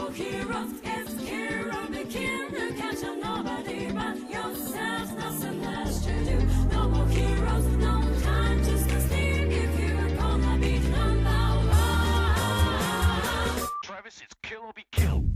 more heroes, it's hero begin to catch on nobody but yourself, nothing less to do. No more heroes, no time just to sleep if you're gonna be number one. Travis, it's kill or be killed.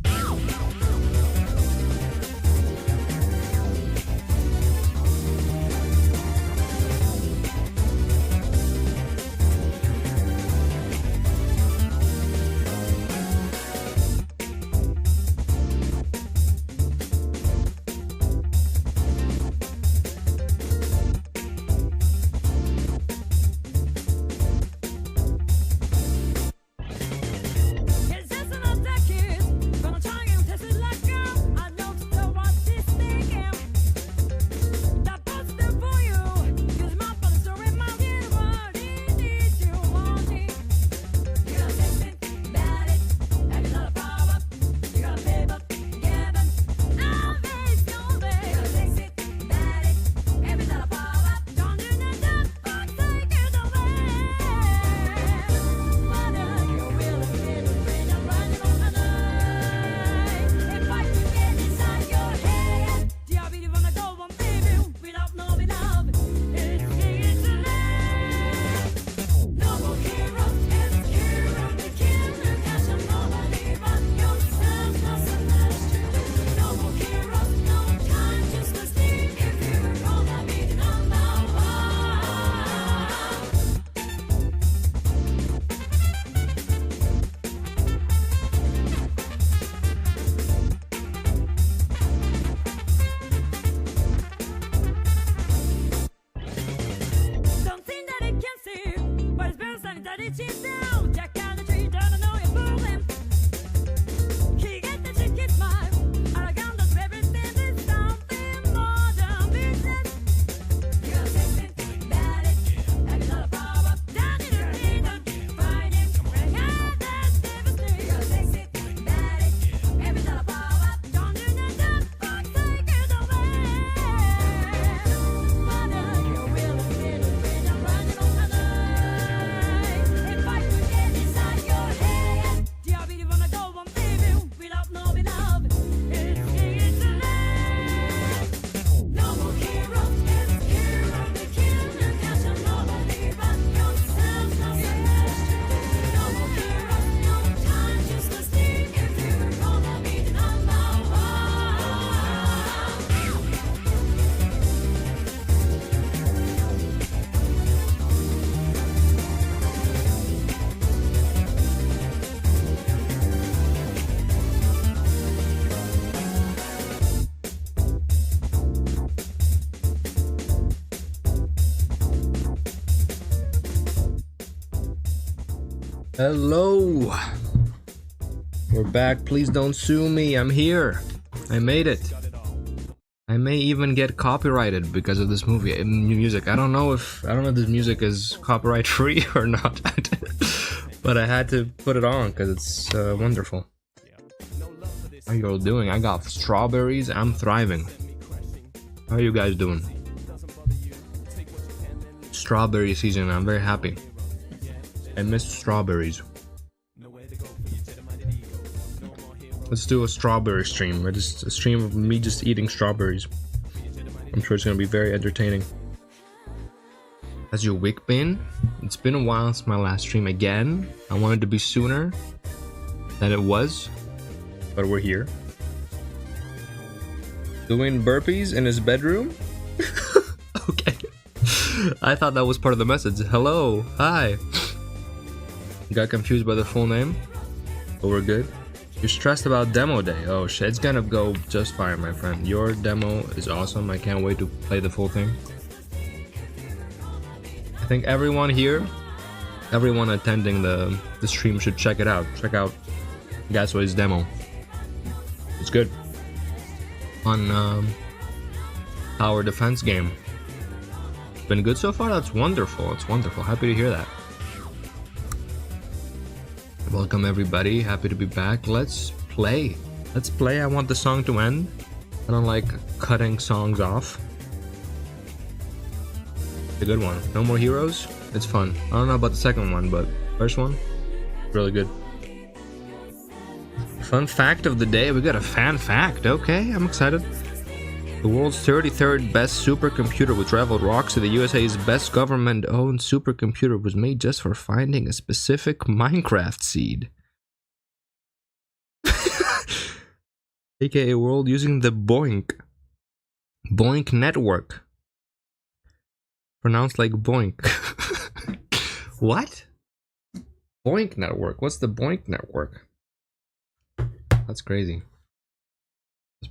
Hello, we're back. Please don't sue me. I'm here. I made it. I may even get copyrighted because of this movie music. I don't know if this music is copyright free or not, but I had to put it on because it's wonderful. How are you all doing? I got strawberries. I'm thriving. How are you guys doing? Strawberry season. I'm very happy. I missed strawberries. Let's do a strawberry stream, or just a stream of me just eating strawberries. I'm sure it's gonna be very entertaining. Has your week been? It's been a while since my last stream again. I wanted to be sooner than it was, but we're here. Doing burpees in his bedroom? Okay. I thought that was part of the message. Hello, hi. Got confused by the full name, but we're good. You're stressed about demo day. Oh shit, it's gonna go just fine, my friend. Your demo is awesome. I can't wait to play the full thing. I think everyone here, everyone attending the stream should check it out. Check out Gasway's demo. It's good. On tower defense game. Been good so far? That's wonderful. It's wonderful. Happy to hear that. Welcome everybody, happy to be back. Let's play. Let's play. I want the song to end. I don't like cutting songs off. It's a good one. No More Heroes. It's fun. I don't know about the second one, but first one, really good. Fun fact of the day. We got a fan fact. Okay, I'm excited. The world's 33rd best supercomputer which rivaled rocks to the USA's best government-owned supercomputer was made just for finding a specific Minecraft seed. AKA world using the Boink network. Pronounced like Boink. What? Boink network? What's the Boink network? That's crazy.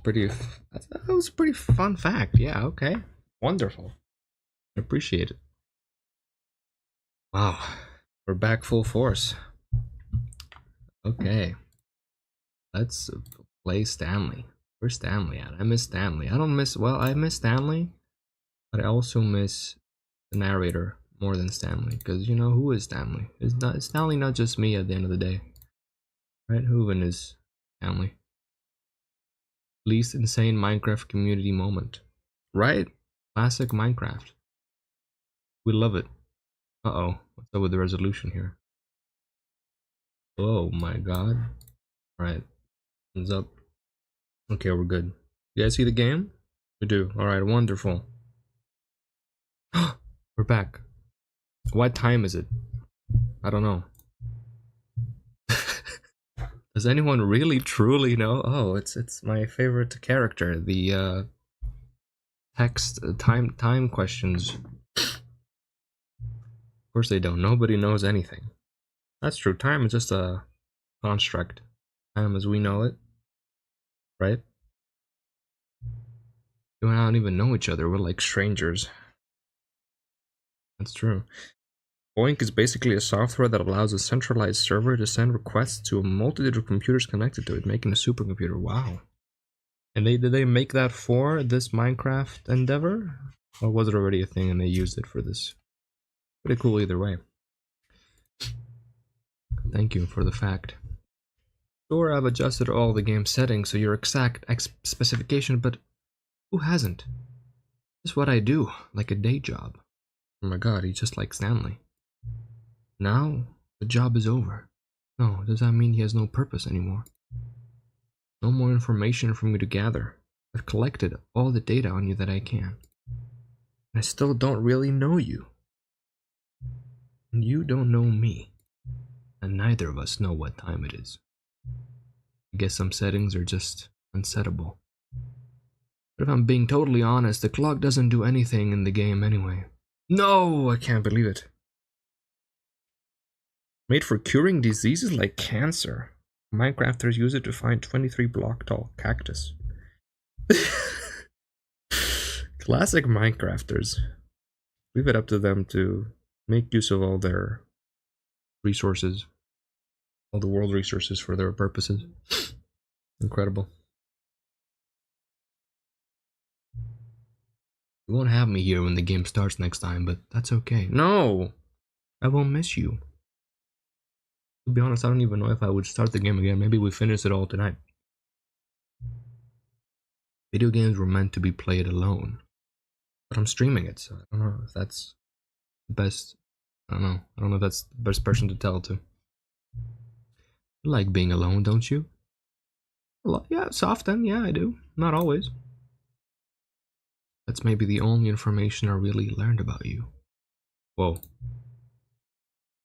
That was a pretty fun fact. Yeah, okay. Wonderful. I appreciate it. Wow. We're back full force. Okay. Let's play Stanley. Where's Stanley at? I miss Stanley. I miss Stanley, but I also miss the narrator more than Stanley. Because, you know, who is Stanley? Is Stanley not just me at the end of the day? Right? Who even is Stanley? Least insane Minecraft community moment. Right? Classic Minecraft. We love it. Uh-oh. What's up with the resolution here? Oh my god. Alright. Thumbs up. Okay, we're good. You guys see the game? We do. Alright, wonderful. We're back. What time is it? I don't know. Does anyone really truly know? Oh, it's my favorite character. The text time questions. Of course they don't. Nobody knows anything. That's true. Time is just a construct. Time as we know it. Right? You and I don't even know each other. We're like strangers. That's true. Boink is basically a software that allows a centralized server to send requests to a multitude of computers connected to it, making a supercomputer. Wow. And did they make that for this Minecraft endeavor? Or was it already a thing and they used it for this? Pretty cool either way. Thank you for the fact. Sure, I've adjusted all the game settings so your exact specification, but who hasn't? This is what I do, like a day job. Oh my god, he's just like Stanley. Now, the job is over. No, does that mean he has no purpose anymore? No more information for me to gather. I've collected all the data on you that I can. I still don't really know you. And you don't know me. And neither of us know what time it is. I guess some settings are just unsettable. But if I'm being totally honest, the clock doesn't do anything in the game anyway. No, I can't believe it. Made for curing diseases like cancer. Minecrafters use it to find 23 block tall cactus. Classic Minecrafters. Leave it up to them to make use of all their resources. All the world resources for their purposes. Incredible. You won't have me here when the game starts next time, but that's okay. No! I won't miss you. To be honest, I don't even know if I would start the game again. Maybe we finish it all tonight. Video games were meant to be played alone. But I'm streaming it, so I don't know if that's the best. I don't know. I don't know if that's the best person to tell to. You like being alone, don't you? Yeah, it's often. Yeah, I do. Not always. That's maybe the only information I really learned about you. Whoa.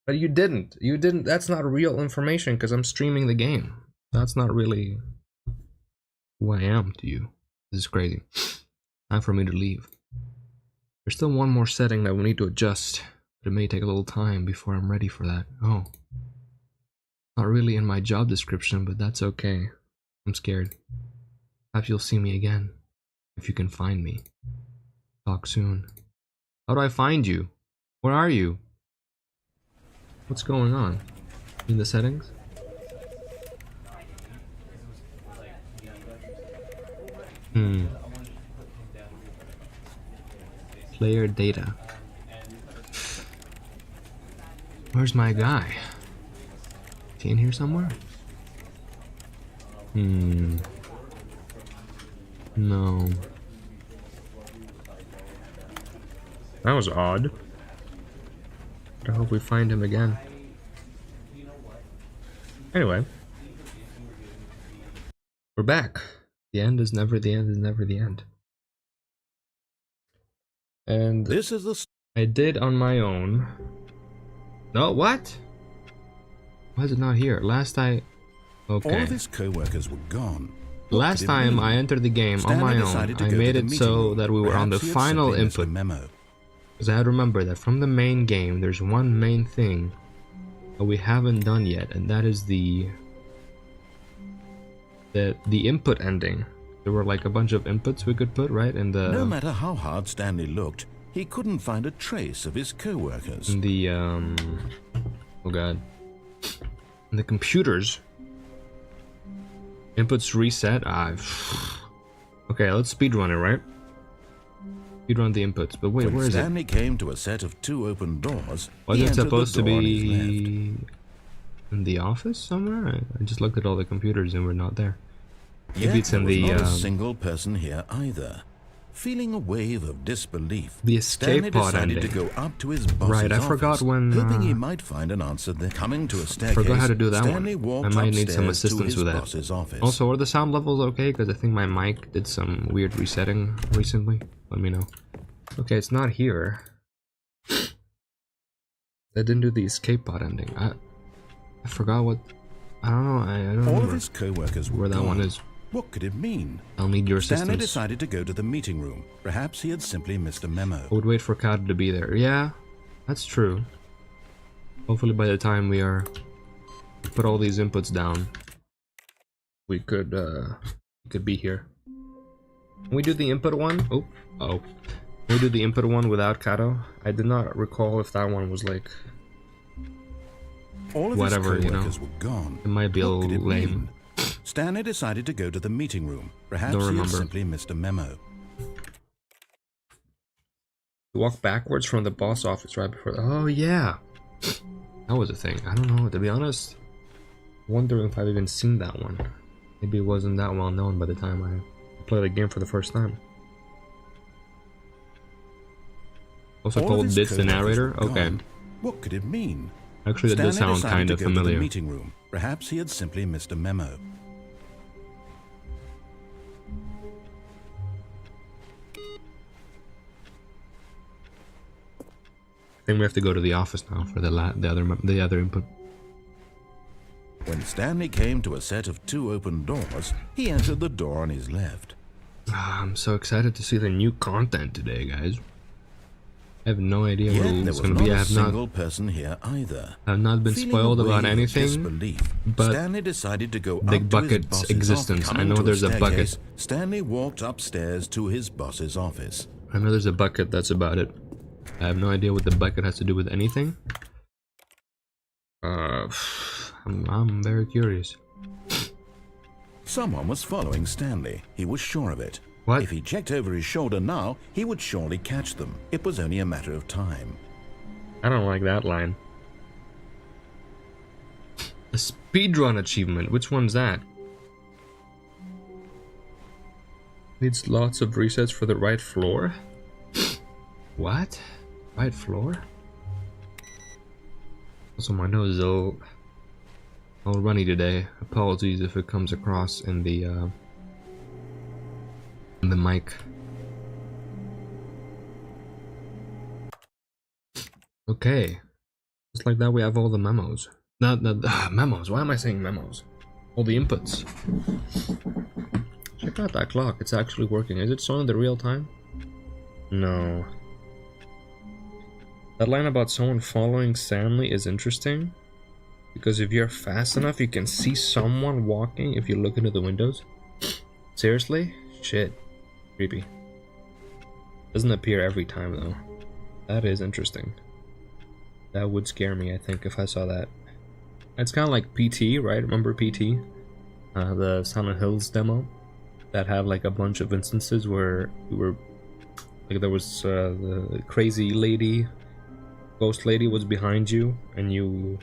But you didn't. You didn't. That's not real information because I'm streaming the game. That's not really who I am to you. This is crazy. Time for me to leave. There's still one more setting that we need to adjust, but it may take a little time before I'm ready for that. Oh. Not really in my job description, but that's okay. I'm scared. Perhaps you'll see me again. If you can find me. Talk soon. How do I find you? Where are you? What's going on? In the settings? Player data. Where's my guy? Is he in here somewhere? No. That was odd. I hope we find him again. Anyway. We're back. The end is never the end is never the end. And This is the I did on my own. No, what? Why is it not here? Last I... Okay. All of his co-workers were gone. Last time I entered the game on my own, I made it so that we were on the final input. Because I remember that from the main game, there's one main thing that we haven't done yet, and that is the input ending. There were like a bunch of inputs we could put, right? In the... No matter how hard Stanley looked, he couldn't find a trace of his co-workers. In the, oh god. In the computers. Inputs reset. Okay, let's speedrun it, right? Speedrun the inputs. But wait, where is it? When Stanley came to a set of 2 open doors, Was it supposed to be in the office somewhere? I just looked at all the computers and we're not there. Maybe it's in the... There was not a single person here either. Feeling a wave of disbelief, the escape pod decided ending. to go up to his boss's Right, I office, forgot when... hoping he might find an answer there. Coming to a staircase, forgot how to do that Stanley one. walked I might need some upstairs to assistance his with that. boss's office. Also, are the sound levels okay? Because I think my mic did some weird resetting recently. Let me know. Okay, it's not here. I didn't do the escape pod ending. I forgot what... I don't know. I don't All remember of his co-workers were where that gone. one is. What could it mean? I'll need your assistance. Stanley decided to go to the meeting room. Perhaps he had simply missed a memo. I would wait for Kat to be there. Yeah, that's true. Hopefully by the time we put all these inputs down, we could be here. Can we do the input one? Oh. Can we do the input one without Kato? I did not recall if that one was like... All of whatever, his you know. co-workers were gone. It might be a What could little it lame. mean? Stanley decided to go to the meeting room. Perhaps Don't he had remember. simply missed a memo. Walk backwards from the boss office right before the... Oh, yeah. That was a thing. I don't know, to be honest. Wondering if I've even seen that one. Maybe it wasn't that well known by the time I played the game for the first time. Also All of called his Bits the co-workers narrator? were Okay. gone. What could it mean? Actually, that does Stanley sound decided kind to of go to the familiar. meeting room. Perhaps he had simply missed a memo. I think we have to go to the office now for the other input. When Stanley came to a set of 2 open doors, he entered the door on his left. I'm so excited to see the new content today, guys. I have no idea what Yet there it's was going to not be. a I have single person here either. not been Feeling spoiled a about wave of anything, disbelief, but Stanley decided to go Big up to his Bucket's boss's existence. office. I know Coming to there's a bucket. staircase, Stanley walked upstairs to his boss's office. I know there's a bucket, that's about it. I have no idea what the bucket has to do with anything. I'm very curious. Someone was following Stanley. He was sure of it. What? If he checked over his shoulder now, he would surely catch them. It was only a matter of time. I don't like that line. A speedrun achievement, which one's that? Needs lots of resets for the right floor? What? Right floor? Also, my nose is all runny today. Apologies if it comes across in the mic. Okay. Just like that, we have all the memos. Memos. Why am I saying memos? All the inputs. Check out that clock. It's actually working. Is it showing the real time? No. That line about someone following Stanley is interesting. Because if you're fast enough, you can see someone walking if you look into the windows. Seriously? Shit. Creepy. Doesn't appear every time though. That is interesting. That would scare me, I think, if I saw that. It's kind of like PT, right? Remember PT? The Silent Hills demo? That had like a bunch of instances where you were... Like there was the crazy lady, ghost lady was behind you, and you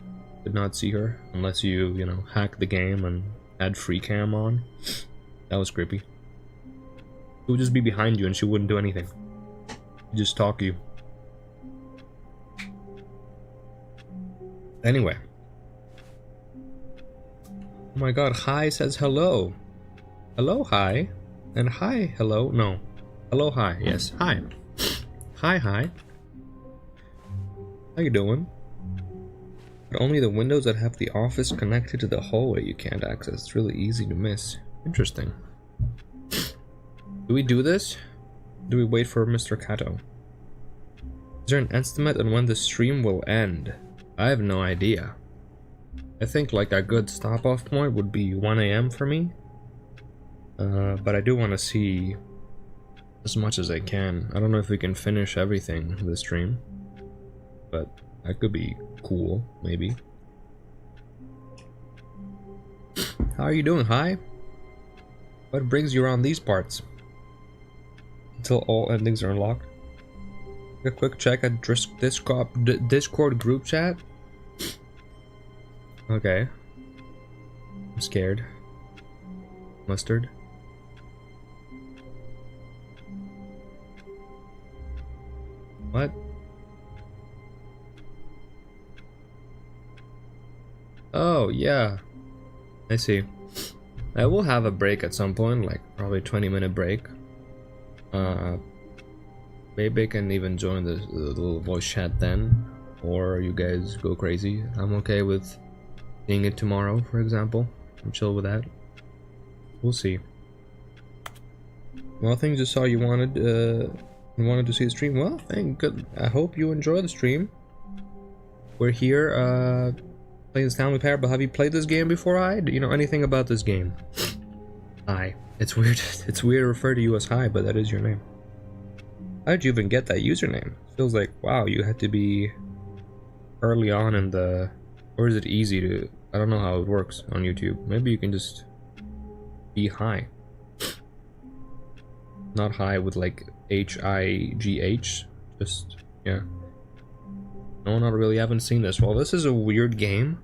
did not see her unless you know, hacked the game and had free cam on. That was creepy. She would just be behind you and she wouldn't do anything. She'd just talk to you. Anyway. Oh my god, Hi says hello. Hello, hi. And hi, hello. No. Hello, hi. Yes, hi. Hi, hi. How you doing? But only the windows that have the office connected to the hallway you can't access. It's really easy to miss. Interesting. Do we do this? Do we wait for Mr. Kato? Is there an estimate on when the stream will end? I have no idea. I think like a good stop-off point would be 1 AM for me. But I do want to see as much as I can. I don't know if we can finish everything with the stream, but that could be cool, maybe. How are you doing? Hi? What brings you around these parts? Until all endings are unlocked. A quick check at Discord group chat. Okay. I'm scared. Mustard. What? Oh, yeah. I see. I will have a break at some point, like probably 20-minute break. Maybe I can even join the little voice chat then, or you guys go crazy. I'm okay with seeing it tomorrow, for example. I'm chill with that. We'll see. Well, things just saw you wanted to see the stream. Well, thank good. I hope you enjoy the stream. We're here playing Stanley Parable. Have you played this game before? Do you know anything about this game? Hi. It's weird. It's weird to refer to you as Hi, but that is your name. How did you even get that username? Feels like, wow, you had to be early on in the... Or is it easy to... I don't know how it works on YouTube. Maybe you can just be Hi. Not Hi with like H-I-G-H. Just, yeah. No, not really. I haven't seen this. Well, this is a weird game.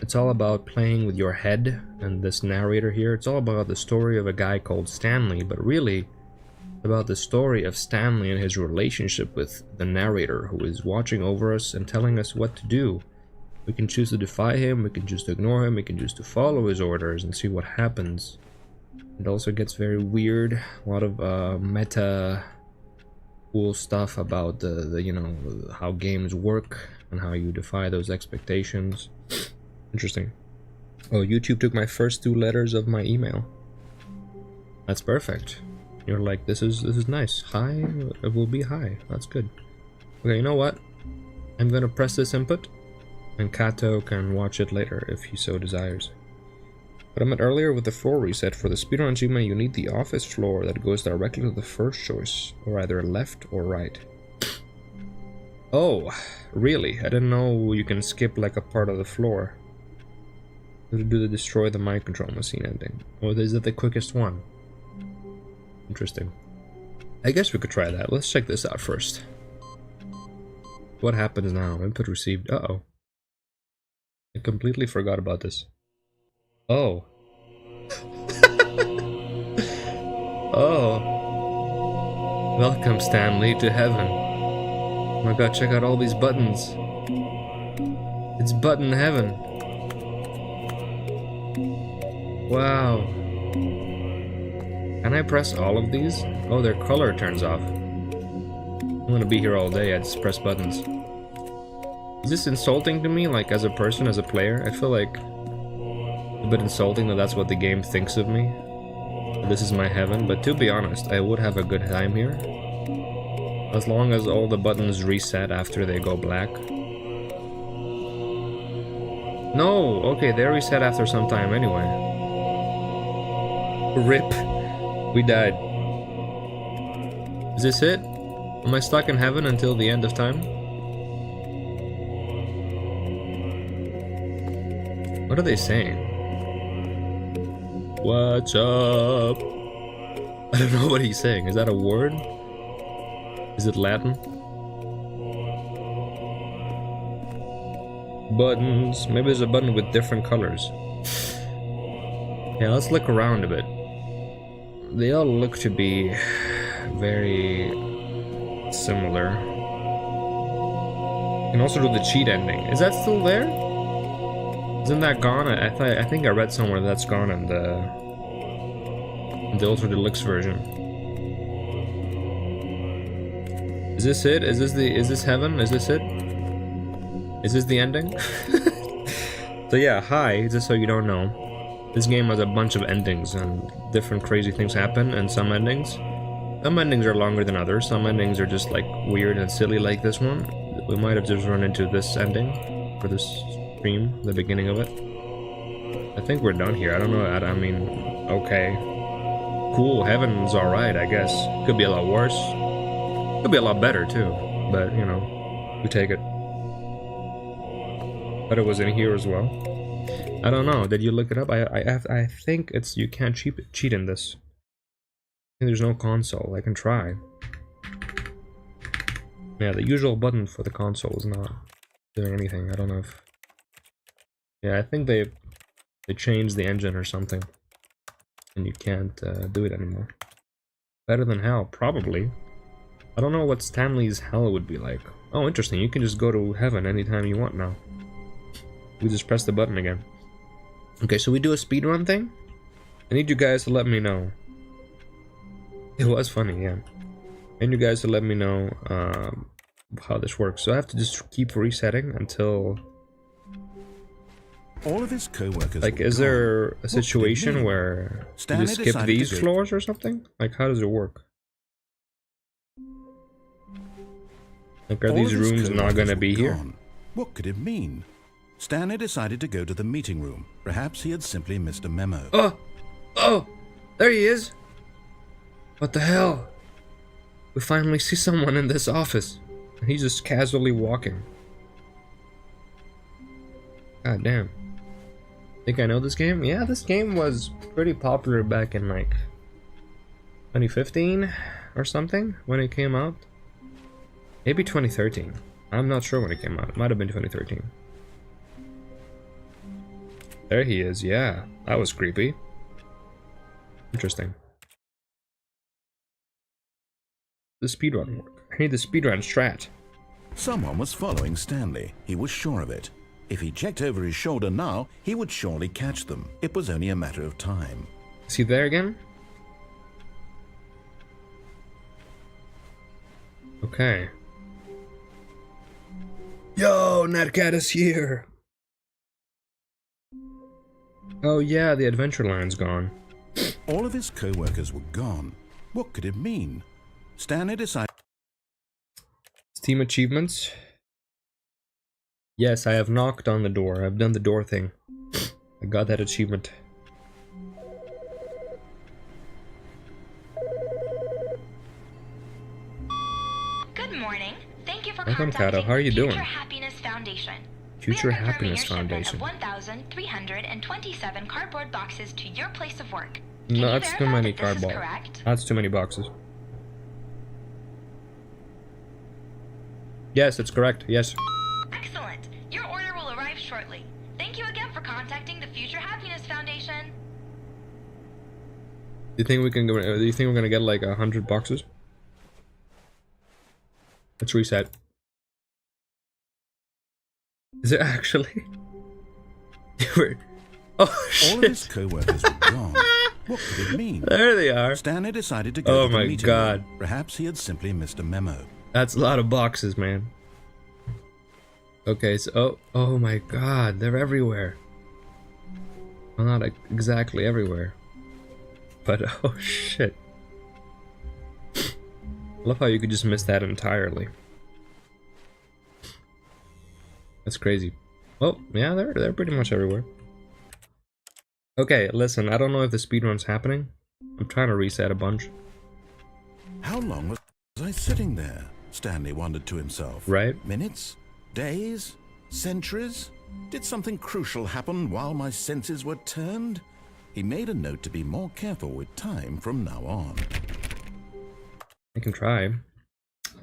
It's all about playing with your head and this narrator here. It's all about the story of a guy called Stanley, but really about the story of Stanley and his relationship with the narrator who is watching over us and telling us what to do. We can choose to defy him, we can choose to ignore him, we can choose to follow his orders and see what happens. It also gets very weird. A lot of meta cool stuff about the you know, how games work and how you defy those expectations. Interesting. Oh, YouTube took my first 2 letters of my email. That's perfect. You're like, this is nice. Hi, it will be hi. That's good. Okay, you know what? I'm gonna press this input, and Kato can watch it later if he so desires. But I meant earlier with the floor reset, for the speedrun achievement you need the office floor that goes directly to the first choice, or either left or right. Oh, really? I didn't know you can skip like a part of the floor. To do the destroy the mind control machine ending. Or is it the quickest one? Interesting. I guess we could try that. Let's check this out first. What happens now? Input received. Uh-oh. I completely forgot about this. Oh. Oh. Welcome, Stanley, to heaven. Oh my god, check out all these buttons. It's button heaven. Wow. Can I press all of these? Oh, their color turns off. I'm gonna be here all day, I just press buttons. Is this insulting to me, like as a person, as a player? I feel like a bit insulting that that's what the game thinks of me. This is my heaven, but to be honest, I would have a good time here. As long as all the buttons reset after they go black. No! Okay, they reset after some time anyway. RIP. We died. Is this it? Am I stuck in heaven until the end of time? What are they saying? What's up? I don't know what he's saying. Is that a word? Is it Latin? Buttons. Maybe there's a button with different colors. Yeah, let's look around a bit. They all look to be very similar. You can also do the cheat ending. Is that still there? Isn't that gone? I think I read somewhere that's gone in the The Ultra Deluxe version. Is this it? Is this heaven? Is this it? Is this the ending? So yeah, hi, just so you don't know. This game has a bunch of endings and different crazy things happen, and some endings are longer than others, some endings are just like weird and silly like this one. We might have just run into this ending for this stream, the beginning of it. I think we're done here, I don't know, I mean, okay. Cool, heaven's alright, I guess. Could be a lot worse. Could be a lot better too, but you know, we take it. But it was in here as well. I don't know, did you look it up? I think it's, you can't cheat in this. I think there's no console, I can try. Yeah, the usual button for the console is not doing anything, I don't know if... Yeah, I think they changed the engine or something. And you can't do it anymore. Better than hell, probably. I don't know what Stanley's hell would be like. Oh, interesting, you can just go to heaven anytime you want now. We just press the button again. Okay, so we do a speedrun thing? I need you guys to let me know. It was funny, yeah. I need you guys to let me know how this works. So I have to just keep resetting until... All of his co-workers. Like, is there a situation where you just skip these floors or something? Like, how does it work? Like, are these rooms not gonna be here? What could it mean? Stanley decided to go to the meeting room. Perhaps he had simply missed a memo. Oh! There he is! What the hell? We finally see someone in this office. And he's just casually walking. God damn. Think I know this game? Yeah, this game was pretty popular back in like 2015 or something when it came out. Maybe 2013. I'm not sure when it came out. It might have been 2013. There he is, yeah. That was creepy. Interesting. The speedrun work. I need the speedrun strat. Someone was following Stanley. He was sure of it. If he checked over his shoulder now, he would surely catch them. It was only a matter of time. Is he there again? Okay. Yo, Netcat is here! Oh yeah, the adventure line's gone. All of his co-workers were gone. What could it mean? Stanley decided... Steam achievements. Yes, I have knocked on the door. I've done the door thing. I got that achievement. Good morning. Thank you for Welcome, contacting Kato. How are you doing? Future Happiness Foundation. Future We are confirming Happiness your shipment Foundation. of 1,327 cardboard boxes to your place of work. Can No, you that's too verify many that this is cardboard. correct? That's too many boxes. Yes, it's correct. Yes. Excellent. Your order will arrive shortly. Thank you again for contacting the Future Happiness Foundation. Do you think we can go? Do you think we're gonna get like 100 boxes? Let's reset. Is it actually? Oh shit! All of his co-workers were gone. What could it mean? There they are. Stanley decided to go Oh to the my meeting God. room. Perhaps he had simply missed a memo. That's a lot of boxes, man. Okay, so oh my God, they're everywhere. Well, not exactly everywhere, but oh shit. I love how you could just miss that entirely. That's crazy. Oh, yeah, they're pretty much everywhere. Okay, listen, I don't know if the speedrun's happening. I'm trying to reset a bunch. How long was I sitting there? Stanley wondered to himself. Right? Minutes? Days? Centuries? Did something crucial happen while my senses were turned? He made a note to be more careful with time from now on. I can try.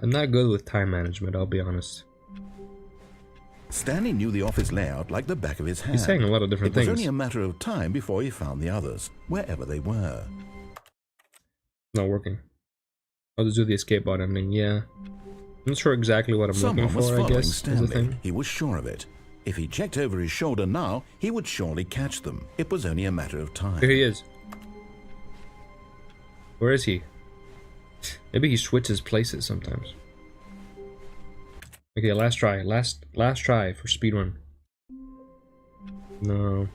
I'm not good with time management, I'll be honest. Stanley knew the office layout like the back of his hand. He's saying a lot of different It was things. only a matter of time before he found the others, wherever they were. Not working. I'll just do the escape bot ending, yeah. I'm not sure exactly what I'm Someone looking was for, I following guess, is the Stanley. thing. He was sure of it. If he checked over his shoulder now, he would surely catch them. It was only a matter of time. Here he is. Where is he? Maybe he switches places sometimes. Okay, last try. Last try for speedrun. No.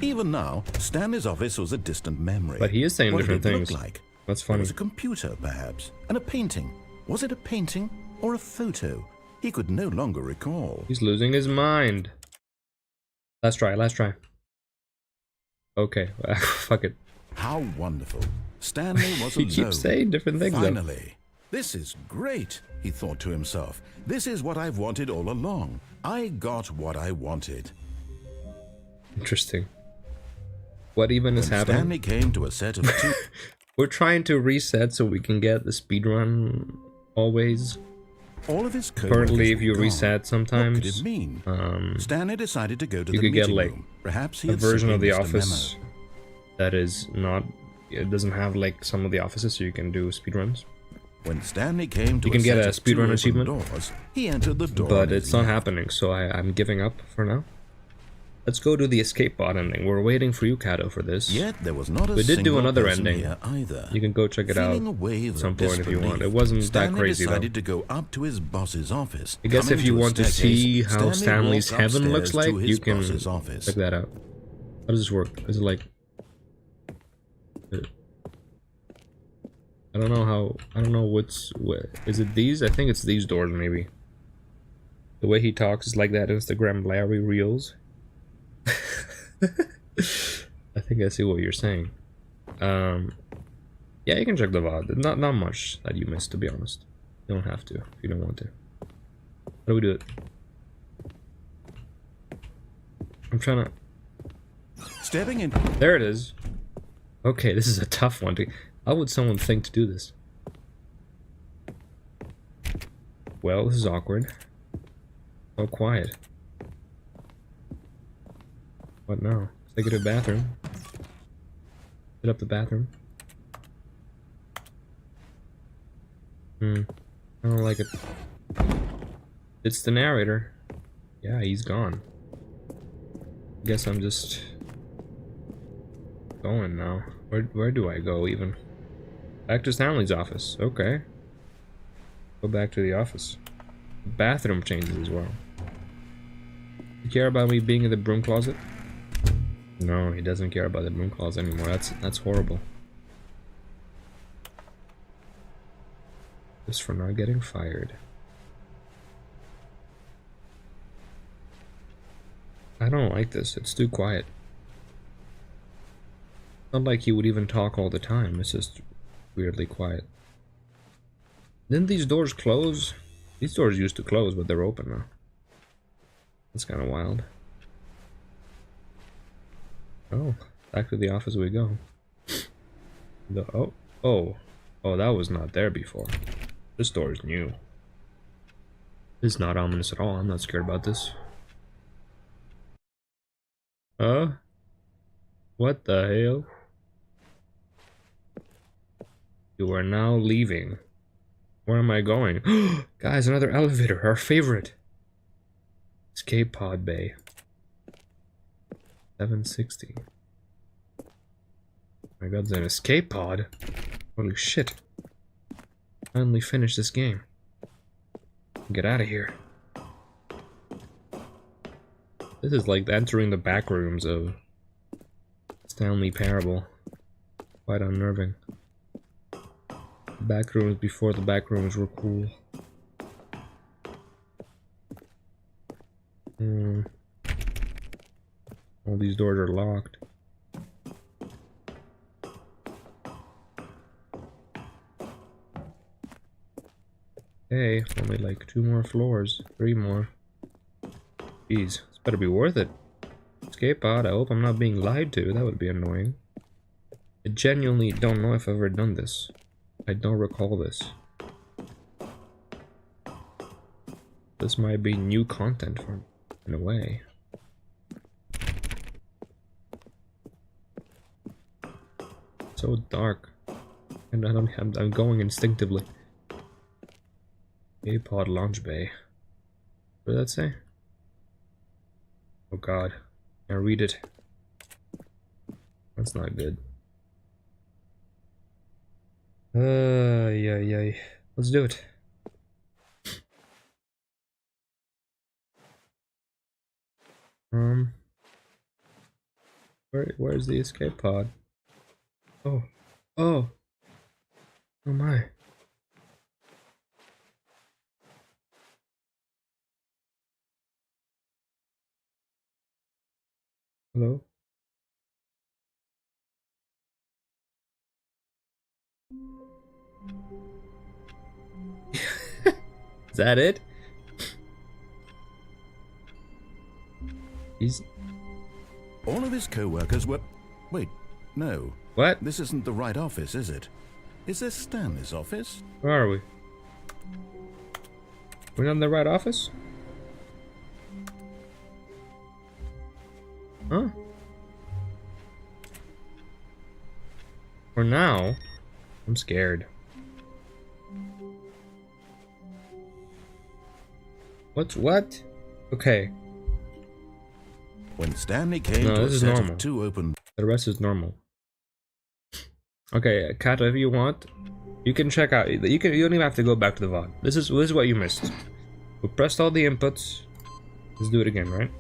Even now, Stanley's office was a distant memory. But he is saying What different did it things. look like? That's There funny. was a computer, perhaps, and a painting. Was it a painting or a photo? He could no longer recall. He's losing his mind. Last try, last try. Okay, fuck it. How wonderful. Stanley was He alone. keeps saying different things though. Finally. This is great, he thought to himself. This is what I've wanted all along. I got what I wanted. Interesting. What even is When happening? Stanley came to a set of two... We're trying to reset so we can get the speedrun always. All of his Currently, if you gone. reset What could sometimes, it mean? Stanley decided to go to you the could get meeting like room. Perhaps he a had version of simply The missed a Office memo. that is not. It doesn't have like some of the offices, so you can do speedruns. When Stanley came to You can a get set a of speedrun two open achievement. doors, he entered the door. But on his it's not left. happening, so I'm giving up for now. Let's go to the escape pod ending. We're waiting for you, Kato, for this. Yet there was not a We did do single another person ending. here either. You can go check it out Feeling a wave at some of point if you want. disbelief, It wasn't that Stanley crazy decided though. to go up to his boss's office. I guess if Coming you to a want to staircase, see how Stanley Stanley's walked heaven looks upstairs like, to you his can boss's office. check that out. How does this work? Is it like... I don't know how... I don't know what's... Is it these? I think it's these doors, maybe. The way he talks is like that Instagram Larry Reels. I think I see what you're saying. Yeah, you can check the VOD. Not much that you missed, to be honest. You don't have to if you don't want to. How do we do it? I'm trying to... Stepping in. There it is. Okay, this is a tough one. How would someone think to do this? Well, this is awkward. Oh, quiet. What now? Let's take it to the bathroom. Hit up the bathroom. I don't like it. It's the narrator. Yeah, he's gone. Guess I'm just going now. Where do I go even? Back to Stanley's office. Okay. Go back to the office. The bathroom changes as well. You care about me being in the broom closet? No, he doesn't care about the broom closet anymore. That's horrible. Just for not getting fired. I don't like this. It's too quiet. Not like he would even talk all the time. It's just weirdly quiet. Didn't these doors close? These doors used to close, but they're open now. That's kind of wild. Oh, back to the office we go. Oh, that was not there before. This door is new. This is not ominous at all. I'm not scared about this. What the hell? You are now leaving. Where am I going? Guys, another elevator, our favorite. Escape pod bay. 760. My god, there's an escape pod. Holy shit. Finally finished this game. Get out of here. This is like entering the back rooms of Stanley Parable. Quite unnerving. Back rooms before the back rooms were cool. All these doors are locked. Okay, only like 2 more floors. 3 more. Jeez, this better be worth it. Escape pod, I hope I'm not being lied to. That would be annoying. I genuinely don't know if I've ever done this. I don't recall this. This might be new content for me, in a way. So dark. And I'm going instinctively. A-pod launch bay. What did that say? Oh god. I read it. That's not good. Yeah. Let's do it. Where's the escape pod? Oh. Oh my. Hello? Is that it? He's... All of his co-workers were... Wait, no. What? This isn't the right office, is it? Is this Stanley's office? Where are we? We're not in the right office? Huh? For now, I'm scared. What? Okay. When Stanley came No, to a this is set normal. of two open... The rest is normal. Okay, Kat, if you want, you can check out. You don't even have to go back to the VOD. This is what you missed. We pressed all the inputs. Let's do it again, right?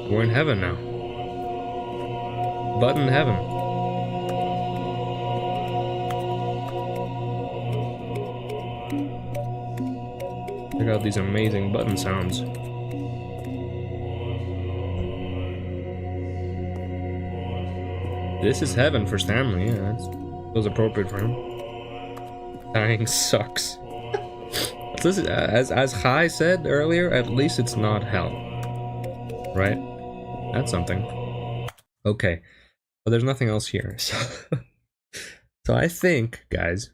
We're in heaven now. Button heaven. Check out these amazing button sounds. This is heaven for Stanley, yeah, it feels appropriate for him. Dying sucks. As Kai said earlier, at least it's not hell. Right? That's something. Okay. But there's nothing else here. So I think, guys,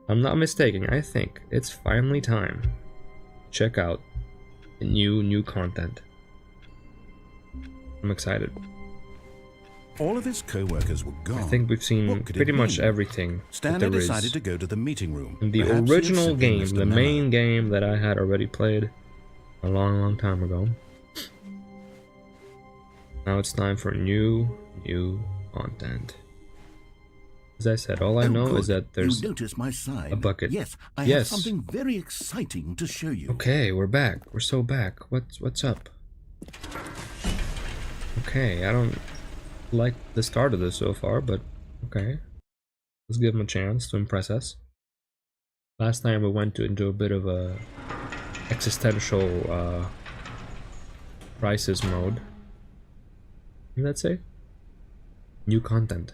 I'm not mistaken, I think it's finally time to check out the new content. I'm excited. All of his co-workers were gone. I think we've seen What could it pretty much mean? everything Stanley that there is decided to go to the meeting room. in the Perhaps he had original simply game, missed a the memo. main game that I had already played a long time ago. Now it's time for new content. As I said, all I know good. is that there's You notice my sign? a bucket. Yes, I Yes. have something very exciting to show you. Okay, we're back. We're so back. What's up? Okay, I don't like the start of this so far, but okay. Let's give him a chance to impress us. Last time we went into a bit of a existential crisis mode. What did that say? New content.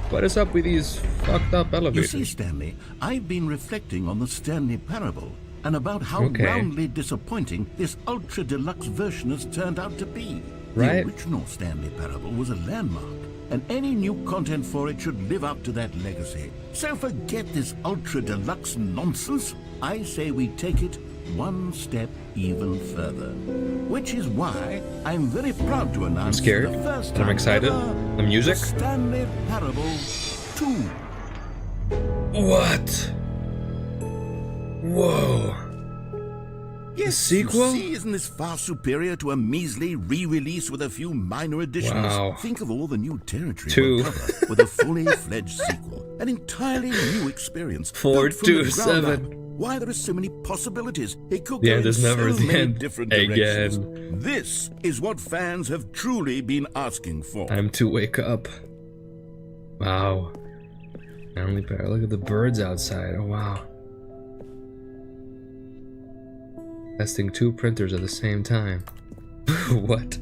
What is up with these fucked up You elevators? see, Stanley, I've been reflecting on the Stanley parable and about how Okay. roundly disappointing this ultra deluxe version has turned out to be. Right. The original Stanley parable was a landmark, and any new content for it should live up to that legacy. So forget this ultra deluxe nonsense. I say we take it one step even further. Which is why I'm very proud to announce I'm scared, for the first and I'm time excited. ever, The music? the Stanley Parable 2. What? Whoa. Yes, sequel? You see, isn't this far superior to a measly re-release with a few minor additions? Wow. Think of all the new territory Two. we'll cover with a fully fledged sequel. An entirely new experience. 4, built from the 2, ground 7. up. Why, there are so many possibilities. It could The go end in is never so the many end. different Again. directions. This is what fans have truly been asking for. Time to wake up. Wow. Look at the birds outside. Oh wow. Testing 2 printers at the same time. What?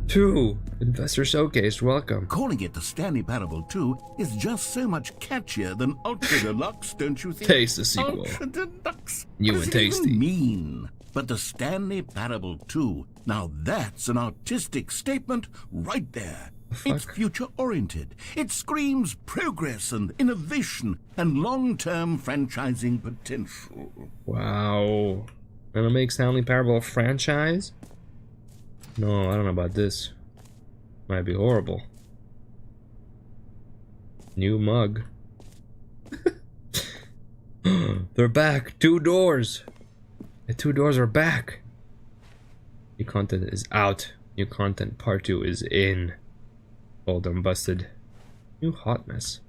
2! Investor Showcase, welcome. Calling it the Stanley Parable 2 is just so much catchier than Ultra Deluxe, don't you think? Taste the sequel. Ultra Deluxe. New What and does it even tasty. mean? But the Stanley Parable 2, now that's an artistic statement right there. It's fuck? future-oriented. It screams progress and innovation and long-term franchising potential. Wow. Gonna make Stanley Parable a franchise? No, I don't know about this. Might be horrible. New mug. They're back. 2 doors. The 2 doors are back. New content is out. New content part 2 is in. Hold on, busted. New hotness.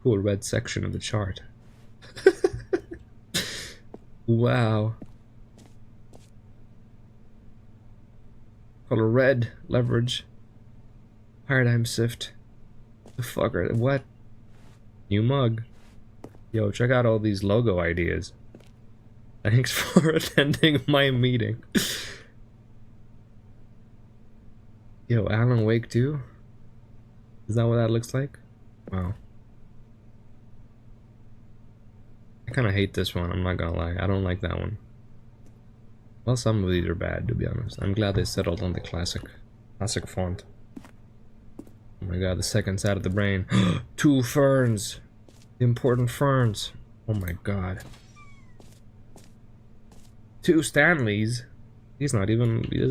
Cool red section of the chart. Wow. Color red. Leverage. Paradigm shift. The fucker. What? New mug. Yo, check out all these logo ideas. Thanks for attending my meeting. Yo, Alan Wake 2? Is that what that looks like? Wow. I kind of hate this one, I'm not gonna lie. I don't like that one. Well, some of these are bad, to be honest. I'm glad they settled on the classic font. Oh my god, the second side of the brain. 2 ferns! Important ferns. Oh my god. 2 Stanleys? He doesn't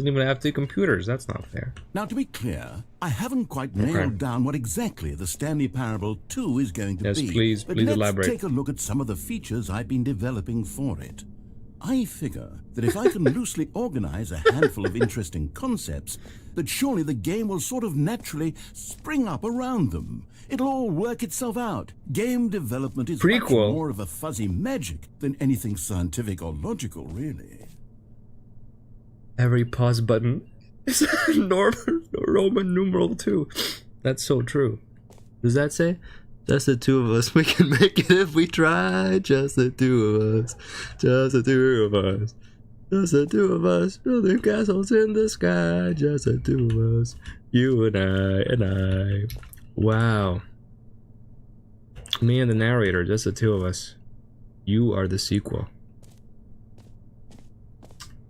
even have 2 computers. That's not fair. Now, to be clear, I haven't quite nailed down what exactly the Stanley Parable 2 is going to be. Yes, please elaborate. Let's take a look at some of the features I've been developing for it. I figure that if I can loosely organize a handful of interesting concepts, that surely the game will sort of naturally spring up around them. It'll all work itself out. Game development is much more of a fuzzy magic than anything scientific or logical, really. Every pause button is a Roman numeral 2. That's so true. Does that say? Just the 2 of us, we can make it if we try. Just the 2 of us. Just the 2 of us. Just the 2 of us, building castles in the sky. Just the 2 of us. You and I. Wow. Me and the narrator, just the 2 of us. You are the sequel.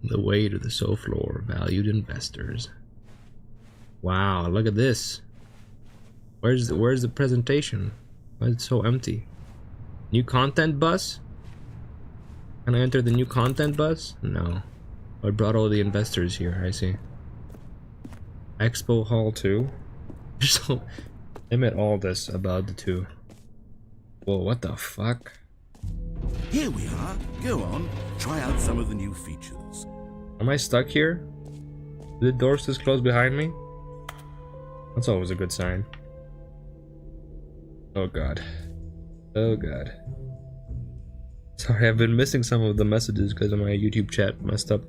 The way to the show floor, valued investors. Wow, look at this. Where's the presentation? Why is it so empty? New content bus? Can I enter the new content bus? No. I brought all the investors here, I see. Expo Hall 2. So, they made all this about the 2. Whoa, what the fuck? Here we are. Go on, try out some of the new features. Am I stuck here? Did the doors just close behind me? That's always a good sign. Oh god. Oh god. Sorry, I've been missing some of the messages because of my YouTube chat messed up.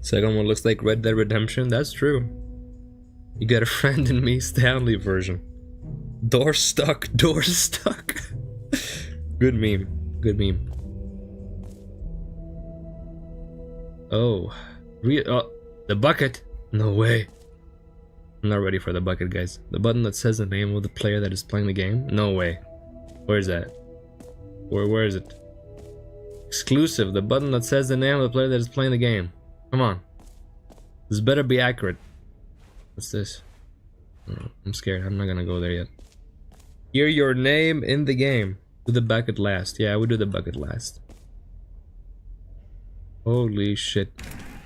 Second one looks like Red Dead Redemption. That's true. You got a friend in me, Stanley version. Door stuck. Door stuck. Good meme. Good meme. Oh. The bucket. No way. I'm not ready for the bucket, guys. The button that says the name of the player that is playing the game? No way. Where's that? Where is it? Exclusive. The button that says the name of the player that is playing the game. Come on. This better be accurate. What's this? Oh, I'm scared. I'm not gonna go there yet. Hear your name in the game. Do the bucket last. Yeah, I would do the bucket last. Holy shit.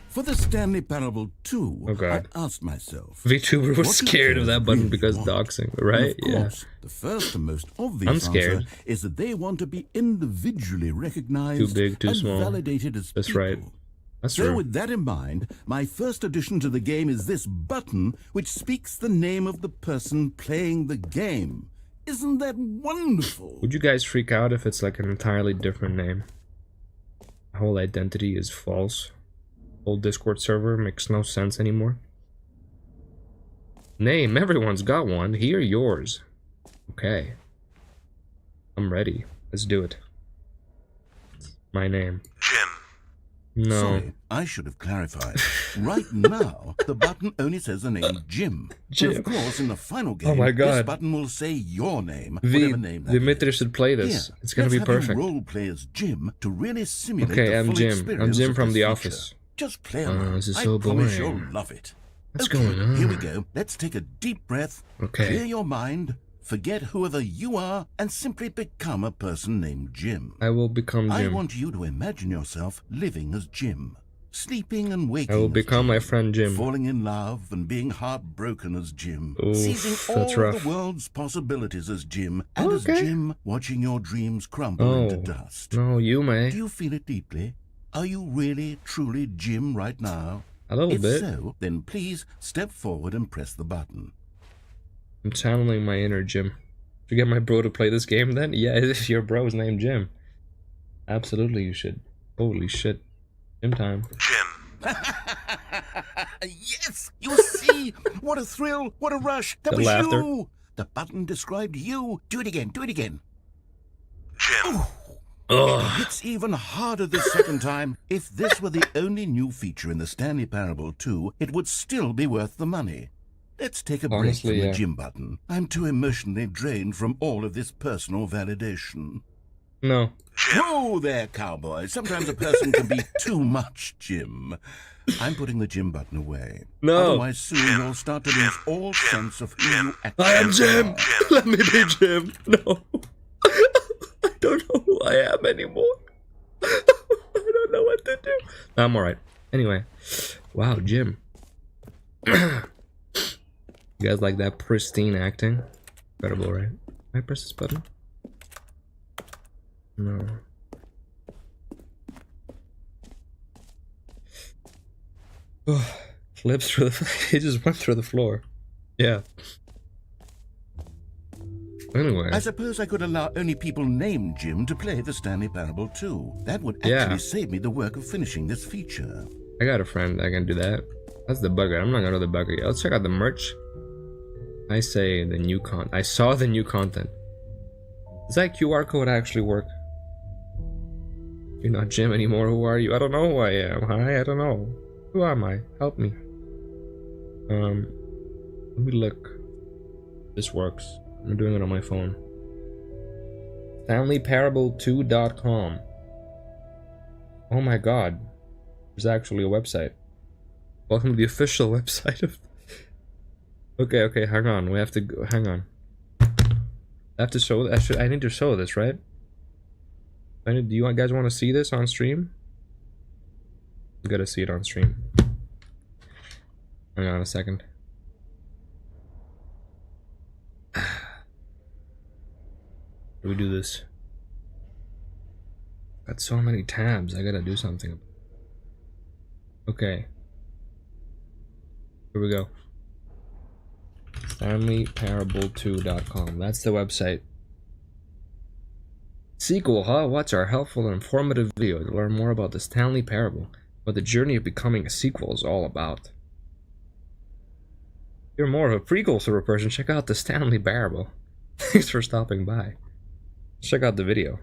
For the Stanley Parable 2, oh god. I asked myself, VTuber was scared of that button because doxing, right? And of course, the first and most obvious answer is that they want to be individually recognized too big, too and small. Validated as That's people. right. That's so true. with that in mind, my first addition to the game is this button which speaks the name of the person playing the game. Isn't that wonderful? Would you guys freak out if it's like an entirely different name? The whole identity is false. Whole Discord server makes no sense anymore. Name, everyone's got one. Here, yours. Okay. I'm ready. Let's do it. My name. Jim. No. Sorry, I should have clarified. Right now, the button only says the name Jim. Jim. But of course, in the final game, Oh my God. this button will say your name, whatever name that Dimitri is. should play this. Here, It's gonna be let's have perfect. you role play as Jim to really simulate Okay, the I'm full Jim. experience I'm Jim of from this The feature. Office. Just play along. This is I so promise boring. you'll love it. What's Okay, going on? here we go. Let's take a deep breath, Okay. clear your mind, forget whoever you are, and simply become a person named Jim. I will become I Jim. want you to imagine yourself living as Jim. sleeping and waking I will as become my Jim, friend Jim. falling in love and being heartbroken as Jim, Oof, seizing all that's rough. the world's possibilities as Jim, and as Okay. Jim, watching your dreams crumble Oh, into dust. no, you may. Do you feel it deeply? Are you really, truly Jim right now? A little If bit. so, then please step forward and press the button. I'm channeling my inner Jim. Should get my bro to play this game then? Yeah, if your bro's named Jim. Absolutely you should. Holy shit. Jim time. Jim. Yes! You see? What a thrill! What a rush! That The was laughter. you! The button described you. Do it again. Do it again. Jim. Ugh. It's even harder the second time. If this were the only new feature in the Stanley Parable 2, it would still be worth the money. Let's take a break Honestly, from the yeah. Jim button. I'm too emotionally drained from all of this personal validation. No. Whoa there, cowboy. Sometimes a person can be too much Jim. I'm putting the Jim button away. No. Otherwise, soon you'll start to lose all sense of who you actually I am Jim! are. Let me be Jim! No. I don't know who I am anymore. I don't know what to do. I'm alright. Anyway. Wow, Jim. You guys like that pristine acting? Incredible, right? Can I press this button? No. Flips through the... He just went through the floor. Yeah. Anyway. I suppose I could allow only people named Jim to play the Stanley Parable 2. That would Yeah. actually save me the work of finishing this feature. I got a friend that can do that. That's the bugger. I'm not gonna do the bugger yet. Let's check out the merch. I say the new I saw the new content. Does that QR code actually work? You're not Jim anymore. Who are you? I don't know who I am. Hi, I don't know. Who am I? Help me. Let me look. This works. I'm doing it on my phone. StanleyParable2.com. Oh my god. There's actually a website. Welcome to the official website of... Okay, hang on. We have to go... Hang on. I have to show... I need to show this, right? Do you guys want to see this on stream? You gotta see it on stream. Hang on a second. How do we do this? Got so many tabs. I gotta do something. Okay. Here we go. StanleyParable2.com. That's the website. Sequel, huh? Watch our helpful and informative video to learn more about the Stanley Parable, what the journey of becoming a sequel is all about. If you're more of a prequel sort of person, check out the Stanley Parable. Thanks for stopping by. Check out the video.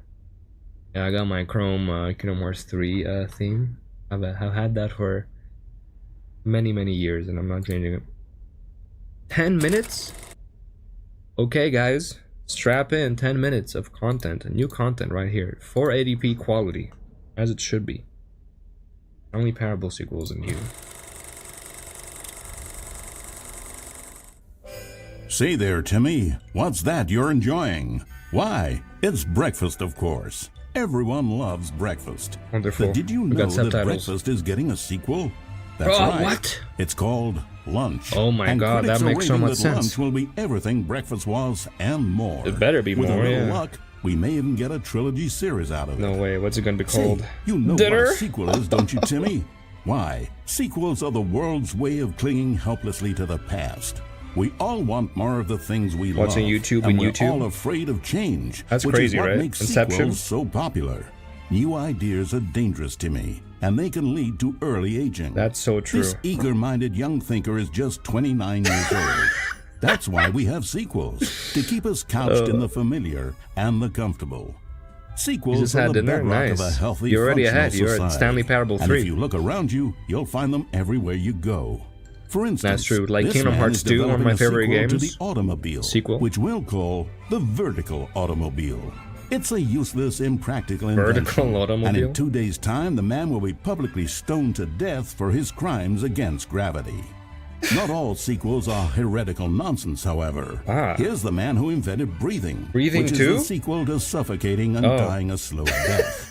Yeah, I got my Chrome Kingdom Hearts 3 theme. I've had that for many years and I'm not changing it. 10 minutes? Okay guys, strap in. 10 minutes of content, new content right here. 480p quality, as it should be. Only Parable sequels in here. Say there, Timmy. What's that you're enjoying? Why? It's breakfast, of course. Everyone loves breakfast. Wonderful. But did you We got know that subtitles. breakfast is getting a sequel? That's Oh, right. what? It's called Lunch. Oh my and God, critics that are makes so raving much that sense. Lunch will be everything breakfast was and more. It better be With more, a little yeah. luck, we may even get a trilogy series out of it. No way, what's it gonna be Say, called? you know Dinner? what a sequel is, don't you, Timmy? Why? Sequels are the world's way of clinging helplessly to the past. We all want more of the things we Watching love. YouTube and and we're YouTube? all afraid of change. That's which crazy, is what right? makes Inception? sequels so popular. New ideas are dangerous to me, and they can lead to early aging. That's so true. This eager-minded young thinker is just 29 years old. That's why we have sequels, to keep us couched in the familiar and the comfortable. You Sequels just are had the dinner? bedrock of a Nice. healthy, You're already functional ahead. You're at society. Stanley Parable And 3. if you look around you, you'll find them everywhere you go. For instance, That's true. Like this Kingdom man Hearts is 2, one of developing my a favorite sequel to games. the automobile, Sequel. which we'll call the vertical automobile. It's a useless, impractical Vertical invention. automobile? And in 2 days' time, the man will be publicly stoned to death for his crimes against gravity. Not all sequels are heretical nonsense, however. Ah. Here's the man who invented breathing. Breathing which too? is a sequel to suffocating and Oh. dying a slow death.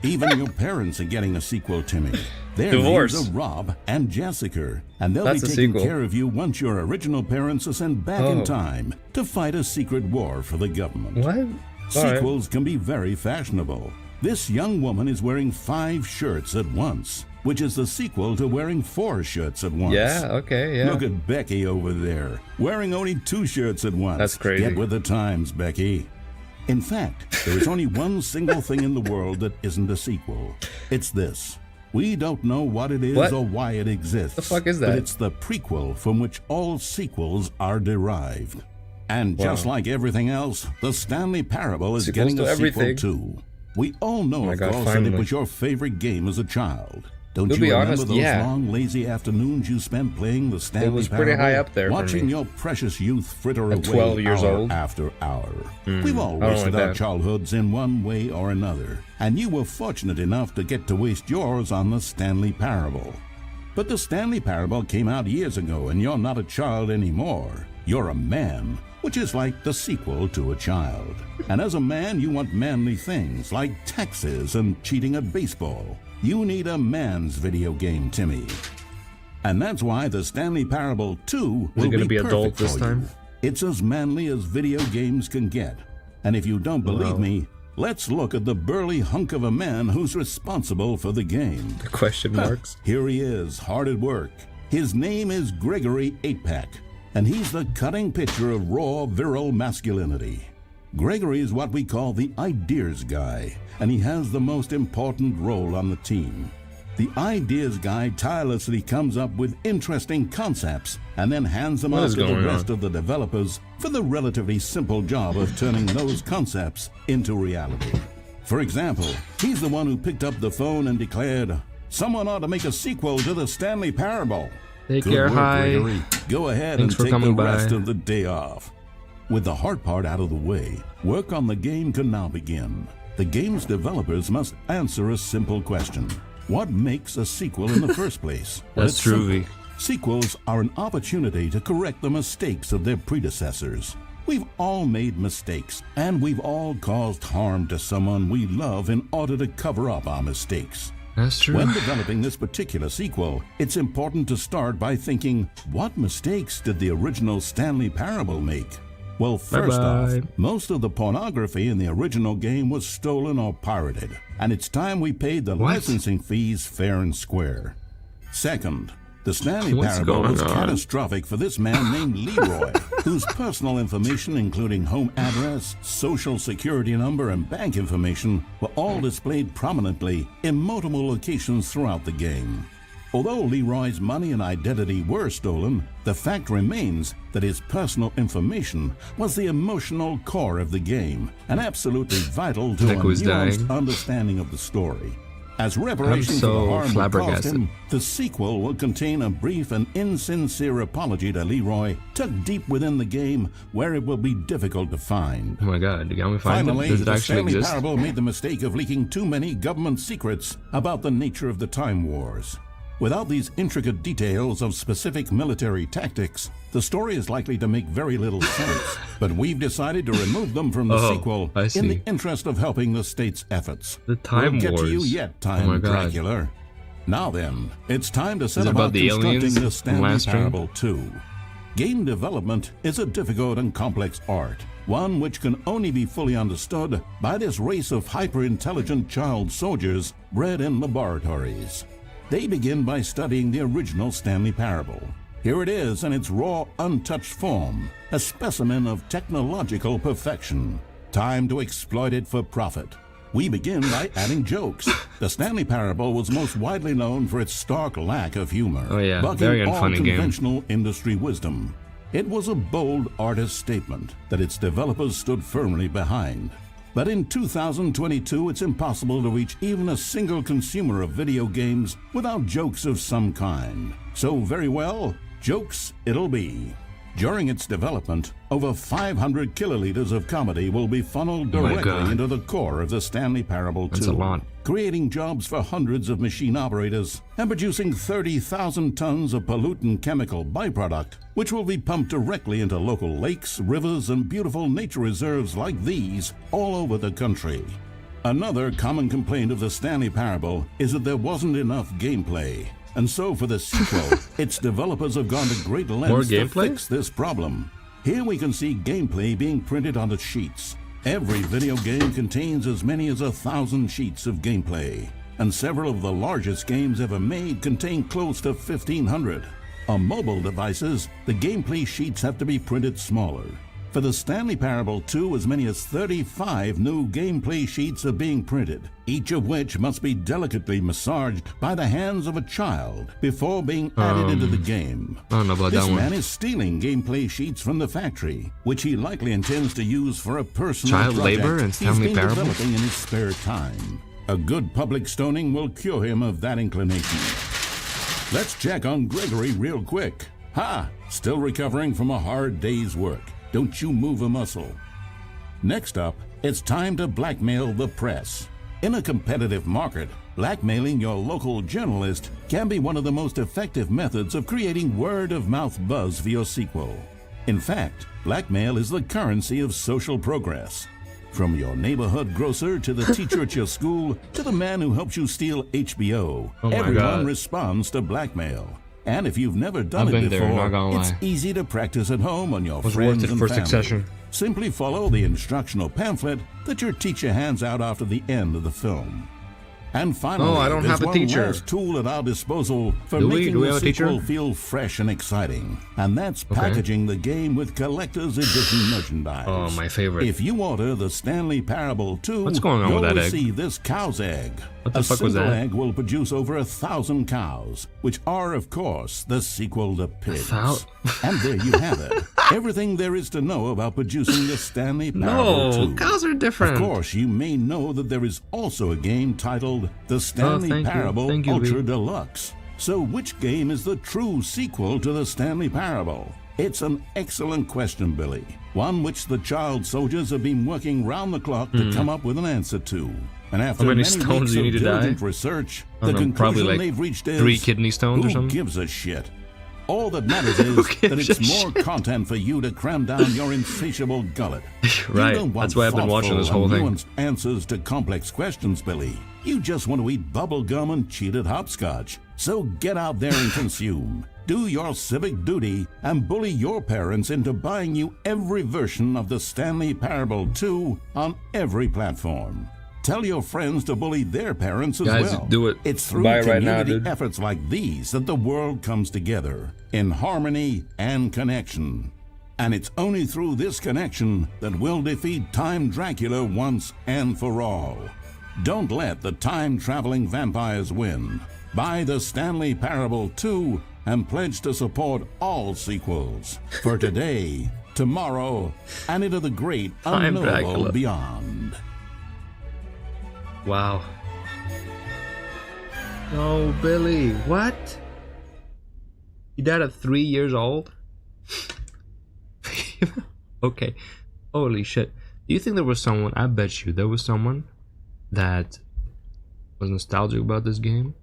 Even your parents are getting a sequel, Timmy. Their Divorce. names are Rob and Jessica, and they'll That's be a taking sequel. care of you once your original parents are sent back Oh. in time to fight a secret war for the government. What? Sequels can be very fashionable. This young woman is wearing 5 shirts at once, which is the sequel to wearing 4 shirts at once. Yeah, okay, yeah. Look at Becky over there, wearing only 2 shirts at once. That's crazy. Get with the times, Becky. In fact, there is only one single thing in the world that isn't a sequel. It's this. We don't know what it is What? or why it exists. The fuck is that? But it's the prequel from which all sequels are derived. And just Wow. like everything else, the Stanley Parable is Sequels getting to a everything. sequel too. We all know, my of God, course, that finally. it was your favorite game as a child. Don't To you be remember honest, those yeah. long, lazy afternoons you spent playing the Stanley was Parable? pretty high up there for watching me. your precious youth fritter At away 12 years hour old. after hour. We've all I don't wasted like our that. childhoods in one way or another, and you were fortunate enough to get to waste yours on the Stanley Parable. But the Stanley Parable came out years ago, and you're not a child anymore. You're a man, which is like the sequel to a child. And as a man, you want manly things like taxes and cheating at baseball. You need a man's video game, Timmy. And that's why the Stanley Parable 2 Is it will gonna be be adult perfect this for time? you. It's as manly as video games can get. And if you don't believe Wow. me, let's look at the burly hunk of a man who's responsible for the game. Question marks. Here he is, hard at work. His name is Gregory 8-Pack, and he's the cutting picture of raw, virile masculinity. Gregory is what we call the ideas guy, and he has the most important role on the team. The ideas guy tirelessly comes up with interesting concepts and then hands them What off is to the going rest on? of the developers for the relatively simple job of turning those concepts into reality. For example, he's the one who picked up the phone and declared, "Someone ought to make a sequel to the Stanley Parable." Take Good care, work, hi. Gregory. Go ahead Thanks and for take the coming rest by. of the day off. With the hard part out of the way, work on the game can now begin. The game's developers must answer a simple question. What makes a sequel in the first place? Well, That's it's true, simple. V. Sequels are an opportunity to correct the mistakes of their predecessors. We've all made mistakes, and we've all caused harm to someone we love in order to cover up our mistakes. That's true. When developing this particular sequel, it's important to start by thinking, what mistakes did the original Stanley Parable make? Well, first off, Bye-bye. most of the pornography in the original game was stolen or pirated, and it's time we paid the What? licensing fees fair and square. Second, the Stanley What's Parable going was on? catastrophic for this man named Leroy, whose personal information, including home address, social security number, and bank information, were all displayed prominently in multiple locations throughout the game. Although Leroy's money and identity were stolen, the fact remains that his personal information was the emotional core of the game and absolutely vital to a Nick was nuanced dying. understanding of the story. As reparation I'm for the so harm we caused flabbergasted. him, the sequel will contain a brief and insincere apology to Leroy, tucked deep within the game where it will be difficult to find. Oh my god, you got me find it? Finally, Does it the actually Stanley exist? Parable made the mistake of leaking too many government secrets about the nature of the Time Wars. Without these intricate details of specific military tactics, the story is likely to make very little sense. But we've decided to remove them from the Oh, sequel I in see. the interest of helping the state's efforts. The Time we'll get to you Wars. yet, Oh my Time God. Dracula. Now then, it's time to set it about about the constructing aliens the from Stanley last stream? Parable 2. Game development is a difficult and complex art, one which can only be fully understood by this race of hyper-intelligent child soldiers bred in laboratories. They begin by studying the original Stanley Parable. Here it is in its raw, untouched form, a specimen of technological perfection. Time to exploit it for profit. We begin by adding jokes. The Stanley Parable was most widely known for its stark lack of humor, Oh yeah, bucking very all unfunny game. conventional industry wisdom. It was a bold artist statement that its developers stood firmly behind. But in 2022, it's impossible to reach even a single consumer of video games without jokes of some kind. So very well, jokes it'll be. During its development, over 500 kiloliters of comedy will be funneled Oh my directly God. into the core of the Stanley Parable 2. That's a lot. Creating jobs for hundreds of machine operators and producing 30,000 tons of pollutant chemical byproduct, which will be pumped directly into local lakes, rivers, and beautiful nature reserves like these all over the country. Another common complaint of the Stanley Parable is that there wasn't enough gameplay. And so for the sequel, its developers have gone to great lengths to fix this problem. Here we can see gameplay being printed onto sheets. Every video game contains as many as 1,000 sheets of gameplay, and several of the largest games ever made contain close to 1,500. On mobile devices, the gameplay sheets have to be printed smaller. For the Stanley Parable 2, as many as 35 new gameplay sheets are being printed, each of which must be delicately massaged by the hands of a child before being added into the game. I don't know about This that one. man is stealing gameplay sheets from the factory, which he likely intends to use for a personal Child project labor and Stanley he's been Parable? developing in his spare time. A good public stoning will cure him of that inclination. Let's check on Gregory real quick. Ha! Still recovering from a hard day's work. Don't you move a muscle. Next up, it's time to blackmail the press. In a competitive market, blackmailing your local journalist can be one of the most effective methods of creating word-of-mouth buzz for your sequel. In fact, blackmail is the currency of social progress. From your neighborhood grocer to the teacher at your school to the man who helps you steal HBO, Oh my everyone God. responds to blackmail. And if you've never done I've it been there, not before, gonna it's lie. easy to practice at home on your Was friends worth it and for family. Succession. Simply follow the instructional pamphlet that your teacher hands out after the end of the film. And finally, Oh, I don't there's have a one teacher. last tool at our disposal for Do we? making Do we the have a teacher? sequel feel fresh and exciting. And that's packaging the game with collector's edition merchandise. Oh, my favorite. If you order the Stanley Parable 2, What's going on you'll with that egg? receive this cow's egg. What the a fuck was single that? egg will produce over 1,000 cows, which are, of course, the sequel to Pigs. And there you have it. Everything there is to know about producing the Stanley Parable 2. No, cows are different. Of course, you may know that there is also a game titled The Stanley thank you. Parable Thank you, Ultra V. Deluxe. So which game is the true sequel to the Stanley Parable? It's an excellent question, Billy. One which the child soldiers have been working round the clock to come up with an answer to. And after How many many stones weeks do you of need to die? diligent research, I the don't know, probably conclusion like they've reached is 3 kidney stones who or something? gives a shit? All that matters is that it's gives a more content for you to cram down your insatiable gullet. Right, You don't want that's why I've been watching this thoughtful whole and thing. nuanced answers to complex questions, Billy. You just want to eat bubble gum and cheat at hopscotch. So get out there and consume. Do your civic duty and bully your parents into buying you every version of the Stanley Parable 2 on every platform. Tell your friends to bully their parents as Guys, well. do it. It's through Buy it right community now, dude. efforts like these that the world comes together in harmony and connection. And it's only through this connection that we'll defeat Time Dracula once and for all. Don't let the time-traveling vampires win. Buy the Stanley Parable 2 and pledge to support all sequels for today, tomorrow, and into the great Time unknowable Dracula. beyond. Wow. No, Billy. What? He died at 3 years old? Okay. Holy shit. Do you think there was someone, I bet you there was someone that was nostalgic about this game?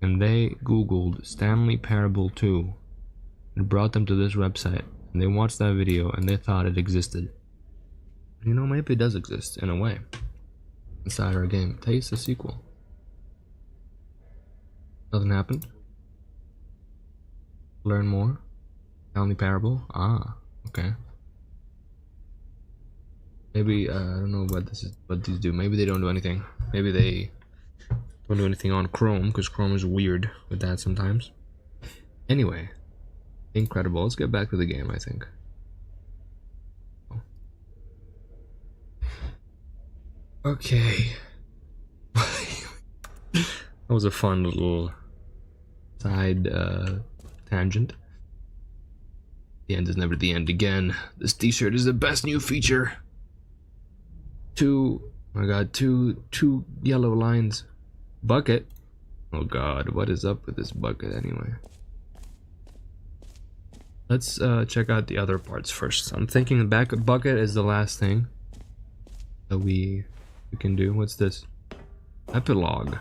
And they Googled Stanley Parable 2 and brought them to this website. And they watched that video and they thought it existed. You know, maybe it does exist in a way. Inside our game. Taste the sequel. Nothing happened. Learn more. Stanley Parable. Ah, okay. Maybe I don't know what this is. What these do. Maybe they don't do anything. Maybe they don't do anything on Chrome because Chrome is weird with that sometimes. Anyway, incredible. Let's get back to the game. I think. Okay. That was a fun little side tangent. The end is never the end again. This t-shirt is the best new feature. Oh my god, two yellow lines. Bucket. Oh god, what is up with this bucket anyway? Let's check out the other parts first. I'm thinking the back bucket is the last thing that we can do. What's this? Epilogue.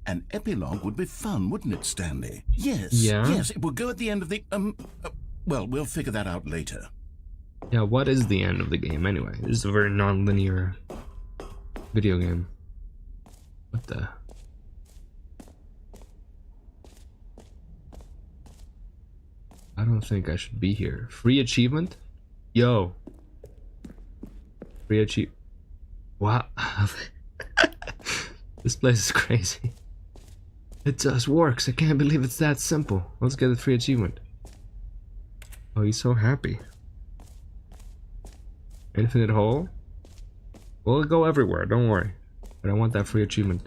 An epilogue would be fun, wouldn't it, Stanley? Yes. Yeah? Yes, it will go at the end of the, well, we'll figure that out later. Yeah, what is the end of the game anyway? This is a very non-linear Video game. What the? I don't think I should be here. Free achievement? Yo. Free achieve. Wow. This place is crazy. It just works. I can't believe it's that simple. Let's get the free achievement. Oh, he's so happy. Infinite hole? We'll go everywhere, don't worry. But I want that free achievement.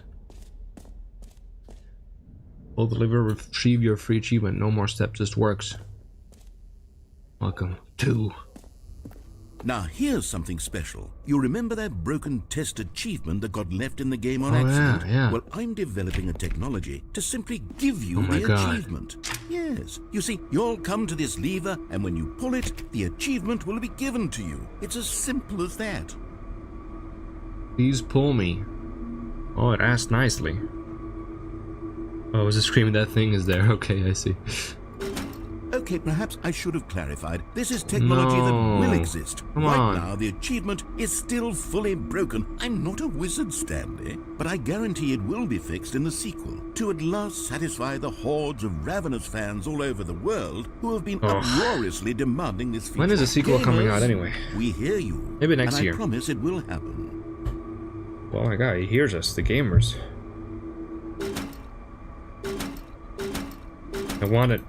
We'll deliver, retrieve your free achievement. No more steps, just works. Welcome to... Now here's something special. You remember that broken test achievement that got left in the game on accident? Yeah. Well, I'm developing a technology to simply give you my the God. achievement. Yes. You see, you'll come to this lever, and when you pull it, the achievement will be given to you. It's as simple as that. Please pull me. Oh, it asked nicely. Oh, I was just screaming that thing is there. Okay, I see. Okay, perhaps I should have clarified. This is technology that will exist. Come right on. now, the achievement is still fully broken. I'm not a wizard, Stanley, but I guarantee it will be fixed in the sequel to at last satisfy the hordes of ravenous fans all over the world who have been uproariously demanding this feature. When is the sequel coming out anyway? We hear you. Maybe next year. I promise it will happen. Oh my god, he hears us, the gamers. I want it.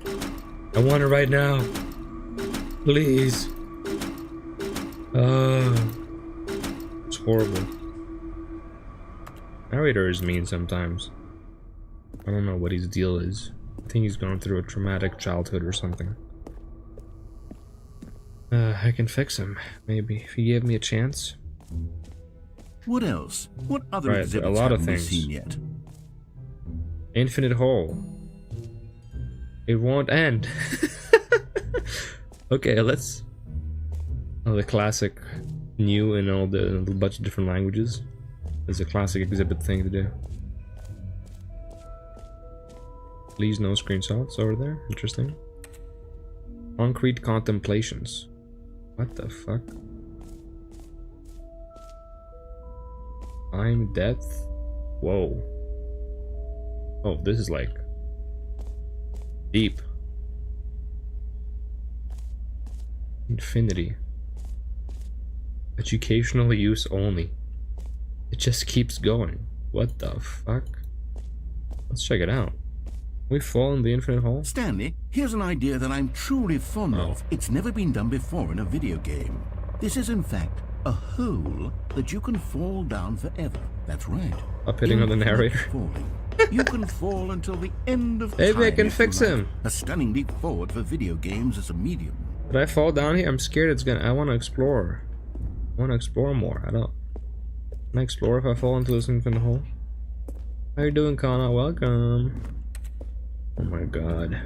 I want it right now. Please. It's horrible. Narrator is mean sometimes. I don't know what his deal is. I think he's gone through a traumatic childhood or something. I can fix him, maybe, if he gave me a chance. What else? What other Right, exhibits a lot of haven't we things. seen yet? Infinite hole. It won't end. Okay, let's... Oh, the classic new in all the bunch of different languages. It's a classic exhibit thing to do. Please no screenshots over there. Interesting. Concrete contemplations. What the fuck? Time, depth. Whoa. Oh, this is like deep. Infinity. Educational use only. It just keeps going. What the fuck? Let's check it out. We fall in the infinite hole? Stanley, here's an idea that I'm truly fond of. It's never been done before in a video game. This is in fact a hole that you can fall down forever. That's right. Up hitting on the Infinite narrator. Falling. You can fall until the end of time. Maybe I can if you fix like. him. A stunning leap forward for video games as a medium. Did I fall down here? I'm scared it's gonna... I want to explore. I want to explore more. I don't... Can I explore if I fall into this infinite hole? How you doing, Kana? Welcome. Oh my god.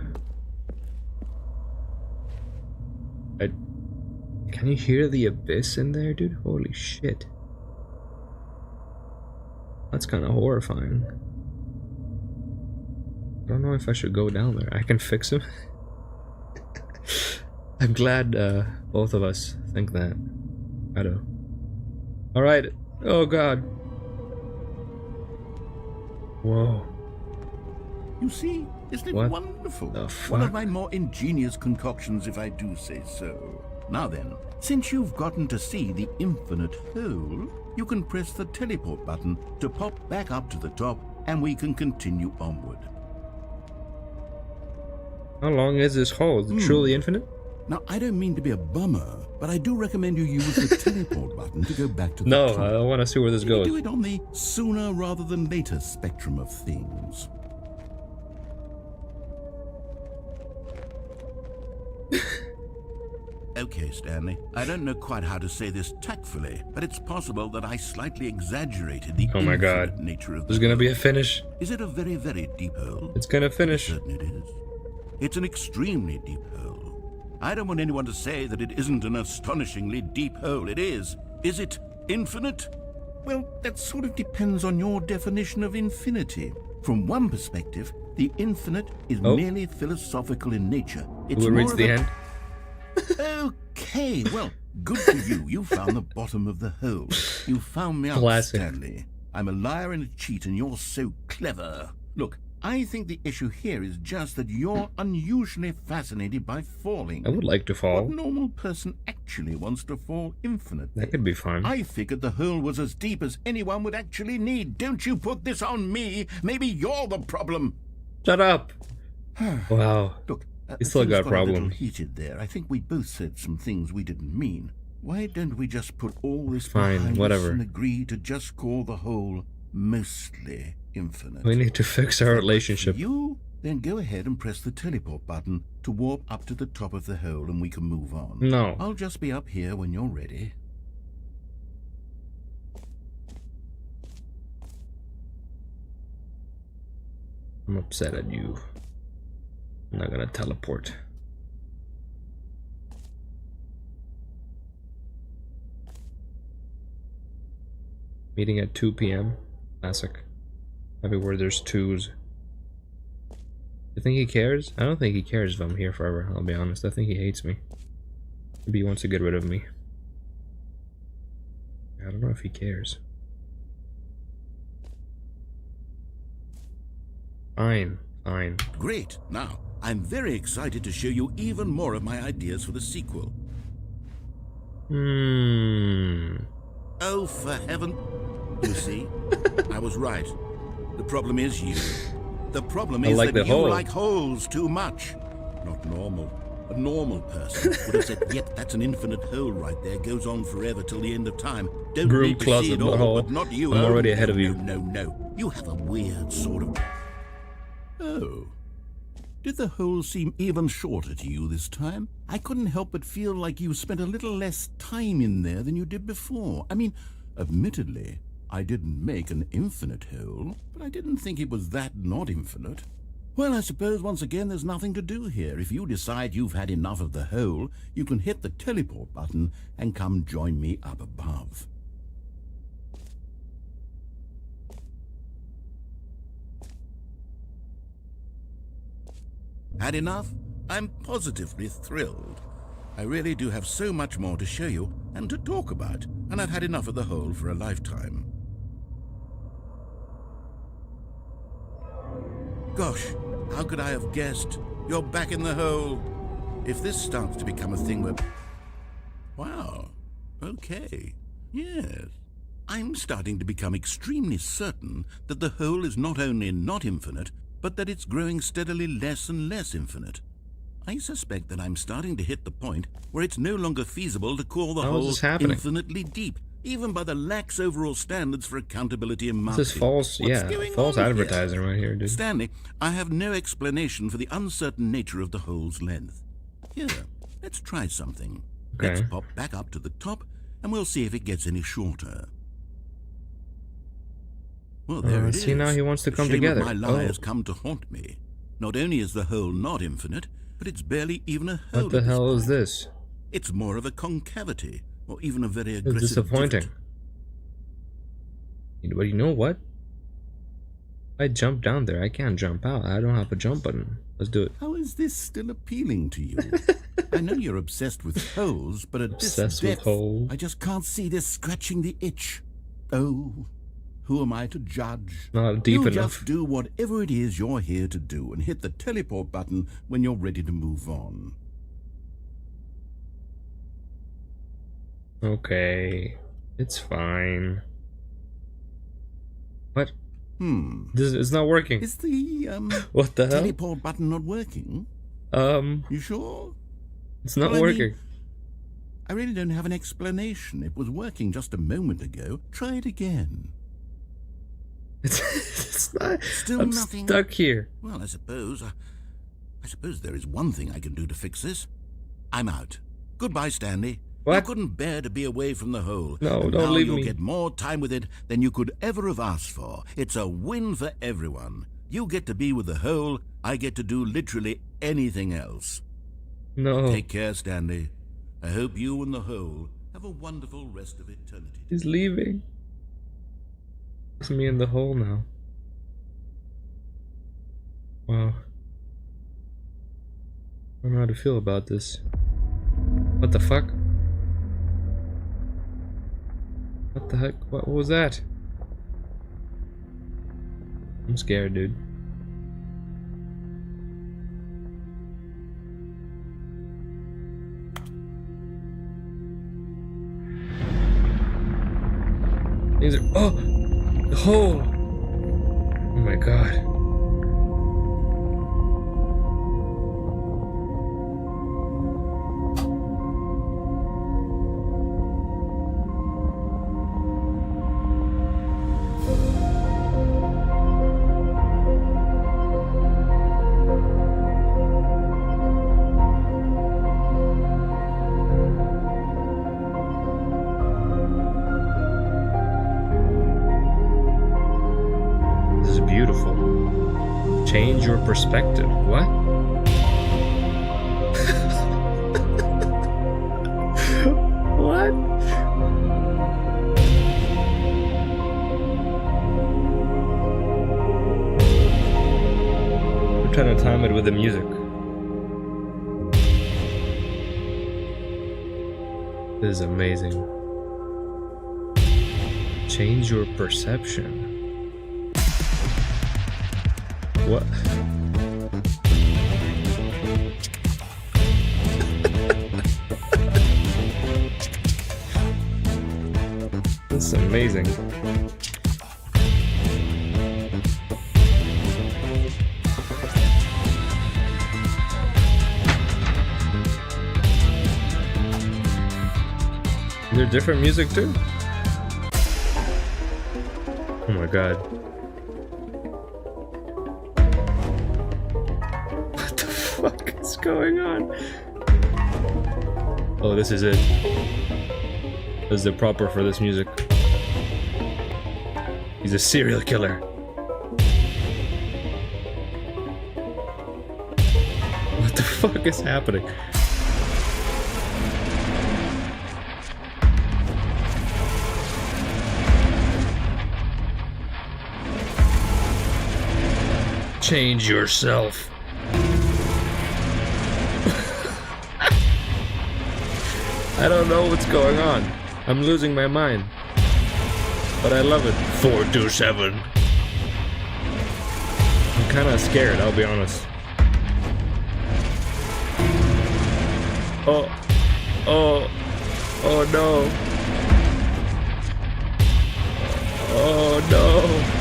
Can you hear the abyss in there, dude? Holy shit. That's kind of horrifying. I don't know if I should go down there. I can fix him. I'm glad both of us think that. I don't. Alright. Oh god. Whoa. You see, isn't it What wonderful? the One of fuck? my more ingenious concoctions, if I do say so. Now then, since you've gotten to see the infinite hole, you can press the teleport button to pop back up to the top, and we can continue onward. How long is this hole? Is it truly infinite? Now, I don't mean to be a bummer, but I do recommend you use the teleport button to go back to the No, top. I want to see where this Maybe goes. do it on the sooner rather than later spectrum of things. Okay, Stanley. I don't know quite how to say this tactfully, but it's possible that I slightly exaggerated the Oh my infinite god. nature of There's the gonna be a hole. finish. Is it a very, very deep hole? It's gonna finish. Certain it is. It's an extremely deep hole. I don't want anyone to say that it isn't an astonishingly deep hole. It is. Is it infinite? Well, that sort of depends on your definition of infinity. From one perspective, the infinite is Oh. merely philosophical in nature. It's Will we more reach of the a- end? Okay, well, Good for you. You found the bottom of the hole. You found me out, Classic. Stanley. I'm a liar and a cheat, and you're so clever. Look, I think the issue here is just that you're unusually fascinated by falling. I would like to fall. What normal person actually wants to fall infinitely? That could be fun. I figured the hole was as deep as anyone would actually need. Don't you put this on me. Maybe you're the problem. Shut up. Wow. Look, You still things got a little problem. heated there. I think we both said some things we didn't mean. Why don't we just put all this Fine, behind us whatever. and agree to just call the hole mostly infinite? We need to fix our relationship. You then go ahead and press the teleport button to warp up to the top of the hole, and we can move on. No. I'll just be up here when you're ready. I'm upset at you. I'm not gonna teleport. Meeting at 2 p.m. Classic. Everywhere there's twos. You think he cares? I don't think he cares if I'm here forever, I'll be honest. I think he hates me. Maybe he wants to get rid of me. I don't know if he cares. Fine. Great. Now, I'm very excited to show you even more of my ideas for the sequel. Oh, for heaven. You see, I was right. The problem is you. The problem is like that the you hole. like holes too much. Not normal. A normal person would have said, yet that's an infinite hole right there. Goes on forever till the end of time. Don't Broom need to see closet, it not all, hole. but not you. I'm Oh, already ahead no, of you. No. You have a weird sort of... Oh. Did the hole seem even shorter to you this time? I couldn't help but feel like you spent a little less time in there than you did before. I mean, admittedly, I didn't make an infinite hole, but I didn't think it was that not infinite. Well, I suppose once again there's nothing to do here. If you decide you've had enough of the hole, you can hit the teleport button and come join me up above. Had enough? I'm positively thrilled. I really do have so much more to show you and to talk about, and I've had enough of the hole for a lifetime. Gosh, how could I have guessed? You're back in the hole. If this starts to become a thing where... Wow. Okay. Yes. I'm starting to become extremely certain that the hole is not only not infinite, but that it's growing steadily less and less infinite. I suspect that I'm starting to hit the point where it's no longer feasible to call the How is hole this happening? infinitely deep, even by the lax overall standards for accountability and marketing. This is false, What's yeah, going false on here? advertising right here, dude. Stanley, I have no explanation for the uncertain nature of the hole's length. Here, let's try something. Let's Okay. pop back up to the top, and we'll see if it gets any shorter. Well, there it is. See, now he wants to The come shame together. Of my lie Oh. has come to haunt me. Not only is the hole not infinite, but it's barely even a hole. What the at this hell is point. this? It's more of a concavity, or even a very It's aggressive disappointing. divot. But you know what? I jump down there. I can't jump out. I don't have a jump button. Let's do it. How is this still appealing to you? I know you're obsessed with holes, but at Obsessed this with depth, holes. I just can't see this scratching the itch. Oh, who am I to judge? Not deep you enough. just do whatever it is you're here to do and hit the teleport button when you're ready to move on. Okay. It's fine. What? This it's not working. Is the What the hell? teleport button not working? You sure? It's not Well, I mean, working. I really don't have an explanation. It was working just a moment ago. Try it again. It's not. Still I'm nothing. stuck here. Well, I suppose there is one thing I can do to fix this. I'm out. Goodbye, Stanley. What? You couldn't bear to be away from the hole. No, and don't now leave you'll me. get more time with it than you could ever have asked for. It's a win for everyone. You get to be with the hole. I get to do literally anything else. No. Take care, Stanley. I hope you and the hole have a wonderful rest of eternity. He's leaving. It's me in the hole now. Wow. I don't know how to feel about this. What the fuck? What the heck? What was that? I'm scared, dude. These are. Oh! The hole! Oh my god. Beautiful. Change your perspective. What? What? I'm trying to time it with the music. This is amazing. Change your perception. What? This is amazing. Is there different music too? Oh my god. What's going on? Oh, this is it. This is the proper for this music. He's a serial killer. What the fuck is happening? Change yourself. I don't know what's going on. I'm losing my mind. But I love it. 427. I'm kinda scared, I'll be honest. Oh. Oh. Oh no. Oh no.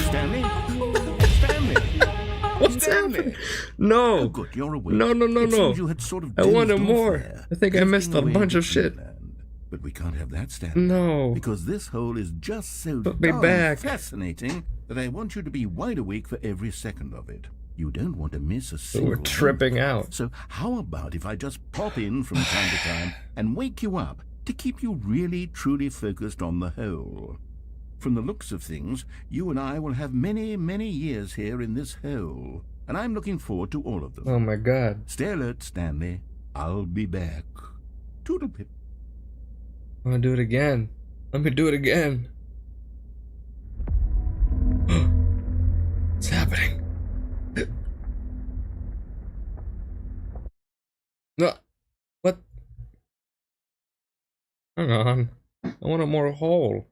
Stanley? Stanley? What's happening? No. Oh, good, you're awake. No, no, no, It no. seems you had sort of I wanted dozed off more. there, I think I missed a drifting away bunch of into shit. dreamland. But we can't have that, Stanley. No. Because this hole is just so Put me darn back. fascinating that I want you to be wide awake for every second of it. You don't want to miss a But single we're tripping moment. out. So how about if I just pop in from time to time and wake you up to keep you really, truly focused on the hole? From the looks of things, you and I will have many, many years here in this hole, and I'm looking forward to all of them. Oh my god. Stay alert, Stanley. I'll be back. Toodle-pip. I wanna do it again. Let me do it again. What's happening? No. What? Hang on. I want a more hole.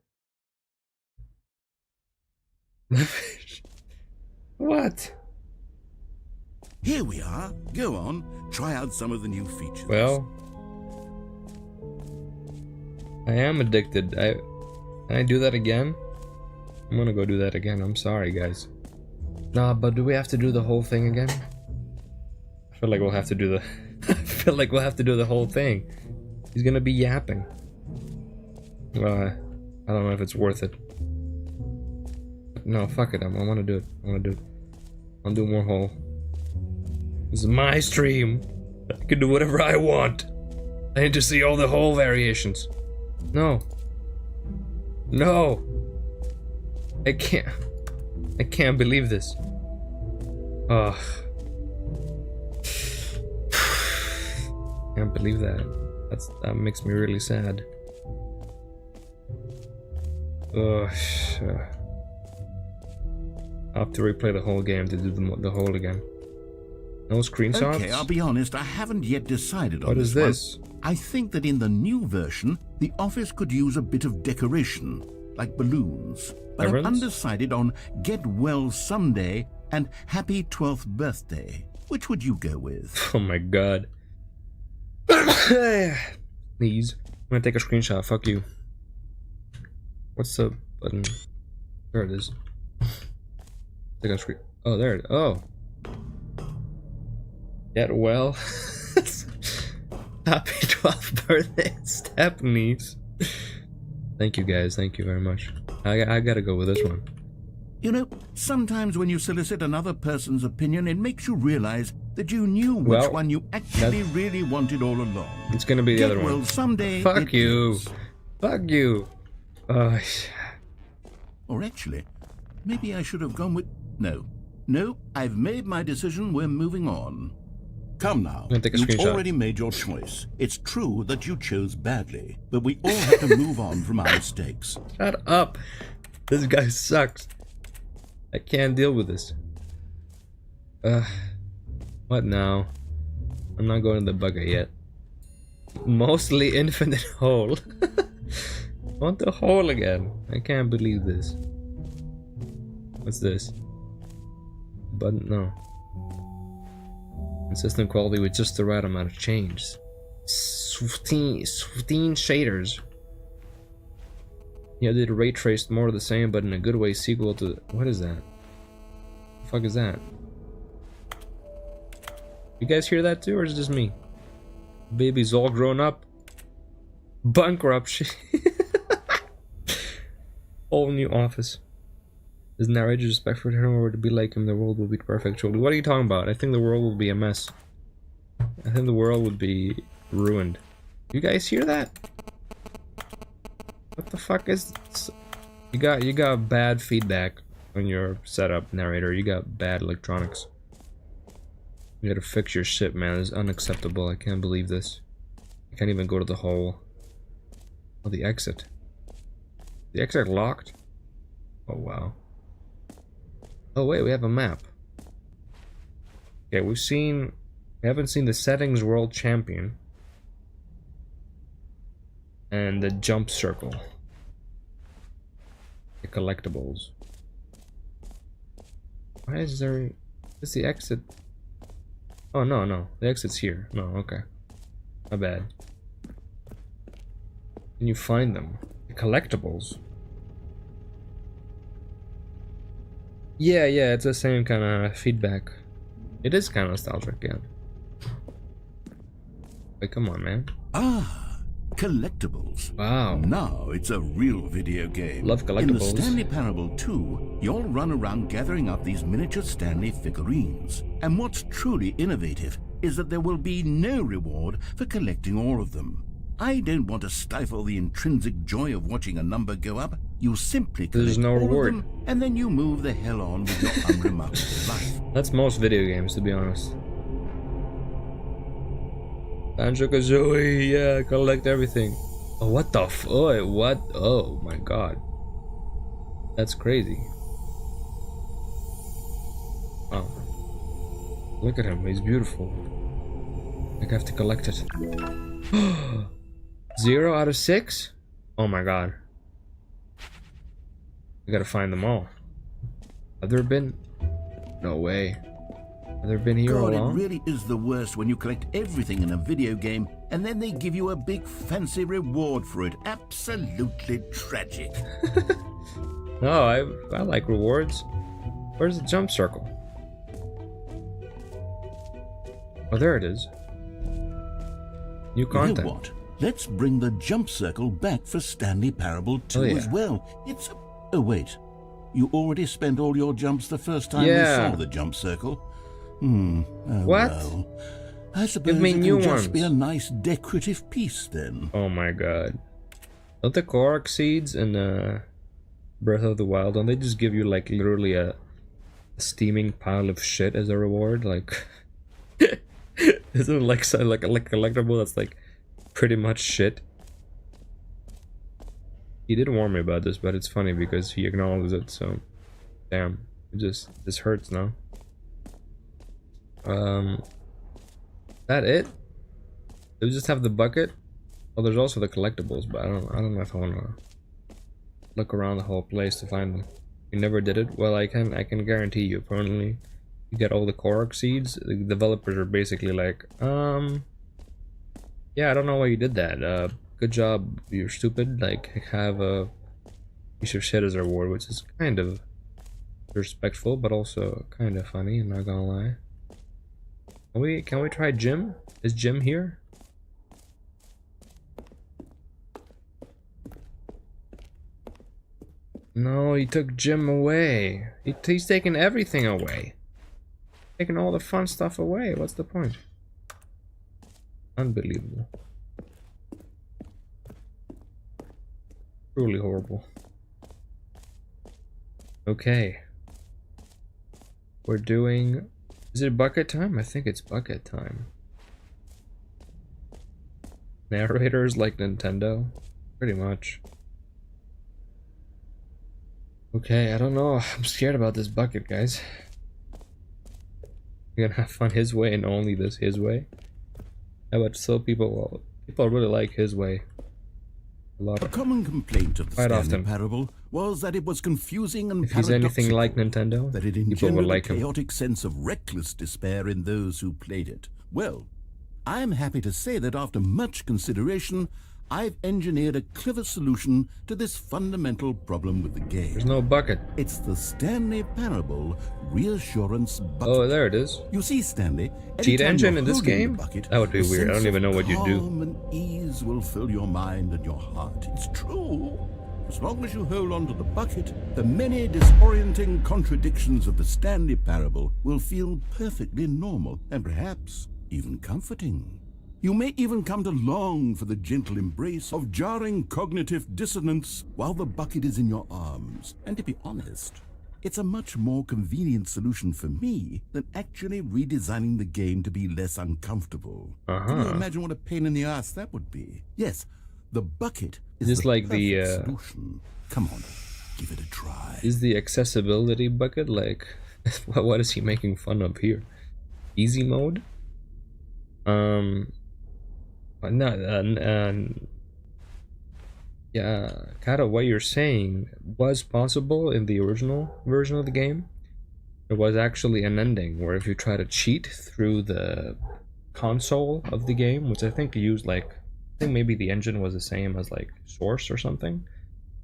What? Here we are. Go on. Try out some of the new features. Well, I am addicted. Can I do that again? I'm gonna go do that again. I'm sorry, guys. Nah, but do we have to do the whole thing again? I feel like we'll have to do the. I feel like we'll have to do the whole thing. He's gonna be yapping. I don't know if it's worth it. No, fuck it. I want to do it. I want to do it. I'll do more hole. This is my stream. I can do whatever I want. I need to see all the hole variations. No. No. I can't believe this. Ugh. Can't believe that. That makes me really sad. Ugh. I'll have to replay the whole game to do the whole again. No screenshots? Okay, I'll be honest, I haven't yet decided on What is one. this? I think that in the new version, the office could use a bit of decoration, like balloons. But I'm Reverends? undecided on Get Well Someday and Happy 12th Birthday. Which would you go with? Oh my god. Please. I'm gonna take a screenshot. Fuck you. What's the button? There it is. Take a screen. Oh, there it is. Oh. Get well. Happy 12th birthday, Stepnies. Thank you guys. Thank you very much. I gotta go with this one. You know, sometimes when you solicit another person's opinion, it makes you realize that you knew which Well, one you actually really wanted all along. It's gonna be the Get other well one. someday. Fuck it you. is. Fuck you. Or actually, maybe I should have gone with... No, I've made my decision. We're moving on. Come now. gonna take a You've screenshot. already made your choice. It's true that you chose badly, but we all have to move on from our mistakes. Shut up. This guy sucks. I can't deal with this. What now? I'm not going to the bucket yet. Mostly infinite hole. I want the hole again. I can't believe this. What's this? But no. Consistent quality with just the right amount of change. 15 shaders. Yeah, did ray traced more of the same, but in a good way sequel to... What is that? The fuck is that? You guys hear that too, or is it just me? Baby's all grown up. Bankruptcy. Whole new office. Isn't that outrageous? Respect for him, or to be like him, the world will be perfect. Surely. What are you talking about? I think the world will be a mess. I think the world would be ruined. You guys hear that? What the fuck is this? You got bad feedback on your setup, narrator. You got bad electronics. You gotta fix your shit, man. This is unacceptable. I can't believe this. I can't even go to the hole. Oh, the exit. The exit locked? Oh, wow. Oh, wait, we have a map. Okay, we haven't seen the settings world champion. And the jump circle. The collectibles. Why is there... Is the exit... Oh, no. The exit's here. No, okay. My bad. Can you find them? The collectibles. Yeah, it's the same kind of feedback. It is kind of nostalgic, yeah. Wait, come on, man. Collectibles. Wow. Now it's a real video game. Love In the collectibles. Stanley Parable 2, you'll run around gathering up these miniature Stanley figurines. And what's truly innovative is that there will be no reward for collecting all of them. I don't want to stifle the intrinsic joy of watching a number go up. You simply There's collect no all reward. of them, and then you move the hell on with your unremarkable life. That's most video games, to be honest. Banjo-Kazooie, yeah, collect everything. Oh, what the f- oh, what? Oh my god. That's crazy. Wow. Look at him, he's beautiful. I have to collect it. 0 out of 6? Oh my god. We gotta find them all. Have there been... No way. Have there been here all God, it along? really is the worst when you collect everything in a video game and then they give you a big fancy reward for it. Absolutely tragic. No, I like rewards. Where's the jump circle? Oh, there it is. New You content. know what? Let's bring the jump circle back for Stanley Parable 2 Oh, yeah. as well. It's... Oh, wait. You already spent all your jumps the first time Yeah. we saw the jump circle? Oh, What? well. I suppose me it new can just be a ones. nice decorative piece then. Oh my god. Don't the Korok seeds in Breath of the Wild, don't they just give you like literally a steaming pile of shit as a reward? Like, isn't it like a collectible that's like pretty much shit? He did warn me about this, but it's funny because he acknowledges it, so damn. This hurts now. That it? Do we just have the bucket? Oh, there's also the collectibles, but I don't know if I wanna look around the whole place to find them. You never did it? Well, I can guarantee you, apparently you get all the Korok seeds. The developers are basically like, yeah, I don't know why you did that. Good job, you're stupid. Like, have a piece of shit as a reward, which is kind of respectful, but also kind of funny, I'm not gonna lie. Can we try Jim? Is Jim here? No, he took Jim away. He's taking everything away. Taking all the fun stuff away. What's the point? Unbelievable. Truly horrible. Okay. We're doing... Is it bucket time? I think it's bucket time. Narrators like Nintendo? Pretty much. Okay, I don't know. I'm scared about this bucket, guys. We're gonna have fun his way and only this his way. How about so people really like his way. A common complaint of the quite Stanley often. Parable was that it was confusing and If he's anything paradoxical, like Nintendo, that it people will engendered like a him. chaotic sense of reckless despair in those who played it. Well, I am happy to say that after much consideration, I've engineered a clever solution to this fundamental problem with the game. There's no bucket. It's the Stanley Parable Reassurance Bucket. Oh, there it is. You see, Stanley, Cheat anytime engine you're in this holding the game? bucket, That would be a weird. I sense don't even know of what you'd do. calm and ease will fill your mind and your heart. It's true. As long as you hold on to the bucket, the many disorienting contradictions of the Stanley Parable will feel perfectly normal and perhaps even comforting. You may even come to long for the gentle embrace of jarring cognitive dissonance while the bucket is in your arms. And to be honest, it's a much more convenient solution for me than actually redesigning the game to be less uncomfortable. Can you imagine what a pain in the ass that would be? Yes, the bucket is Just the like the, perfect solution. Come on, give it a try. Is the accessibility bucket like... what is he making fun of here? Easy mode? Yeah, kind of what you're saying was possible in the original version of the game. There was actually an ending where if you try to cheat through the console of the game, which I think used like, I think maybe the engine was the same as like Source or something.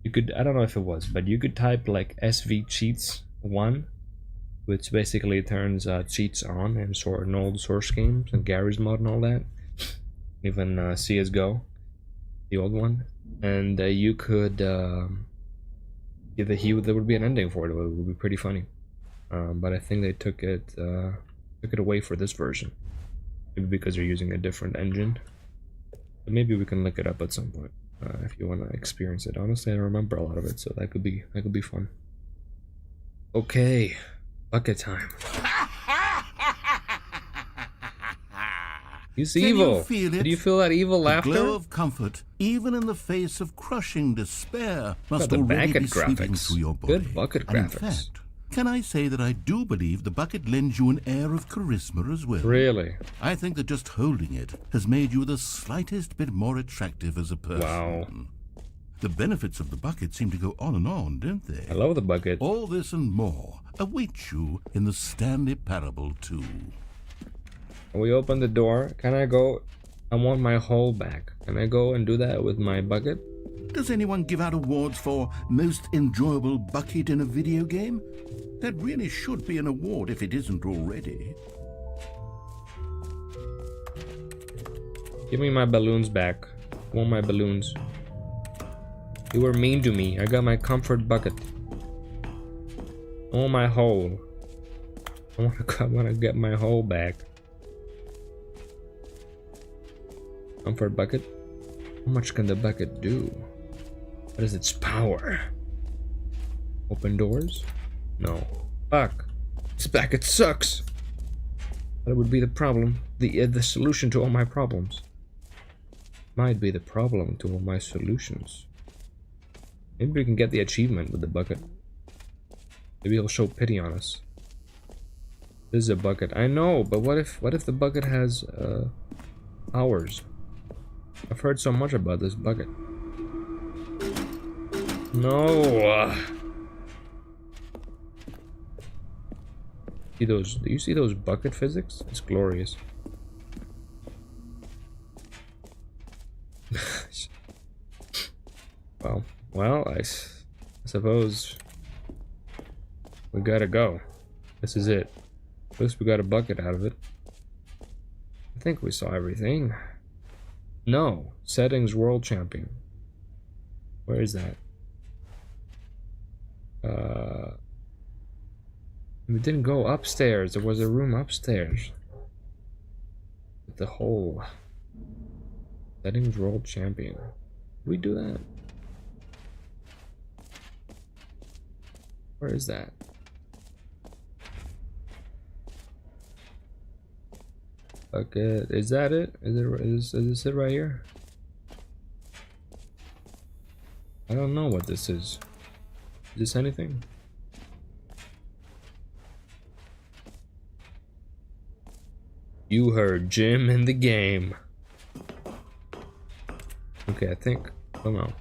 You could, I don't know if it was, but you could type like SV cheats 1, which basically turns cheats on in old Source games and Gary's mod and all that. Even CSGO, the old one, and you could there would be an ending for it. It would be pretty funny, but I think they took it away for this version, maybe because they're using a different engine. But maybe we can look it up at some point if you want to experience it. Honestly, I don't remember a lot of it, so that could be fun. Okay, bucket time. He's evil. You feel it? Do you feel that evil laughter? The glow of comfort, even in the face of crushing despair, must the already bucket be sweeping graphics. through your body. Good bucket And in graphics. fact, can I say that I do believe the bucket lends you an air of charisma as well? Really? I think that just holding it has made you the slightest bit more attractive as a person. Wow. The benefits of the bucket seem to go on, don't they? I love the bucket. All this and more await you in the Stanley Parable 2. We open the door. Can I go? I want my hole back. Can I go and do that with my bucket? Does anyone give out awards for most enjoyable bucket in a video game? That really should be an award if it isn't already. Give me my balloons back. I want my balloons. You were mean to me. I got my comfort bucket. I want my hole. I want to get my hole back. Comfort bucket. How much can the bucket do? What is its power? Open doors? No. Fuck. This bucket sucks. That would be the problem. The solution to all my problems. Might be the problem to all my solutions. Maybe we can get the achievement with the bucket. Maybe he'll show pity on us. This is a bucket. I know, but what if the bucket has powers? I've heard so much about this bucket. No. See those? Do you see those bucket physics? It's glorious. Well, I suppose we gotta go. This is it. At least we got a bucket out of it. I think we saw everything. No, settings world champion. Where is that? We didn't go upstairs. There was a room upstairs. With the whole settings world champion. Did we do that? Where is that? Okay, is that it? Is this it right here? I don't know what this is. Is this anything? You heard Jim in the game. Okay, I think. Oh no.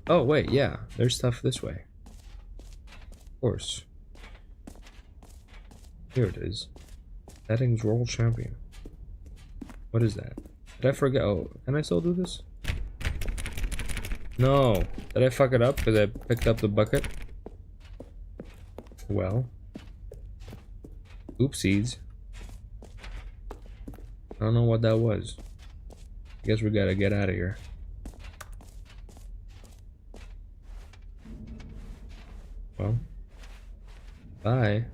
Oh wait, yeah. There's stuff this way. Of course. Here it is. Settings world champion. What is that? Did I forget? Oh, can I still do this? No. Did I fuck it up because I picked up the bucket? Well. Oopsies. I don't know what that was. I guess we gotta get out of here. Well. Bye.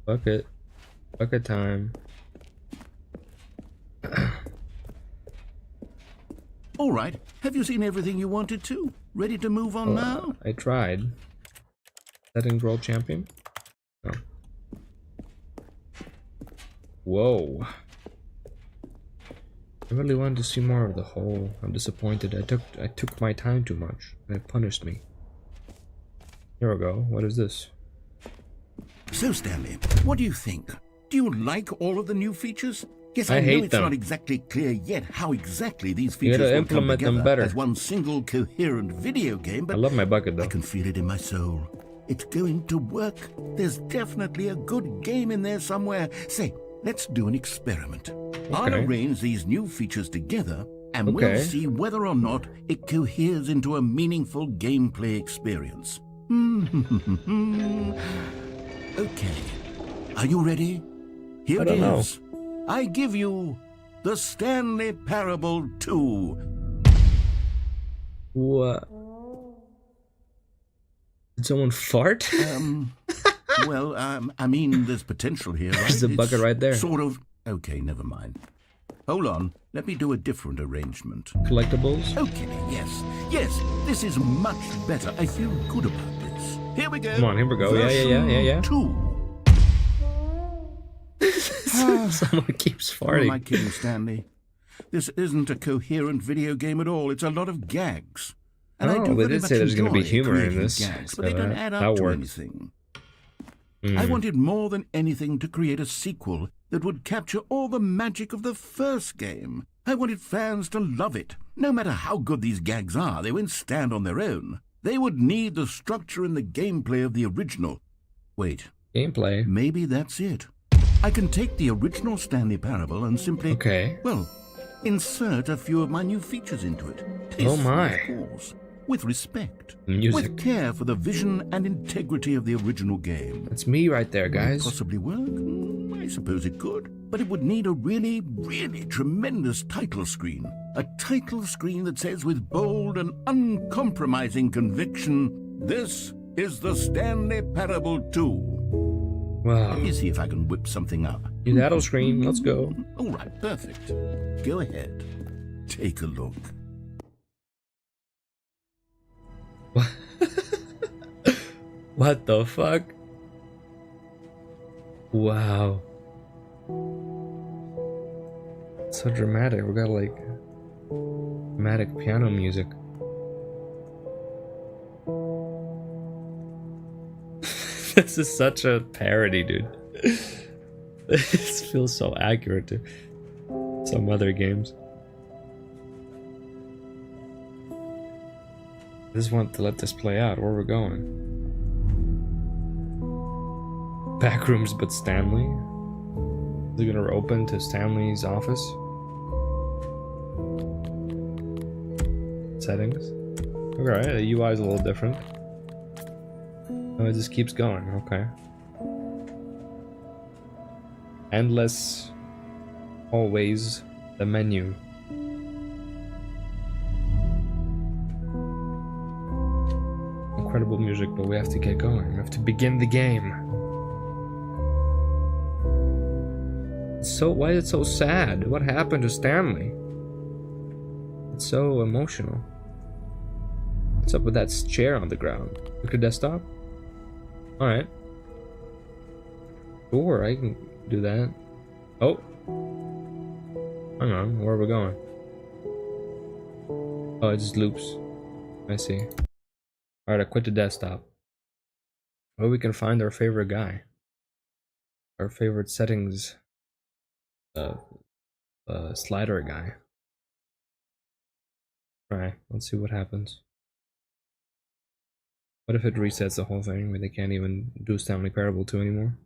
Bucket. Bucket time. All right. Have you seen everything you wanted to? Ready to move on now? I tried. Settings world champion? No. Whoa. I really wanted to see more of the hole. I'm disappointed. I took my time too much. And it punished me. Here we go. What is this? So, Stanley, what do you think? Do you like all of the new features? Yes, I know hate it's them. not exactly clear yet how exactly these You features gotta will implement come them together better. as one single coherent video game, I but love my bucket though. I can feel it in my soul. It's going to work. There's definitely a good game in there somewhere. Say, let's do an experiment. I'll arrange these new features together, and we'll see whether or not it coheres into a meaningful gameplay experience. Okay. Are you ready? Here it is. I give you the Stanley Parable 2. What? Did someone fart? Well, I mean, there's potential here, right? There's a bucket right there. Sort of. Okay, never mind. Hold on. Let me do a different arrangement. Collectibles? Okay, yes. This is much better. I feel good about this. Here we go. Come on, here we go. Yeah. Version 2. Someone keeps What am I farting. kidding, Stanley? This isn't a coherent video game at all. It's a lot of gags. And I do They very did much say there's going to be enjoy humor in creating this. gags, So but they don't add up to works. anything. I wanted more than anything to create a sequel that would capture all the magic of the first game. I wanted fans to love it. No matter how good these gags are, they won't stand on their own. They would need the structure and the gameplay of the original. Wait. Gameplay? Maybe that's it. I can take the original Stanley Parable and simply, well, insert a few of my new features into it. Oh my. Of course. With respect. Music. With care for the vision and integrity of the original game. That's me right there, Would guys. it possibly work? I suppose it could. But it would need a really, really tremendous title screen. A title screen that says with bold and uncompromising conviction, "This is the Stanley Parable 2. Wow. Let me see if I can whip something up. New title screen. Let's go. All right, perfect. Go ahead. Take a look. What the fuck? Wow. So dramatic. We got like dramatic piano music. This is such a parody, dude. This feels so accurate to some other games. I just want to let this play out. Where we're going? Backrooms, but Stanley. Is it gonna open to Stanley's office? Settings. Alright, the UI is a little different. Oh, it just keeps going. Okay. Endless. Always the menu. Incredible music, but we have to get going. We have to begin the game. So why is it so sad? What happened to Stanley? It's so emotional. What's up with that chair on the ground? Look at desktop? Alright. Sure, I can do that. Oh. Hang on, where are we going? Oh, it just loops. I see. Alright, I quit the desktop. Where we can find our favorite guy. Our favorite settings slider guy. Alright, let's see what happens. What if it resets the whole thing where they can't even do Stanley Parable 2 anymore?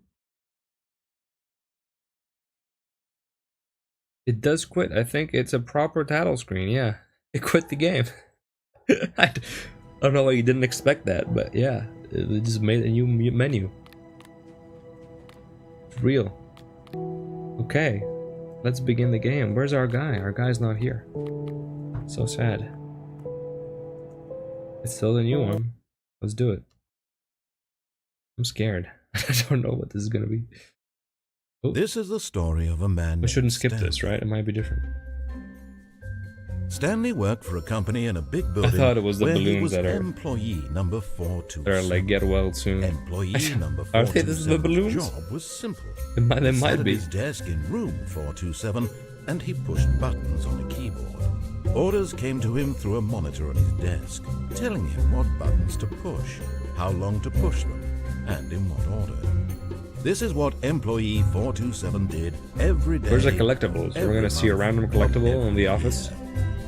It does quit. I think it's a proper title screen, yeah. It quit the game. I don't know why you didn't expect that, but yeah. It just made a new menu. It's real. Okay. Let's begin the game. Where's our guy? Our guy's not here. So sad. It's still the new one. Let's do it. I'm scared. I don't know what this is gonna be. Oh. This is the story of a man. We shouldn't skip Stanley. this, right? It might be different. Stanley worked for a company in a big I building thought it was the where he balloons was that are employee number 427. they're like get well soon. Employee number Are they this is the 427's balloons? job was simple. They He sat might at be. his desk in room 427 and he pushed buttons on a keyboard. Orders came to him through a monitor on his desk, telling him what buttons to push, how long to push them, and in what order. This is what employee 427 did every day. Where's the collectibles? We're gonna see a random collectible in the office.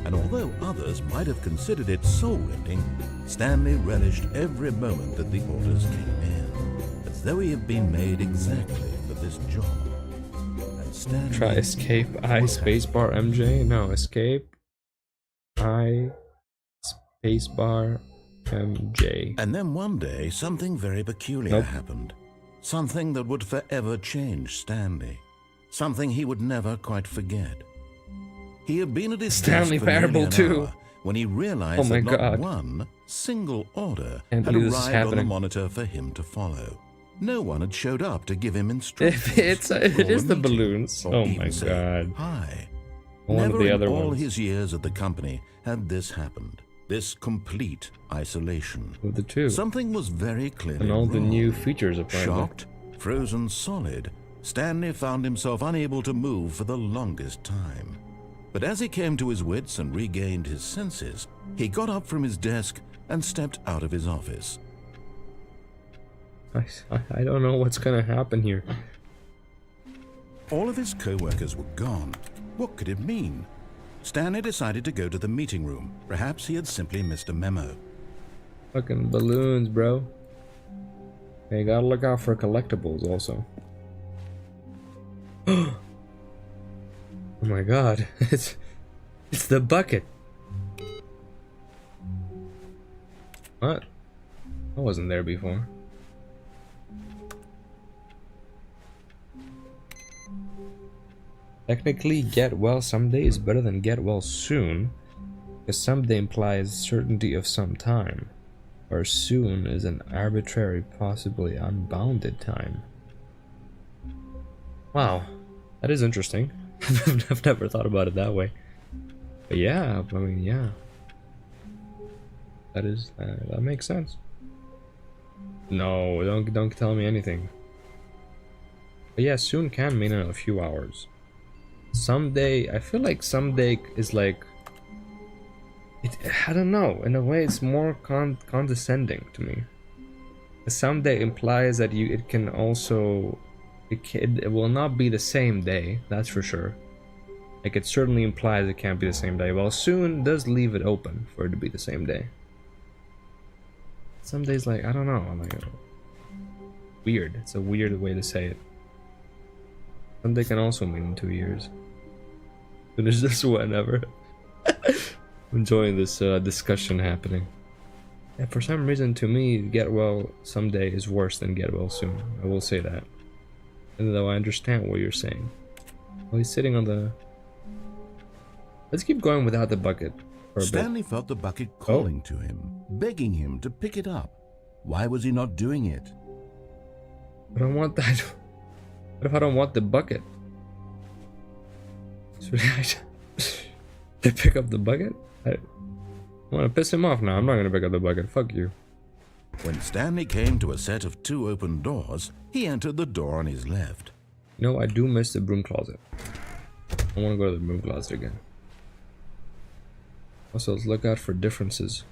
And although others might have considered it soul-rending, Stanley relished every moment that the orders came in, as though he had been made exactly for this job. And Stanley Try escape I spacebar MJ? No, escape I spacebar MJ. And then one day, something very peculiar Nope. happened. Something that would forever change Stanley. Something he would never quite forget. He had been at his Stanley desk for nearly Parable an 2. hour when he realized Oh my that not God. one single order Can't had believe this is arrived on the happening. monitor for him to follow. No one had showed up to give him instructions. It is or a the meeting, balloons. or Oh even my say God. hi. One of Never the in other all ones. his years at the company had this happened. This complete isolation. With the two. Something was very clearly And all the wrong. new features apparently. Shocked, frozen solid, Stanley found himself unable to move for the longest time. But as he came to his wits and regained his senses, he got up from his desk and stepped out of his office. I don't know what's gonna happen here. All of his co-workers were gone. What could it mean? Stanley decided to go to the meeting room. Perhaps he had simply missed a memo. Fucking balloons, bro. Hey, gotta look out for collectibles also. Oh my God, it's the bucket. What? I wasn't there before. Technically, get well someday is better than get well soon, because someday implies certainty of some time, or soon is an arbitrary, possibly unbounded time. Wow, that is interesting. I've never thought about it that way. But yeah, I mean, yeah. That makes sense. No, don't tell me anything. But yeah, soon can mean in a few hours. Someday, I feel like someday is like, I don't know, in a way it's more condescending to me. Someday implies that it It will not be the same day, that's for sure. Like, it certainly implies it can't be the same day. Well, soon does leave it open for it to be the same day. Some days, like, I don't know, I'm like, weird. It's a weird way to say it. Someday can also mean 2 years. But it's just whenever. Enjoying this discussion happening. Yeah, for some reason, to me, get well someday is worse than get well soon. I will say that. Even though I understand what you're saying. Well, he's sitting on the... Let's keep going without the bucket for a Stanley bit. felt the bucket calling to him, begging him to pick it up. Why was he not doing it? I don't want that. What if I don't want the bucket? Should I pick up the bucket? I want to piss him off now. I'm not going to pick up the bucket. Fuck you. When Stanley came to a set of 2 open doors, he entered the door on his left. No, I do miss the broom closet. I want to go to the broom closet again. Also, let's look out for differences.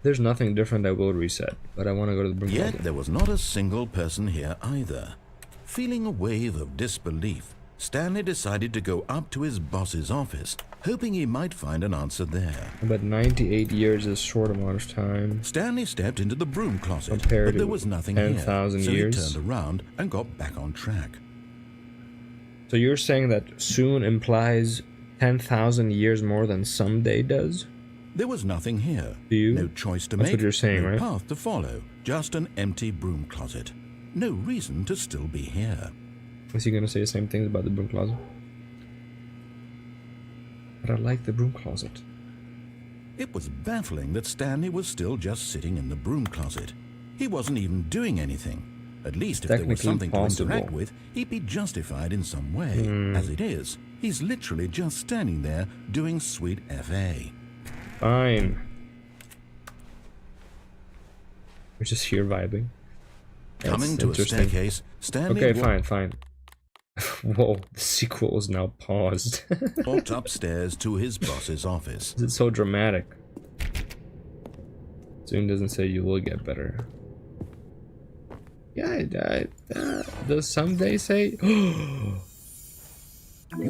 There's nothing different, I will reset, but I want to go to the broom Yet closet. there was not a single person here either. Feeling a wave of disbelief, Stanley decided to go up to his boss's office, hoping he might find an answer there. But 98 years is a short amount of time. Stanley stepped into the broom closet, Compared but there to was nothing here, 10,000 so years. he turned around and got back on track. So you're saying that soon implies 10,000 years more than someday does? There was nothing here. Do you? No choice to That's make. what you're saying, no right? path to follow. Just an empty broom closet. No reason to still be here. Is he gonna say the same things about the broom closet? But I like the broom closet. It was baffling that Stanley was still just sitting in the broom closet. He wasn't even doing anything. At least if there was Technically something possible. to interact with, he'd be justified in some way. As it is, he's literally just standing there doing sweet FA. Fine. We're just here vibing. Coming That's to a interesting. staircase, Stanley Okay, fine. Whoa, the sequel is now paused. walked upstairs to his boss's office. Is it so dramatic? Soon doesn't say you will get better. Yeah, does someday say? You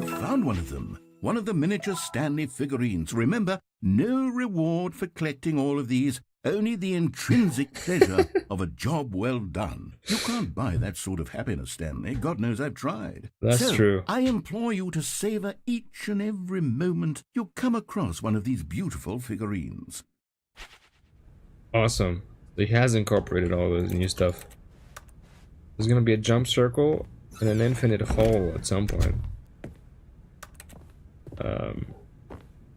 found one of them. One of the miniature Stanley figurines. Remember, no reward for collecting all of these, only the intrinsic pleasure of a job well done. You can't buy that sort of happiness, Stanley. God knows I've tried. That's true. I implore you to savor each and every moment you come across one of these beautiful figurines. Awesome. So he has incorporated all this new stuff. There's gonna be a jump circle and an infinite hole at some point.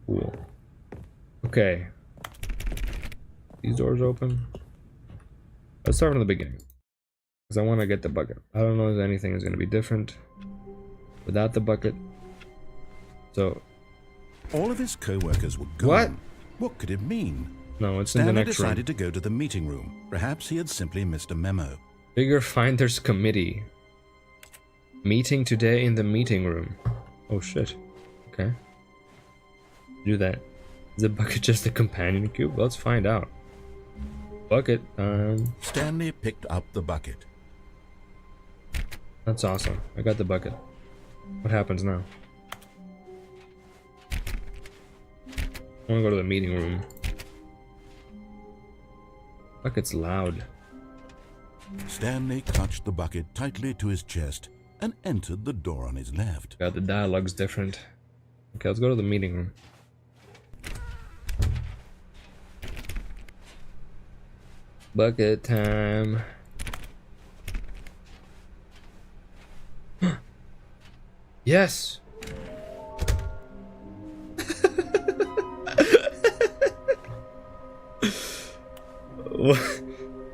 Cool. Okay. These doors open. Let's start from the beginning. Because I want to get the bucket. I don't know if anything is going to be different without the bucket. So, All of his co-workers were gone. What? What could it mean? no, it's in the Stanley next room. decided to go to the meeting room. Perhaps he had simply missed a memo. Figure Finders Committee. Meeting today in the meeting room. Oh shit. Okay. Do that. Is the bucket just a companion cube? Let's find out. Bucket time. Stanley picked up the bucket. That's awesome. I got the bucket. What happens now? I wanna go to the meeting room. Bucket's loud. Stanley clutched the bucket tightly to his chest and entered the door on his left. God, the dialogue's different. Okay, let's go to the meeting room. Bucket time. Yes!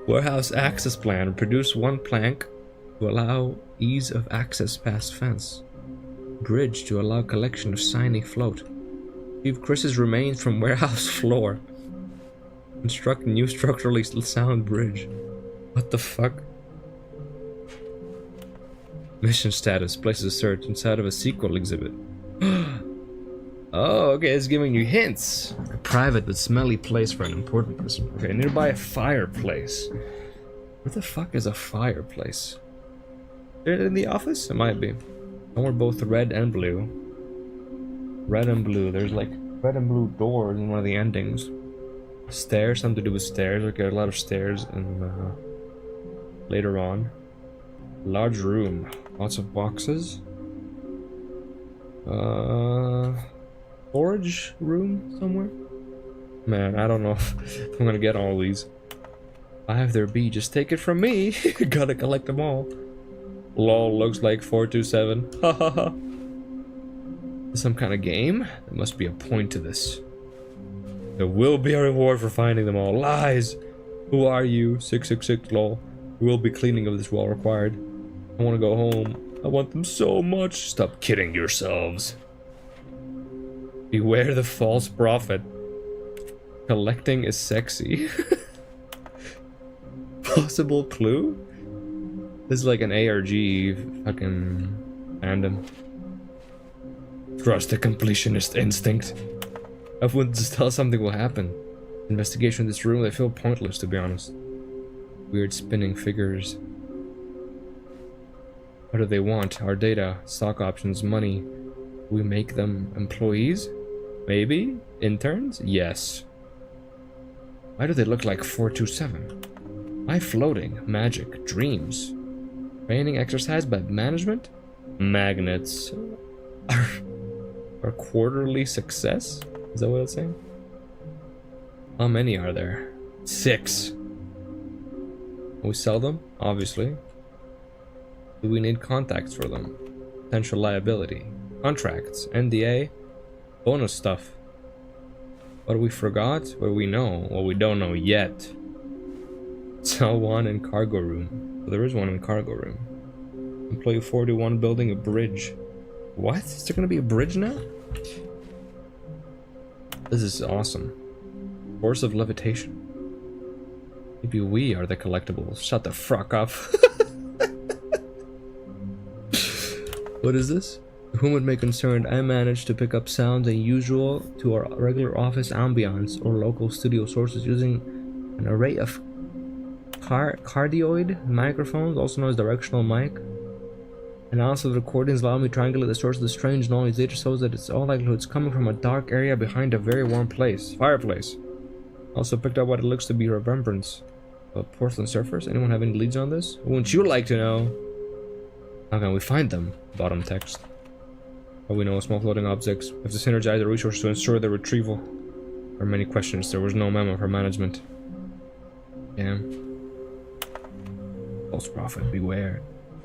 Warehouse access plan. Produce one plank to allow ease of access past fence. Bridge to allow collection of signing float. Retrieve Chris's remains from warehouse floor. Construct new structurally sound bridge. What the fuck? Mission status. Places a search inside of a sequel exhibit. Oh, okay, it's giving you hints. A private but smelly place for an important person. Okay, nearby a fireplace. What the fuck is a fireplace? They're in the office? It might be. And we're both red and blue. Red and blue. There's like red and blue doors in one of the endings. Stairs, something to do with stairs. Okay, a lot of stairs and later on. Large room. Lots of boxes. Storage room somewhere? Man, I don't know if I'm gonna get all these. If there be, just take it from me. Gotta collect them all. Lol, looks like 427. Ha ha ha. Some kind of game? There must be a point to this. There will be a reward for finding them all. Lies! Who are you? 666 lol. We will be cleaning of this while required. I want to go home. I want them so much. Stop kidding yourselves. Beware the false prophet. Collecting is sexy. Possible clue? This is like an ARG fucking fandom. Trust the completionist instinct. I wouldn't just tell something will happen. Investigation in this room, they feel pointless to be honest. Weird spinning figures. What do they want? Our data, stock options, money. We make them employees? Maybe? Interns? Yes. Why do they look like 427? Why floating? Magic. Dreams. Training exercise by management? Magnets. Our quarterly success? Is that what it's saying? How many are there? 6. We sell them? Obviously. Do we need contacts for them? Potential liability. Contracts. NDA. Bonus stuff. What we forgot? What we know? What we don't know yet. Sell one in cargo room. So there is one in cargo room. Employee 41 building a bridge. What? Is there gonna be a bridge now? This is awesome. Force of levitation. Maybe we are the collectibles. Shut the fuck up. What is this? To whom it may concern, I managed to pick up sounds unusual to our regular office ambience or local studio sources using an array of cardioid microphones, also known as directional mic. Analysis of the recordings allow me to triangulate the source of the strange noise. Data shows that it's all likelihood it's coming from a dark area behind a very warm fireplace. Also picked up what it looks to be remembrance of porcelain surfers. Anyone have any leads on this? Wouldn't you like to know? How can we find them? Bottom text. But we know small floating objects. We have to synergize the resources to ensure their retrieval. There are many questions. There was no memo for management. Damn. False prophet, beware.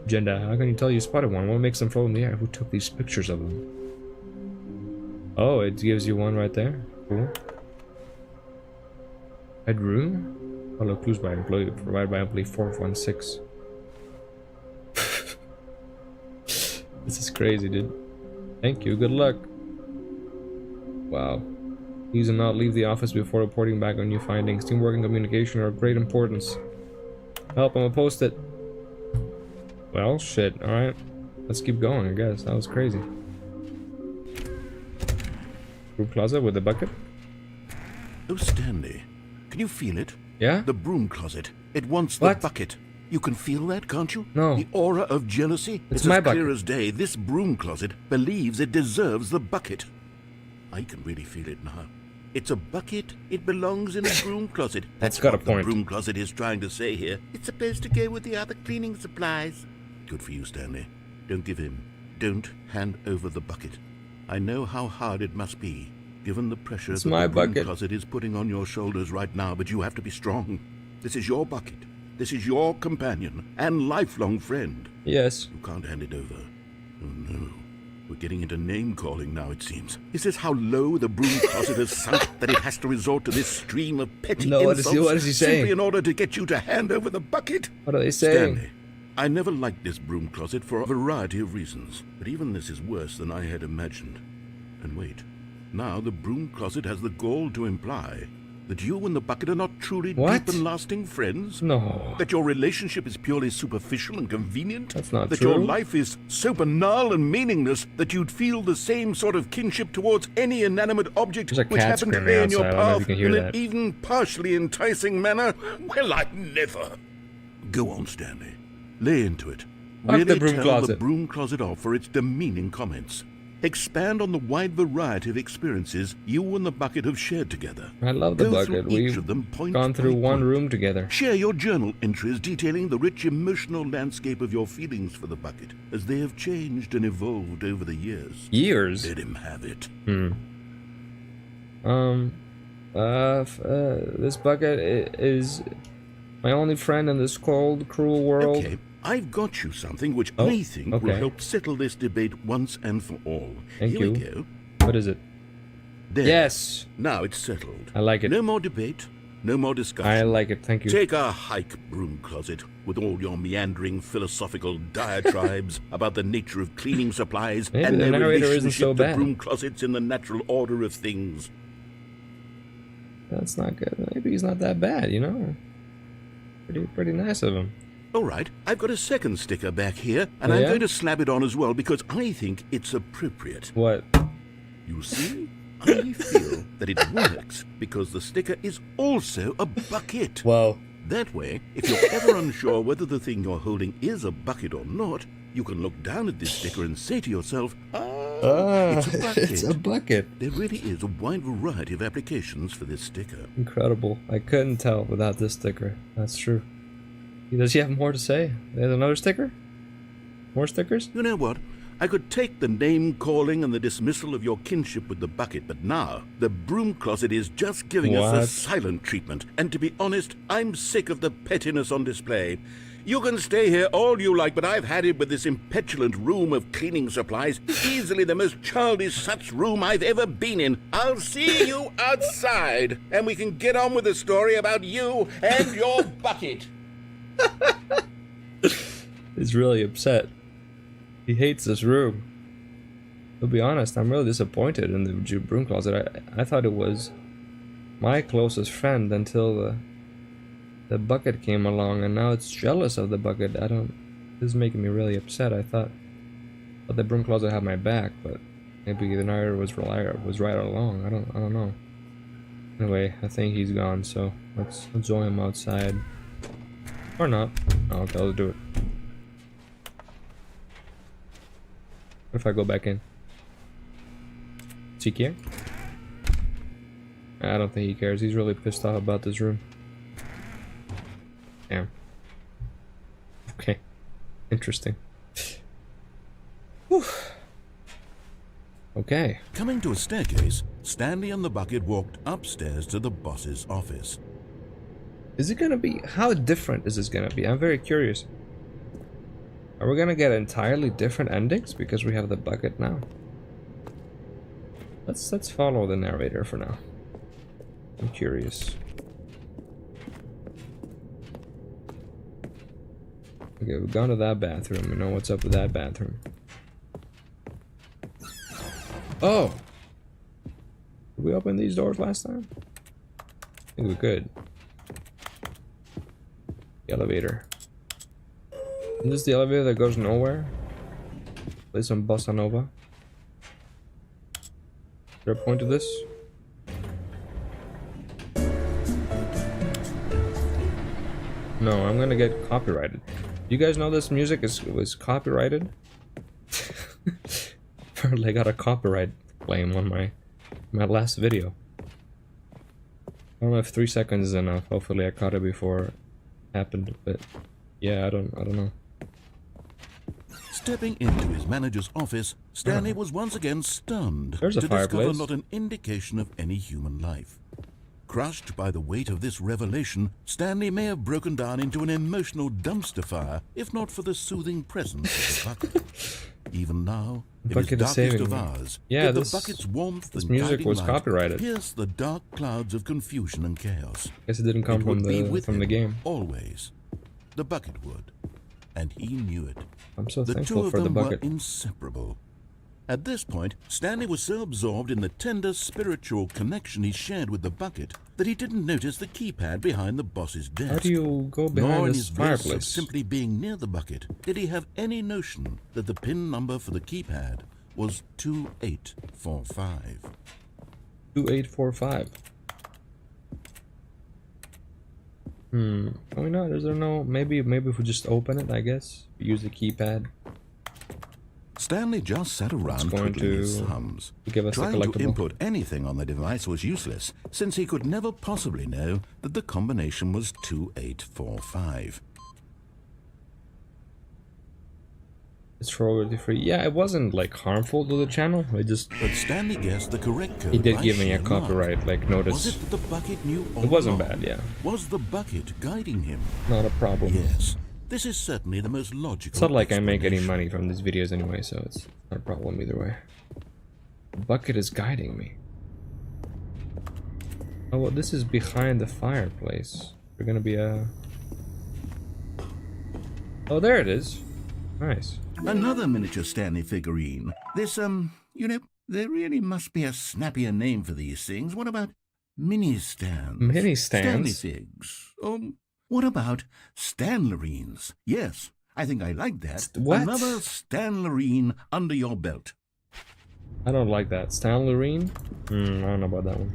Agenda, how can you tell you spotted one? What makes them float in the air? Who took these pictures of them? Oh, it gives you one right there. Cool. Headroom? Follow clues by employee, provided by employee 416. This is crazy, dude. Thank you, good luck. Wow. Please do not leave the office before reporting back on new findings. Teamwork and communication are of great importance. Help, I'm gonna post it. Well, shit, alright. Let's keep going, I guess. That was crazy. Broom closet with a bucket? Oh, Stanley, can you feel it? Yeah? The broom closet. It wants the bucket. You can feel that, can't you? No. The aura of jealousy? It's as my clear bucket. as day. This broom closet believes it deserves the bucket. I can really feel it now. It's a bucket. It belongs in a broom closet. That's got a what point. the broom closet is trying to say here. It's supposed to go with the other cleaning supplies. Good for you, Stanley. Don't give in. Don't hand over the bucket. I know how hard it must be, given the pressure that the broom closet is putting on your shoulders right now, but you have to be strong. This is your bucket. This is your companion and lifelong friend. Yes. You can't hand it over. Oh no. We're getting into name-calling now, it seems. Is this how low the broom closet has sunk that it has to resort to this stream of petty insults what is he saying? simply in order to get you to hand over the bucket? What are they saying? Stanley, I never liked this broom closet for a variety of reasons, but even this is worse than I had imagined. And wait, now the broom closet has the gall to imply that you and the bucket are not truly deep and lasting friends? No. That your relationship is purely superficial and convenient? That's not that true. That your life is so banal and meaningless that you'd feel the same sort of kinship towards any inanimate object which happened to lay in your path in an even partially enticing manner? Well, I'd never. Go on, Stanley. Lay into it. Really the broom tell closet. the broom closet off for its demeaning comments. Expand on the wide variety of experiences you and the bucket have shared together. I love the Go bucket. through each We've of them point gone through by one point. room together. Share your journal entries detailing the rich emotional landscape of your feelings for the bucket as they have changed and evolved over the years. Years? Let him have it. This bucket is my only friend in this cold, cruel world. Okay, I've got you something which Oh, I think okay. will help settle this debate once and for all. Thank Here you. we go. What is it? There. Yes! Now it's settled. I like it. No more debate, no more discussion. I like it, thank you. Take a hike, broom closet, with all your meandering philosophical diatribes about the nature of cleaning supplies Maybe and the their narrator isn't relationship so to bad. broom closets in the natural order of things. That's not good. Maybe he's not that bad, you know? Pretty nice of him. All right, I've got a second sticker back here, and Oh, I'm yeah? going to slap it on as well because I think it's appropriate. What? You see, I feel that it works because the sticker is also a bucket. Well, That way, if you're ever unsure whether the thing you're holding is a bucket or not, you can look down at this sticker and say to yourself, it's a bucket. it's a bucket. There really is a wide variety of applications for this sticker. Incredible. I couldn't tell without this sticker. That's true. Does he have more to say? There's another sticker? More stickers? You know what? I could take the name-calling and the dismissal of your kinship with the bucket, but now the broom closet is just giving us What? the silent treatment. And to be honest, I'm sick of the pettiness on display. You can stay here all you like, but I've had it with this impetulant room of cleaning supplies. Easily the most childish such room I've ever been in. I'll see you outside, and we can get on with the story about you and your bucket. He's really upset. He hates this room. To be honest, I'm really disappointed in the broom closet. I thought it was my closest friend until the bucket came along, and now it's jealous of the bucket. This is making me really upset. I thought the broom closet had my back, but maybe the narrator was right all along. I don't know. Anyway, I think he's gone, so let's join him outside. Or not. Oh, okay, let's do it. What if I go back in? Does he care? I don't think he cares. He's really pissed off about this room. Damn. Okay. Interesting. Whew. Okay. Coming to a staircase, Stanley and the bucket walked upstairs to the boss's office. Is it gonna be... How different is this gonna be? I'm very curious. Are we gonna get entirely different endings because we have the bucket now? Let's follow the narrator for now. I'm curious. Okay, we've gone to that bathroom. We know what's up with that bathroom. Oh! Did we open these doors last time? I think we could. The elevator. Is this the elevator that goes nowhere? Play some bossa nova. Is there a point to this? No, I'm gonna get copyrighted. You guys know this music was copyrighted? I got a copyright claim on my last video. I don't know if 3 seconds is enough. Hopefully I caught it before it happened, but yeah, I don't know. Stepping into his manager's office, Stanley was once again stunned There's a to discover fireplace. not an indication of any human life. Crushed by the weight of this revelation, Stanley may have broken down into an emotional dumpster fire, if not for the soothing presence of the bucket. Even now, in his Bucket is darkest saving of me. hours, Yeah, did the this- bucket's warmth this and music guiding was light copyrighted. pierce the dark clouds of confusion and chaos. Guess it didn't come It would be from with the him game. always. The bucket would, and he knew it. I'm so The two thankful of for the them were bucket. inseparable. At this point, Stanley was so absorbed in the tender spiritual connection he shared with the bucket that he didn't notice the keypad behind the boss's desk. How do you go Nor behind in this his bliss of fireplace? simply being near the bucket did he have any notion that the PIN number for the keypad was 2845. 2845. Why not? Is there no... Maybe if we just open it, I guess. Use the keypad. Stanley just sat around going twiddling his to thumbs. give us the Trying to collectible. input anything on the device was useless, since he could never possibly know that the combination was 2845. It's royalty free. Yeah, it wasn't like harmful to the channel. I just... But Stanley guessed the correct code. He did by give me a sheer copyright, luck. like, Was notice. it that the bucket knew all It wasn't along? bad, yeah. Was the bucket guiding him? Not a problem. Yes. This is certainly the most logical. It's not like I make any explanation. money from these videos anyway, so it's not a problem either way. The bucket is guiding me. Oh, well, this is behind the fireplace. There's gonna be a... Oh, there it is. Nice. Another miniature Stanley figurine. This, you know, there really must be a snappier name for these things. What about mini stands? Mini stands? Stanley figs. What about Stanlerines? Yes, I think I like that. What? Another Stanlerine under your belt. I don't like that. Stanley? I don't know about that one.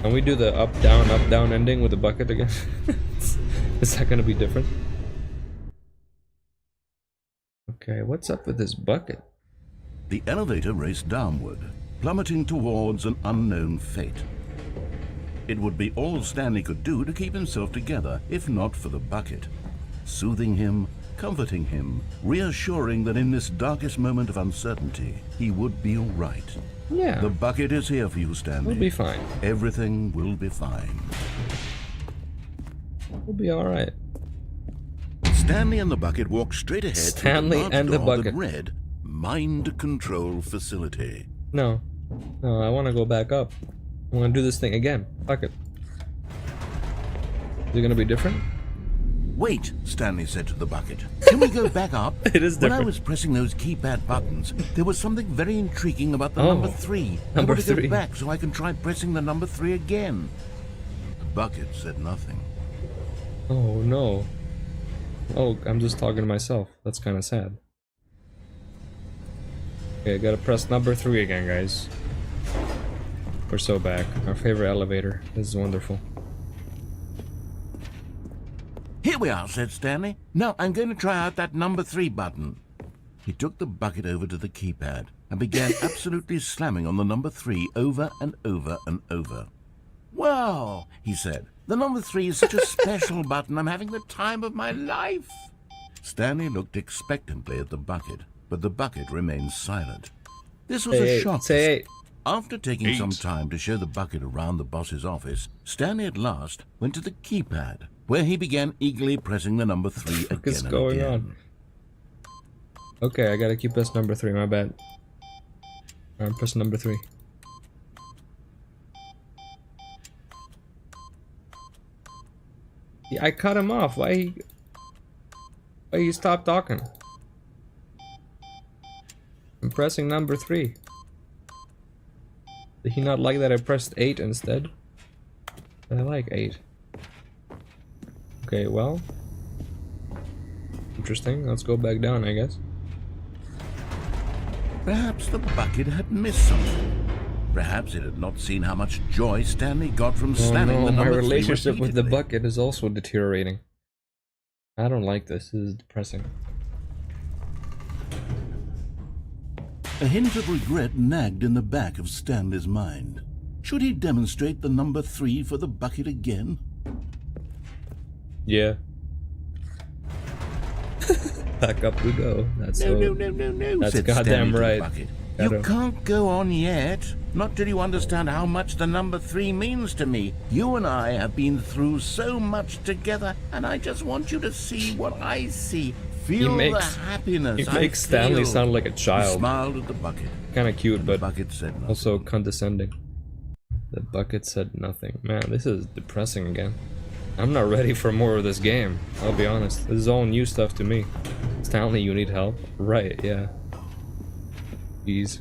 Can we do the up, down ending with the bucket again? Is that gonna be different? Okay, what's up with this bucket? The elevator raced downward, plummeting towards an unknown fate. It would be all Stanley could do to keep himself together, if not for the bucket. Soothing him, comforting him, reassuring that in this darkest moment of uncertainty, he would be all right. Yeah, The bucket is here for you, Stanley. we'll be fine. Everything will be fine. We'll be alright. Stanley and the bucket walked straight ahead Stanley to the and the door that bucket. read, Mind Control Facility. No. No, I want to go back up. I want to do this thing again. Fuck it. Is it gonna be different? Wait, Stanley said to the bucket. Can we go back up? It is When I different. was pressing those keypad buttons, there was something very intriguing about the Oh, number 3. I number want to 3. go back so I can try pressing the number 3 again. The bucket said nothing. Oh no. Oh, I'm just talking to myself. That's kind of sad. Okay, I gotta press number 3 again, guys. We're so back. Our favorite elevator. This is wonderful. Here we are, said Stanley. Now I'm going to try out that number 3 button. He took the bucket over to the keypad and began absolutely slamming on the number 3 over and over and over. Wow, he said. The number 3 is such a special button. I'm having the time of my life. Stanley looked expectantly at the bucket, but the bucket remained silent. This was a shock. Say 8. After taking some time to show the bucket around the boss's office, Stanley at last went to the keypad, where he began eagerly pressing the number 3 again What's and going again. on? Okay, I gotta keep press number 3, my bad. I'm pressing number 3. Yeah, I cut him off. Why he stopped talking? I'm pressing number 3. Did he not like that I pressed 8 instead? I like 8. Okay, well. Interesting. Let's go back down, I guess. Perhaps the bucket had missed something. Perhaps it had not seen how much joy Stanley got from Oh slamming no, the my number 3 relationship with the repeatedly. bucket is also deteriorating. I don't like this. This is depressing. A hint of regret nagged in the back of Stanley's mind. Should he demonstrate the number 3 for the bucket again? Yeah. Back up we go. That's No, so. no, no, no, no, That's said goddamn Stanley to the right. bucket. Gotta- You can't go on yet. Not till you understand how much the number 3 means to me. You and I have been through so much together, and I just want you to see what I see. Feel the happiness He I makes Stanley feel. sound like a He child. smiled at the bucket. Kind of cute, The but bucket said nothing. also condescending. The bucket said nothing. Man, this is depressing again. I'm not ready for more of this game. I'll be honest. This is all new stuff to me. Stanley, you need help? Right, yeah. Jeez.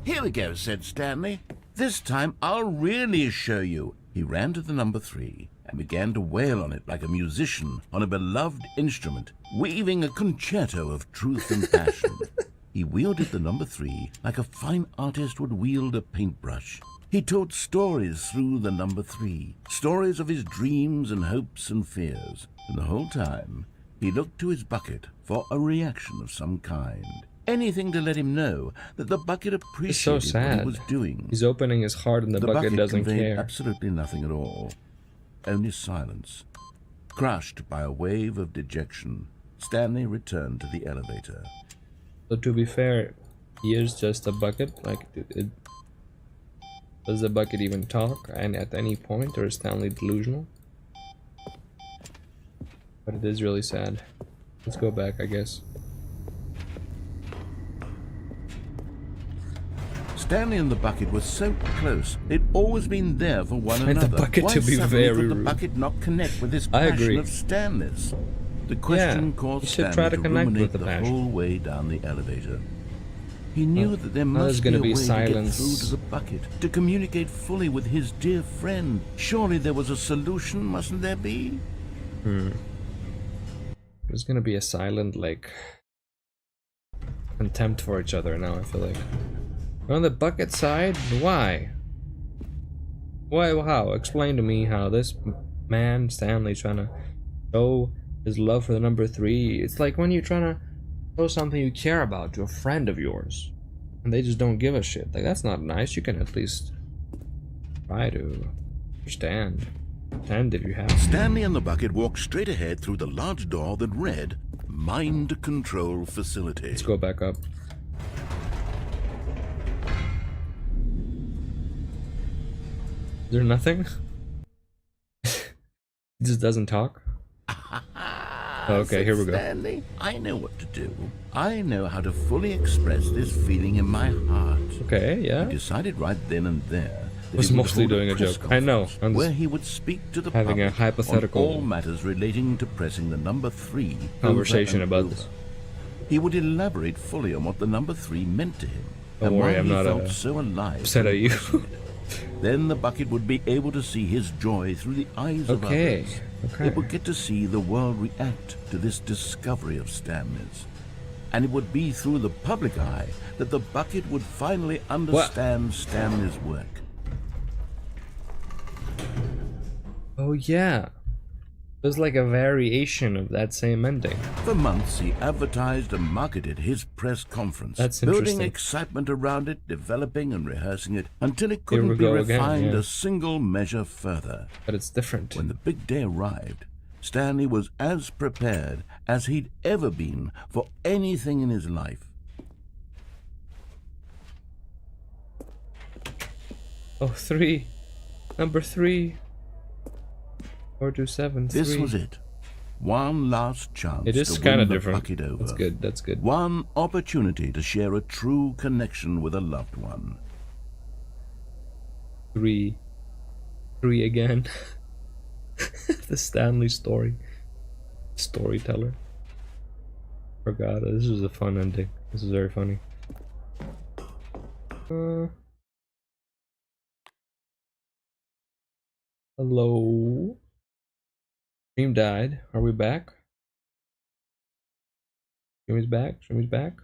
Here we go, said Stanley. This time I'll really show you. He ran to the number 3 and began to wail on it like a musician on a beloved instrument, weaving a concerto of truth and passion. He wielded the number 3 like a fine artist would wield a paintbrush. He told stories through the number 3, stories of his dreams and hopes and fears. And the whole time, he looked to his bucket for a reaction of some kind. Anything to let him know that the bucket appreciated It's so sad. what he was doing. He's opening his heart and the bucket doesn't conveyed care. absolutely nothing at all. Only silence. Crushed by a wave of dejection, Stanley returned to the elevator. So to be fair, he is just a bucket. Like, does the bucket even talk? And at any point, or is Stanley delusional? But it is really sad. Let's go back, I guess. Stanley and the bucket were so close. They'd always been there for one Find the another. bucket Why to be suddenly very could the rude? bucket not connect with this I passion agree. of Stanley's? The question Yeah, caused you should Stanley try to to connect ruminate with the the passion. whole way down the elevator. He knew that there now there's must be gonna a be way silence. to get through to the bucket, to communicate fully with his dear friend. Surely there was a solution, mustn't there be? There's gonna be a silent, like, contempt for each other now, I feel like. On the bucket side? Why? Why? How? Explain to me how this man, Stanley's trying to show his love for the number 3. It's like when you're trying to show something you care about to a friend of yours, and they just don't give a shit. Like, that's not nice. You can at least try to understand. Pretend if you have to. Stanley and the bucket walked straight ahead through the large door that read, Mind Control Facility. Let's go back up. Is there nothing? It just doesn't talk? Okay, here we go. Stanley, I know what to do. I know how to fully express this feeling in my heart. Okay, yeah. He decided right then and there that Was he would mostly hold doing a press joke. I know, conference I'm just where he would speak to the having a public hypothetical on all matters relating to pressing the number 3 conversation over and about over. this. He would elaborate fully on what the number 3 meant to him. Don't and worry, why I'm he not felt so alive. upset at you. Then the bucket would be able to see his joy through the eyes of Okay, others. okay. It would get to see the world react to this discovery of Stanley's. And it would be through the public eye that the bucket would finally understand Stanley's work. Oh yeah. There's like a variation of that same ending. For months, he advertised and marketed his press conference, That's building interesting. excitement around it, developing and rehearsing it until it Here we couldn't be go again, refined yeah. a single measure further. But it's different. When the big day arrived, Stanley was as prepared as he'd ever been for anything in his life. Oh, 3. Number 3. 427. This 3. was it. One last chance It is to kind win of the different. bucket over. That's good. That's good. One opportunity to share a true connection with a loved one. 3 again. The Stanley story. Storyteller. Forgot. This was a fun ending. This is very funny. Hello. Stream died. Are we back? Stream is back. Stream is back.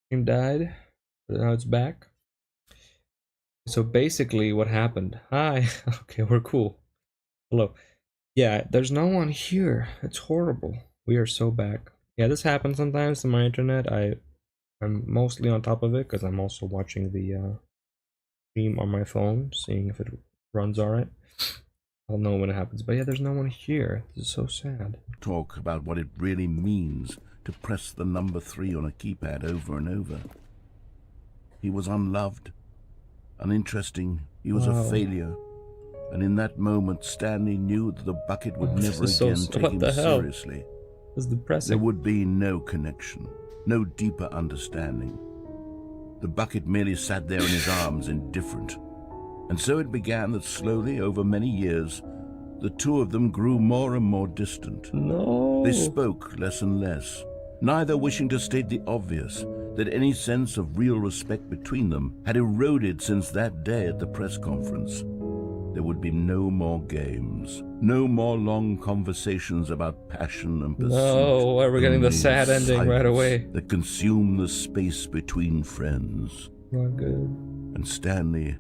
Stream died. But now it's back. So basically what happened. Hi. Okay, we're cool. Hello. Yeah, there's no one here. It's horrible. We are so back. Yeah, this happens sometimes to my internet. I'm mostly on top of it because I'm also watching the stream on my phone, seeing if it runs alright. I'll know when it happens. But yeah, there's no one here. This is so sad. Talk about what it really means to press the number 3 on a keypad over and over. He was unloved, uninteresting. He was Wow. a failure. And in that moment, Stanley knew that the bucket would This never is so- again take what him the hell? seriously. It's There depressing. would be no connection, no deeper understanding. The bucket merely sat there in his arms, indifferent. And so it began that slowly, over many years, the two of them grew more and more distant. No. They spoke less and less, neither wishing to state the obvious, that any sense of real respect between them had eroded since that day at the press conference. there would be no more games, no more long conversations about passion and pursuit. No, we're getting the Only sad ending right silence away. that consumed the space between friends. Not good. And Stanley,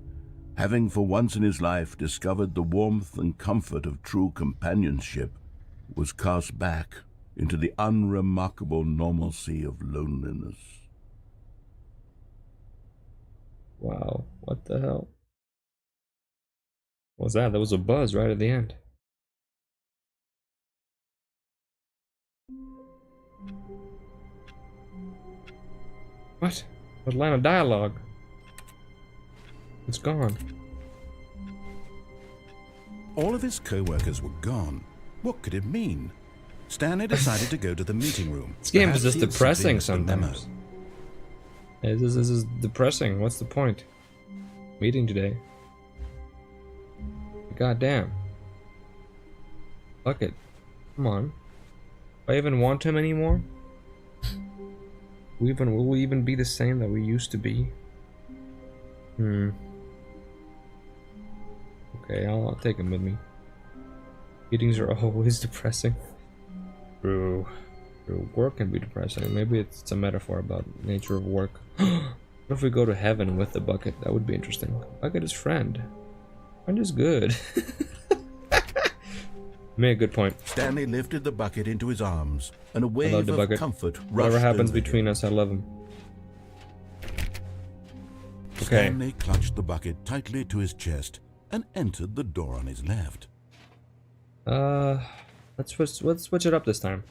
having for once in his life discovered the warmth and comfort of true companionship, was cast back into the unremarkable normalcy of loneliness. Wow, what the hell? What was that? There was a buzz right at the end. What? What line of dialogue? It's gone. All of his co-workers were gone. What could it mean? Stanley decided to go to the meeting room. This game is Perhaps just he had depressing simply missed the memo. sometimes. Yeah, this is depressing. What's the point? Meeting today. God damn. Fuck it. Come on. Do I even want him anymore? Will we even be the same that we used to be? Okay, I'll take him with me. Meetings are always depressing. True. Work can be depressing. Maybe it's a metaphor about nature of work. What if we go to heaven with the bucket? That would be interesting. Bucket is friend. Friend is good. Made a good point. Stanley lifted the bucket into his arms, and a wave the of bucket. comfort rushed Whatever happens over between him. us, I love him. Okay. Stanley clutched the bucket tightly to his chest and entered the door on his left. Let's switch it up this time.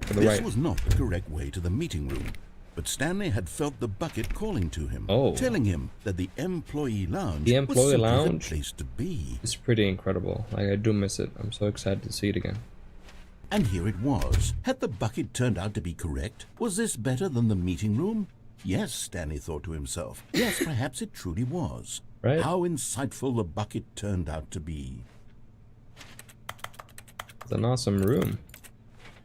To the This right. was not the correct way to the meeting room, but Stanley had felt the bucket calling to him, Oh. telling him that the employee lounge The was employee simply lounge? the place to be. It's pretty incredible. Like, I do miss it. I'm so excited to see it again. And here it was. Had the bucket turned out to be correct? Was this better than the meeting room? Yes, Stanley thought to himself. Yes, perhaps it truly was. Right. How insightful the bucket turned out to be. It's an awesome room.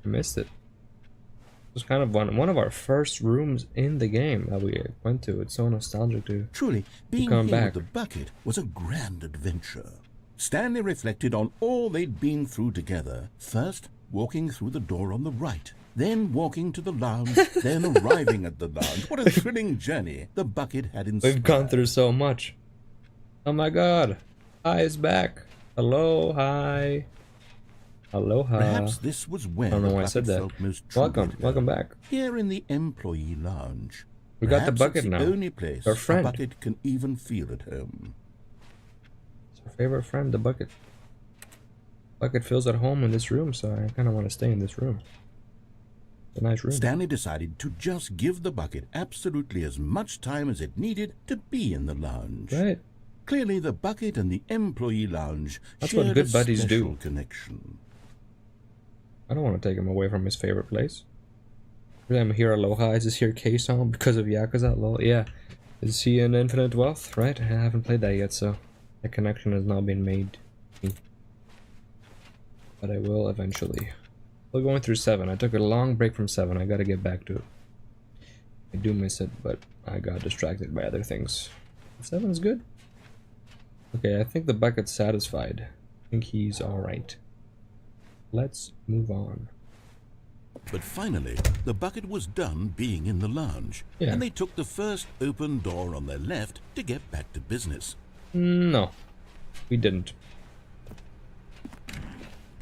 I missed it. It was kind of one of our first rooms in the game that we went to. It's so nostalgic to Truly, being come here back. with the bucket was a grand adventure. Stanley reflected on all they'd been through together. First, walking through the door on the right. Then walking to the lounge. Then arriving at the lounge. What a thrilling journey the bucket had in store. We've gone through so much. Oh my god. Hi is back. Hello, hi. Aloha. Perhaps this was where I don't know the why I bucket said that. felt most truly Welcome, to go. welcome back. Here in the employee lounge. We got the Perhaps bucket it's now. the only place Our a friend. bucket can even feel at home. It's our favorite friend, the bucket. Bucket feels at home in this room, so I kind of want to stay in this room. It's a nice room. Stanley decided to just give the bucket absolutely as much time as it needed to be in the lounge. Right. Clearly, the bucket and the employee lounge That's shared what good a buddies do. special connection. I don't want to take him away from his favorite place. Really, I'm here Aloha. Is this here K-Song because of Yakuza? Lol. Yeah. Is he in Infinite Wealth? Right? I haven't played that yet, so that connection has not been made. But I will eventually. We're going through 7. I took a long break from 7. I gotta get back to it. I do miss it, but I got distracted by other things. 7's good. Okay, I think the bucket's satisfied. I think he's alright. Let's move on. But finally, the bucket was done being in the lounge, Yeah. and they took the first open door on their left to get back to business. No, we didn't.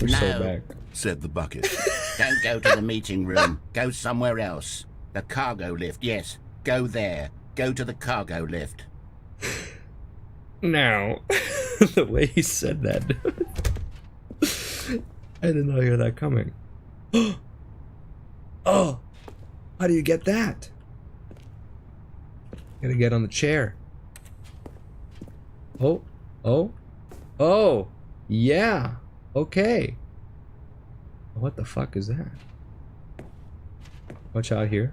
We're so No. back. Said the bucket. Don't go to the meeting room. Go somewhere else. The cargo lift, yes. Go there. Go to the cargo lift. Now, the way he said that, I did not hear that coming. Oh, how do you get that? Gotta get on the chair. Oh, yeah. Okay. What the fuck is that? Watch out here.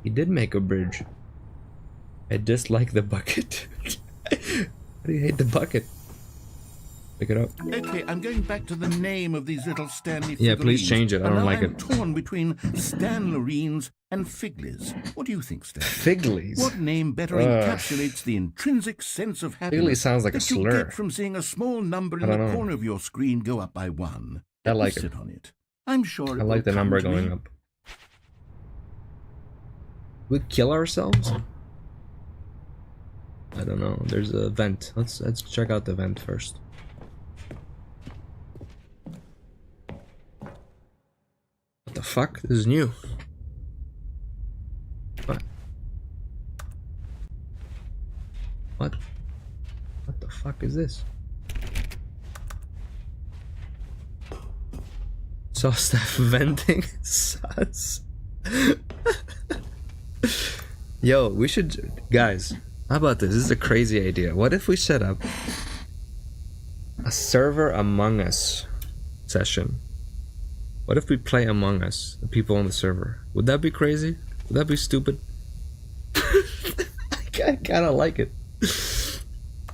He did make a bridge. I dislike the bucket. Why do you hate the bucket? Pick it up. Okay, I'm going back to the name of these little Stanley Yeah, please figurines. change it. I And don't now like I'm it. torn between Stanlerines and Figlies. What do you think, Stanley? Figlies. What name better encapsulates the intrinsic sense of happiness sounds like a that you slur. get from seeing a small number in I the don't know. corner of your screen go up by 1? I like it. Sit on it. I'm sure I it like will the come number to going me. up. We kill ourselves? I don't know. There's a vent. Let's check out the vent first. What the fuck? This is new. What? What? What the fuck is this? Saw staff venting. Sus. Yo, we should, guys. How about this? This is a crazy idea. What if we set up a server Among Us session? What if we play Among Us, the people on the server? Would that be crazy? Would that be stupid? I kind of like it.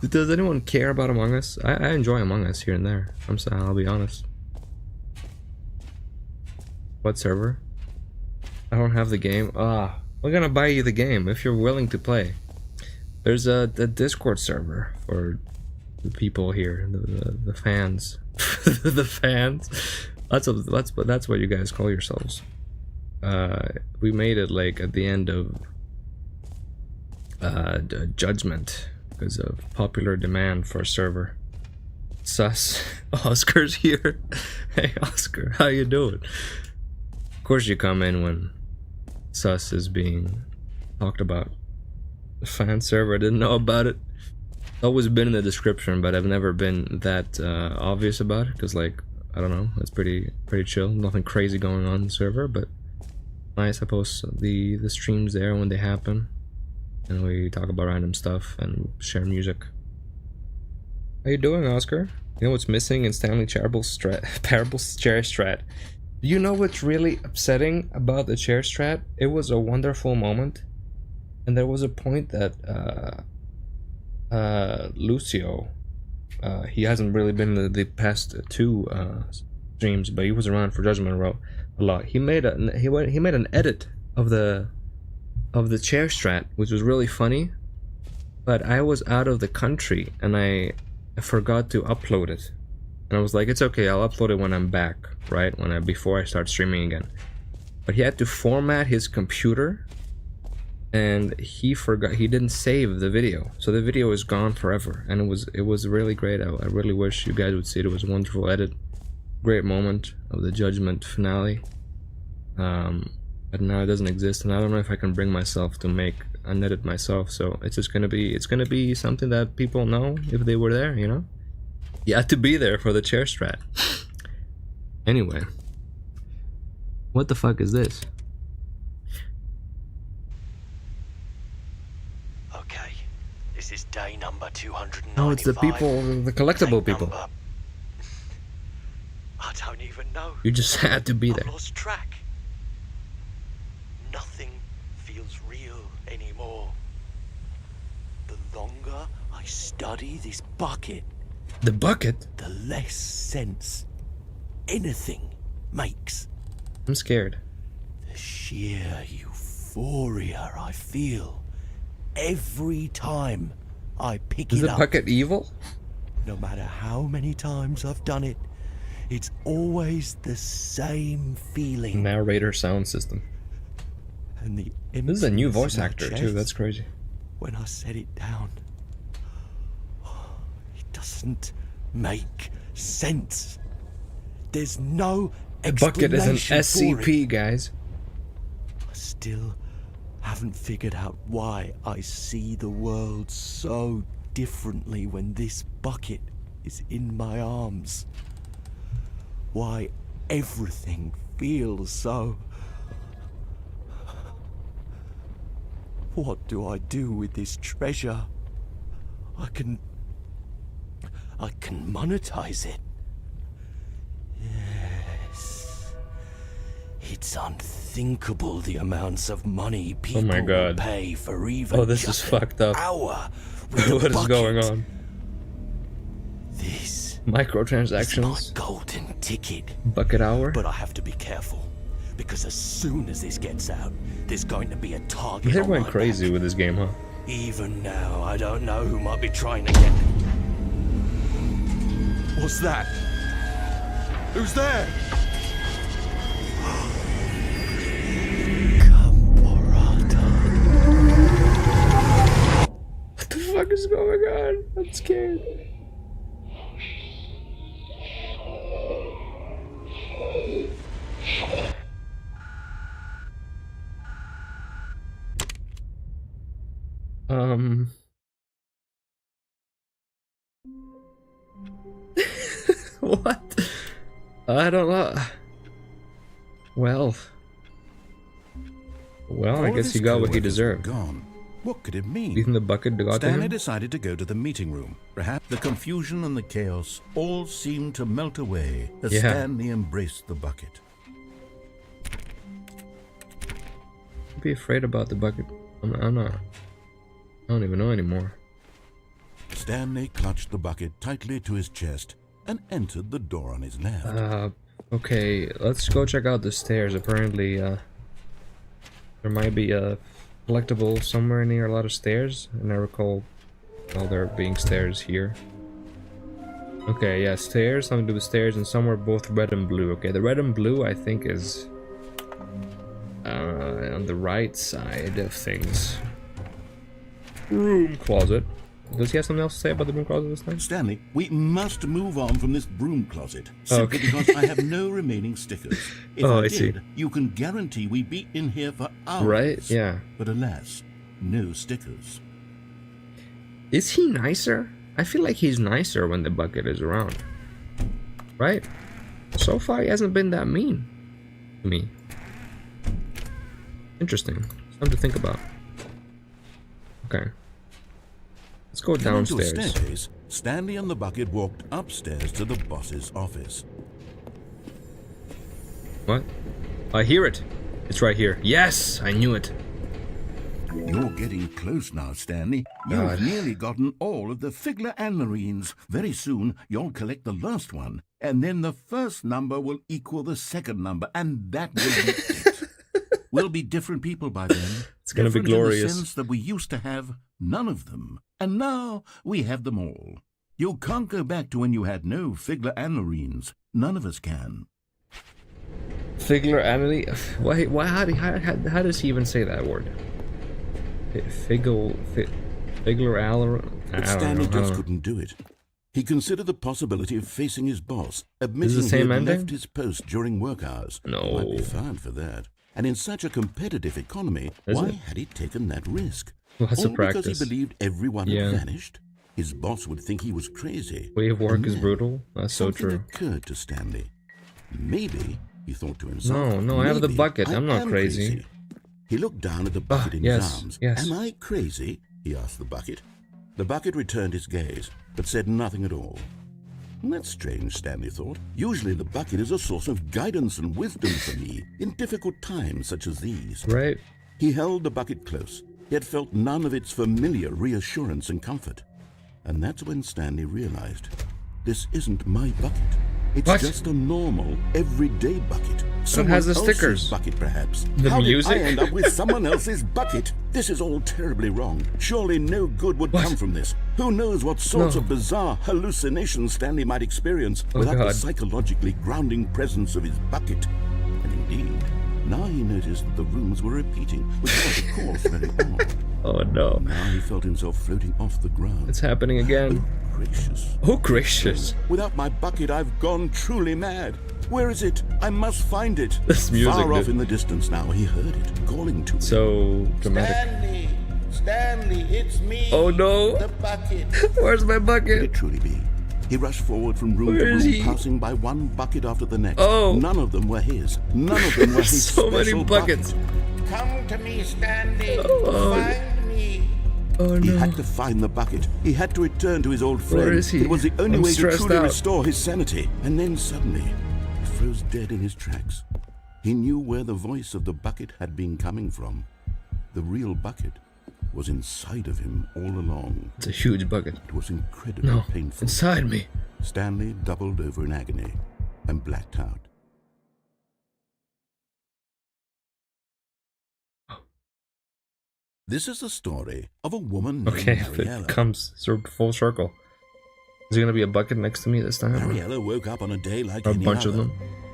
Does anyone care about Among Us? I enjoy Among Us here and there. I'll be honest. What server? I don't have the game. We're gonna buy you the game if you're willing to play. There's a Discord server for the people here, the fans, the fans. That's what you guys call yourselves. We made it like at the end of Judgment because of popular demand for a server. Sus. Oscar's here. Hey Oscar, how you doing? Of course you come in when Sus is being talked about. The fan server, I didn't know about it. It's always been in the description, but I've never been that obvious about it because, like, I don't know, it's pretty chill. Nothing crazy going on in the server, but nice. I post the streams there when they happen, and we talk about random stuff and share music. How you doing, Oscar? You know what's missing in Stanley Parable's chair strat? Do you know what's really upsetting about the chair strat? It was a wonderful moment. And there was a point that Lucio, he hasn't really been in the past 2 streams, but he was around for Judgment Row a lot. He made an edit of the chair strat, which was really funny. But I was out of the country and I forgot to upload it. And I was like, it's okay, I'll upload it when I'm back, right? Before I start streaming again. But he had to format his computer. And he forgot, he didn't save the video, so the video is gone forever. And it was really great. I really wish you guys would see it. It was a wonderful edit, great moment of the Judgment finale. But now it doesn't exist, and I don't know if I can bring myself to make an edit myself. So it's just gonna be something that people know if they were there, you know. You had to be there for the chair strat. Anyway, what the fuck is this? Okay, this is day number 295. No, it's the people, the collectible Day people. number- I don't even know. You just had to be I've there. lost track. Nothing feels real anymore. The longer I study this bucket, The bucket? the less sense anything makes. I'm scared. The sheer euphoria I feel every time I pick Is it the up. bucket evil? No matter how many times I've done it, it's always the same feeling. Narrator sound system. And the This is a new emptiness voice in my actor too, chest that's crazy. when I set it down. It doesn't make sense. There's no The bucket is an explanation for it. SCP, guys. I still haven't figured out why I see the world so differently when this bucket is in my arms. Why everything feels so... What do I do with this treasure? I can monetize it. Yes. It's unthinkable the amounts of money people my God. will pay for even Oh, this just is fucked up. an hour with the What is going bucket. on? This is my Microtransactions? golden ticket. Bucket hour? But I have to be careful, Because as soon as this gets out, there's going to be a target They on went my crazy back. with this game, huh? Even now, I don't know who might be trying to get... What's that? Who's there? What the fuck is going on? I'm scared. What? I don't know. Well, I All of guess his he got what he co-workers were deserved. Gone. What could it mean? You think the bucket got to Stanley him? decided to go to the meeting room. Perhaps the confusion and the chaos all seemed to melt away as Yeah. Stanley embraced the bucket. Don't be afraid about the bucket. I'm not. I don't even know anymore. Stanley clutched the bucket tightly to his chest and entered the door on his left. Okay, let's go check out the stairs. Apparently, there might be a collectible somewhere near a lot of stairs, and I recall, well, there being stairs here. Okay, yeah, stairs, something to do with stairs, and somewhere both red and blue. Okay, the red and blue, I think, is on the right side of things. Room closet. Does he have something else to say about the broom closet this time? Stanley, we must move on from this broom closet, simply Okay. because I have no remaining stickers. If Oh, I I see. did, you can guarantee we'd be in here for hours. Right, yeah. But alas, no stickers. Is he nicer? I feel like he's nicer when the bucket is around. Right? So far, he hasn't been that mean to me. Interesting. Something to think about. Okay. Let's go Coming to a downstairs. staircase, Stanley and the bucket walked upstairs to the boss's office. What? I hear it. It's right here. Yes! I knew it. You're getting close now, Stanley. God. You've nearly gotten all of the Figler and Marines. Very soon, you'll collect the last one, and then the first number will equal the second number, and that will be it. We'll be different people by then. It's gonna be Different in the glorious. sense that we used to have none of them, and now we have them all. You can't go back to when you had no Figler and Marines. None of us can. Figler Anity? Why? How does he even say that word? Figler Aller? But Stanley just couldn't do it. He considered the possibility of facing his boss, admitting he same had ending? left his post during work hours. No. He might be fired for that. And in such a competitive economy, Is why it? had he taken that risk? Lots of All because practice. he believed everyone Yeah. had vanished? His boss would think he was crazy. Way of work And is then brutal. That's so something true. occurred to Stanley. Maybe, he thought to himself. No, I have the maybe bucket. I'm not am crazy. He looked down at the bucket in yes, his arms. yes. Am I crazy? He asked the bucket. The bucket returned his gaze, but said nothing at all. That's strange, Stanley thought. Usually the bucket is a source of guidance and wisdom for me in difficult times such as these. Right? He held the bucket close, yet felt none of its familiar reassurance and comfort. And that's when Stanley realized, this isn't my bucket. It's What? just a normal, everyday bucket. Someone has the else's stickers. bucket, perhaps. The How music? did I end up with someone else's bucket? This is all terribly wrong. Surely no good would What? come from this. Who knows what sorts No. of bizarre hallucinations Stanley might experience Oh, without the God. psychologically grounding presence of his bucket. And indeed, now he noticed that the rooms were repeating, which was, of course, very odd. Oh no. Now he felt himself floating off the ground. It's happening again. Gracious. Oh gracious. Without my bucket, I've gone truly mad. Where is it? I must find it. This music, Far off dude. in the distance now, he heard it, calling to him. So dramatic. Stanley, it's me. Oh no. The bucket. Where's my Could bucket? it truly be? He rushed forward from room Where to is room, he? passing by one bucket after the next. Oh. None of them were his. None of them were his So many special buckets. bucket. Come to me, Stanley. Oh. Find me. Oh He no. had to find the bucket. He had to return to his old friend. Where is he? It was the only I'm way to stressed truly out. restore his sanity. And then suddenly, he froze dead in his tracks. He knew where the voice of the bucket had been coming from. The real bucket was inside of him all along. It's a huge bucket. It was incredibly No. painful. Inside me. Stanley doubled over in agony and blacked out. This is the story of a woman named Okay, Mariella. it comes full circle. Is there gonna be a bucket next to me this time? Mariella woke up on a day like Or a any bunch other. of them?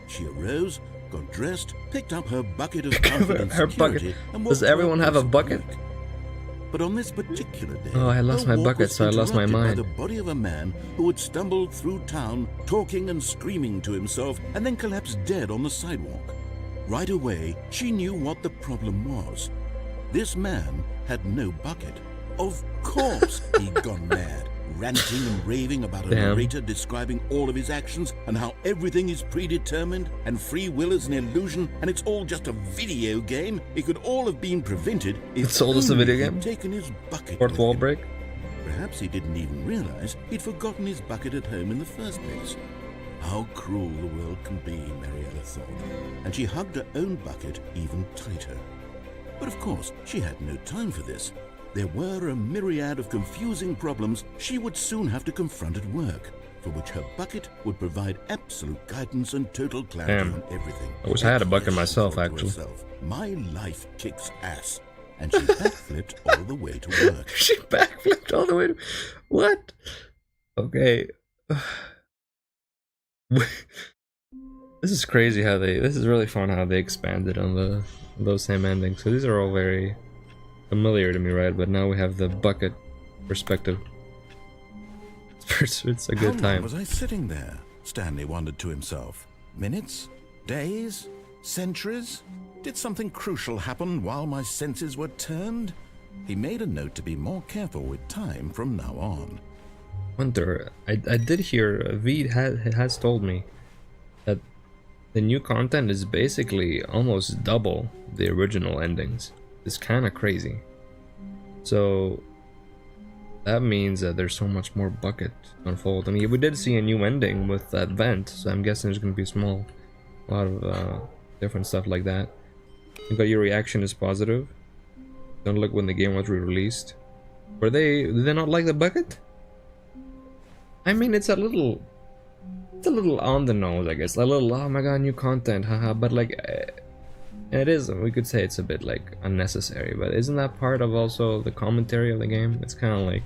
She arose, got dressed, picked up her bucket of confident Her bucket. security, and Does walked everyone to have a place of bucket? work. But on this particular day, Oh, I lost her my walk bucket, was so I lost my interrupted mind. by the body of a man who had stumbled through town, talking and screaming to himself, and then collapsed dead on the sidewalk. Right away, she knew what the problem was. This man had no bucket. Of course he'd gone mad, ranting and raving about a Damn. narrator describing all of his actions and how everything is predetermined and free will is an illusion and it's all just a video game. It could all have been prevented if It's all just a only video he'd game? taken his bucket Fourth with wall him. break? Perhaps he didn't even realize he'd forgotten his bucket at home in the first place. How cruel the world can be, Mariella thought, and she hugged her own bucket even tighter. But of course, she had no time for this. There were a myriad of confusing problems she would soon have to confront at work, for which her bucket would provide absolute guidance and total clarity Damn. on everything. I wish I had a bucket Yes, she myself, thought to actually. herself, my life kicks ass. And she backflipped all the way to work. She backflipped all the way to... What? Okay. This is crazy how they... This is really fun how they expanded on those same endings. So these are all very familiar to me, right? But now we have the bucket perspective. It's a good How long time. was I sitting there? Stanley wondered to himself. Minutes? Days? Centuries? Did something crucial happen while my senses were turned? He made a note to be more careful with time from now on. Wonder, I did hear, Veed has told me that the new content is basically almost double the original endings. It's kind of crazy. So that means that there's so much more bucket to unfold. I mean, we did see a new ending with that vent, so I'm guessing there's gonna be a lot of different stuff like that. You got your reaction is positive. Don't look when the game was re-released. Did they not like the bucket? I mean, it's a little on the nose, I guess. A little, oh my god, new content, haha. But like, it is. We could say it's a bit like unnecessary. But isn't that part of also the commentary of the game? It's kind of like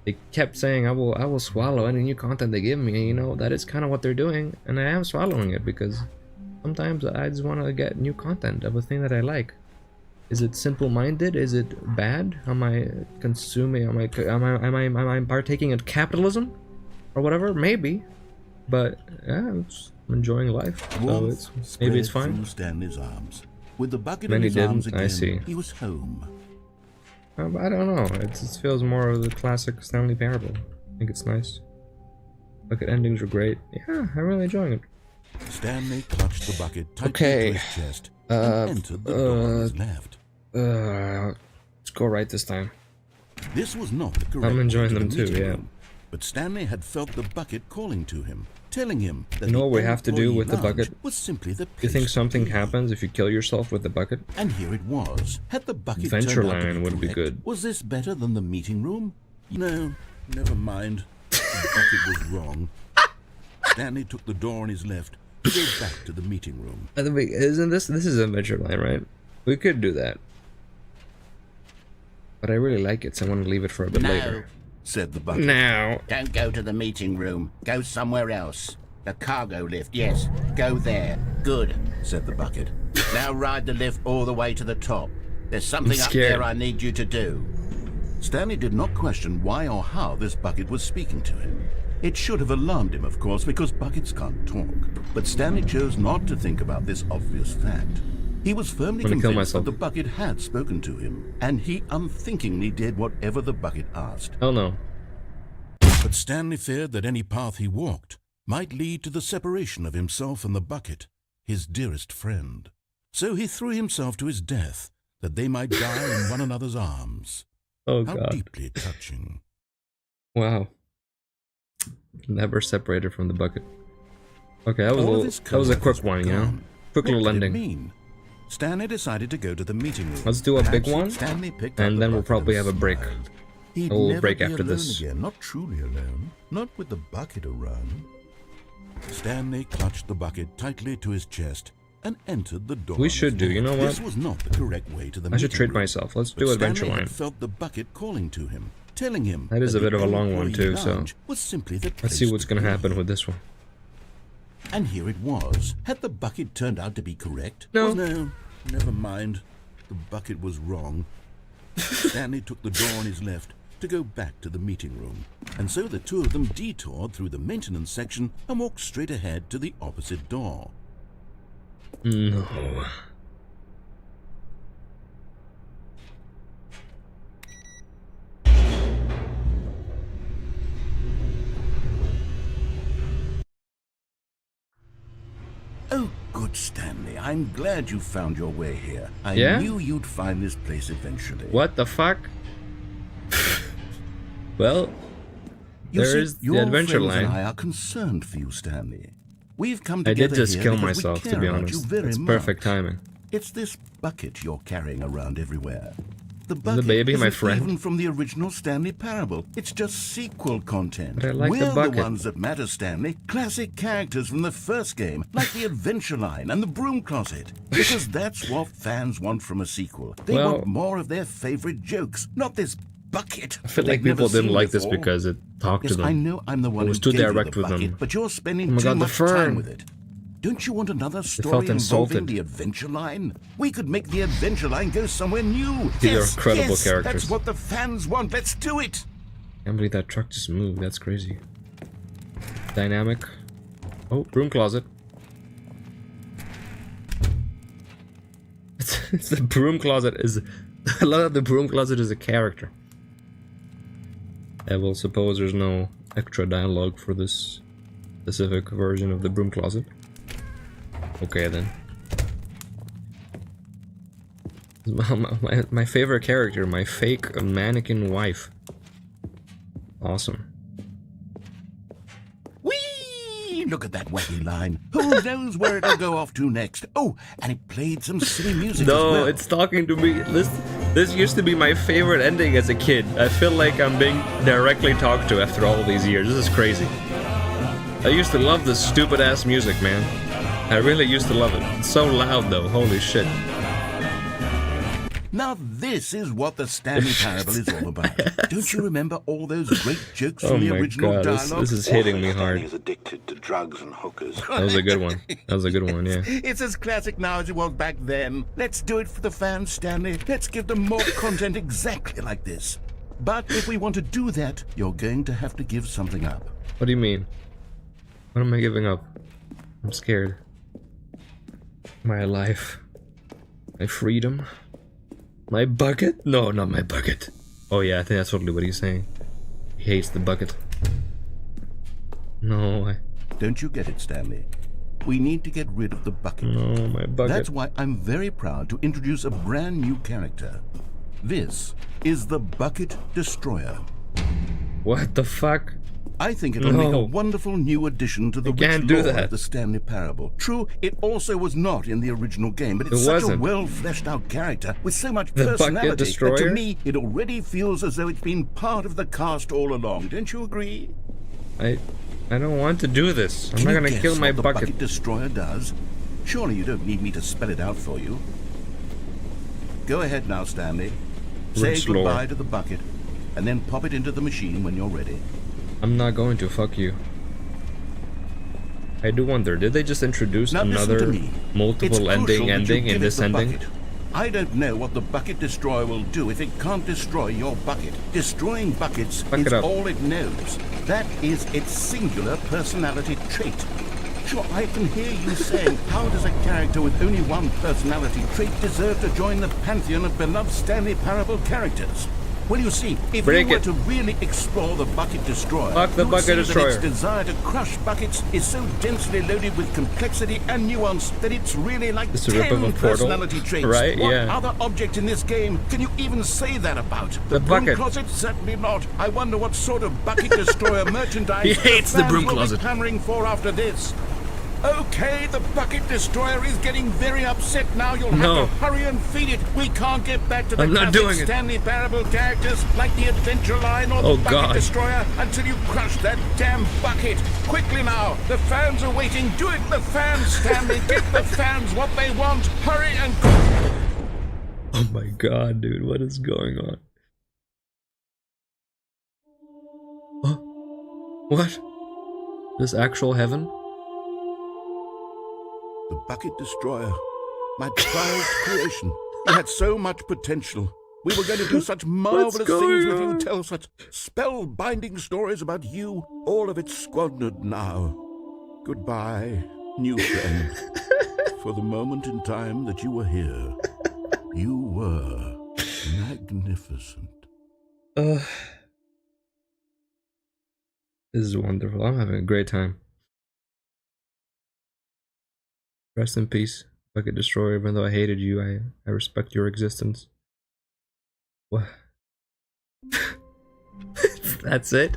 they kept saying, "I will swallow any new content they give me." You know, that is kind of what they're doing, and I am swallowing it because sometimes I just want to get new content of a thing that I like. Is it simple-minded? Is it bad? Am I consuming? Am I partaking in capitalism or whatever? Maybe, but yeah, I'm enjoying life. So Warmth maybe it's spread fine. through Stanley's arms. With the bucket Many in his arms didn't, I again, see. he was home. I don't know. It feels more of the classic Stanley Parable. I think it's nice. Bucket endings are great. Yeah, I'm really enjoying it. Stanley clutched the bucket tightly Okay. to his chest and entered the door on his left. Let's go right this time. This was not the correct I'm enjoying way to them the too, meeting yeah. room, but Stanley had felt the bucket calling to him, telling him that You know the what we have to do employee with the lounge bucket? was simply the You think place to something be. happens if you kill yourself with the bucket? And here it was. Had the bucket turned out to Ventureland would be correct? good. Was this better than the meeting room? No, never mind. The bucket was wrong. Stanley took the door on his left to go back to the meeting room. By the way, isn't this is Adventureland, right? We could do that. But I really like it, so I want to leave it for a bit No, later. Said the bucket. Now. don't go to the meeting room. Go somewhere else. The cargo lift, yes. Go there. Good. Said the bucket. Now ride the lift all the way to the top. There's something up scared. there I need you to do. Stanley did not question why or how this bucket was speaking to him. It should have alarmed him, of course, because buckets can't talk. But Stanley chose not to think about this obvious fact. He was firmly I'm gonna kill convinced that myself. the bucket had spoken to him, and he unthinkingly did whatever the bucket asked. Oh no. But Stanley feared that any path he walked might lead to the separation of himself and the bucket, his dearest friend. So he threw himself to his death, that they might die in one another's arms. Oh How god. deeply touching. Wow. Never separated from the bucket. Okay, that All of his was a quick coworkers one, were you know? gone. Quick What little did it ending. mean? Stanley decided to go to the meeting room. Let's do a big Perhaps one, Stanley picked and up the then we'll bucket probably and have a break. smiled. He'd A little never break be after alone this. again, not truly alone, not with the bucket around. Stanley clutched the bucket tightly to his chest and entered the door. We should do, you know what? This was not the correct way to the I should meeting treat room. myself. Let's But do Adventure Stanley Line. had felt the bucket calling to him, telling him That is a the bit of a long one employee too, so lounge was simply the let's see place what's to gonna be. happen with this one. And here it was. Had the bucket turned out to be correct? No. No, never mind. The bucket was wrong. Stanley took the door on his left to go back to the meeting room. And so the two of them detoured through the maintenance section and walked straight ahead to the opposite door. No. Oh, good Stanley. I'm glad you found your way here. I Yeah? knew you'd find this place eventually. What the fuck? Well, You there's see, the your adventure friends and line. I are concerned for you, Stanley. We've come I together did just here kill because we myself, to care be about honest. you very It's much. perfect timing. It's this bucket you're carrying around everywhere. The bucket baby my isn't friend? even from the original Stanley Parable. It's just sequel content. But I like the We're bucket. ones that matter, Stanley. Classic characters from the first game, like the Adventure Line and the Broom Closet. Because that's what fans want from a sequel. They Well- want more of their favorite jokes, not this bucket. I feel they've like people never didn't seen like this before. because it talked Yes, to I them. know I'm the one It was who too gave you direct the with bucket, them. but you're spending Oh my too God, the much fern. time with it. Don't you want another story felt involving insulted. the Adventure Line? We could make the Adventure Line go somewhere new. These are Yes, incredible yes, characters. That's what the fans want. Let's do it. Can't believe that truck just moved. That's crazy. Dynamic. Oh, broom closet. It's the broom closet is. I love that the broom closet is a character. I will suppose there's no extra dialogue for this specific version of the broom closet. Okay then. My favorite character, my fake mannequin wife. Awesome. Whee! Look at that wacky line. Who knows where it'll go off to next? Oh, and it played some silly music as No, well. it's talking to me. This used to be my favorite ending as a kid. I feel like I'm being directly talked to after all these years. This is crazy. I used to love this stupid ass music, man. I really used to love it. It's so loud though, holy shit. Now this is what the Stanley Parable is all about. Don't you remember all those great jokes Oh from the my original god, dialogue? this is hitting me hard. Stanley is addicted to drugs and hookers. That was a good one. That was a good one, yeah. It's as classic now as it was back then. Let's do it for the fans, Stanley. Let's give them more content exactly like this. But if we want to do that, you're going to have to give something up. What do you mean? What am I giving up? I'm scared. My life. My freedom. My bucket? No, not my bucket. Oh yeah, I think that's totally what he's saying. He hates the bucket. No, Don't you get it, Stanley? We need to get rid of the bucket. no, my bucket. That's why I'm very proud to introduce a brand new character. This is the Bucket Destroyer. What the fuck? I think it'll make a No. wonderful new addition to the You rich can't do lore that. of the Stanley Parable. True, it also was not in the original game, but it's It such a wasn't. well-fleshed-out character with so much The Bucket personality that to Destroyer? me it already feels as though it's been part of the cast all along. Don't you agree? I don't want to do this. I'm Can not you gonna guess kill my what the bucket. Bucket Destroyer does? Surely you don't need me to spell it out for you. Go ahead now, Stanley. Say Rich lore. goodbye to the bucket, and then pop it into the machine when you're ready. I'm not going to, fuck you. I do wonder, did they just introduce Now listen to another me. It's multiple crucial ending that you in give it this the ending? bucket. I don't know what the Bucket Destroyer will do if it can't destroy your bucket. Destroying buckets Fuck is it up. all it knows. That is its singular personality trait. Sure, I can hear you saying, how does a character with only one personality trait deserve to join the pantheon of beloved Stanley Parable characters? Well, you see, if Break you were it. to really explore the Bucket Destroyer, Fuck the you'd Bucket see Destroyer. that its desire to crush buckets is so densely loaded with complexity and nuance that it's really like It's a rip of 10 a Portal, personality traits. right? What Yeah. other object in this game can you even say that about? The Broom bucket. Closet? Certainly not. I wonder what sort of Bucket Destroyer merchandise He hates the fans Broom will be Closet. clamoring for after this. Okay, the bucket destroyer is getting very upset now. You'll have to hurry and feed it. We can't get back to the I'm not classic doing it. Stanley Parable characters like the Adventure Line or Oh, the Bucket God. Destroyer until you crush that damn bucket. Quickly now, the fans are waiting. Do it, the fans, Stanley. Get the fans what they want. Hurry and... Oh my god, dude, what is going on? Huh? What? This actual heaven? The Bucket Destroyer. My prized creation. You had so much potential. We were going to do such marvelous things going with you, on? tell such spellbinding stories about you. All of it squandered now. Goodbye, new friend. For the moment in time that you were here, you were magnificent. This is wonderful. I'm having a great time. Rest in peace, Bucket Destroyer. Even though I hated you, I respect your existence. What? That's it?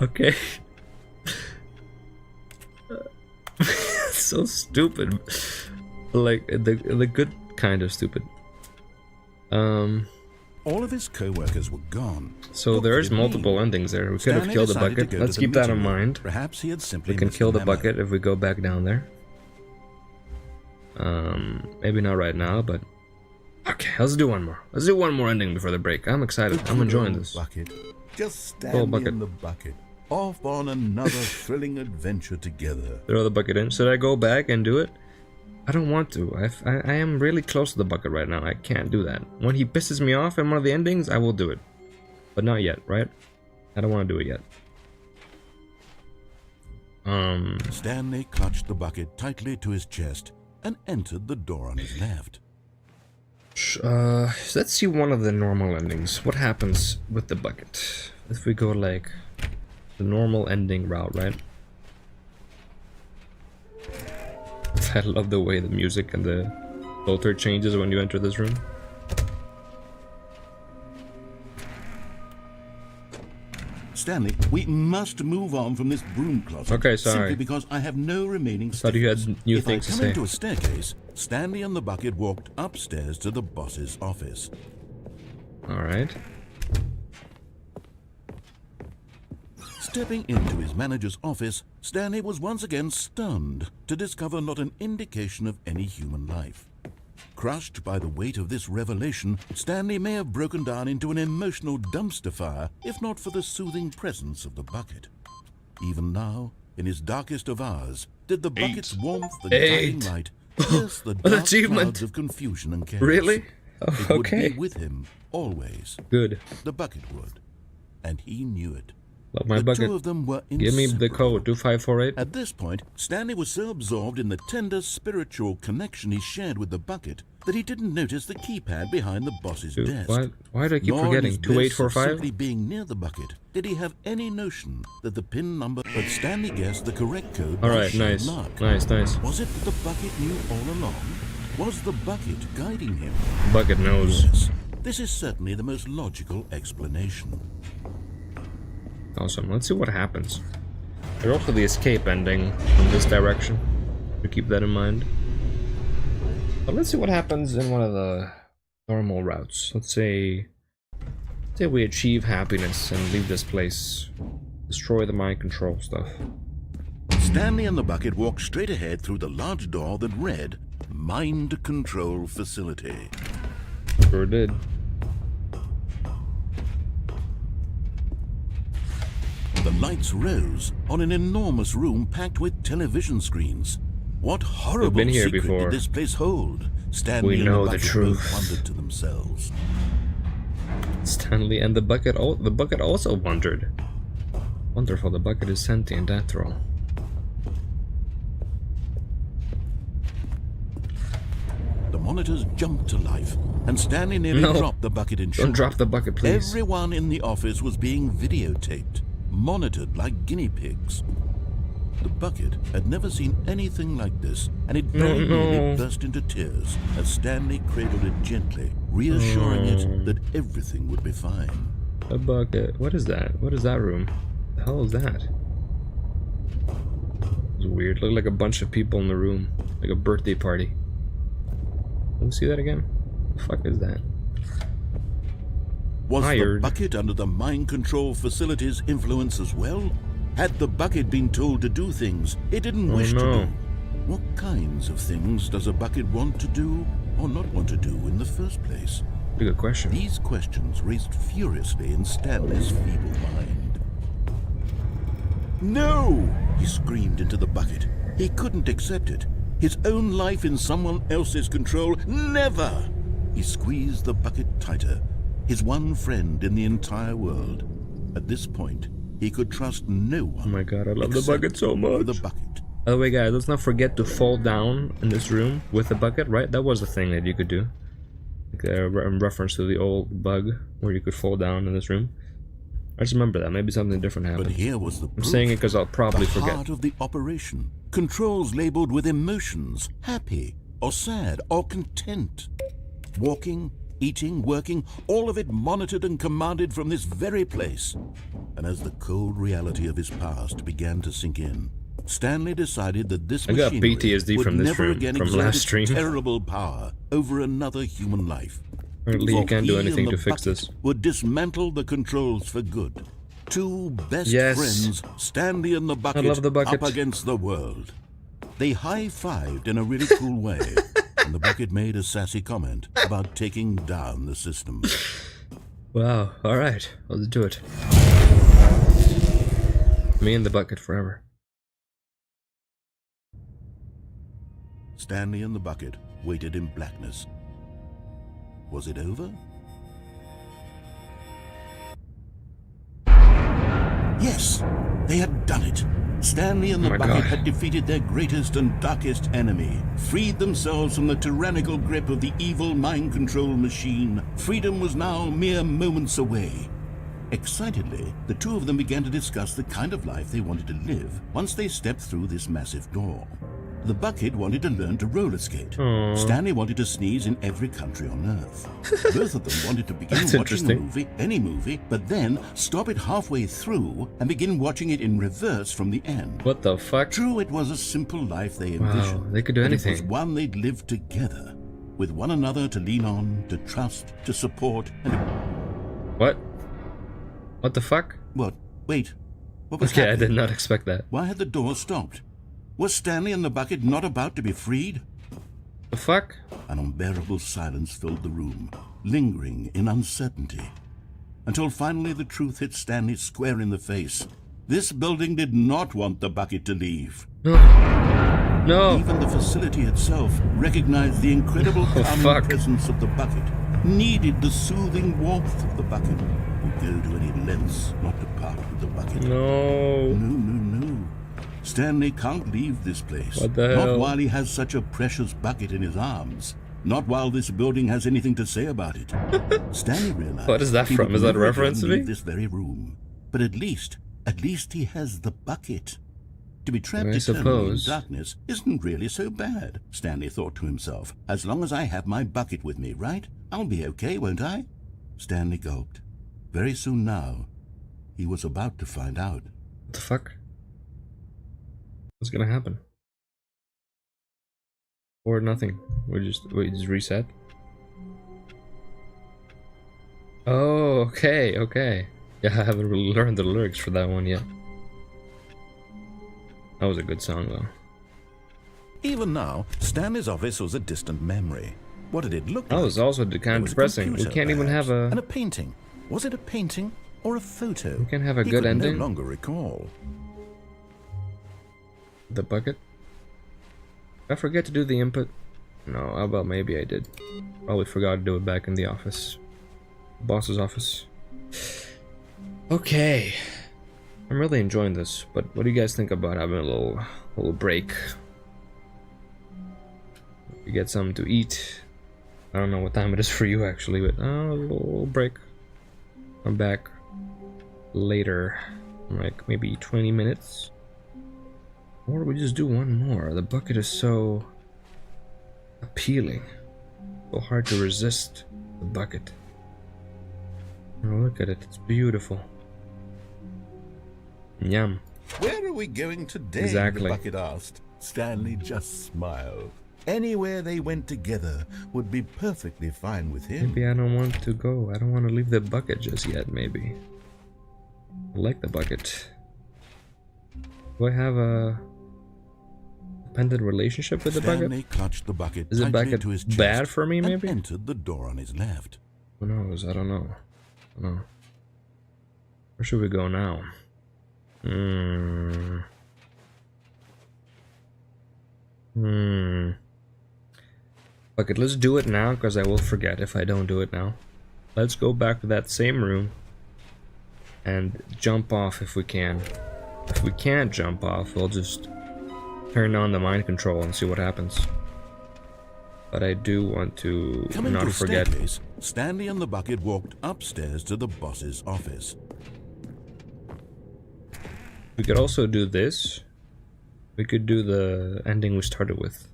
Okay. So stupid. Like, the good kind of stupid. All of his co-workers were gone. So What there's could it multiple mean? endings there. We could have Stanley killed the decided to bucket. go to Let's the keep that in meeting room. mind. Perhaps he had simply We can missed kill the the memo. bucket if we go back down there. Maybe not right now, but okay, let's do one more. Let's do one more ending before the break. I'm excited. The I'm good enjoying old this. Bucket. Just Old stand bucket. in the bucket. Off on another thrilling adventure together. Throw the bucket in. Should I go back and do it? I don't want to. I am really close to the bucket right now. I can't do that. When he pisses me off in one of the endings, I will do it. But not yet, right? I don't want to do it yet. Stanley clutched the bucket tightly to his chest and entered the door on his left. Let's see one of the normal endings. What happens with the bucket? If we go like the normal ending route, right? I love the way the music and the filter changes when you enter this room. Stanley, we must move on from this broom closet. Okay, sorry. Simply because I have no remaining Thought you had stiffness. new if things to I come say. into a staircase, Stanley and the bucket walked upstairs to the boss's office. Alright. Stepping into his manager's office, Stanley was once again stunned to discover not an indication of any human life. Crushed by the weight of this revelation, Stanley may have broken down into an emotional dumpster fire if not for the soothing presence of the bucket. Even now, in his darkest of hours, did the bucket's warmth and guiding light pierce the An dark achievement. clouds of confusion and chaos. Really? Oh, It would okay. be with him, always. Good. The bucket would. And he knew it. Love my The bucket. two of them were Give me the inseparable. code 2548. At this point, Stanley was so absorbed in the tender spiritual connection he shared with the bucket that he didn't notice the keypad behind the boss's Dude, desk. why do I keep Nor in forgetting? his bliss of 2845? simply being near the bucket, did he have any notion that the pin number... But Stanley guessed the correct code was Alright, sheer nice. luck. Nice, nice. Was it that the bucket knew all along? Was the bucket guiding him? Bucket knows. Yes. This is certainly the most logical explanation. Awesome. Let's see what happens. There's also the escape ending from this direction. To keep that in mind. But let's see what happens in one of the normal routes. Let's say we achieve happiness and leave this place. Destroy the mind control stuff. Stanley and the bucket walked straight ahead through the large door that read Mind Control Facility. Sure did. The lights rose on an enormous room packed with television screens. What horrible been here secret before. did this place hold? Stanley We and know the the bucket truth. both wondered to themselves. Stanley and the bucket. The bucket also wondered. Wonderful. The bucket is sentient after all. The monitors jumped to life, and Stanley nearly No. dropped the bucket in shock. Don't drop the bucket, please. Everyone in the office was being videotaped, monitored like guinea pigs. The bucket had never seen anything like this, and it very nearly burst into tears as Stanley cradled it gently, reassuring it that everything would be fine. The bucket. What is that? What is that room? The hell is that? was weird. Looked like a bunch of people in the room, like a birthday party. Can we see that again? What the fuck is that? Was Hired. the bucket under the mind control facility's influence as well? Had the bucket been told to do things it didn't wish to do? What kinds of things does a bucket want to do or not want to do in the first place? Good question. These questions raced furiously in Stanley's feeble mind. No! He screamed into the bucket. He couldn't accept it. His own life in someone else's control, never! He squeezed the bucket tighter. His one friend in the entire world. At this point, he could trust no one. Oh my god, I love the bucket so much. The bucket. By the way, guys, let's not forget to fall down in this room with the bucket, right? That was the thing that you could do. Like, in reference to the old bug where you could fall down in this room. I just remember that. Maybe something different happened. But here was the proof. I'm saying it because I'll probably the forget. Heart of the operation. Controls labeled with emotions, happy or sad or content. Walking, eating, working, all of it monitored and commanded from this very place. And as the cold reality of his past began to sink in, Stanley decided that this I got machinery PTSD would from this never room, again from exert last its stream. terrible power over another human life. Apparently you For can't do he and anything the to fix bucket this. Would dismantle the controls for good. Two best Yes. friends, Stanley and the bucket, love the bucket. up against the world. They high-fived in a really cool way, and the bucket made a sassy comment about taking down the system. Wow, alright, let's do it. Me and the bucket forever. Stanley and the bucket waited in blackness. Was it over? Yes, they had done it. Stanley and the Oh my bucket God. had defeated their greatest and darkest enemy, freed themselves from the tyrannical grip of the evil mind control machine. Freedom was now mere moments away. Excitedly, the two of them began to discuss the kind of life they wanted to live once they stepped through this massive door. The bucket wanted to learn to roller skate. Aww. Stanley wanted to sneeze in every country on Earth. Both of them wanted to begin That's watching a interesting. movie, any movie, but then stop it halfway through and begin watching it in reverse from the end. What the fuck? True, it was a simple life they envisioned. Wow, they could do but It was anything. one they'd lived together, with one another to lean on, to trust, to support, and... What? What the fuck? What? Wait. What was Okay, I happening? did not expect that. Why had the door stopped? Was Stanley and the bucket not about to be freed? The fuck? An unbearable silence filled the room, lingering in uncertainty. Until finally the truth hit Stanley square in the face. This building did not want the bucket to leave. No. No. Even the facility itself recognized the incredible Oh, calming fuck. presence of the bucket, needed the soothing warmth of the bucket, would go to any lengths not to part with the bucket. No. No. Stanley can't leave this place. What the Not hell? while he has such a precious bucket in his arms. Not while this building has anything to say about it. Stanley realized. What is that he from? would Is that a never reference again to me? leave this very room. But at least he has the bucket. To be trapped I eternally in suppose. darkness isn't really so bad, Stanley thought to himself. As long as I have my bucket with me, right? I'll be okay, won't I? Stanley gulped. Very soon now, he was about to find out. What the fuck? What's gonna happen? Or nothing. We just reset. Oh, okay. Yeah, I haven't really learned the lyrics for that one yet. That was a good song though. Even now, Stanley's office was a distant memory. What did it look like? That was also There kind of was a depressing. We computer, can't even perhaps, have and a. a painting. Was it a painting or a photo? We can't have a He good could ending. no longer recall. The bucket. Did I forget to do the input? No, well, maybe I did. Probably forgot to do it back in the office. Boss's office. Okay. I'm really enjoying this, but what do you guys think about having a little break? You get something to eat. I don't know what time it is for you actually, but a little break. I'm back later, like maybe 20 minutes. Or we just do one more. The bucket is so appealing. So hard to resist the bucket. Oh, look at it. It's beautiful. Yum. Where are we going today? Exactly. The bucket asked. Stanley just smiled. Anywhere they went together would be perfectly fine with him. Maybe I don't want to go. I don't want to leave the bucket just yet, maybe. I like the bucket. Do I have a dependent relationship with the Stanley bucket? clutched the bucket Is the tightly bucket to his chest bad for me, and maybe? entered the door on his left. Who knows? I don't know. I don't know. Where should we go now? Okay, let's do it now, because I will forget if I don't do it now. Let's go back to that same room and jump off if we can. If we can't jump off, we'll just turn on the mind control and see what happens. But I do want to Coming not to a forget. staircase, Stanley and the bucket walked upstairs to the boss's office. We could also do this. We could do the ending we started with.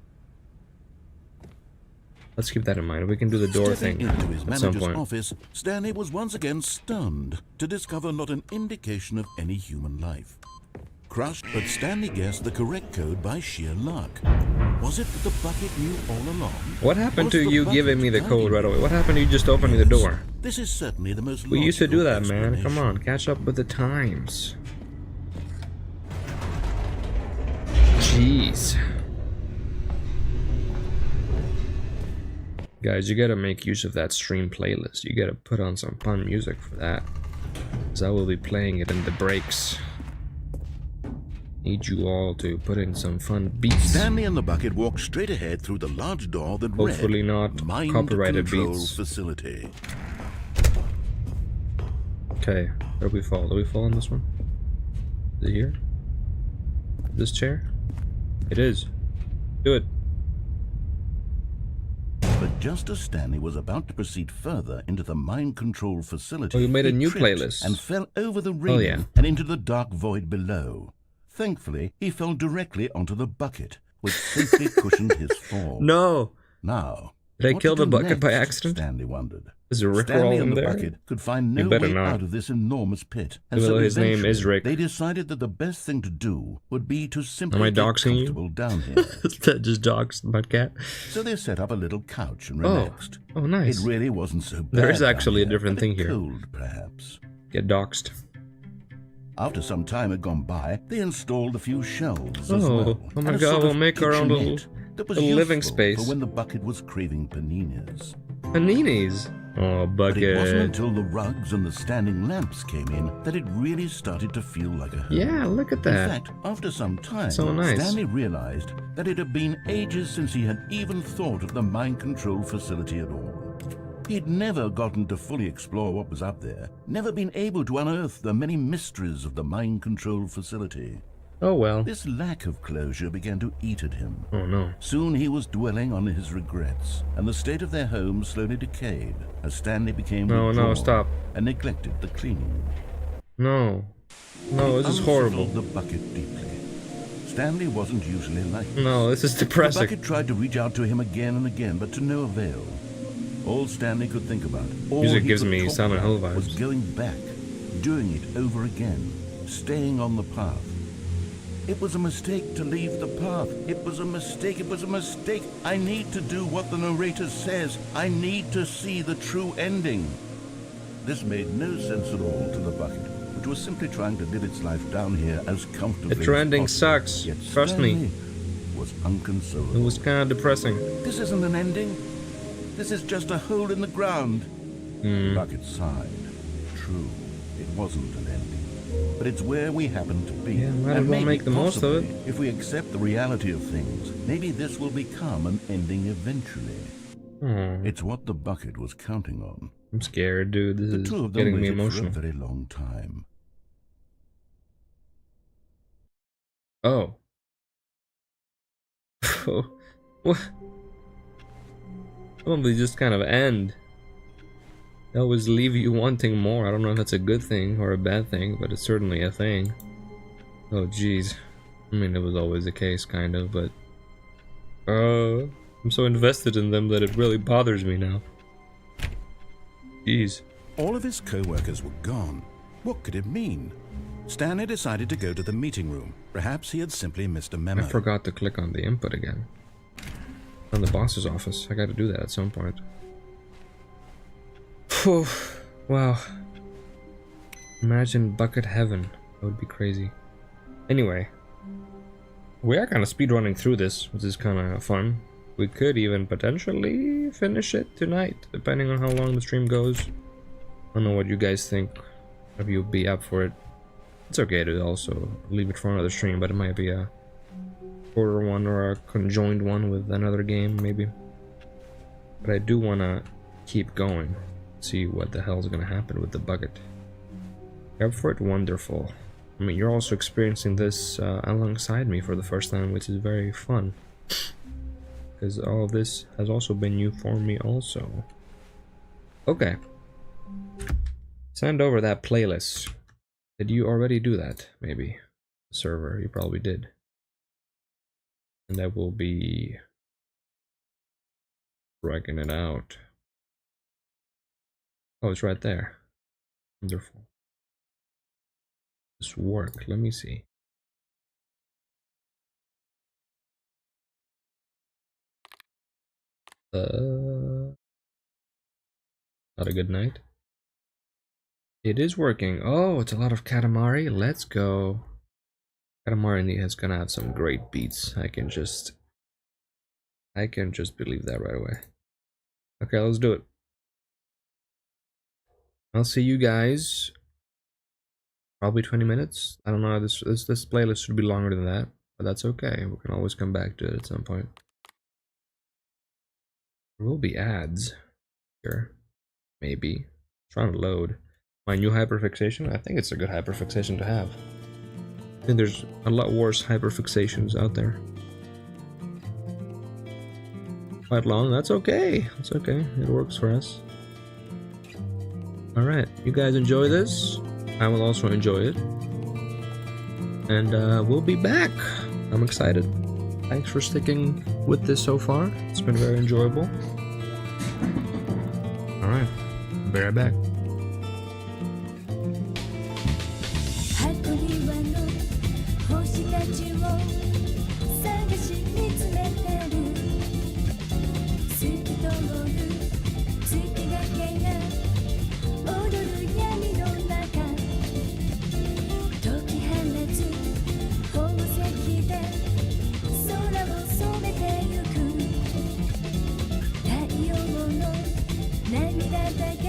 Let's keep that in mind. We can do the door Stepping thing into his at some manager's point. office, Stanley was once again stunned to discover not an indication of any human life. Crushed, but Stanley guessed the correct code by sheer luck. Was it that the bucket knew all along? What happened Was to the you bucket giving me the guiding code right him? away? What happened to you just opening the Yes, door? This is certainly the most We used to do that, logical man. Come on, explanation. catch up with the times. Jeez. Guys, you gotta make use of that stream playlist. You gotta put on some fun music for that. Because I will be playing it in the breaks. Need you all to put in some fun beats. Stanley and the bucket walked straight ahead through the large door that Hopefully read not Mind copyrighted Control beats. Facility. Okay, where do we fall? Do we fall on this one? Is it here? This chair? It is. Do it. But just as Stanley was about to proceed further into the mind control facility, Oh, you made a he new tripped playlist. and fell over the railing yeah. and into the dark void below. Thankfully, he fell directly onto the bucket, which safely cushioned his fall. No! Now, Did I what kill to the do bucket by next? accident? Stanley wondered. Is there a Rick Stanley roll and in the there? bucket could find You no better way not. out of this enormous pit, and Even so though his name eventually is Rick. they decided that the best thing to do would be to simply Am I get doxing you? comfortable down here. That just dogs my cat. So they set up a little couch and Oh. relaxed. Oh, nice. It really wasn't so bad. There is down actually a here, different but thing bit here. Cold, perhaps. Get doxed. After some time had gone by, they installed a few shelves as Oh, well. oh my and a God, sort we'll of make our own kitchenette little- that was little living useful space. for when the bucket was craving paninis. Paninis. Oh, But it wasn't bucket. until the rugs and the standing lamps came in that it really started to feel like a home. Yeah, look at In that. fact, after some time, So nice. Stanley realized that it had been ages since he had even thought of the mind control facility at all. He'd never gotten to fully explore what was up there, never been able to unearth the many mysteries of the mind control facility. Oh well. This lack of closure began to eat at him. Oh no. Soon he was dwelling on his regrets, and the state of their home slowly decayed as Stanley became No, withdrawn stop. and neglected the cleaning. No. No, this is horrible. Unsettled the bucket deeply. Stanley wasn't usually like this. No, this is The depressing. bucket tried to reach out to him again and again, but to no avail. All Stanley could think about, all Music he gives could me talk Silent about Hill was vibes. going back, doing it over again, staying on the path. It was a mistake to leave the path. It was a mistake. It was a mistake. I need to do what the narrator says. I need to see the true ending. This made no sense at all to the bucket, which was simply trying to live its life down here as comfortably The true as ending possible. sucks. Yet Trust me. Stanley was unconsolable. It was kind of depressing. This isn't an ending. This is just a hole in the ground. Bucket sighed. True, it wasn't an ending. But it's where we happen to be. Yeah, might as And well maybe, make the most of it. possibly, if we accept the reality of things, maybe this will become an ending eventually. Oh, It's what the bucket was counting on. I'm scared, dude. This The is two of them getting me waited emotional. for a very long time. Oh. What? Probably just kind of end. They always leave you wanting more. I don't know if that's a good thing or a bad thing, but it's certainly a thing. Oh, jeez. I mean, it was always the case, kind of, but... I'm so invested in them that it really bothers me now. Jeez. All of his co-workers were gone. What could it mean? Stanley decided to go to the meeting room. Perhaps he had simply missed a memo. I forgot to click on the input again. On the boss's office. I gotta do that at some point. Phew. Wow. Imagine bucket heaven. That would be crazy. Anyway. We are kind of speedrunning through this, which is kind of fun. We could even potentially finish it tonight, depending on how long the stream goes. I don't know what you guys think. If you'll be up for it. It's okay to also leave it for another stream, but it might be a shorter one or a conjoined one with another game, maybe. But I do want to keep going, see what the hell is going to happen with the bucket. You're up for it? Wonderful. I mean, you're also experiencing this alongside me for the first time, which is very fun. Because all of this has also been new for me also. Okay. Send over that playlist. Did you already do that? Maybe. Server, you probably did. And that will be dragging it out. Oh, it's right there. Wonderful. This work. Let me see. Not a good night. It is working. Oh, it's a lot of Katamari. Let's go. Katamari is gonna have some great beats. I can just believe that right away. Okay, let's do it. I'll see you guys. Probably 20 minutes. I don't know. This playlist should be longer than that, but that's okay. We can always come back to it at some point. There will be ads here, maybe. It's trying to load. My new hyperfixation. I think it's a good hyperfixation to have. I think there's a lot worse hyperfixations out there. Quite long. That's okay. That's okay. It works for us. All right. You guys enjoy this. I will also enjoy it. And we'll be back. I'm excited. Thanks for sticking with this so far. It's been very enjoyable. Alright, be right back. 箱庭の星たちを探し見つめてる透き通る月影が踊る闇の中解き放つ宝石で空を染めてゆく太陽の涙だけ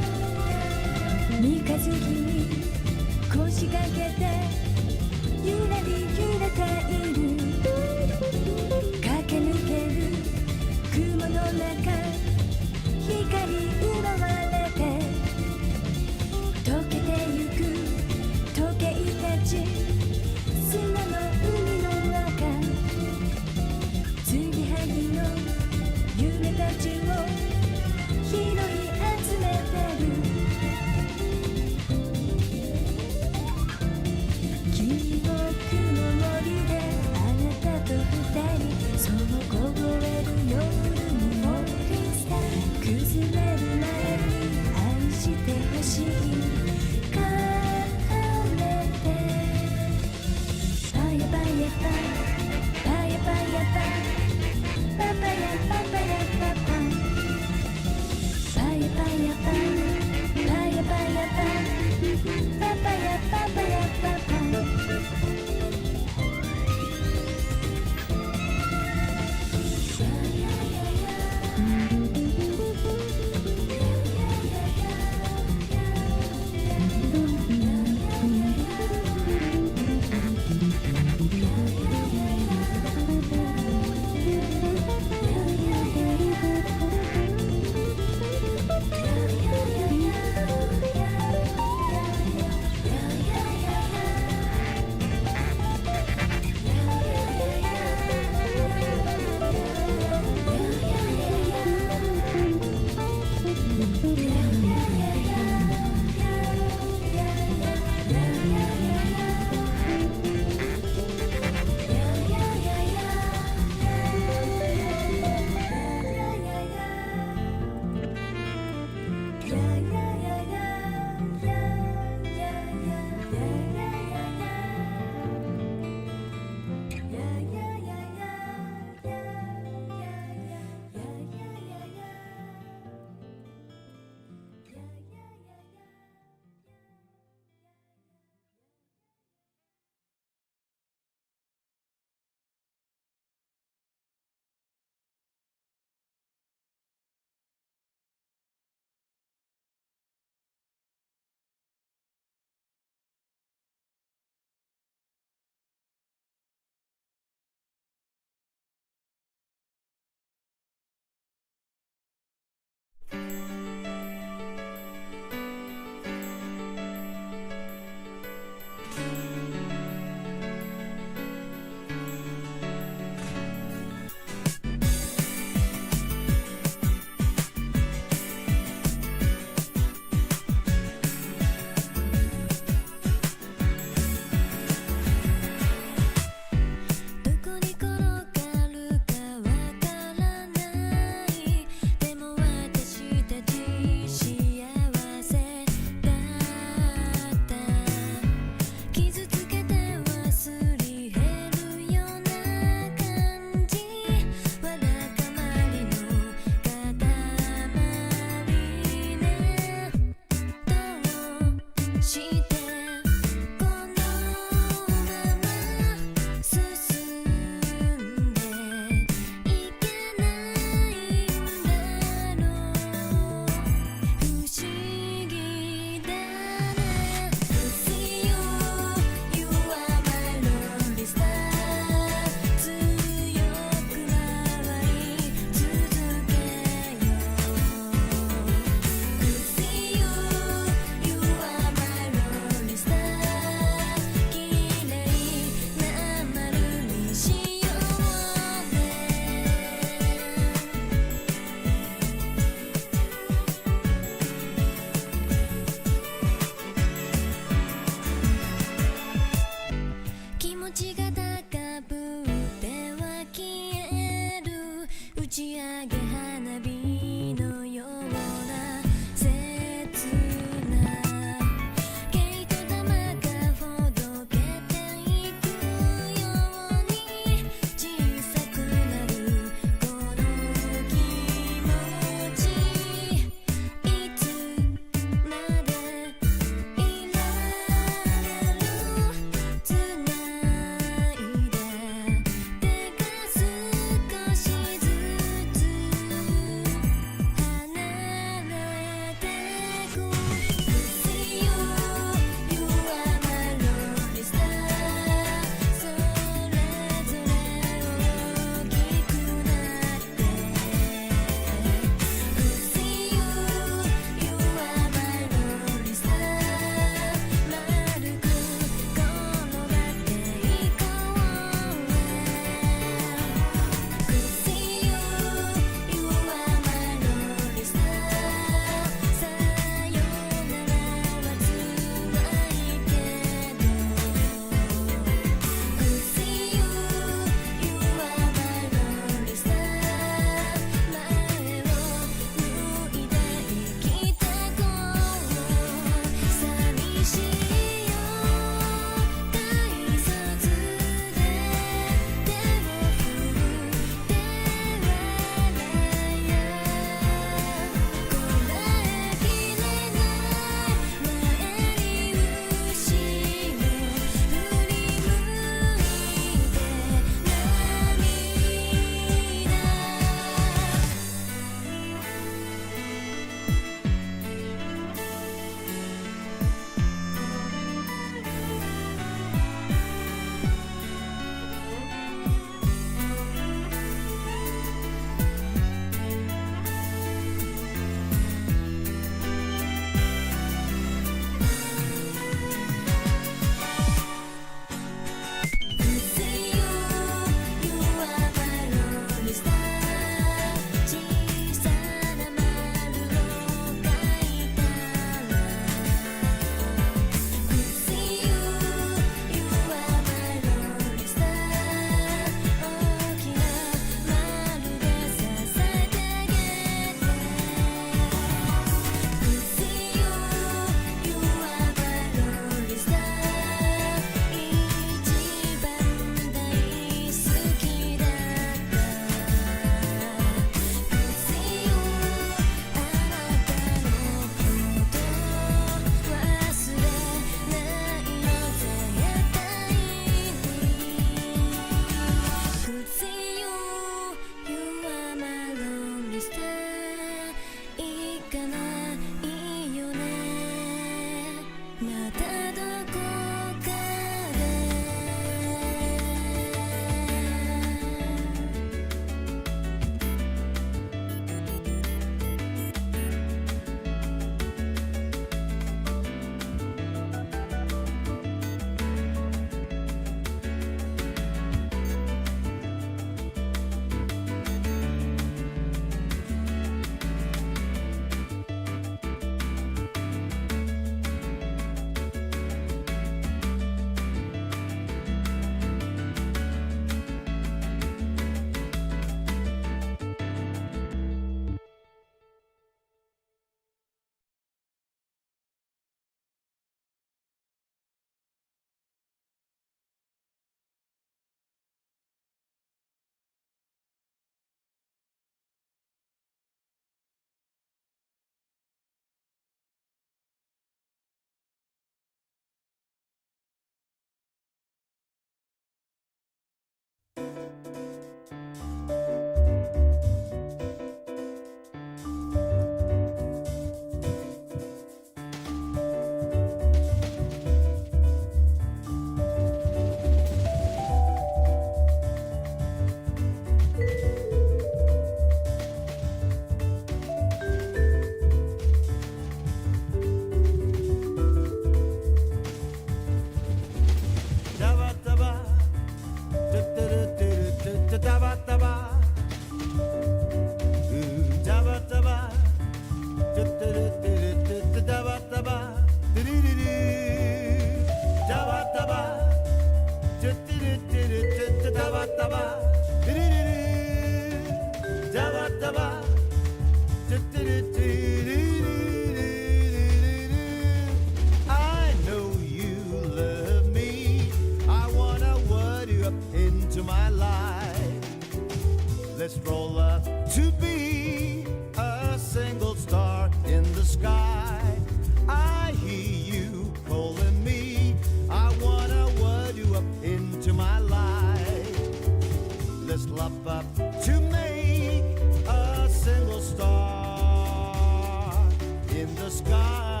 the sky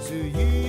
to you.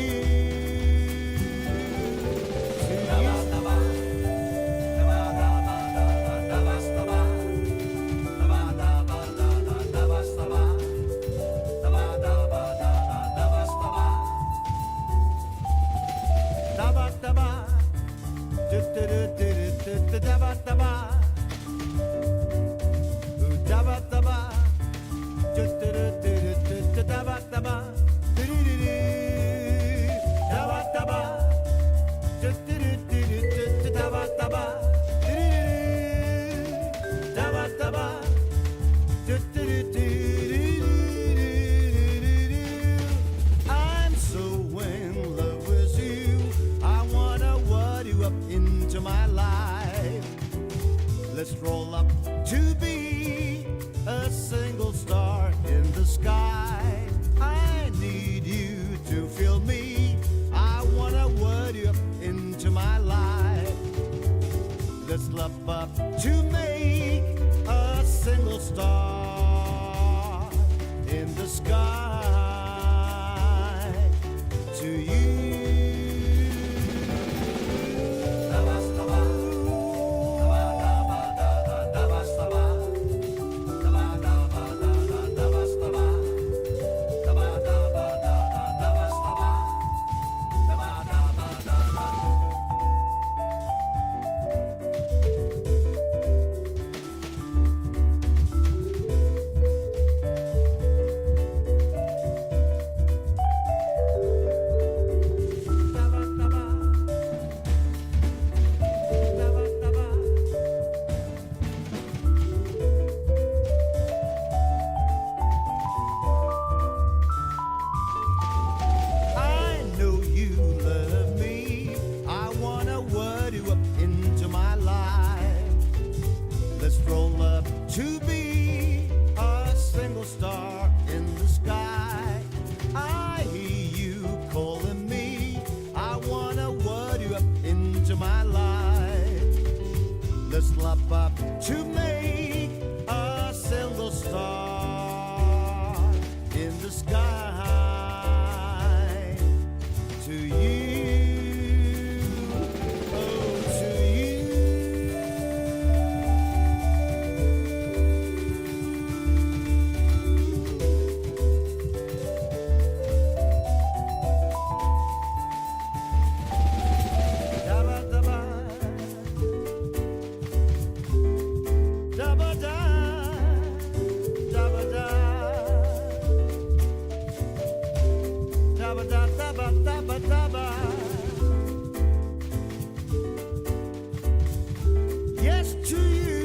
I'm so in love with you. I wanna word you up into my life. Let's roll up to be a single star in the sky. I need you to feel me. I wanna word you up into my life. Let's love up to make a single star in the sky to you. I know you love me. I wanna word you up into my life. Let's roll up to be a single star in the sky. I hear you calling me. I wanna word you up into my life. Let's love up to make a single star in the sky to you, oh, to you. Da-ba-da-ba. Da-ba-da. Da-ba-da. Da-ba-da-da-ba-da-ba-da-ba. Yes to you.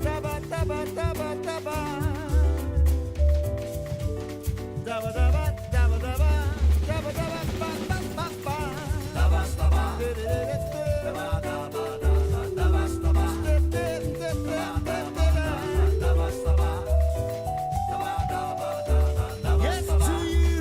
Da-ba-da-ba-da-ba-da-ba. Da-ba-da-ba-da-ba-da-ba. Da-ba-da-ba-ba-ba-ba-ba. Yes to you.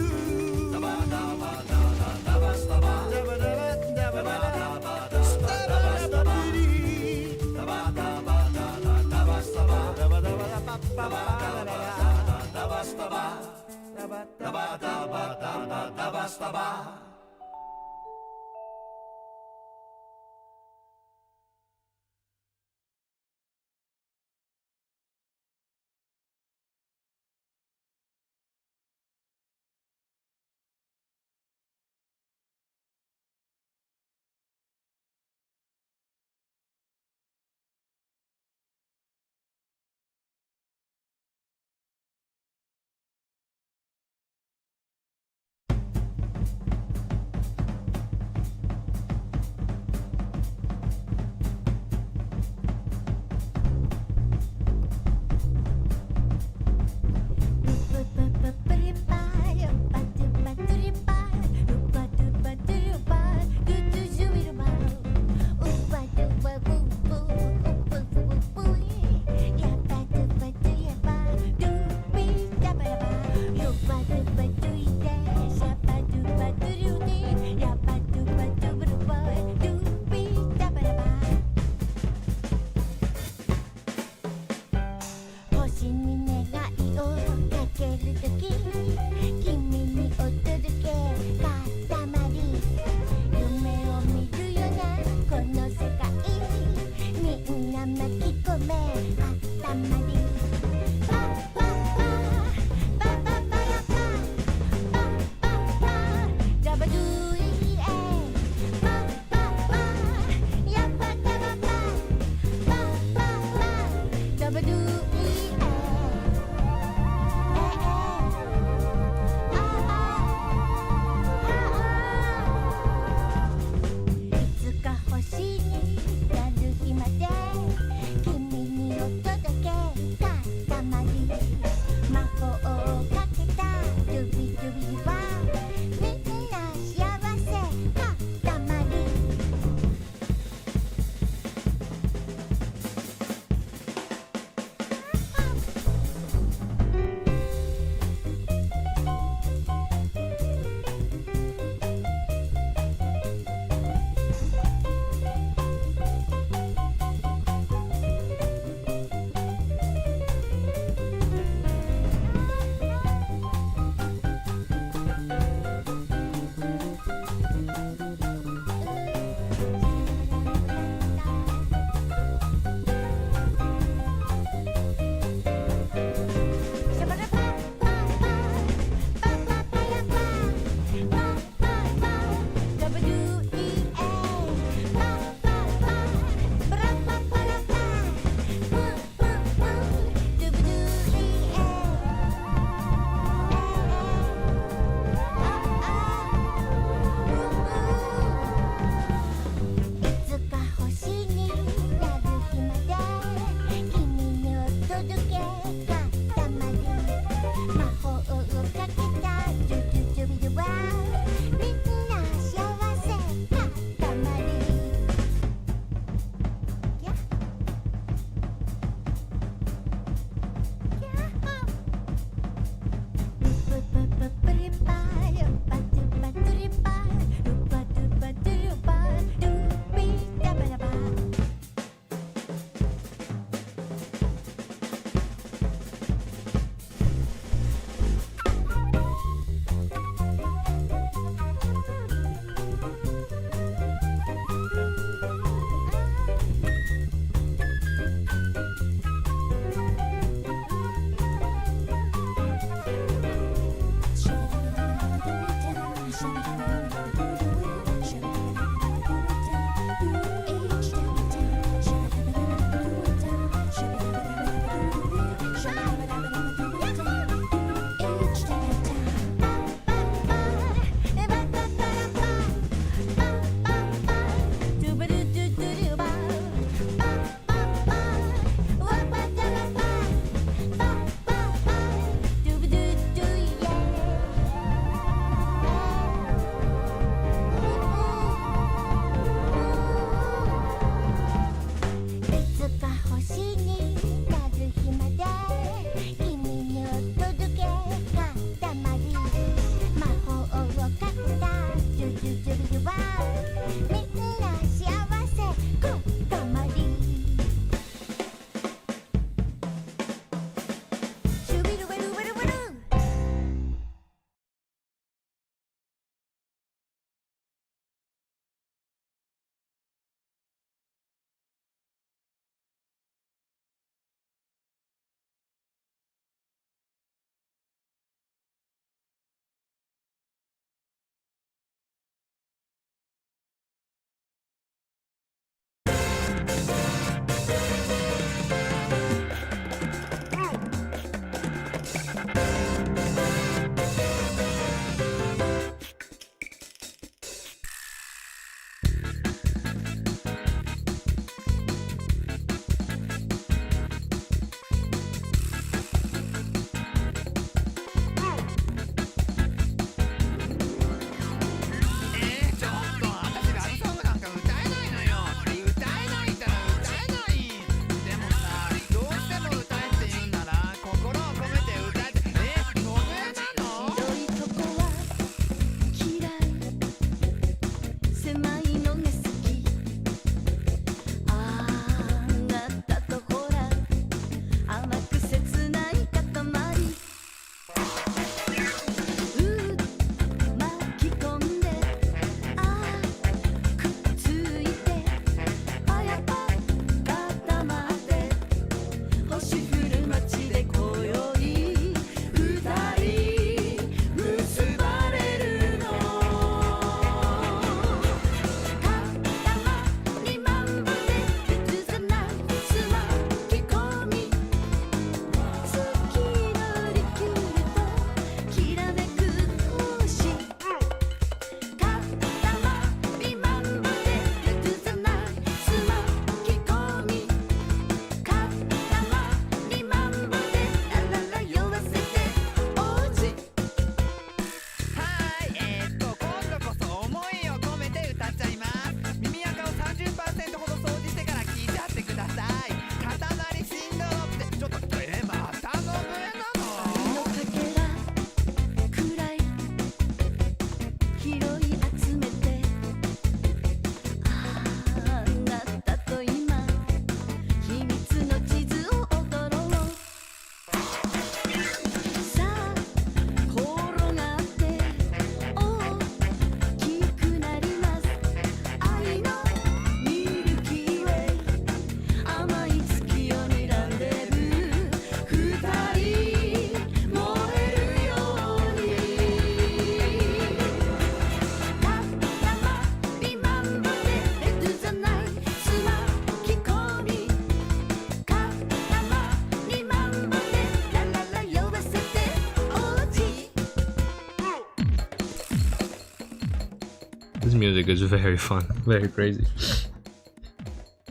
This music is very fun, very crazy.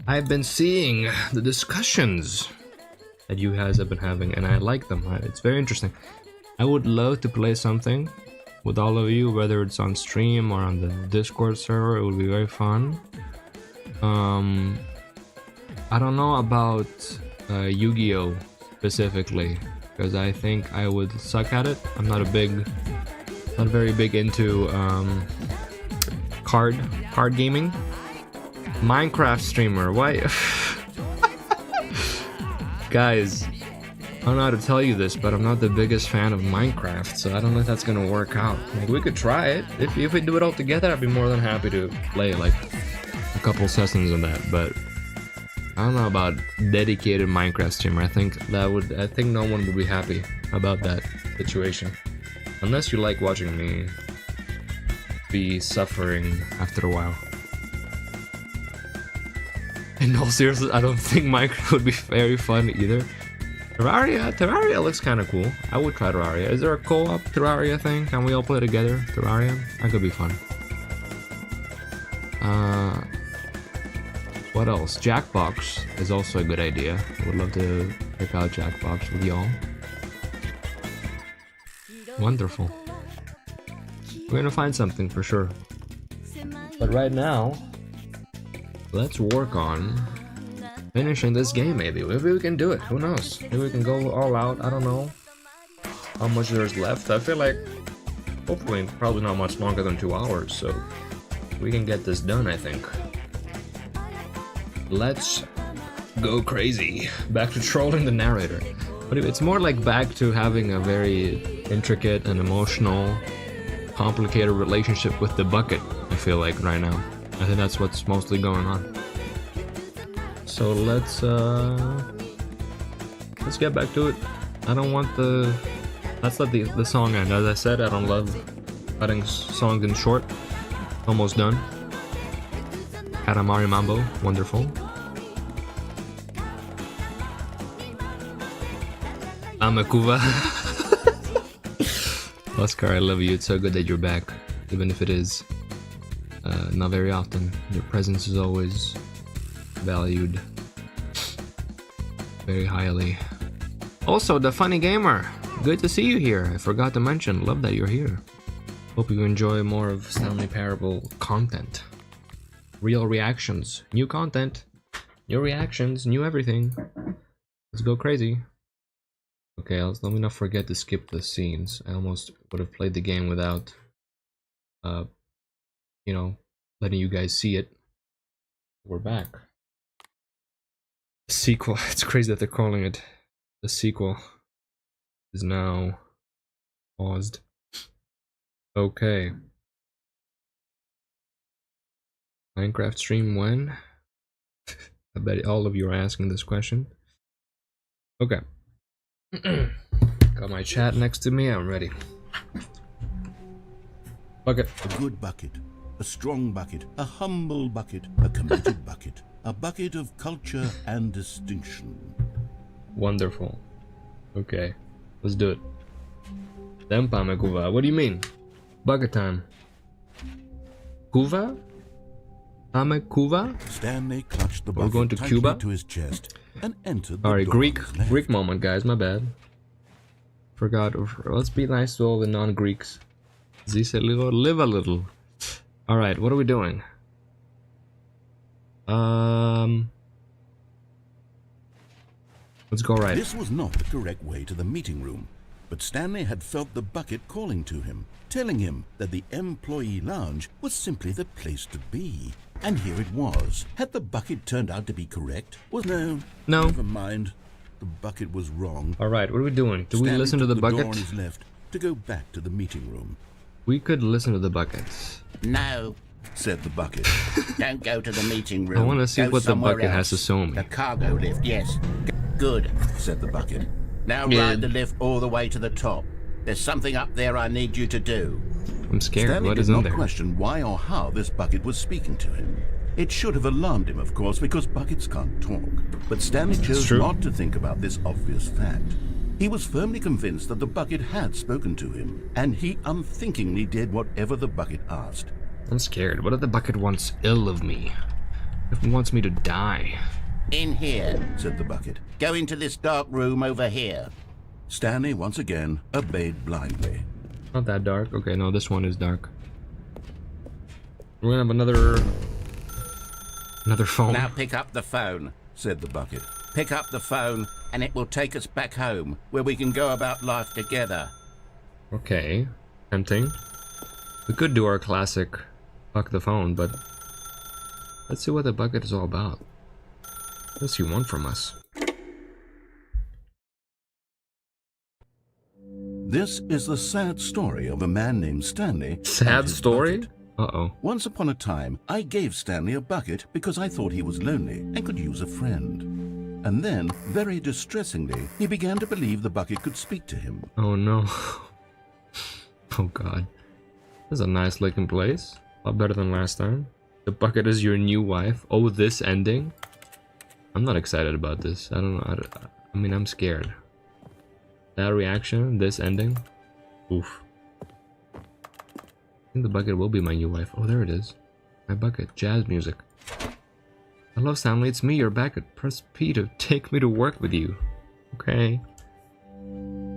I've been seeing the discussions that you guys have been having, and I like them. It's very interesting. I would love to play something with all of you, whether it's on stream or on the Discord server. It would be very fun. I don't know about Yu-Gi-Oh! Specifically, because I think I would suck at it. I'm not very big into card gaming. Minecraft streamer, why? Guys, I don't know how to tell you this, but I'm not the biggest fan of Minecraft, so I don't know if that's gonna work out. Like, we could try it. If we do it all together, I'd be more than happy to play like a couple sessions on that, but I don't know about dedicated Minecraft streamer. I think no one would be happy about that situation. Unless you like watching me be suffering after a while. In all seriousness, I don't think Minecraft would be very fun either. Terraria looks kind of cool. I would try Terraria. Is there a co-op Terraria thing? Can we all play together? Terraria? That could be fun. What else? Jackbox is also a good idea. I would love to check out Jackbox with y'all. Wonderful. We're gonna find something for sure. But right now, let's work on finishing this game. Maybe we can do it. Who knows? Maybe we can go all out. I don't know how much there's left. I feel like hopefully probably not much longer than 2 hours, so we can get this done, I think. Let's go crazy. Back to trolling the narrator. But it's more like back to having a very intricate and emotional, complicated relationship with the bucket, I feel like right now. I think that's what's mostly going on. So let's get back to it. I don't want let's let the song end. As I said, I don't love cutting songs in short. Almost done. Katamari Mambo, wonderful. Amakuva. Oscar, I love you. It's so good that you're back, even if it is not very often. Your presence is always valued very highly. Also, the Funny Gamer, good to see you here. I forgot to mention, love that you're here. Hope you enjoy more of Stanley Parable content. Real reactions, new content, new reactions, new everything. Let's go crazy. Okay, let me not forget to skip the scenes. I almost would have played the game without, you know, letting you guys see it. We're back. Sequel. It's crazy that they're calling it the sequel. Is now paused. Okay. Minecraft stream when? I bet all of you are asking this question. Okay. Got my chat next to me. I'm ready. Bucket. A good bucket. A strong bucket. A humble bucket. A committed bucket. A bucket of culture and distinction. Wonderful. Okay. Let's do it. Tempame kuva. What do you mean? Bucket time. Kuva? Tame kuva? Stanley clutched the We're bucket going to tightly Cuba? to his chest and entered the Alright, door on Greek his left. Greek moment, guys. My bad. Forgot. Let's be nice to all the non-Greeks. Zise little, live a little. Alright, what are we doing? Let's go right. This was not the correct way to the meeting room, but Stanley had felt the bucket calling to him, telling him that the employee lounge was simply the place to be. And here it was. Had the bucket turned out to be correct? No. Never mind. The bucket was wrong. Alright, what are we doing? Do we Stanley listen to took the door bucket? on his left to go back to the meeting room. We could listen to the buckets. No, Said the bucket. don't go to the meeting room. I want to see Go what the somewhere bucket has else. to show me. The cargo lift, yes. Good. Said the bucket. Now Yeah. ride the lift all the way to the top. There's something up there I need you to do. I'm scared. Stanley What did is in not there? question why or how this bucket was speaking to him. It should have alarmed him, of course, because buckets can't talk. But Stanley chose true. not to think about this obvious fact. He was firmly convinced that the bucket had spoken to him, and he unthinkingly did whatever the bucket asked. I'm scared. What if the bucket wants ill of me? If it wants me to die? In here, said the bucket. Go into this dark room over here. Stanley once again obeyed blindly. Not that dark. Okay, no, this one is dark. We're gonna have another phone. Now pick up the phone, Said the bucket. pick up the phone, and it will take us back home, where we can go about life together. Okay, tempting. We could do our classic fuck the phone, but let's see what the bucket is all about. What does he want from us? This is the sad story of a man named Stanley. and Sad his story? bucket. Uh-oh. Once upon a time, I gave Stanley a bucket because I thought he was lonely and could use a friend. And then, very distressingly, he began to believe the bucket could speak to him. Oh no. Oh god. This is a nice looking place. A lot better than last time. The bucket is your new wife. Oh, this ending? I'm not excited about this. I don't know. I mean, I'm scared. That reaction, this ending. Oof. I think the bucket will be my new wife. Oh, there it is. My bucket. Jazz music. Hello, Stanley. It's me, your bucket. Press P to take me to work with you. Okay.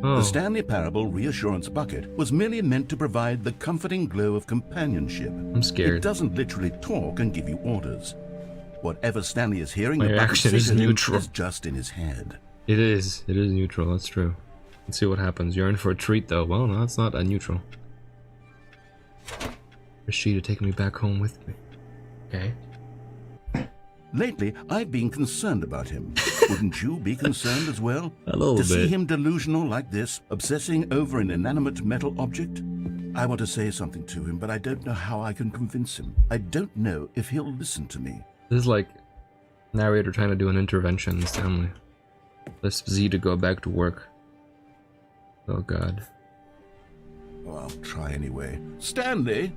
Oh. The Stanley Parable Reassurance Bucket was merely meant to provide the comforting glow of companionship. I'm scared. It doesn't literally talk and give you orders. Whatever Stanley is hearing, My the bucket reaction say is to him neutral. is just in his head. It is neutral. That's true. Let's see what happens. You're in for a treat, though. Well, no, it's not a neutral. Is she to take me back home with me? Okay. Lately, I've been concerned about him. Wouldn't you be concerned as well? A little to see bit. him delusional like this, obsessing over an inanimate metal object? I want to say something to him, but I don't know how I can convince him. I don't know if he'll listen to me. This is like narrator trying to do an intervention in Stanley. Let's Z to go back to work. Oh god. Oh, I'll try anyway. Stanley,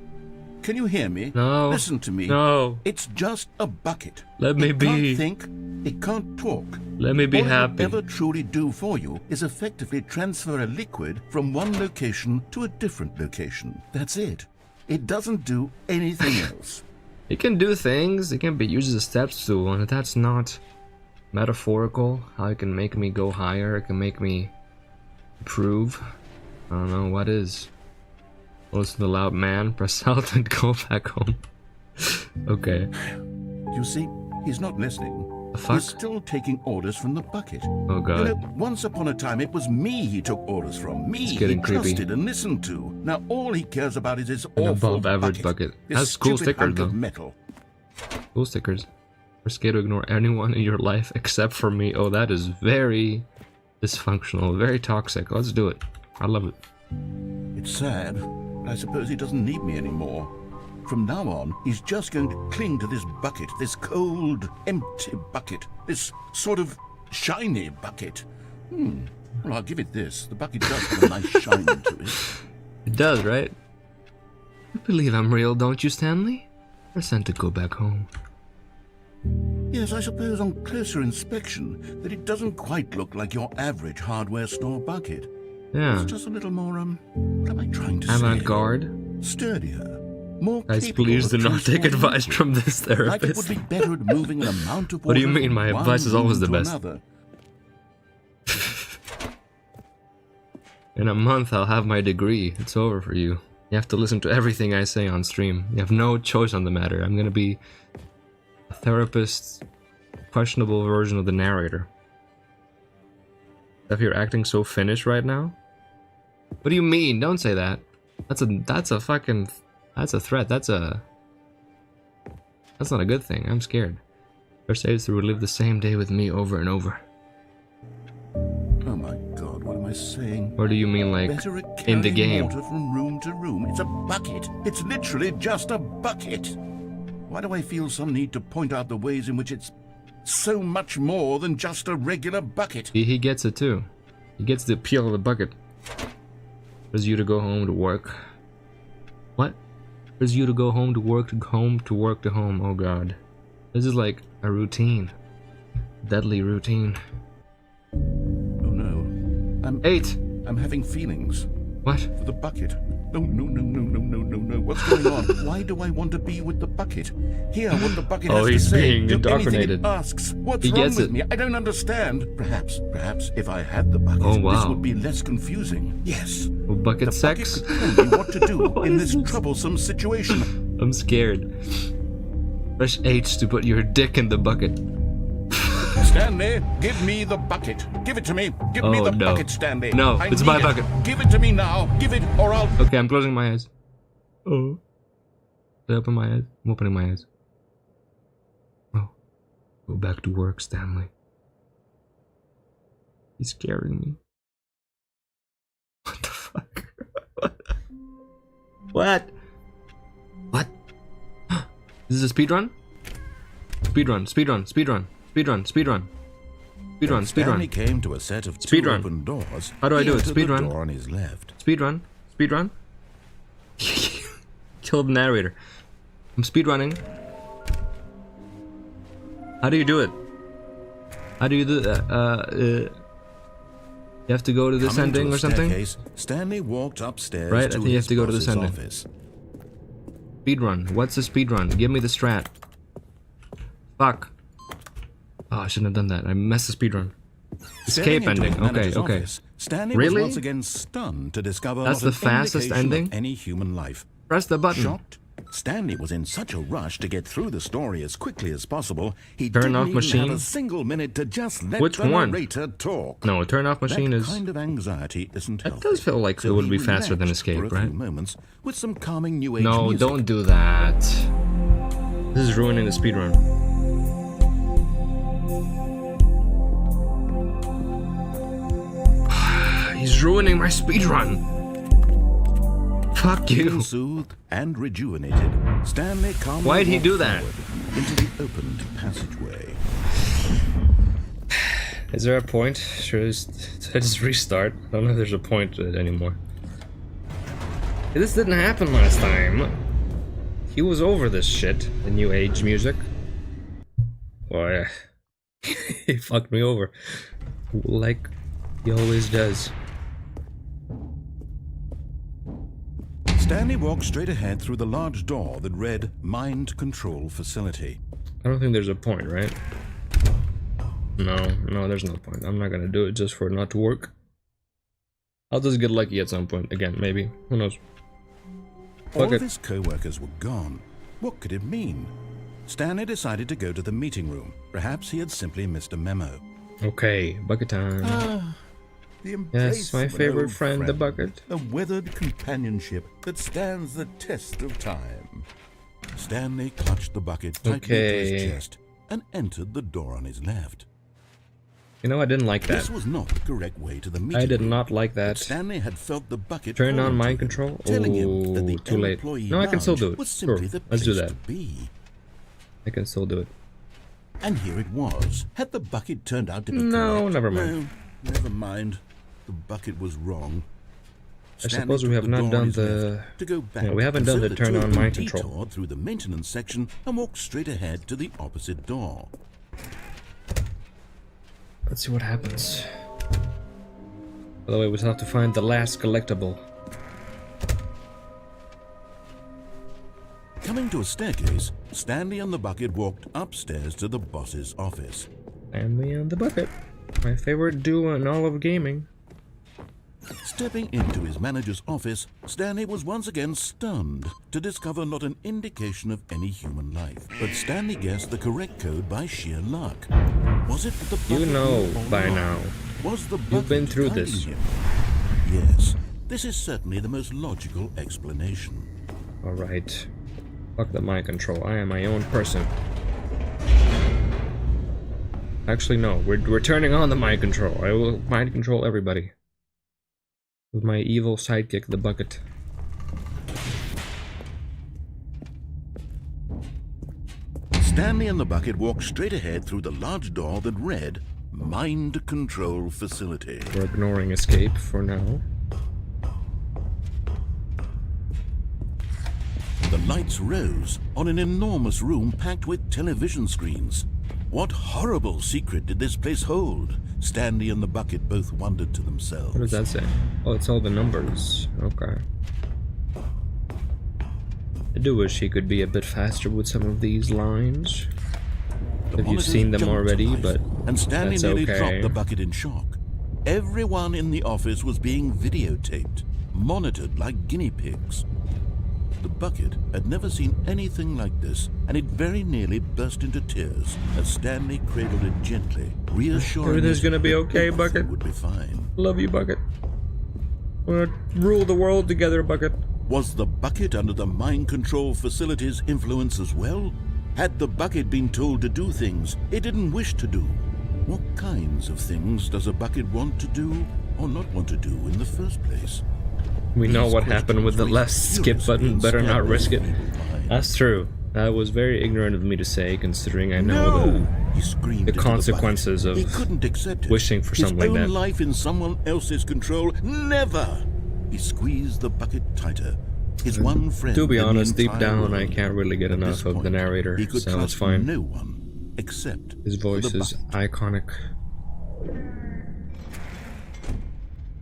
can you hear me? No. Listen to me. No. It's just a bucket. Let me it be. Can't think. It can't talk. Let me be All happy. it will ever truly do for you is effectively transfer a liquid from one location to a different location. That's it. It doesn't do anything else. It can do things. It can be used as a step stool, and that's not metaphorical. How it can make me go higher. It can make me improve. I don't know what is. Listen to the loud man. Press out and go back home. Okay. You see, he's not listening. The fuck? He's still taking orders from the bucket. Oh god. You know, once upon a time, it was me he took orders from. Me It's he getting creepy. trusted and listened to. Now all he cares about is his An awful above average bucket. This Has cool stupid stickers hunk of though. metal. Cool stickers. We're scared to ignore anyone in your life except for me. Oh, that is very dysfunctional, very toxic. Let's do it. I love it. It's sad, but I suppose he doesn't need me anymore. From now on, he's just going to cling to this bucket, this cold, empty bucket, this sort of shiny bucket. Well, I'll give it this. The bucket does have a nice shine to it. It does, right? You believe I'm real, don't you, Stanley? We're sent to go back home. Yes, I suppose on closer inspection that it doesn't quite look like your average hardware store bucket. Yeah. It's just a little more, what am I trying to say? Avant-garde. Sturdier. More Guys, capable please of do not take transporting advice liquid. from this Like it therapist. would be better at moving an amount of water What do you mean? from My one advice is always room the to best. another. In a month, I'll have my degree. It's over for you. You have to listen to everything I say on stream. You have no choice on the matter. I'm gonna be a therapist's questionable version of the narrator. If you're acting so Finnish right now? What do you mean? Don't say that. That's a threat. That's not a good thing. I'm scared. First is to relive the same day with me over and over. Oh my God, what am I saying? Or do you mean like Better at in the carrying game? water from room to room. It's a bucket. It's literally just a bucket. Why do I feel some need to point out the ways in which it's so much more than just a regular bucket? He gets it too. He gets the appeal of the bucket. There's you to go home to work. What? There's you to go home to work, to home, to work, to home. Oh god. This is like a routine. Deadly routine. Oh no. 8! I'm having feelings What? for the bucket. No. What's going on? Why do I want to be with the bucket? Hear what the bucket has he's to say. being Do indoctrinated. anything it asks. What's He wrong gets with it. me? I don't understand. Perhaps if I had the bucket, Oh, wow. this would be less confusing. Yes. Well, bucket The sex? bucket could tell me what to do in this troublesome situation. I'm scared. Press H to put your dick in the bucket. Stanley, give me the bucket. Give it to me. Give me Oh, the no. bucket, Stanley. No, I it's need my it. bucket. Give it to me now. Give it, or I'll... Okay, I'm closing my eyes. Oh. Did I open my eyes? I'm opening my eyes. Oh. Go back to work, Stanley. He's scaring me. What the fuck? What? What? Is this a speedrun? Speedrun. Stanley came to a set of Speed two run. open doors. How do I He do it? entered Speed the run. door on his left. Speedrun. Kill the narrator. I'm speedrunning. How do you do it? How do you do that? You have to go to this Coming to ending a or something? staircase, Stanley walked upstairs Right, I to think you have his to go to this boss's ending. office. Speedrun. What's the speedrun? Give me the strat. Fuck. Oh, I shouldn't have done that. I messed the speedrun. Escape Staring into ending. his Okay, manager's okay. office, Stanley Really? was once again stunned to discover That's not the an fastest indication ending? of any human life. Press the button. Shocked, Stanley was in such a rush to get through the story as quickly as possible, he Turn didn't off even machine? have a single minute to just let Which the one? narrator talk. No, turn off machine That is... kind of anxiety isn't It healthy. does feel like it So would he be faster than relaxed escape, for a right? few moments with some calming new age No, music. don't do that. This is ruining the speedrun. He's ruining my speedrun. Fuck you. Feeling soothed and rejuvenated, Stanley calmly Why'd he walked do that? forward into the opened passageway. Is there a point? Should I just restart? I don't know if there's a point to it anymore. This didn't happen last time. He was over this shit, the new age music. Boy, he fucked me over. Like he always does. Stanley walked straight ahead through the large door that read Mind Control Facility. I don't think there's a point, right? No, there's no point. I'm not gonna do it just for it not to work. I'll just get lucky at some point. Again, maybe. Who knows? All Fuck of it. his co-workers were gone. What could it mean? Stanley decided to go to the meeting room. Perhaps he had simply missed a memo. Okay, bucket time. The Yes, my embrace of an favorite old friend, the bucket. A weathered companionship that stands the test of time. Stanley clutched the bucket tightly to Okay. his chest and entered the door on his left. You know, I didn't like that. This was not the correct way to the meeting I did room. not like that. Stanley had felt the bucket Turn fall on to mind him, control? telling him that the Oh, too late. employee No, I can still lounge do it. was Sure, simply the let's do place that. to be. I can still do it. And here it was. Had the bucket turned out to be No, correct? never mind. No, never mind. The bucket was wrong. I suppose we have took the not door on done his the... left to go back, Yeah, we haven't and done so the the turn two on of them mind control. detoured through the maintenance section and walked straight ahead to the opposite door. Let's see what happens. By the way, we still have to find the last collectible. Coming to a staircase, Stanley and the bucket walked upstairs to the boss's office. Stanley and the bucket. My favorite duo in all of gaming. Stepping into his manager's office, Stanley was once again stunned to discover not an indication of any human life. But Stanley guessed the correct code by sheer luck. Was it the bucket? You know or by not? now. Was the You've been bucket through guiding this. him? Yes, this is certainly the most logical explanation. Alright. Fuck the mind control. I am my own person. Actually, no. We're turning on the mind control. I will mind control everybody. With my evil sidekick, the bucket. Stanley and the bucket walked straight ahead through the large door that read Mind Control Facility. We're ignoring escape for now. The lights rose on an enormous room packed with television screens. What horrible secret did this place hold? Stanley and the bucket both wondered to themselves. What does that say? Oh, it's all the numbers. Okay. do wish he could be a bit faster with some of these lines. The If you've monitors seen them jumped to already, life, but and Stanley that's nearly okay. dropped the bucket in shock. Everyone in the office was being videotaped, monitored like guinea pigs. The bucket had never seen anything like this, and it very nearly burst into tears as Stanley cradled it gently, reassuring Everything's it gonna be that okay, everything Bucket. would be fine. Love you, Bucket. We're gonna rule the world together, Bucket. Was the bucket under the mind control facility's influence as well? Had the bucket been told to do things it didn't wish to do? What kinds of things does a bucket want to do or not want to do in the first place? We know These what happened with the questions left raised skip button. furiously Better in not Stanley's risk it. feeble mind. That's true. That was very ignorant of me to say, considering I know No! He screamed the into consequences bucket. of He couldn't accept it. wishing for His something like own that. life in someone else's control. Never! He squeezed the bucket tighter. His one friend. To be in the honest, deep entire down, I world. can't really get At enough this of the point, narrator, he could so trust it's fine. no one except His voice the is bucket. iconic.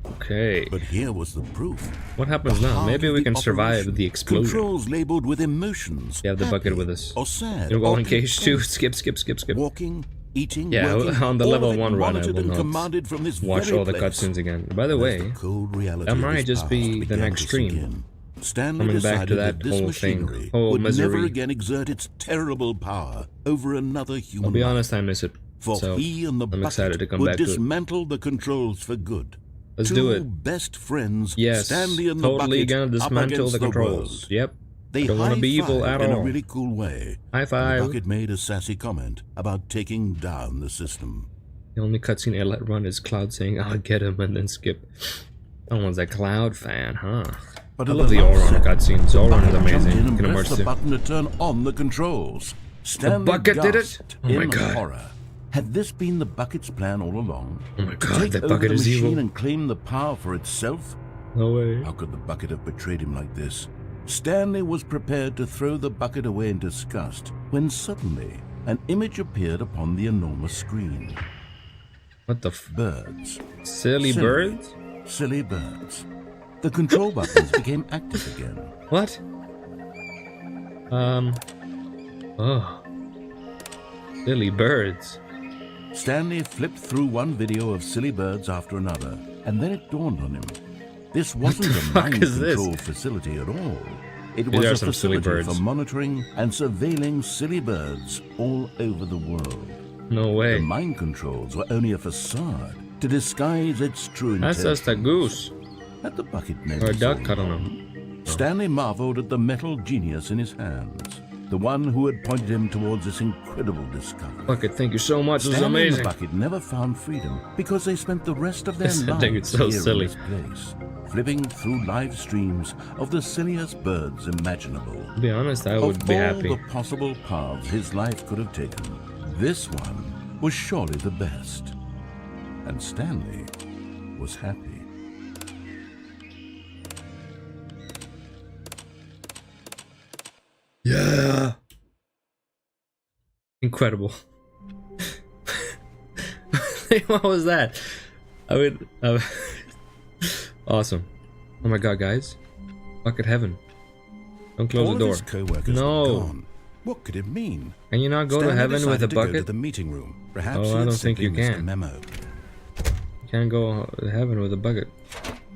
Okay. But here was the proof. What happens The now? heart Maybe of we the can survive operation. the explosion. Controls labeled with emotions. You have the bucket happy with us. Or sad. You're well or in case content. 2. Skip, skip, skip, skip. Walking, eating, Yeah, working, on the all level of it 1 run, I monitored will and not commanded from this watch very all the place. cutscenes again. By the As way, the cold reality that of might his just past be the began next to sink stream. in. Stanley Coming back to decided that this whole thing, machinery whole would never misery. again exert its terrible power over another human I'll be life. honest, I miss it. For So he and the I'm bucket excited to come would back to it. dismantle the controls for good. Let's Two do it. best friends, Yes, Stanley and the totally bucket, gonna up dismantle against the controls. world. Yep. They Don't wanna be evil high-fived at in all. a really cool way. High And five. the bucket made a sassy comment about taking down the system. The only cutscene I let run is Cloud saying, "I'll get him," and then skip. That one's a Cloud fan, huh? But I at love the last Auron second, cutscenes. the Auron is bucket jumped amazing. in You and can pressed immerse the it. button to turn on the controls. Stanley bucket did it? gasped Oh my in God. horror. Had this been the bucket's plan all along? Oh my To god, take that over bucket the is machine evil. and claim the power for itself? No way. How could the bucket have betrayed him like this? Stanley was prepared to throw the bucket away in disgust when suddenly an image appeared upon the enormous screen. What the f? Birds. Silly birds? Silly birds. The control buttons became active again. What? Oh. Silly birds. Stanley flipped through one video of silly birds after another, and then it dawned on him. This wasn't a fuck mind is this? control facility at all. It These are was a some silly facility for birds. monitoring and surveilling silly birds all over the world. No The way. mind controls were only a facade to disguise its true intent. That's just a goose. Had the bucket Or a noticed duck, all I don't know. along? Stanley marveled at the metal genius in his hands, the one who had pointed him towards this incredible discovery. Bucket, thank you so much. This is Stanley and the amazing. bucket never found freedom because they spent the rest of their I lives think it's so here silly. in this place, flipping through live streams of the silliest birds imaginable. To be honest, I Of would be all happy. the possible paths his life could have taken, this one was surely the best. And Stanley was happy. Yeah. Incredible. What was that? I would. Awesome. Oh my god, guys. Bucket heaven. Don't close All the of door. his co-workers No. were gone. What could it mean? Can you not go to Stanley heaven with a decided to go to bucket? the meeting room. Perhaps Oh, he I had don't think simply you missed a can. memo. You can't go to heaven with a bucket.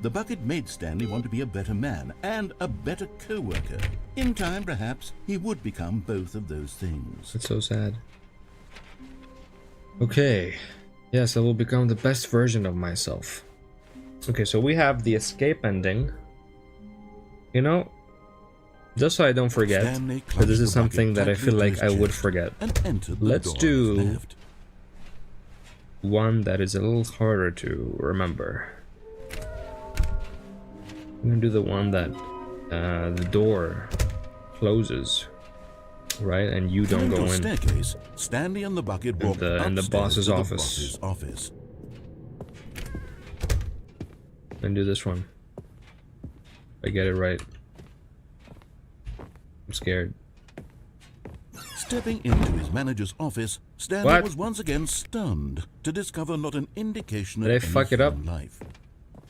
The bucket made Stanley want to be a better man and a better co-worker. In time, perhaps, he would become both of those things. It's so sad. Okay. Yes, I will become the best version of myself. Okay, so we have the escape ending. You know, just so I don't forget, Stanley because this clutched is the bucket something that I tightly feel to like his I would chest forget. and entered the Let's door do- on his left. One that is a little harder to remember. I'm gonna do the one that the door closes, right, and you don't Climbing go the in. staircase, Stanley and the bucket walked in the upstairs boss's to the office. boss's office. And do this one. I get it right. I'm scared. Stepping into his manager's office, Stanley What? was once again stunned to discover not an indication Did I of any fuck it up? human life.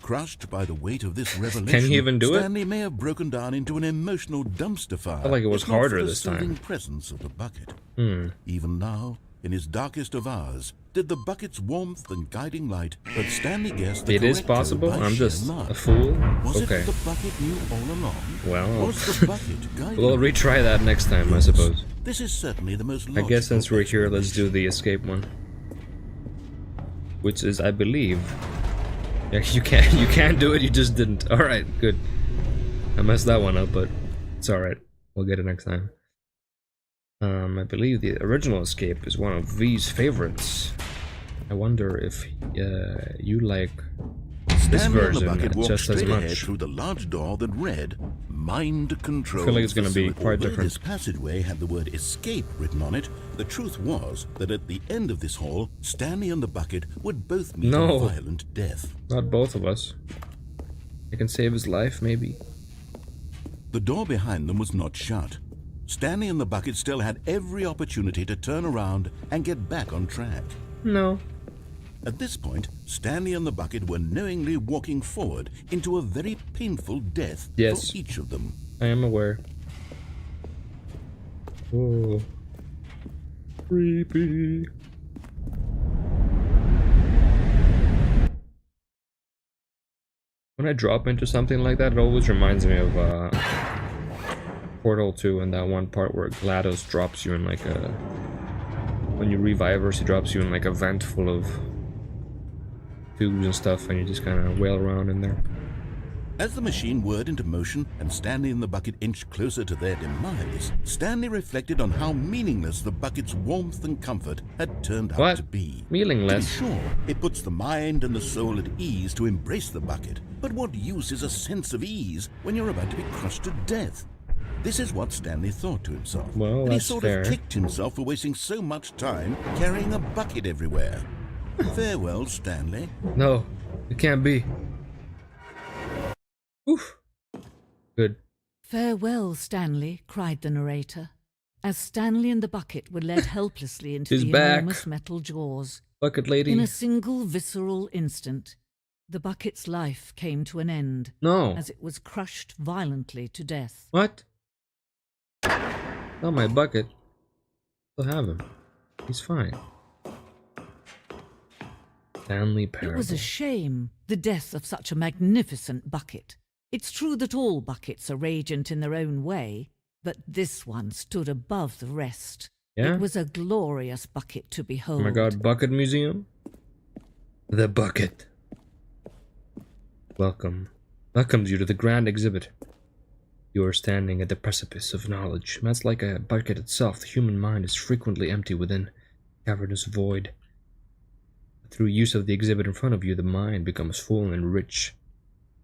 Crushed by the weight of this revelation, Can you even do it? Stanley may have broken down into an emotional dumpster fire. Felt like it was if not harder for the this time. soothing presence of the bucket. Hmm. Even now, in his darkest of hours, did the bucket's warmth and guiding light, but Stanley guessed the It is correct possible? by I'm sheer just luck. a fool? Was Okay. it that the bucket knew all along? Well, Was the bucket guiding we'll him? retry that next time, I Yes, suppose. This is certainly the most I logical guess since we're here, let's do explanation. the escape one. Which is, I believe... Yeah, you can't do it, you just didn't. Alright, good. I messed that one up, but it's alright. We'll get it next time. I believe the original escape is one of V's favorites. I wonder if you like this Stanley and the version bucket walked just as straight ahead much. through the large door that read "Mind Control." I feel like it's gonna be Facility." quite Although different. This passageway had the word "escape" written on it. The truth was that at the end of this hall, Stanley and the bucket would both meet No. a violent death. Not both of us. I can save his life, maybe. The door behind them was not shut. Stanley and the bucket still had every opportunity to turn around and get back on track. No. At this point, Stanley and the bucket were knowingly walking forward into a very painful death Yes. for each of them. I am aware. Oh. Creepy. When I drop into something like that, it always reminds me of Portal 2 and that one part where GLaDOS drops you in like a... When you revive her, she drops you in like a vent full of tubes and stuff, and you just kind of wail around in there. As the machine whirred into motion and Stanley and the bucket inched closer to their demise, Stanley reflected on how meaningless the bucket's warmth and comfort had turned out What? to be. Meaningless? To be sure, it puts the mind and the soul at ease to embrace the bucket, but what use is a sense of ease when you're about to be crushed to death? This is what Stanley thought to himself. Well, and he that's sort fair. of kicked himself for wasting so much time carrying a bucket everywhere. Farewell, Stanley. No, it can't be. Oof. Good. "Farewell, Stanley," cried the narrator, as Stanley and the bucket were led helplessly into He's the back. enormous metal jaws. Bucket lady. In a single visceral instant, the bucket's life came to an end No. as it was crushed violently to death. What? Not my bucket. Still have him. He's fine. Stanley It Parable. was a shame, the death of such a magnificent bucket. It's true that all buckets are radiant in their own way, but this one stood above the rest. Yeah? It was a glorious bucket to Oh behold. my god, Bucket Museum? The Bucket. Welcomes you to the grand exhibit. You are standing at the precipice of knowledge. That's like a bucket itself. The human mind is frequently empty within, cavernous void. Through use of the exhibit in front of you, the mind becomes full and rich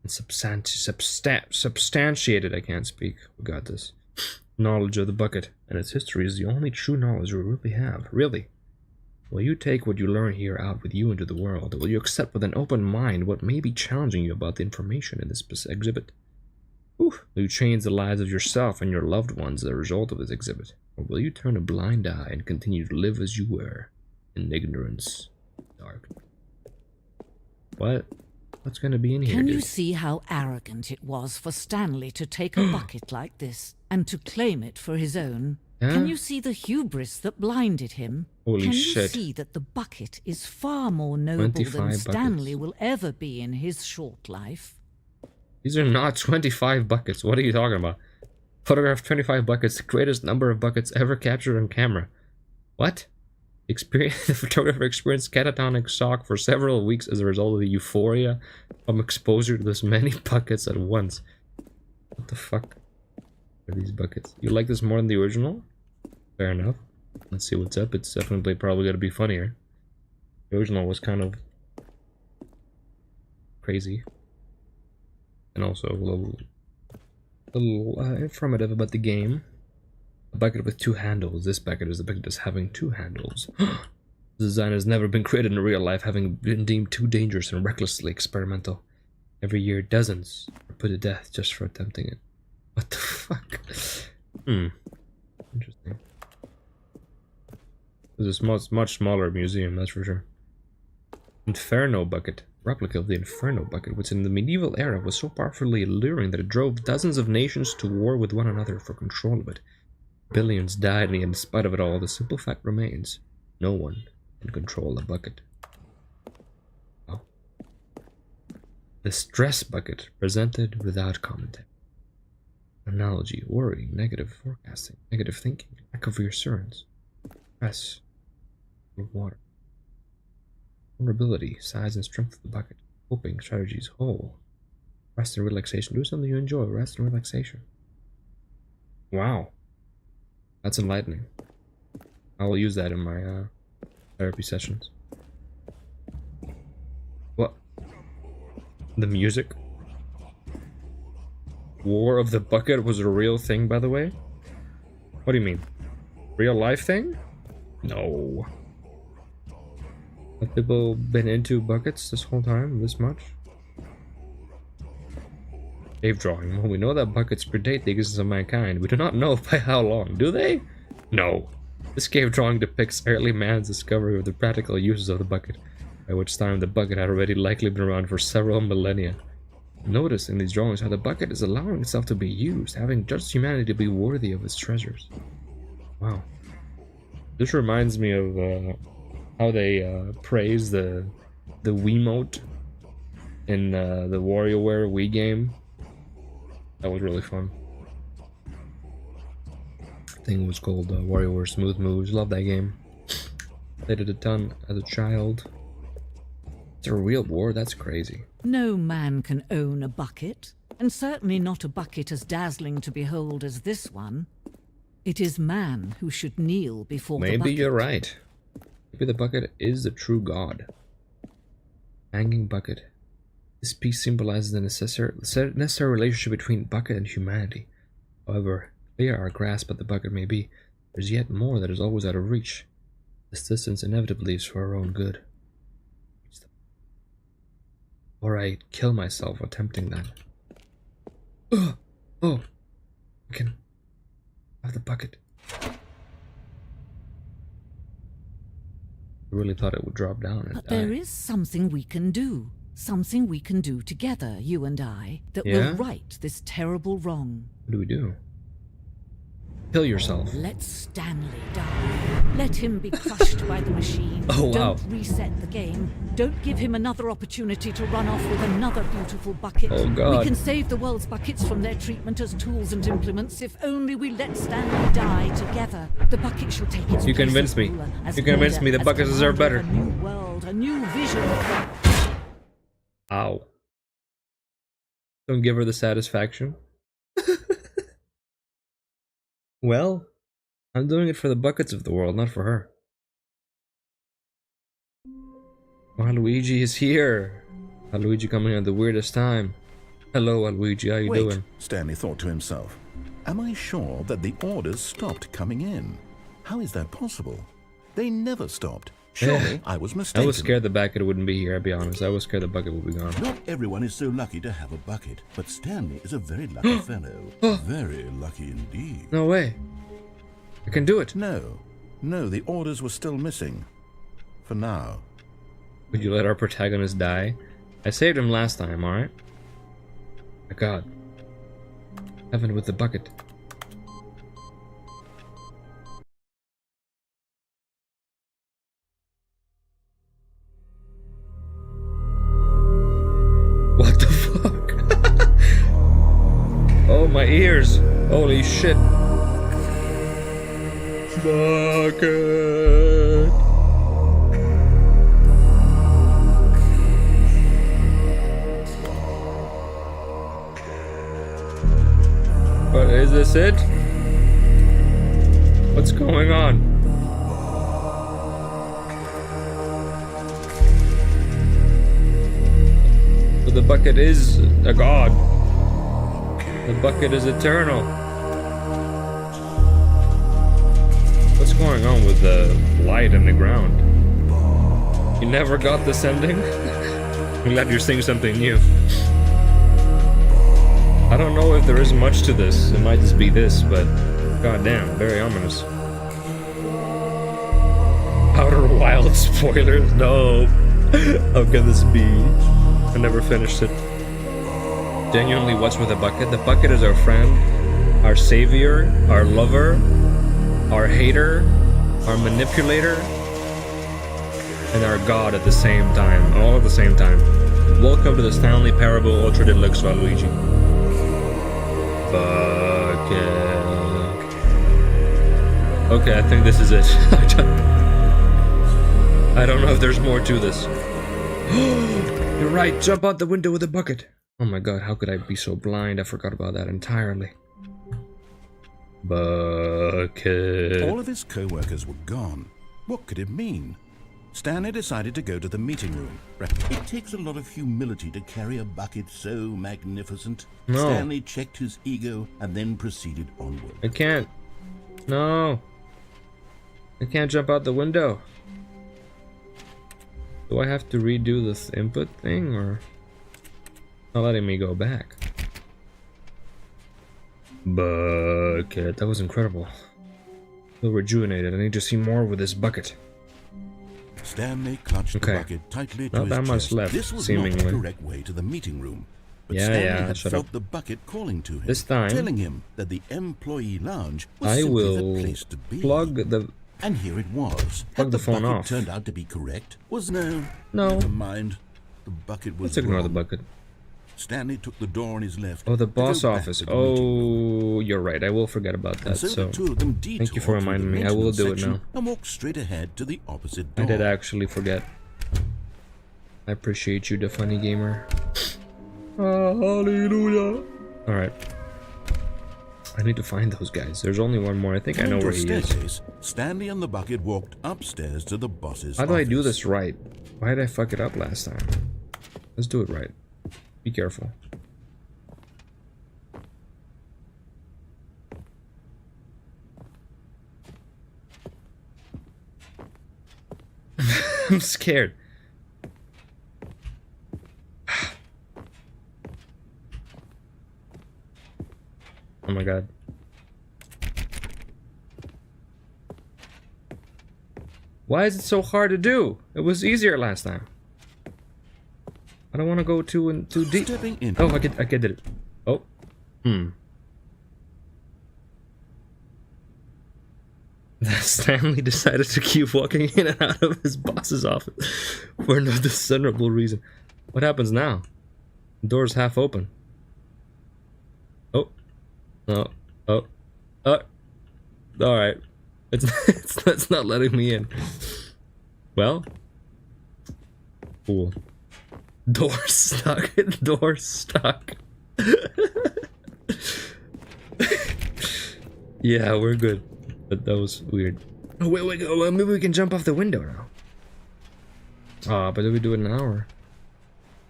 and substantiated. I can't speak. We got this. Knowledge of the bucket and its history is the only true knowledge we really have. Really. Will you take what you learn here out with you into the world? Will you accept with an open mind what may be challenging you about the information in this exhibit? Will you change the lives of yourself and your loved ones as a result of this exhibit? Or will you turn a blind eye and continue to live as you were, in ignorance? Dark. What? What's going to be in here? Can you dude? see how arrogant it was for Stanley to take a bucket like this and to claim it for his own? Huh? Can you see the hubris that blinded him? Holy Can you shit. see that the bucket is far more noble 25 than Stanley buckets. will ever be in his short life? These are not 25 buckets. What are you talking about? Photograph 25 buckets, the greatest number of buckets ever captured on camera. What? The photographer experienced catatonic shock for several weeks as a result of the euphoria from exposure to this many buckets at once. What the fuck are these buckets? You like this more than the original? Fair enough. Let's see what's up. It's definitely probably going to be funnier. The original was kind of crazy. And also a little informative about the game. A bucket with two handles. This bucket is depicted as having two handles. This design has never been created in real life, having been deemed too dangerous and recklessly experimental. Every year, dozens are put to death just for attempting it. What the fuck? Interesting. This is a much smaller museum, that's for sure. Inferno bucket. replica of the Inferno bucket, which in the medieval era was so powerfully alluring that it drove dozens of nations to war with one another for control of it. Billions died, and in spite of it all, the simple fact remains: no one can control the bucket. Oh. The stress bucket, presented without commentary. Analogy, worry, negative forecasting, negative thinking, lack of reassurance, stress, water. Vulnerability, size and strength of the bucket, coping strategies, whole. Rest and relaxation, do something you enjoy, rest and relaxation. Wow. That's enlightening. I will use that in my therapy sessions. What? The music? War of the Bucket was a real thing, by the way? What do you mean? Real life thing? No. Have people been into buckets this whole time, this much? Cave drawing. Well, we know that buckets predate the existence of mankind. We do not know by how long, do they? No. This cave drawing depicts early man's discovery of the practical uses of the bucket, by which time the bucket had already likely been around for several millennia. Notice in these drawings how the bucket is allowing itself to be used, having judged humanity to be worthy of its treasures. Wow. This reminds me of how they praise the Wiimote in the WarioWare Wii game. That was really fun. I think it was called WarioWare Smooth Moves. Love that game. Played it a ton as a child. It's a real war? That's crazy. No man can own a bucket, and certainly not a bucket as dazzling to behold as this one. It is man who should kneel before the bucket. Maybe you're right. Maybe the bucket is the true god. Hanging bucket. This piece symbolizes the necessary relationship between bucket and humanity. However clear our grasp at the bucket may be, there's yet more that is always out of reach. This distance inevitably is for our own good. Or I'd kill myself attempting that. Oh, I can have the bucket. I really thought it would drop down and But die. there is something we can do. Something we can do together, you and I, that Yeah? will right this terrible wrong. What do we do? Kill yourself. Let Stanley die. Let him be crushed by the machine. Oh, wow. Don't reset the game. Don't give him another opportunity to run off with another beautiful bucket. Oh, God. We can save the world's buckets from their treatment as tools and implements if only we let Stanley die together. The bucket shall take its You place convinced as me. ruler, as You convinced leader, me. The as buckets deserve commander better. of a new world, a new vision. Ow. Don't give her the satisfaction. Well, I'm doing it for the buckets of the world, not for her. Waluigi is here. Waluigi coming at the weirdest time. Hello, Waluigi, how you Wait, doing? Stanley thought to himself. Am I sure that the orders stopped coming in? How is that possible? They never stopped. Surely I was mistaken. I was scared the bucket wouldn't be here, I'll be honest. I was scared the bucket would be gone. Not everyone is so lucky to have a bucket, but Stanley is a very lucky fellow. Very lucky indeed. No way. I can do it. No, the orders were still missing. For now. Would you let our protagonist die? I saved him last time, alright? My god. Heaven with the bucket. What the fuck? Oh, my ears. Holy shit. Bucket. What, is this it? What's going on? So the bucket is a god. The bucket is eternal. What's going on with the light and the ground? You never got this ending? I'm glad you're seeing something new. I don't know if there is much to this. It might just be this, but goddamn, very ominous. Outer Wild spoilers? No. How can this be? I never finished it. Genuinely, what's with the bucket? The bucket is our friend, our savior, our lover, our hater, our manipulator, and our god at the same time. All at the same time. Welcome to the Stanley Parable Ultra Deluxe Waluigi. Bucket. Okay, I think this is it. I don't know if there's more to this. You're right, jump out the window with a bucket. Oh my god, how could I be so blind? I forgot about that entirely. Bucket. All of his co-workers were gone. What could it mean? Stanley decided to go to the meeting room. It takes a lot of humility to carry a bucket so magnificent. No. Stanley checked his ego and then proceeded onward. I can't. No. I can't jump out the window. Do I have to redo this input thing, or not letting me go back? Bucket. That was incredible. Feel rejuvenated. I need to see more with this bucket. Stanley clutched the bucket tightly to Not his that much chest. left, This was seemingly. not the correct way to the meeting room. But Yeah, Stanley yeah, had shut felt up. the bucket calling to him, This time, telling him that the employee lounge was I simply will the place to be. plug the... And here it was. Plug Had the phone bucket off. turned out to be correct? Was no. No. Never mind. The bucket was Let's ignore wrong. the bucket. Stanley took the door on his left. Oh, the to go boss back office. to the meeting room. Oh, you're right. I will forget about And that. so So, the two of them thank you detoured for through the reminding me. I will maintenance do it section now. and walked straight ahead to the opposite I door. did actually forget. I appreciate you, the funny gamer. Hallelujah. Alright. I need to find those guys. There's only one more. I think I know where he is. Staircase, Stanley and the bucket walked upstairs to the boss's How do I do office. this right? Why did I fuck it up last time? Let's do it right. Be careful. I'm scared. Oh my god. Why is it so hard to do? It was easier last time. I don't want to go too deep. Stepping in. Oh, I did it. Oh. Stanley decided to keep walking in and out of his boss's office for no discernible reason. What happens now? The door's half open. Oh. No. Oh. Alright. It's not letting me in. Well. Cool. Door stuck. Door stuck. Yeah, we're good. But that was weird. Oh, wait, well, maybe we can jump off the window now. Ah, but do we do it now, or?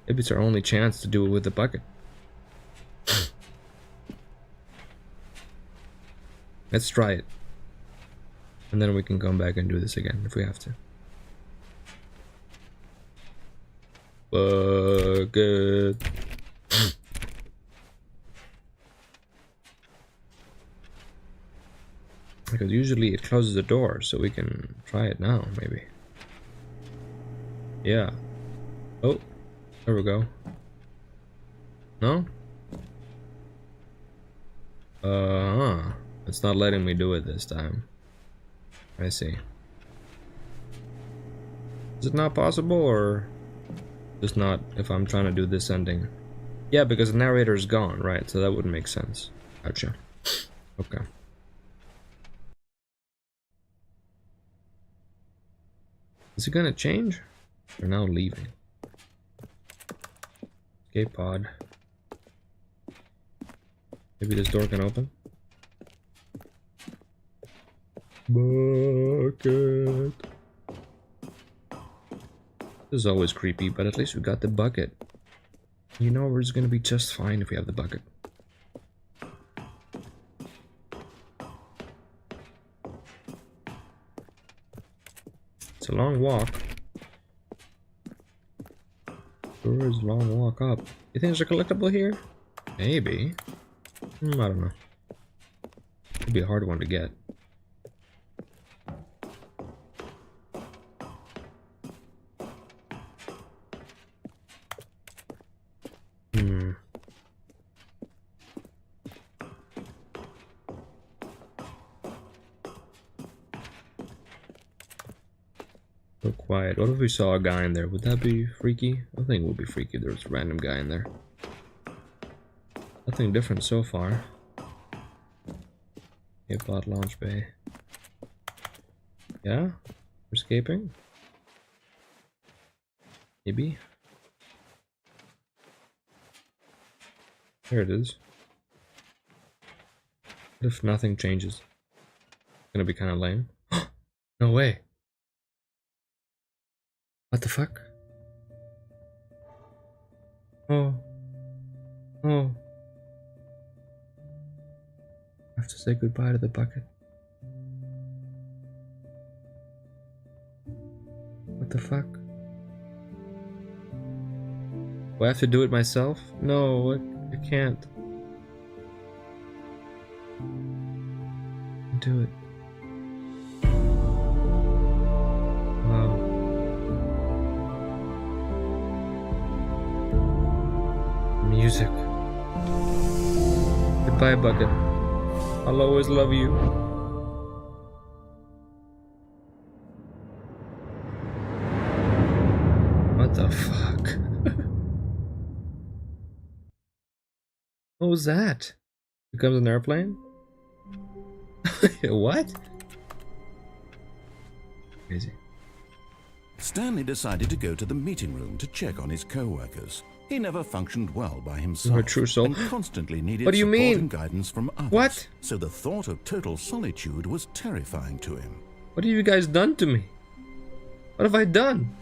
Maybe it's our only chance to do it with the bucket. Let's try it. And then we can come back and do this again if we have to. Bucket. Because usually it closes the door, so we can try it now, maybe. Yeah. Oh, there we go. No? It's not letting me do it this time. I see. Is it not possible, or just not if I'm trying to do this ending? Yeah, because the narrator is gone, right? So that wouldn't make sense. Gotcha. Okay. Is it gonna change? We're now leaving. Escape pod. Maybe this door can open. Bucket. This is always creepy, but at least we got the bucket. You know, we're just gonna be just fine if we have the bucket. It's a long walk. Sure is a long walk up. You think there's a collectible here? Maybe. I don't know. It'd be a hard one to get. So quiet. What if we saw a guy in there? Would that be freaky? I think it would be freaky if there was a random guy in there. Nothing different so far. Pod launch bay. Yeah? We're escaping? Maybe? There it is. What if nothing changes? It's gonna be kind of lame. No way! What the fuck? Oh. Oh. I have to say goodbye to the bucket. What the fuck? Do I have to do it myself? No, I can't. Do it. Wow. Music. Goodbye, bucket. I'll always love you. What the fuck? What was that? Becomes an airplane? What? Crazy. Stanley decided to go to the meeting room to check on his co-workers. He never functioned well by You're a himself true soul. and constantly needed What do you support mean? and guidance from others. What? So the thought of total solitude was terrifying to him. What have you guys done to me? What have I done?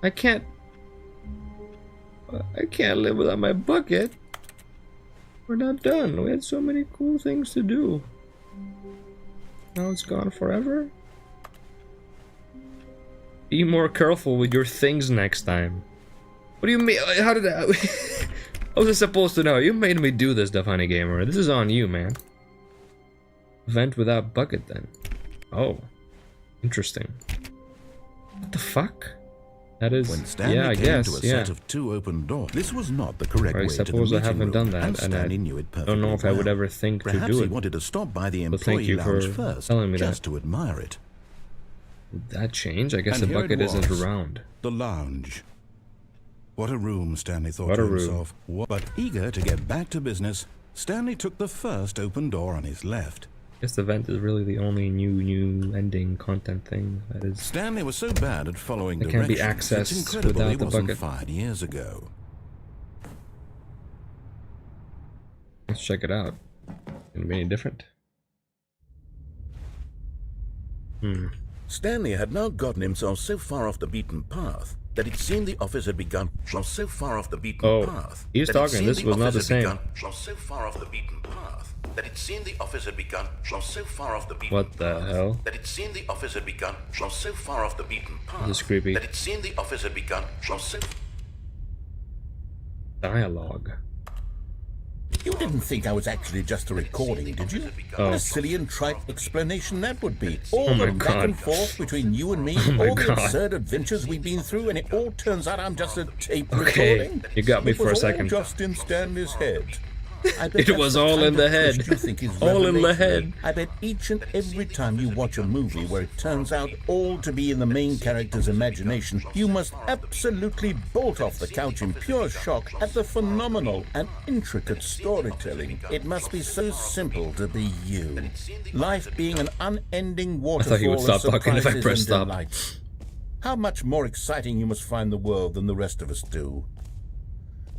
I can't live without my bucket. We're not done. We had so many cool things to do. Now it's gone forever? Be more careful with your things next time. What do you mean? How did I... How was I supposed to know? You made me do this, Define Gamer. This is on you, man. Vent without bucket, then. Oh. Interesting. What the fuck? That is... When Stanley yeah, I came guess, to a yeah. set of 2 open doors, this was not the correct I way to the suppose I meeting haven't room, done that, and I Stanley knew it don't know if I would well. ever think Perhaps to do he it. wanted to stop by the But thank employee you lounge for first, telling me just that. to admire it. Did that change? I guess And the here bucket it isn't was, round. The lounge. What a room, Stanley thought What to a room. himself. But eager to get back to business, Stanley took the first open door on his left. I guess the vent is really the only new ending content thing that is... Stanley was so bad at following It can't be directions, accessed it's incredible without he the wasn't bucket. fired years ago. Let's check it out. Gonna be any different? Stanley had now gotten himself so far off the beaten path that it seemed the office had begun so far off the beaten Oh, path. he's that it talking. seemed This was not the office had same. begun so far off the beaten path that it seemed the office had begun so far off the beaten What the path hell? that it seemed the office had begun so far off the beaten path This is creepy. that it seemed the office had begun so... Dialogue. You didn't think I was actually just a recording, did you? Oh. What a silly and trite explanation that would be. All Oh the my back God. and forth between you and me, Oh my all the God. absurd adventures we've been through, and it all turns out I'm just a tape Okay, recording. you got me It for a was all second. just in Stanley's head. I bet It that's was the all kind in the of head. twist you think is All in the revelatory. head. I bet each and every time you watch a movie where it turns out all to be in the main character's imagination, you must absolutely bolt off the couch in pure shock at the phenomenal and intricate storytelling. It must be so simple to be you. Life being an unending waterfall thought he would of stop talking if I surprises pressed and stop. delights. How much more exciting you must find the world than the rest of us do.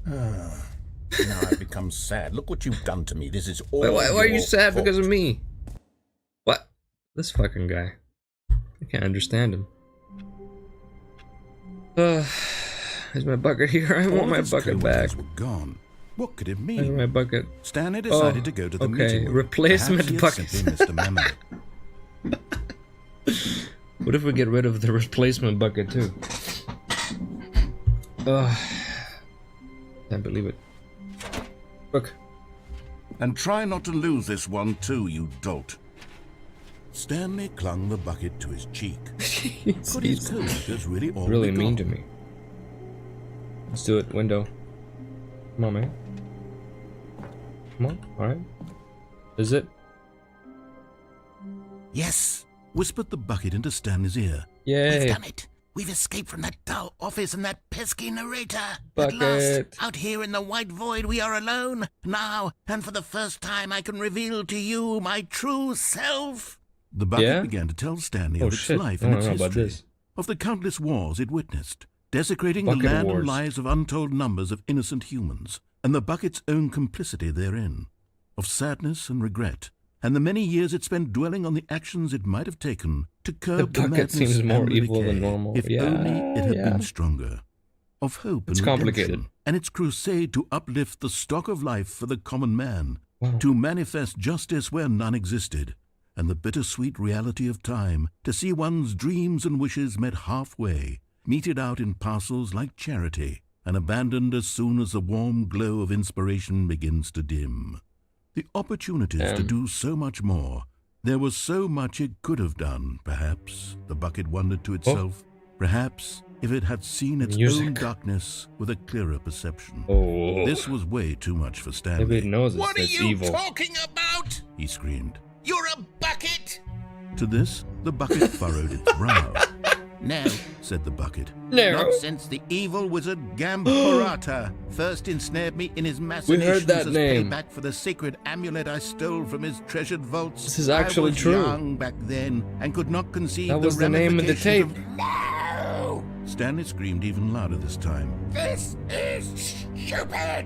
Now I've become sad. Look what you've done to me. This is all Why are you your sad fault. because of me? What? This fucking guy. I can't understand him. Is my bucket here? I All want of my his bucket back. co-workers were gone. What could it Where's mean? my bucket? Stanley decided Oh, to go to the okay. meeting room. Replacement Perhaps he had buckets. simply missed a memo. What if we get rid of the replacement bucket too? Can't believe it. Look. And try not to lose this one too, you dolt. Stanley clung the bucket to his cheek. Could his He's co-workers really all really be mean gone? to me. Let's do it. Window. Come on, man. Come on. Alright. Is it? Yes, whispered the bucket into Stanley's ear. Yay. We've done it. We've escaped from that dull office and that pesky narrator. Bucket. At last, out here in the white void, we are alone. Now, and for the first time, I can reveal to you my true self. The bucket Yeah? began to tell Stanley Oh, of its shit. life I and don't its know about history, this. of the countless wars it witnessed, desecrating Bucket the land wars. and lives of untold numbers of innocent humans, and the bucket's own complicity therein, of sadness and regret, and the many years it spent dwelling on the actions it might have taken to curb the bucket madness seems more and the evil than decay, normal. if Yeah, only it had yeah. been stronger. Of hope It's and complicated. redemption, and its crusade to uplift the stock of life for the common man, Wow. to manifest justice where none existed, and the bittersweet reality of time, to see one's dreams and wishes met halfway, meted out in parcels like charity, and abandoned as soon as the warm glow of inspiration begins to dim. The opportunities to do so much more. There was so much it could have done, perhaps, the bucket wondered to itself. Perhaps, if it had seen its own Music. darkness with a clearer perception. Oh. This was way too much for Stanley. Maybe it knows What are it's you evil. talking about? He screamed. You're a bucket! To this, the bucket furrowed its brow. No, Said the bucket. No. not since the evil wizard Gamborata first ensnared me in his machinations that as name. payback for the sacred amulet I stole from his treasured vaults. This is actually I was true. young back then and could not conceive That was the name in the ramifications tape. of- No! Stanley screamed even louder this time. This is stupid!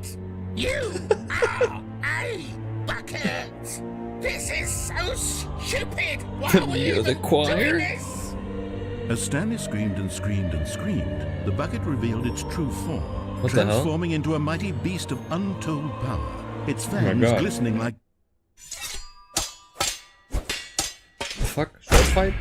You are a bucket! This is so stupid! Why were you You're the even choir? doing this? As Stanley screamed and screamed and screamed, the bucket revealed its true form, What the hell? transforming into a mighty beast of untold power. Its fangs God. glistening like Fuck? Sword fight?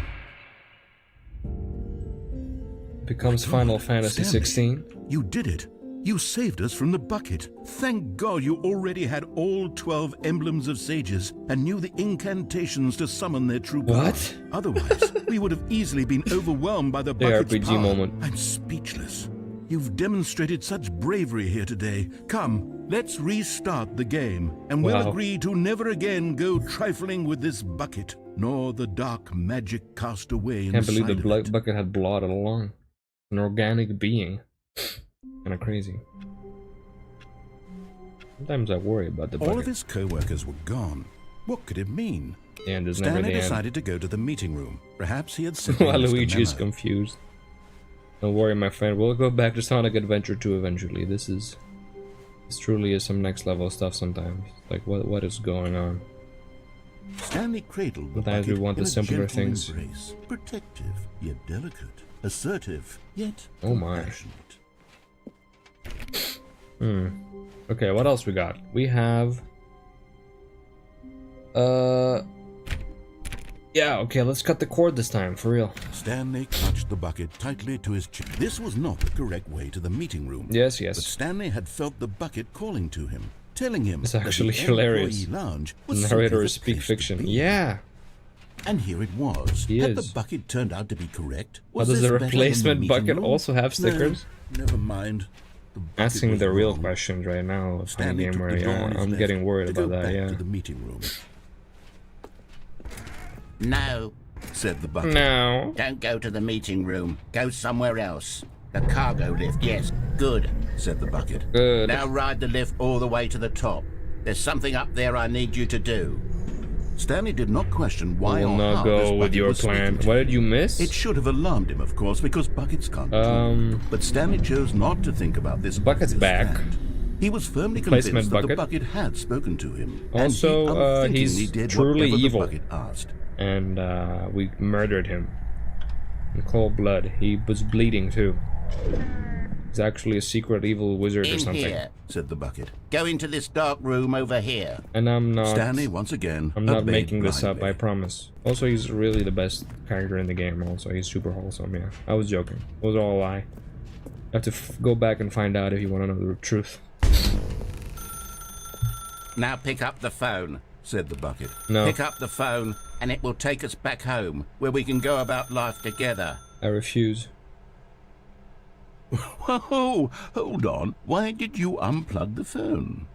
Becomes Final Fantasy Stanley, 16. You did it. You saved us from the bucket. Thank God you already had all 12 emblems of sages and knew the incantations to summon their true power. What? Otherwise, we would have easily been overwhelmed by the bucket's RPG power. moment. I'm speechless. You've demonstrated such bravery here today. Come, let's restart the game, and we'll Wow. agree to never again go trifling with this bucket, nor the dark magic cast away in Can't the believe the side of it. bucket had blood all along. An organic being. Kinda crazy. Sometimes I worry about the All of bucket. his co-workers were gone. What could it mean? The end is never Stanley the end. decided to go to the meeting room. Perhaps he had simply While missed a Luigi is memo. confused. Don't worry, my friend. We'll go back to Sonic Adventure 2 eventually. This truly is some next level stuff sometimes. Like, what is going on? Stanley cradled the Sometimes we bucket want the in a simpler gentle things. embrace, protective yet delicate, assertive yet Oh my. compassionate. Okay, what else we got? We have... Yeah, okay, let's cut the cord this time, for real. Stanley clutched the bucket tightly to his chest. This was not the correct way to the meeting room. Yes, But yes. Stanley had felt the bucket calling to him, telling him It's that actually the hilarious. employee lounge The was narrator simply is the speak place to fiction. be. Yeah. And here it was. He Had is. the bucket turned out to be correct? How Was does this the better than replacement meeting bucket room? also have stickers? No, never mind. The bucket Asking was the real wrong. questions right now. It's kind of Stanley game took where, the door yeah, on his I'm left getting worried to go about that, back yeah. to the meeting room. No, Said the bucket. No. don't go to the meeting room. Go somewhere else. The cargo lift, yes, good. Said the bucket. Good. Now ride the lift all the way to the top. There's something up there I need you to do. Stanley did not question why We will or not how go this with bucket your was speaking plan. to What him. did you miss? It should have alarmed him, of course, because buckets can't talk. But Stanley chose not to think about this. Bucket's obvious back. fact. He was firmly Replacement convinced that the bucket. bucket had spoken to him. Also, and he unthinkingly he's did truly whatever evil. The bucket asked. And we murdered him. In cold blood. He was bleeding too. He's actually a secret evil wizard or In something. here. Said the bucket. Go into this dark room over here. And I'm not... Stanley once again. I'm not obeyed making this up, blindly. I promise. Also, he's really the best character in the game, also. He's super wholesome, yeah. I was joking. It was all a lie. You have to go back and find out if you want to know the truth. Now pick up the phone. Said the bucket. No, Pick up the phone and it will take us back home where we can go about life together. I refuse. Whoa, hold on. Why did you unplug the phone?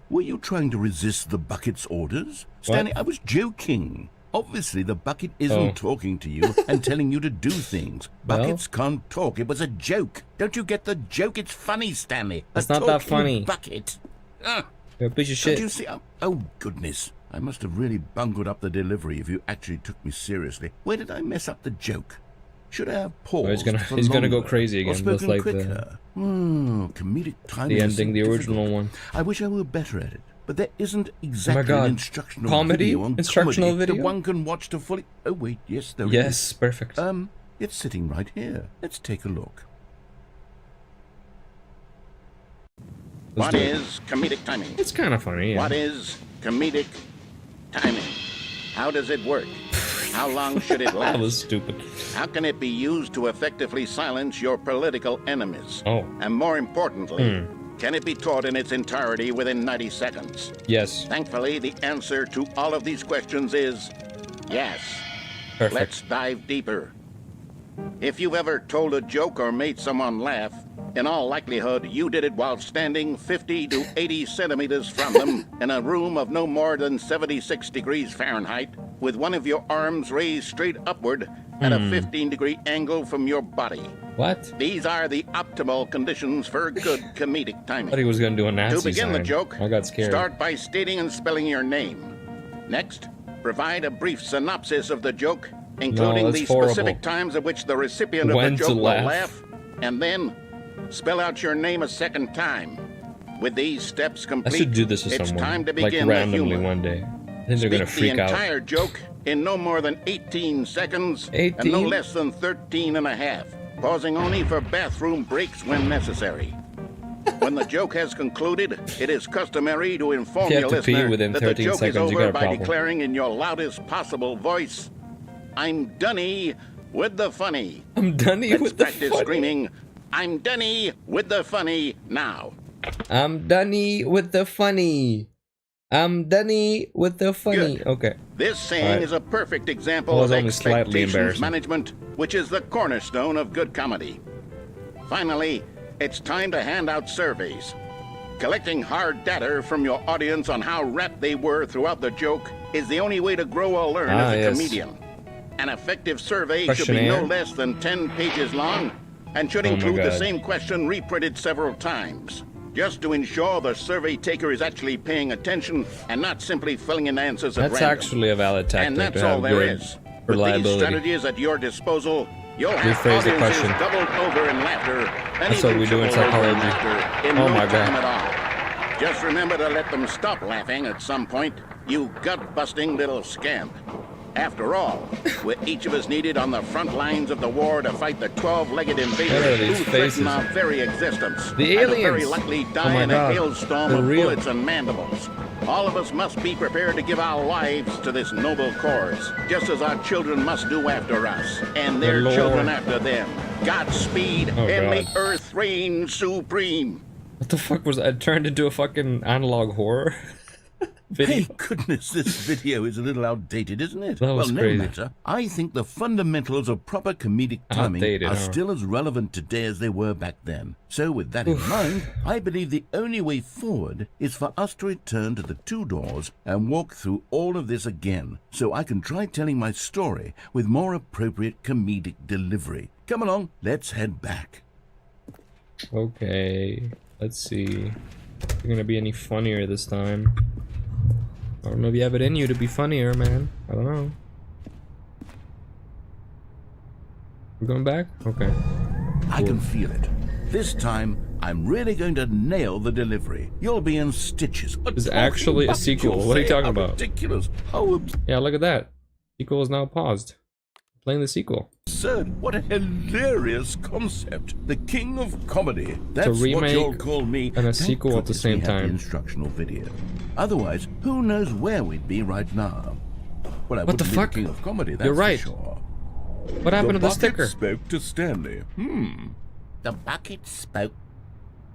Were you trying to resist the bucket's orders? Stanley, I was joking. Obviously, the bucket isn't talking to you and telling you to do things. Buckets can't talk. It was a joke. Don't you get the joke? It's funny, Stanley. It's not that funny. Bucket. You're a piece of shit. Don't you see? Oh, goodness. I must have really bungled up the delivery if you actually took me seriously. Where did I mess up the joke? Should I have paused? He's gonna go crazy again. Just like quicker? Comedic timing. The ending, the original one. I wish I were better at it. But there isn't exactly an instructional video on instructional comedy video that one can watch to fully... Oh, wait, yes, there is. Yes, perfect. It's sitting right here. Let's take a look. What is comedic timing? It's kind of funny. Yeah. What is comedic timing? How does it work? How long should it last? That was stupid. How can it be used to effectively silence your political enemies? Oh. And more importantly, can it be taught in its entirety within 90 seconds? Yes. Thankfully, the answer to all of these questions is yes. Perfect. Let's dive deeper. If you've ever told a joke or made someone laugh, in all likelihood, you did it while standing 50 to 80 centimeters from them in a room of no more than 76 degrees Fahrenheit, with one of your arms raised straight upward at a 15-degree angle from your body. What? These are the optimal conditions for good comedic timing. I thought he was gonna do a Nazi To begin sign. the joke, I got scared. start by stating and spelling your name. Next, provide a brief synopsis of the joke, including that's the horrible. specific times at which the recipient of When the to joke will laugh. laugh, and then spell out your name a second time. With these steps I complete, should do this to it's someone, time to like begin the randomly humor. one day. I think they're gonna Speak freak the out. entire joke in no more than 18 seconds 18? and no less than 13 and a half, pausing only for bathroom breaks when necessary. When the joke has concluded, it is customary to inform If you your have to pee listener within that the 13 joke is seconds, you got over a by problem. declaring in your loudest possible voice, "I'm Dunny with the funny." I'm Dunny Let's with the practice funny. screaming, "I'm Dunny with the funny" now. I'm Dunny with the funny. I'm Dunny with the funny. Good. Okay. This saying Alright. is a perfect example That was of only slightly expectations embarrassing. management, which is the cornerstone of good comedy. Finally, it's time to hand out surveys. Collecting hard data from your audience on how rapt they were throughout the joke is the only way to grow or learn as a yes. comedian. An effective survey should be Questionnaire. no less than 10 pages long and should Oh my include the God. same question reprinted several times, just to ensure the survey taker is actually paying attention and not simply filling in answers at That's random. actually a valid tactic And that's to have all there good is. With these reliability. strategies at your disposal, you'll have Rephrase the audiences question. doubled over in laughter. And That's what even we do in tripled over psychology. laughter in Oh no my God. time at all. Just remember to let them stop laughing at some point, you gut-busting little scamp. After all, we're each of us needed on the front lines of the war to fight the 12-legged What are invaders these who faces? threaten our very existence. The And will very aliens. likely Oh die my in a God. hailstorm They're of real. bullets and mandibles. All of us must be prepared to give our lives to this noble cause, just as our children must do after us, and their Lord. children after them. Godspeed, Oh, and may God. Earth reign supreme. What the fuck was that? It turned into a fucking analog horror video. Hey, goodness, this video is a little outdated, isn't it? That was well, no crazy. matter. I think the fundamentals of proper comedic timing Outdated, are huh? still as relevant today as they were back then. So with that in mind, I believe the only way forward is for us to return to the two doors and walk through all of this again, so I can try telling my story with more appropriate comedic delivery. Come along, let's head back. Okay, let's see. If you're gonna be any funnier this time. I don't know if you have it in you to be funnier, man. I don't know. We're going back? Okay. I can feel it. This time, I'm really going to nail the delivery. You'll be in stitches. There's actually a sequel. What are you talking about? Ridiculous. How Yeah, look at that. Sequel is now paused. Playing the sequel. absurd. What a hilarious concept. The king of comedy. That's what remake you'll call me. and a Thank sequel at the goodness same we have time. The instructional video. Otherwise, who knows where we'd be right now? Well, I What the wouldn't be fuck? king of comedy, that's You're right. for sure. What happened to the bucket sticker? spoke to Stanley. The bucket spoke.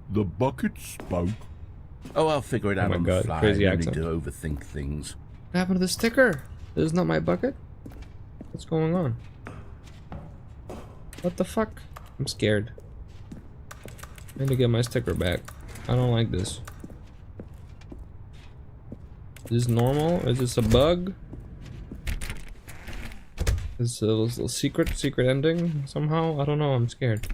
The bucket spoke. Oh, I'll figure it out my on God, the fly. crazy No accent. need to overthink things. What happened to the sticker? This is not my bucket? What's going on? What the fuck? I'm scared. I need to get my sticker back. I don't like this. Is this normal? Is this a bug? This little secret ending somehow? I don't know, I'm scared.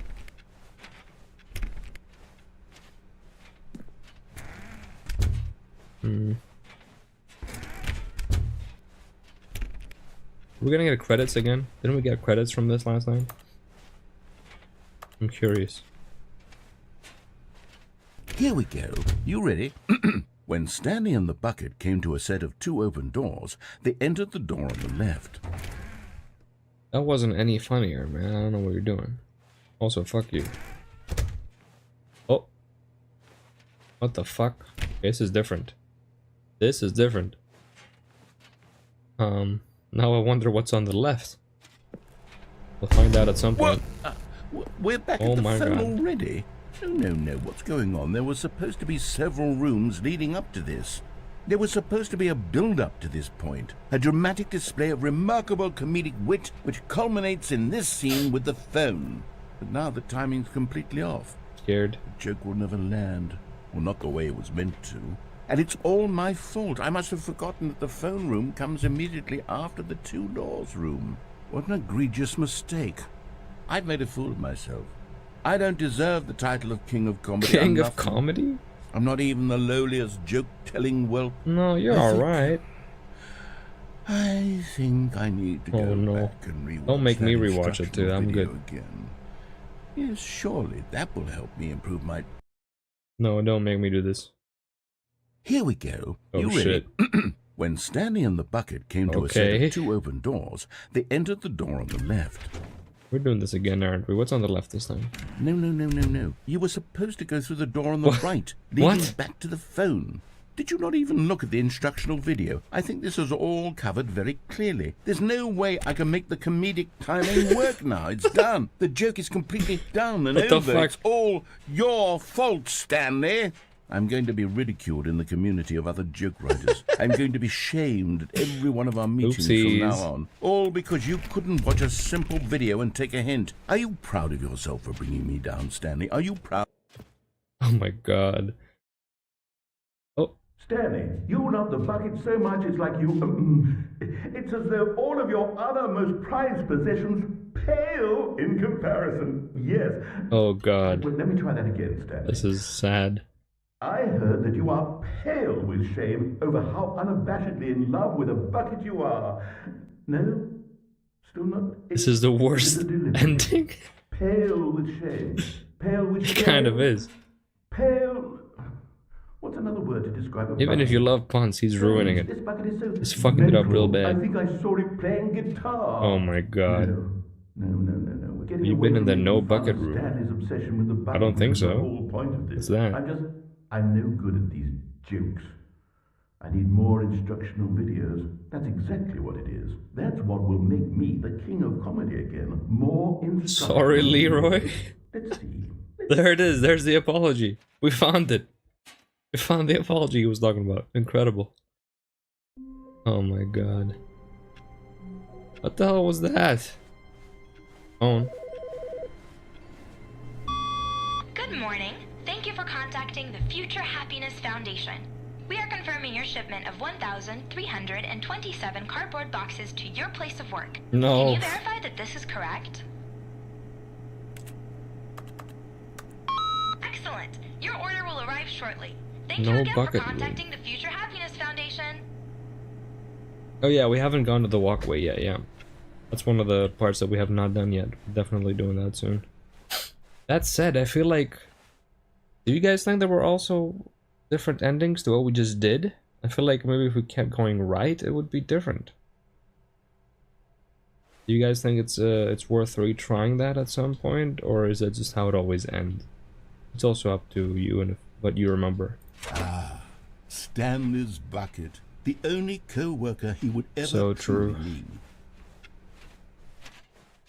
We're gonna get credits again? Didn't we get credits from this last time? I'm curious. Here we go. You ready? When Stanley and the bucket came to a set of 2 open doors, they entered the door on the left. That wasn't any funnier, man. I don't know what you're doing. Also, fuck you. Oh. What the fuck? This is different. This is different. Now I wonder what's on the left. We'll find out at some point. We're back Oh at the my phone God. already? No. What's going on? There were supposed to be several rooms leading up to this. There was supposed to be a build-up to this point. A dramatic display of remarkable comedic wit which culminates in this scene with the phone. But now the timing's completely off. Scared. The joke will never land. Well, not the way it was meant to. And it's all my fault. I must have forgotten that the phone room comes immediately after the 2 doors room. What an egregious mistake. I've made a fool of myself. I don't deserve the title of King of Comedy. King of Comedy? I'm not even the lowliest joke-telling whelp. No, you're alright. I think I need to go back and rewatch. Don't make me that rewatch it too. I'm video good. Again. Yes, surely that will help me improve my... No, don't make me do this. Here we go. Oh, You shit. ready? When Stanley and the bucket came to a set of 2 open doors, they entered the door on the left. We're doing this again, aren't we? What's on the left this time? No. You were supposed to go through the door on the right, leading back to the phone. Did you not even look at the instructional video? I think this is all covered very clearly. There's no way I can make the comedic timing work now. It's done. The joke is completely done and What the over. fuck? It's all your fault, Stanley. I'm going to be ridiculed in the community of other joke writers. I'm going to be shamed at every one of our meetings from now on. All because you couldn't watch a simple video and take a hint. Are you proud of yourself for bringing me down, Stanley? Are you proud? Oh my god. Oh. Stanley, you love the bucket so much it's like you... it's as though all of your other most prized possessions pale in comparison. Yes. Oh god. Well, let me try that again, Stanley. This is sad. I heard that you are pale with shame over how unabashedly in love with a bucket you are. No? Still not? This is the worst ending. Pale with shame. Pale with shame. It kind of is. Pale... What's another word to describe a Even bucket? if you love puns, he's ruining it. This bucket is so He's fucking it up real bad. I think I saw it playing guitar. Oh my god. No. We're getting You've away been in from the making no fun bucket of room. Stanley's obsession with the bucket. I don't think This is so. the whole point of this. What's that? I'm no good at these jokes. I need more instructional videos. That's exactly what it is. That's what will make me the king of comedy again. More instructional. Sorry, Leroy. Let's see. There it is. There's the apology. We found it. We found the apology he was talking about. Incredible. Oh my god. What the hell was that? Phone. Good morning. Thank you for contacting the Future Happiness Foundation. We are confirming your shipment of 1,327 cardboard boxes to your place of work. No. Can you verify that this is correct? Excellent. Your order will arrive shortly. Thank you No again bucket for room. contacting the Future Happiness Foundation. Oh yeah, we haven't gone to the walkway yet, yeah. That's one of the parts that we have not done yet. Definitely doing that soon. That said, I feel like... Do you guys think there were also different endings to what we just did? I feel like maybe if we kept going right, it would be different. Do you guys think it's worth retrying that at some point? Or is that just how it always ends? It's also up to you and what you remember. Stanley's bucket. The only co-worker he would ever So true. truly need.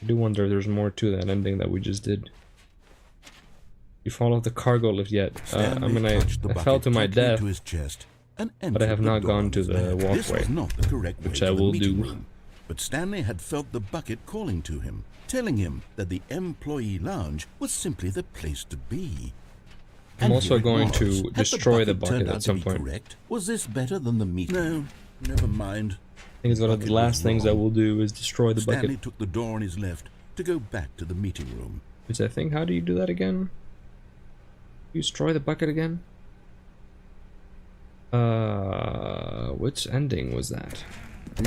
I do wonder if there's more to that ending that we just did. You fall off the cargo lift yet? I mean, I fell to my death, to his chest and but I have entered the not door gone of to his the bed. This walkway, was not the correct way which to I the will meeting do. room. But Stanley had felt the bucket calling to him, telling him that the employee lounge was simply the place to be. I'm also here it going was. to Had destroy the turned bucket out at to some be point. correct? Was this better than the meeting? No, never mind. think it's one of the last things I will do is destroy the Stanley bucket. took the door on his left to go back to the meeting room. Which I think, how do you do that again? You destroy the bucket again? Which ending was that?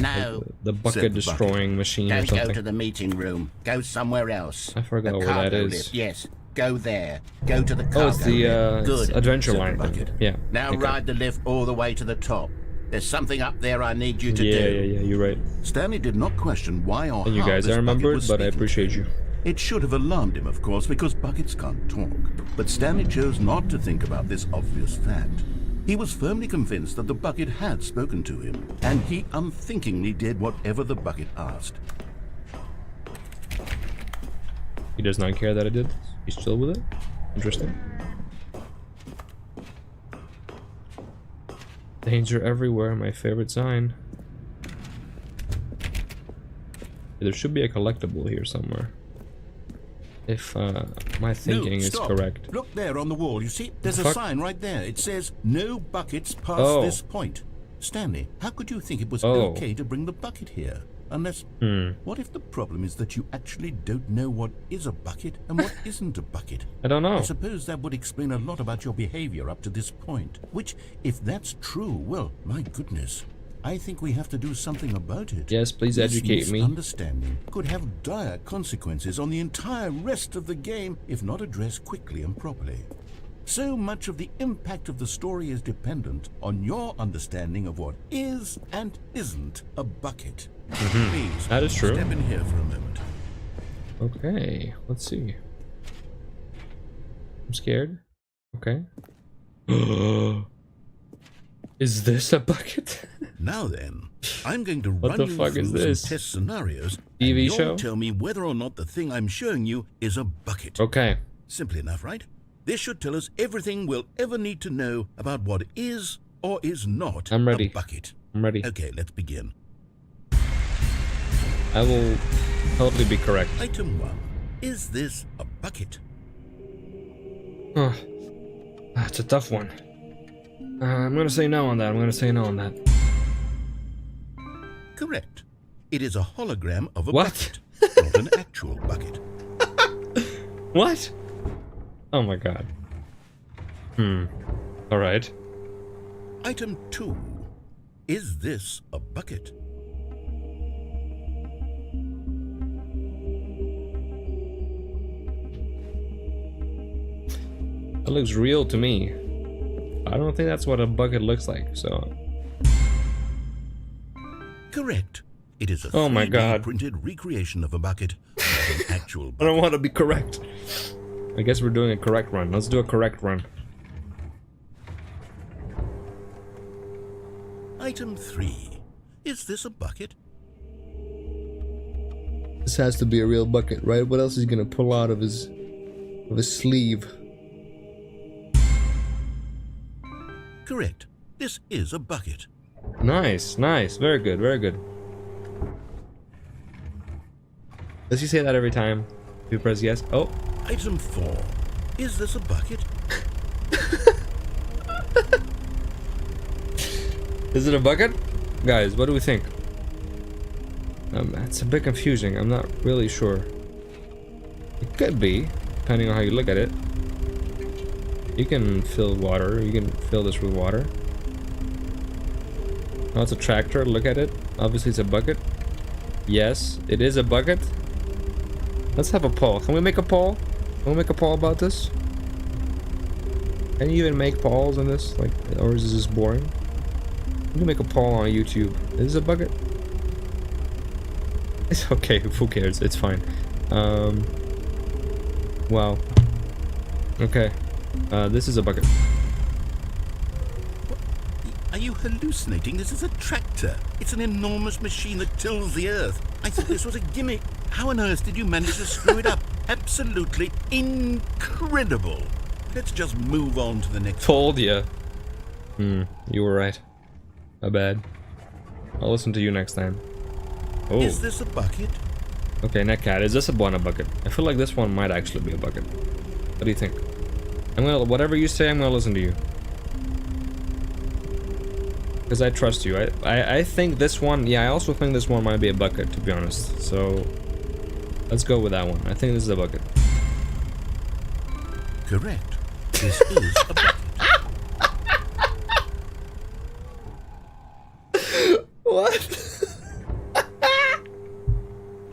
No. The bucket destroying machine or Don't something. go to the meeting room. Go somewhere else. I forgot The where that cargo is. lift. Yes, go there. Go to the cargo Oh, it's the lift. it's Good. adventure Said the line. bucket. Yeah. Now okay. ride the lift all the way to the top. There's something up there I need you to do. Yeah, you're right. Stanley did not question why or And you how guys this are bucket remembered, was but I speaking to appreciate him. you. It should have alarmed him, of course, because buckets can't talk. But Stanley chose not to think about this obvious fact. He was firmly convinced that the bucket had spoken to him, and he unthinkingly did whatever the bucket asked. He does not care that I did. He's chill with it. Interesting. Danger everywhere, my favorite sign. There should be a collectible here somewhere. If my thinking is stop. correct. Look there on the wall. You see, there's a Fuck. sign right there. It says, "No buckets past Oh. this point." Stanley, how could you think it was Oh. okay to bring the bucket here? Unless, what if the problem is that you actually don't know what is a bucket and what isn't a bucket? I don't know. I suppose that would explain a lot about your behavior up to this point. Which, if that's true, well, my goodness, I think we have to do something about it. Yes, please This educate me. misunderstanding could have dire consequences on the entire rest of the game if not addressed quickly and properly. So much of the impact of the story is dependent on your understanding of what is and isn't a bucket. Please, That is true. step in here for a moment. Okay, let's see. I'm scared. Okay. Is this a bucket? Now then, I'm going to What run the you fuck through is this? some test scenarios, TV and you'll show? tell me whether or not the thing I'm showing you is a bucket. Okay. Simple enough, right? This should tell us everything we'll ever need to know about what is or is not I'm ready. a bucket. I'm ready. Okay, let's begin. I will totally be correct. Item 1. Is this a bucket? Oh, that's a tough one. I'm gonna say no on that. I'm gonna say no on that. Correct. It is a hologram of a What? bucket, not an actual bucket. What? Oh my god. Alright. Item 2. Is this a bucket? That looks real to me. I don't think that's what a bucket looks like, so... Correct. It is a Oh my 3D God. printed recreation of a bucket, not an actual I bucket. don't want to be correct. I guess we're doing a correct run. Let's do a correct run. Item 3. Is this a bucket? This has to be a real bucket, right? What else is he gonna pull out of his sleeve? Correct. This is a bucket. Nice, nice. Very good, very good. Does he say that every time you press yes? Oh, Item 4. Is this a bucket? is it a bucket? Guys, what do we think? It's a bit confusing. I'm not really sure. It could be, depending on how you look at it. You can fill water. You can fill this with water. Oh, it's a tractor. Look at it. Obviously, it's a bucket. Yes, it is a bucket. Let's have a poll. Can we make a poll? Can we make a poll about this? Can you even make polls on this? Like, or is this just boring? You can make a poll on YouTube. Is this a bucket? It's okay. Who cares? It's fine. Wow. Okay. This is a bucket. Are you hallucinating? This is a tractor. It's an enormous machine that tills the earth. I thought this was a gimmick. How on earth did you manage to screw it up? Absolutely incredible. Let's just move on to the next one. Told ya. You were right. My bad. I'll listen to you next time. Oh. Is this a bucket? Okay, Netcat, is this a bucket? I feel like this one might actually be a bucket. What do you think? I'm gonna, whatever you say, I'm gonna listen to you. Because I trust you. I think this one, yeah, I also think this one might be a bucket, to be honest. So let's go with that one. I think this is a bucket. Correct. This is a bucket. What?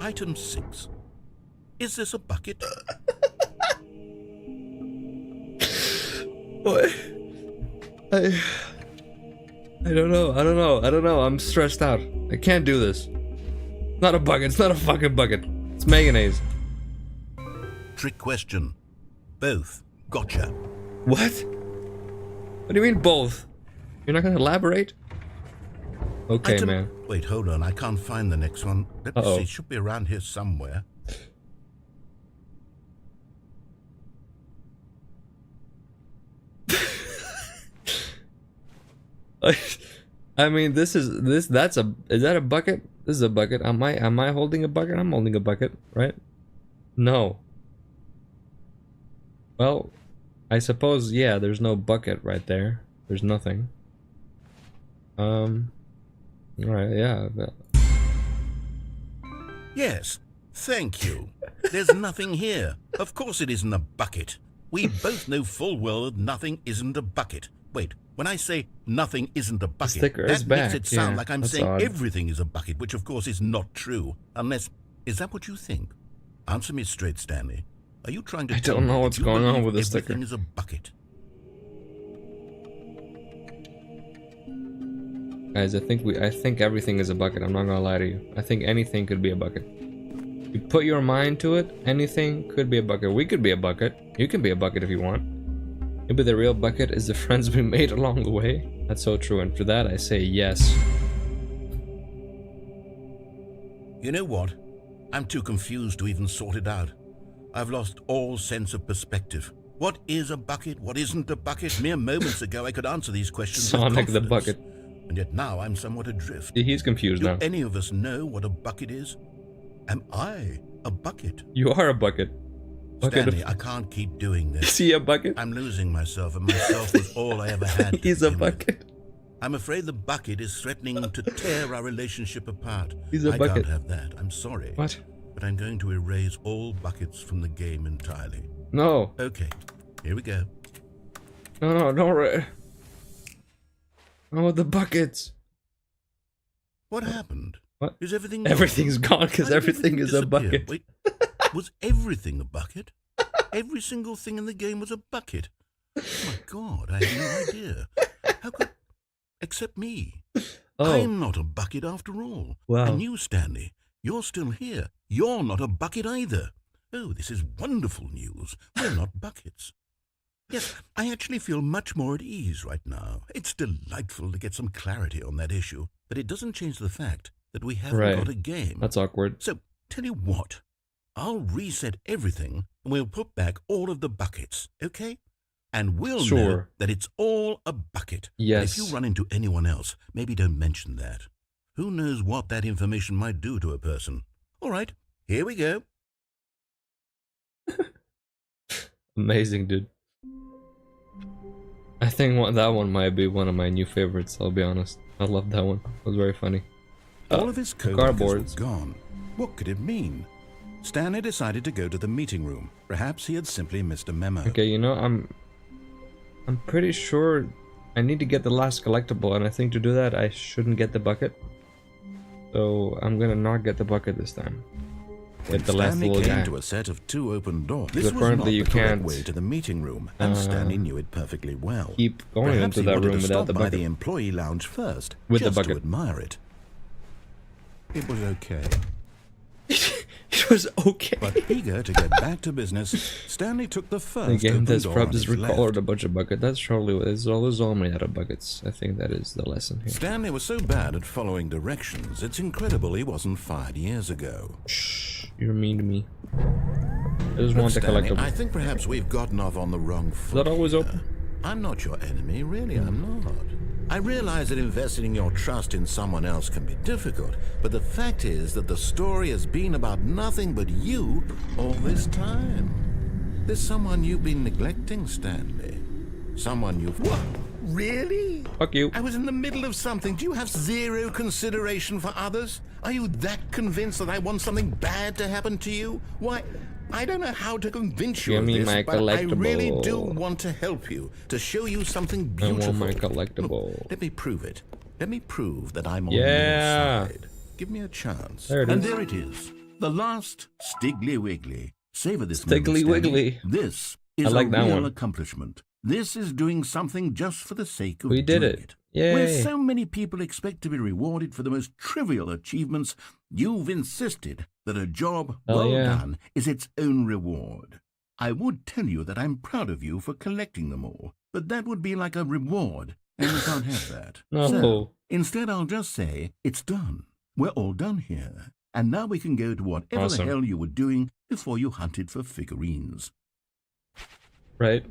Item 6. Is this a bucket? What? I don't know. I'm stressed out. I can't do this. It's not a bucket. It's not a fucking bucket. It's mayonnaise. Trick question. Both. Gotcha. What? What do you mean both? You're not gonna elaborate? Okay, Item... man. Wait, hold on. I can't find the next one. Let me Uh-oh. see. It should be around here somewhere. I mean, is that a bucket? This is a bucket. Am I holding a bucket? I'm holding a bucket, right? No. Well, I suppose, yeah, there's no bucket right there. There's nothing. Alright, yeah. Yes. Thank you. There's nothing here. Of course it isn't a bucket. We both know full well that nothing isn't a bucket. Wait, when I say nothing isn't a bucket, sticker is that makes back, it sound yeah, like I'm that's saying odd. everything is a bucket, which of course is not true. Unless, is that what you think? Answer me straight, Stanley. Are you trying to I tell don't me know that what's you going on believe with this everything sticker. is a bucket? Guys, I think everything is a bucket. I'm not gonna lie to you. I think anything could be a bucket. You put your mind to it, anything could be a bucket. We could be a bucket. You can be a bucket if you want. Maybe the real bucket is the friends we made along the way. That's so true, and for that I say yes. You know what? I'm too confused to even sort it out. I've lost all sense of perspective. What is a bucket? What isn't a bucket? Mere moments ago I could answer these questions with Sonic the confidence. bucket. And yet now I'm somewhat adrift. He's confused Do now. any of us know what a bucket is? Am I a bucket? You are a bucket. Bucket Stanley, of... I can't keep doing this. Is he a bucket? I'm losing myself, and myself was all I ever had. to He's a begin with. bucket. I'm afraid the bucket is threatening to tear our relationship apart. He's a I bucket. can't have that. I'm sorry. What? But I'm going to erase all buckets from the game entirely. No. Okay, here we go. No, don't. Oh, the buckets. What happened? What? Is everything gone? Everything's gone because Why did everything is a disappear? bucket. Wait, was everything a bucket? Every single thing in the game was a bucket. Oh my God, I had no idea. How could... Except me. Oh. I'm not a bucket after all. Wow. And you, Stanley, you're still here. You're not a bucket either. Oh, this is wonderful news. We're not buckets. Yes, I actually feel much more at ease right now. It's delightful to get some clarity on that issue, but it doesn't change the fact that we haven't Right. got a game. That's awkward. So, tell you what, I'll reset everything and we'll put back all of the buckets, okay? And we'll know Sure. that it's all a bucket. Yes. If you run into anyone else, maybe don't mention that. Who knows what that information might do to a person? All right, here we go. Amazing, dude. I think that one might be one of my new favorites, I'll be honest. I love that one. It was very funny. All of his coworkers were cardboards. gone. What could it mean? Stanley decided to go to the meeting room. Perhaps he had simply missed a memo. Okay, you know, I'm pretty sure I need to get the last collectible, and I think to do that I shouldn't get the bucket. So I'm gonna not get the bucket this time. When Get the last Stanley little came guy. to a set of 2 open doors, Because this was not apparently the you correct can't, way to the meeting room, and Stanley knew it perfectly well. Keep going Perhaps into he that wanted room to without stop the by bucket. the employee lounge first, With the just bucket. to admire it. It was okay. It was okay. But eager to get back to business, Stanley took the first The game open that's door on perhaps his recolored left. a bunch of buckets. That's surely it's all made out of buckets. I think that is the lesson here. Stanley was so bad at following directions, it's incredible he wasn't fired years ago. Shh, you're mean to me. I just Look, want the Stanley, collectible. I think perhaps we've gotten off on the wrong foot. that always here. open? I'm not your enemy, really, I'm not. I realize that investing your trust in someone else can be difficult, but the fact is that the story has been about nothing but you all this time. There's someone you've been neglecting, Stanley. Someone you've... What? Really? Fuck you. I was in the middle of something. Do you have zero consideration for others? Are you that convinced that I want something bad to happen to you? Why, I don't know how to convince you Give of me this, my but I really collectible. do want to help you, to show you something I beautiful. want my collectible. Let me prove it. Let me prove that I'm on Yeah. your side. Give me a chance. There it And is. there it is. The last Stiggly Wiggly. Savor this Stiggly moment, Stanley. Wiggly. This I is like a that real one. accomplishment. This is doing something just for the sake of We did doing it. Yay. Where so many people expect to be rewarded for the most trivial achievements, you've insisted that a job Hell well yeah. done is its own reward. I would tell you that I'm proud of you for collecting them all, but that would be like a reward, and you can't have that. No. So, instead I'll just say, it's done. We're all done here. And now we can go to whatever Awesome. the hell you were doing before you hunted for figurines. Right.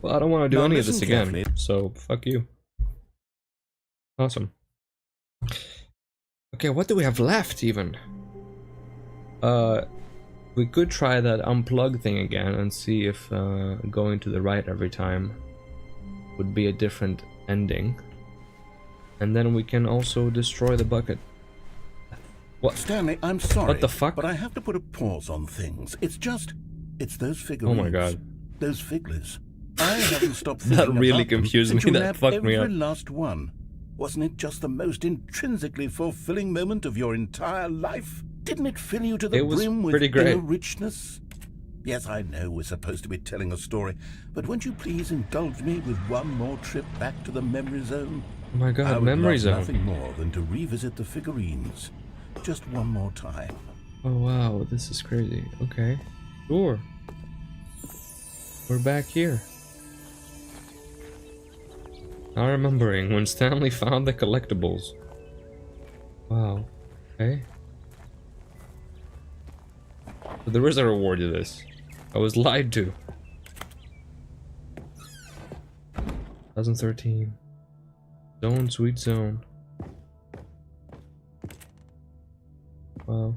Well, I don't want to do Now any of this listen again, carefully. so fuck you. Awesome. Okay, what do we have left even? We could try that unplug thing again and see if going to the right every time would be a different ending. And then we can also destroy the bucket. What? Stanley, I'm sorry. What the fuck? But I have to put a pause on things. It's those Oh figurines. my god. Those figglers. I haven't stopped That thinking really about them confused since me. you That nabbed fucked me every up. last one. Wasn't it just the most intrinsically fulfilling moment of your entire life? Didn't it fill you to the It was brim with pretty great. inner richness? Yes, I know we're supposed to be telling a story, but won't you please indulge me with one more trip back to the memory zone? Oh my I god, would memory love zone. nothing more than to revisit the figurines. Just one more time. Oh wow, this is crazy. Okay. Sure. We're back here. Now remembering when Stanley found the collectibles. Wow. Okay. So there is a reward to this. I was lied to. 2013. Zone, sweet zone. Wow.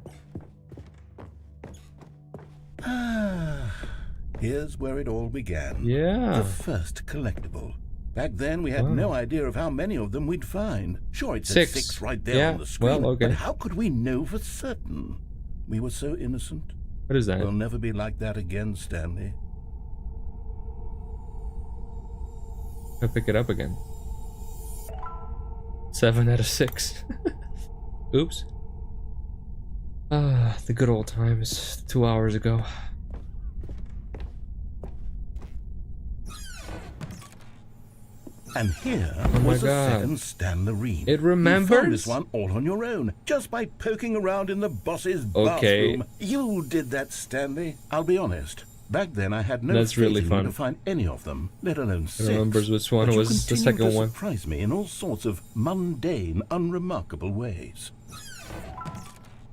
Here's where it all began. Yeah. The first collectible. Back then, we had Wow. no idea of how many of them we'd find. Sure, it said Six. six right there Yeah, on the screen. well, okay. But how could we know for certain? We were so innocent. What is that? We'll never be like that again, Stanley. I pick it up again. 7 out of 6. Oops. Ah, the good old times 2 hours ago. And here Oh my was the God. second Stanley. It You remembers? found this one all on your own, just by poking around in the boss's Okay. bathroom. You did that, Stanley. I'll be honest. Back then, I had no That's faith really in fun. you to find any of them, let alone six. remembers which one But you was the continued second to one. surprise me in all sorts of mundane, unremarkable ways.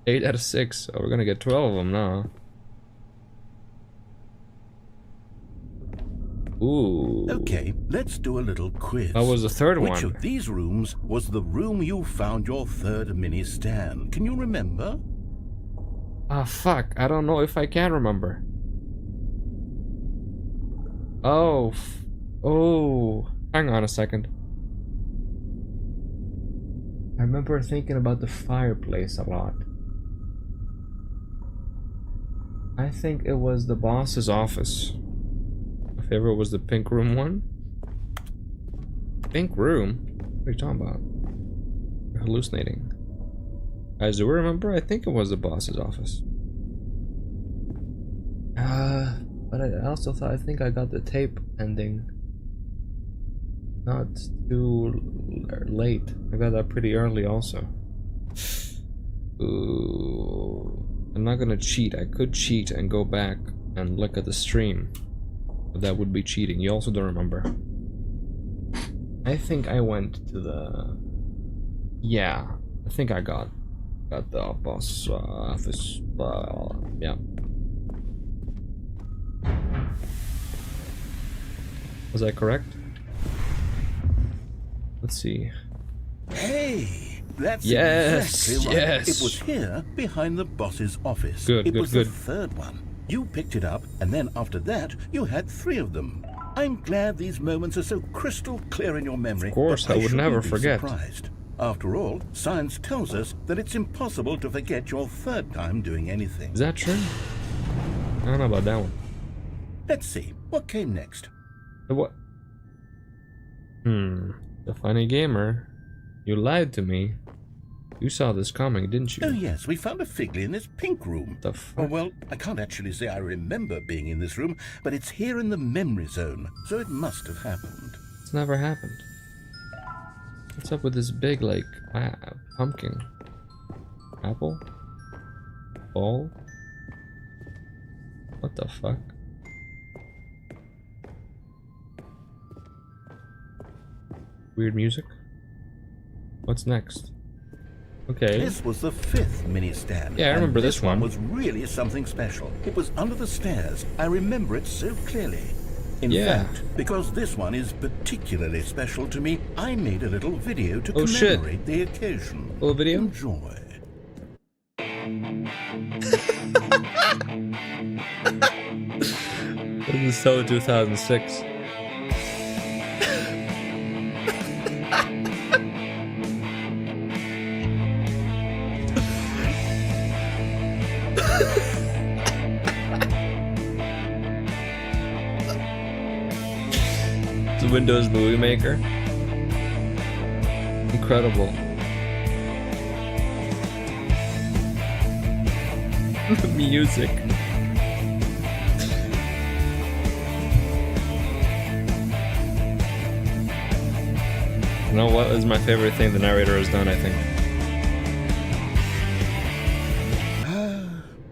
8 out of 6. Oh, we're gonna get 12 of them now. Ooh. Okay, let's do a little quiz. That was the third Which one. of these rooms was the room you found your third mini stand? Can you remember? Ah, fuck. I don't know if I can remember. Oh. Oh. Hang on a second. I remember thinking about the fireplace a lot. I think it was the boss's office. My favorite was the pink room one. Pink room? What are you talking about? You're hallucinating. Guys, do we remember? I think it was the boss's office. But I also thought, I think I got the tape ending not too late. I got that pretty early also. Ooh. I'm not gonna cheat. I could cheat and go back and look at the stream. But that would be cheating. You also don't remember. I think I went to the... Yeah. I think I got the boss office. Yeah. Was I correct? Let's see. Hey, that's Yes, exactly right. yes. It was here, behind the boss's office. Good, it good, was good. the third one. You picked it up, and then after that, you had 3 of them. I'm glad these moments are so crystal clear in your memory. Of course, but I would shouldn't never be forget. Surprised. After all, science tells us that it's impossible to forget your third time doing anything. Is that true? I don't know about that one. Let's see, what came next? The what? The funny gamer. You lied to me. You saw this coming, didn't you? Oh yes, we found a Figley in this pink room. The fuck? Oh, well, I can't actually say I remember being in this room, but it's here in the memory zone, so it must have happened. It's never happened. What's up with this big, like, pumpkin? Apple? Ball? What the fuck? Weird music? What's next? Okay. This was the 5th mini stand. Yeah, I remember and this one. was really something special. It was under the stairs. I remember it so clearly. In Yeah. fact, because this one is particularly special to me, I made a little video to Oh, shit. commemorate the occasion. Little video? Enjoy. This is so 2006. It's a Windows Movie Maker. Incredible. The music. You know what is my favorite thing the narrator has done, I think?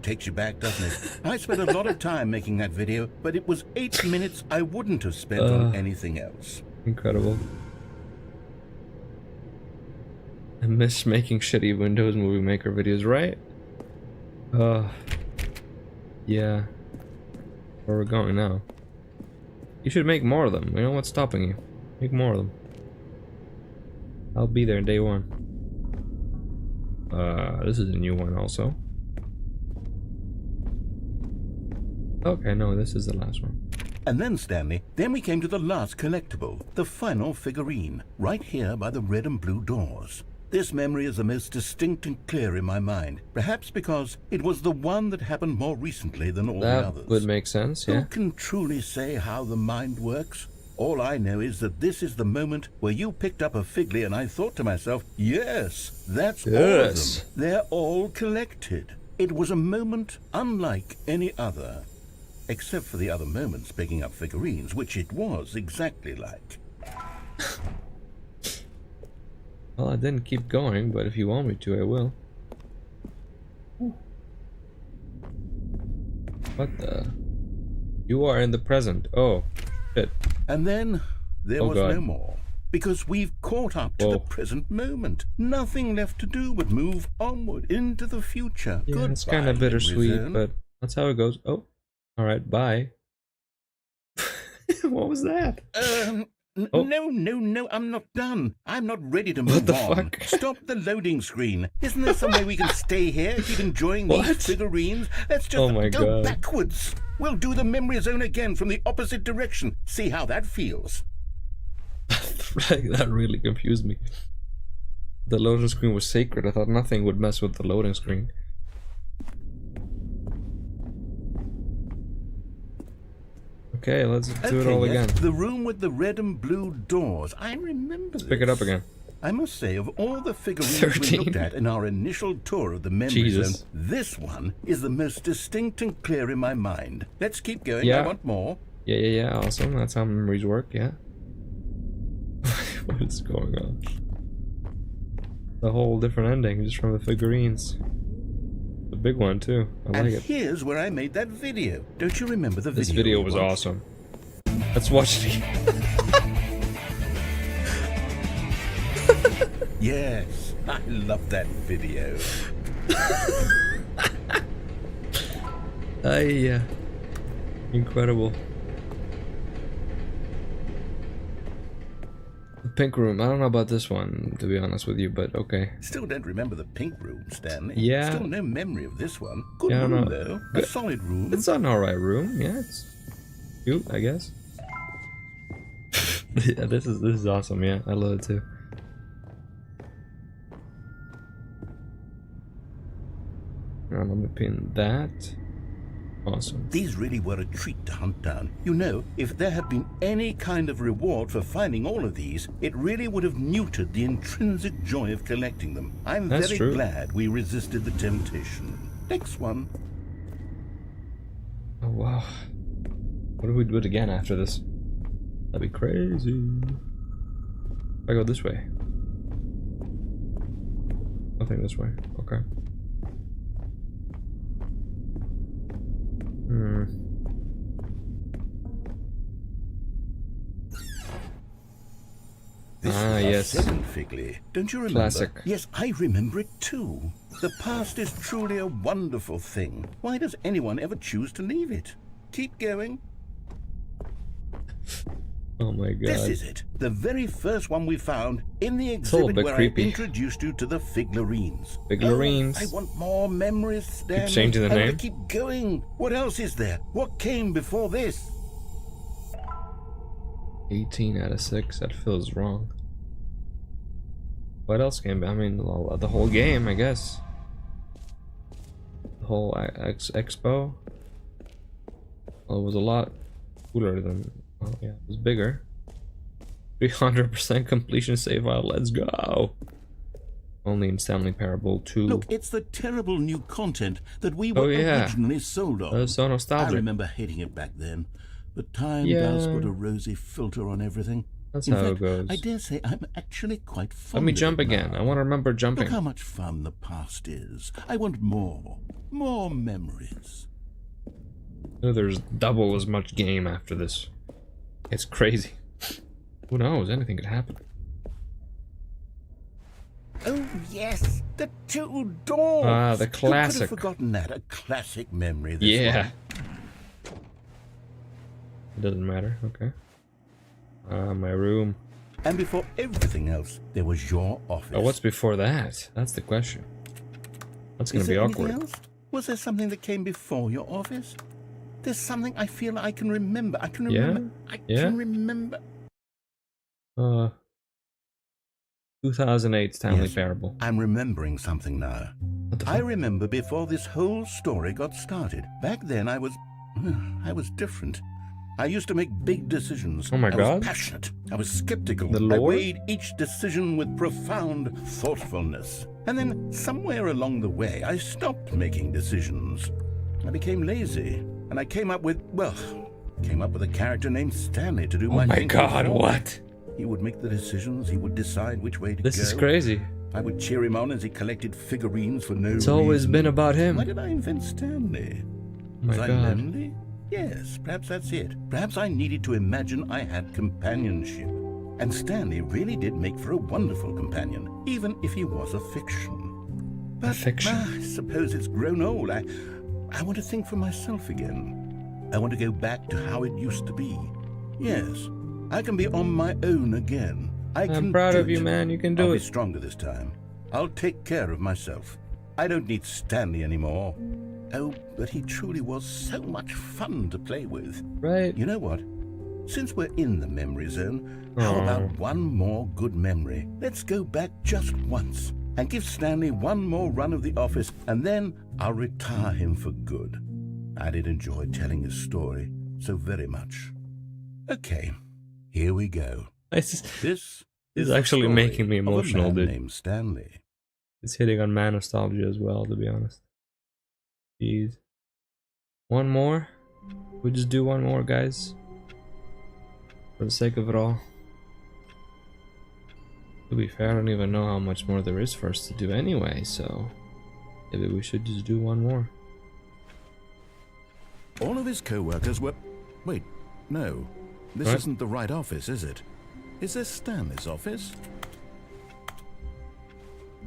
Takes you back, doesn't it? I spent a lot of time making that video, but it was 8 minutes I wouldn't have spent on anything else. Incredible. I miss making shitty Windows Movie Maker videos, right? Yeah. Where we're going now. You should make more of them. You know what's stopping you? Make more of them. I'll be there day one. This is a new one also. Okay, no, this is the last one. And then, Stanley, then we came to the last collectible, the final figurine, right here by the red and blue doors. This memory is the most distinct and clear in my mind, perhaps because it was the one that happened more recently than all the others. That would make sense, yeah. Who can truly say how the mind works? All I know is that this is the moment where you picked up a Figley and I thought to myself, yes, that's all of them. They're all collected. It was a moment unlike any other. Except for the other moments picking up figurines, which it was exactly like. Well, I didn't keep going, but if you want me to, I will. What the? You are in the present. Oh, shit. And then there was God. no more. Because we've caught up to the present moment. Nothing left to do but move onward into the future. Yeah, it's Goodbye, kind of bittersweet, memory zone. but that's how it goes. Oh, alright, bye. What was that? Oh. No, I'm not done. I'm not ready to move the on. fuck? Stop the loading screen. Isn't there some way we can stay here, keep enjoying What? these figurines? Let's just Oh my go God. backwards. We'll do the memory zone again from the opposite direction. See how that feels. That really confused me. The loading screen was sacred. I thought nothing would mess with the loading screen. Okay, let's do it all yes, again. The room with the red and blue doors. I remember Let's pick it up this. again. I must say, of all the figurines 13. we looked at in our initial tour of the memory Jesus. zone, this one is the most distinct and clear in my mind. Let's keep going. Yeah. I want more. Yeah, awesome. That's how memories work, yeah. What is going on? The whole different ending just from the figurines. The big one too. I And like it. here's where I made that video. Don't you remember the This video? video we was watched? awesome. Let's watch it again. Yes, I love that video. Yeah. Incredible. The pink room. I don't know about this one, to be honest with you, but okay. Still don't remember the pink room, Stanley. Yeah. Still no memory of this one. Good Yeah, I don't room, know. though. Good. A solid room. It's an alright room. Yeah, it's cute, I guess. Yeah, this is awesome. Yeah, I love it too. Alright, let me pin that. Awesome. These really were a treat to hunt down. You know, if there had been any kind of reward for finding all of these, it really would have neutered the intrinsic joy of collecting them. I'm That's very true. glad we resisted the temptation. Next one. Oh wow. What do we do it again after this? That'd be crazy. If I go this way. Nothing this way. Okay. This Ah, is our yes. second Figley. Don't you remember? Classic. Yes, I remember it too. The past is truly a wonderful thing. Why does anyone ever choose to leave it? Keep going. Oh my god. This is it. The very first one we found in the a exhibit little bit where creepy. I introduced you to the Figlarines. Figlarines. Oh, I want more memories, Stanley. changing the I want name. to keep going. What else is there? What came before this? 18 out of 6. That feels wrong. What else came? I mean, the whole game, I guess. The whole expo. Well, it was a lot cooler than. Oh yeah, it was bigger. 300% completion save file. Let's go. Only in Stanley Parable 2. Look, it's the terrible new content that we were yeah. originally sold on. That was so I nostalgic. remember hating it back then, but time Yeah. does put a rosy filter on everything. That's In how fact, it goes. I dare say I'm actually quite fond Let me of jump it again. now. I want to remember jumping. Look how much fun the past is. I want more memories. You know, there's double as much game after this. It's crazy. Who knows? Anything could happen. Oh yes, the two doors. Ah, the Who could classic. have forgotten that? A classic memory. This Yeah. one. It doesn't matter. Okay. My room. And before everything else, there was your office. Oh, what's before that? That's the question. That's gonna Is be there anything awkward. else? Was there something that came before your office? There's something I feel I can remember. I can Yeah? remember. I Yeah? can remember. 2008 Stanley Yes. Parable. I'm remembering something now. What the I fuck? remember before this whole story got started. Back then I was different. I used to make big decisions. Oh my I God. was passionate. I was skeptical. The I lore? weighed each decision with profound thoughtfulness. And then somewhere along the way, I stopped making decisions. I became lazy, and I came up with a character named Stanley to do Oh my my thinking god, for me. what? He would make the decisions. He would decide which way to This go. is crazy. I would cheer him on as he collected figurines for no reason. It's always been about him. Why did I invent Stanley? Oh my Was I god. lonely? Yes, perhaps that's it. Perhaps I needed to imagine I had companionship. And Stanley really did make for a wonderful companion, even if he was a fiction. But fiction. I suppose it's grown old. I want to think for myself again. I want to go back to how it used to be. Yes, I can be on my own again. I can I'm proud do of you, it. man. You can I'll do be it. stronger this time. I'll take care of myself. I don't need Stanley anymore. Oh, but he truly was so much fun to play with. Right? You know what? Since we're in the memory zone, how Aw. about one more good memory? Let's go back just once and give Stanley one more run of the office, and then I'll retire him for good. I did enjoy telling his story so very much. Okay, here we go. This This is the actually story making me of a emotional, man dude. named Stanley. It's hitting on man nostalgia as well, to be honest. Jeez. One more? We just do one more, guys. For the sake of it all. To be fair, I don't even know how much more there is for us to do anyway, so maybe we should just do one more. All of his co-workers were... Wait, no. This What? isn't the right office, is it? Is this Stanley's office?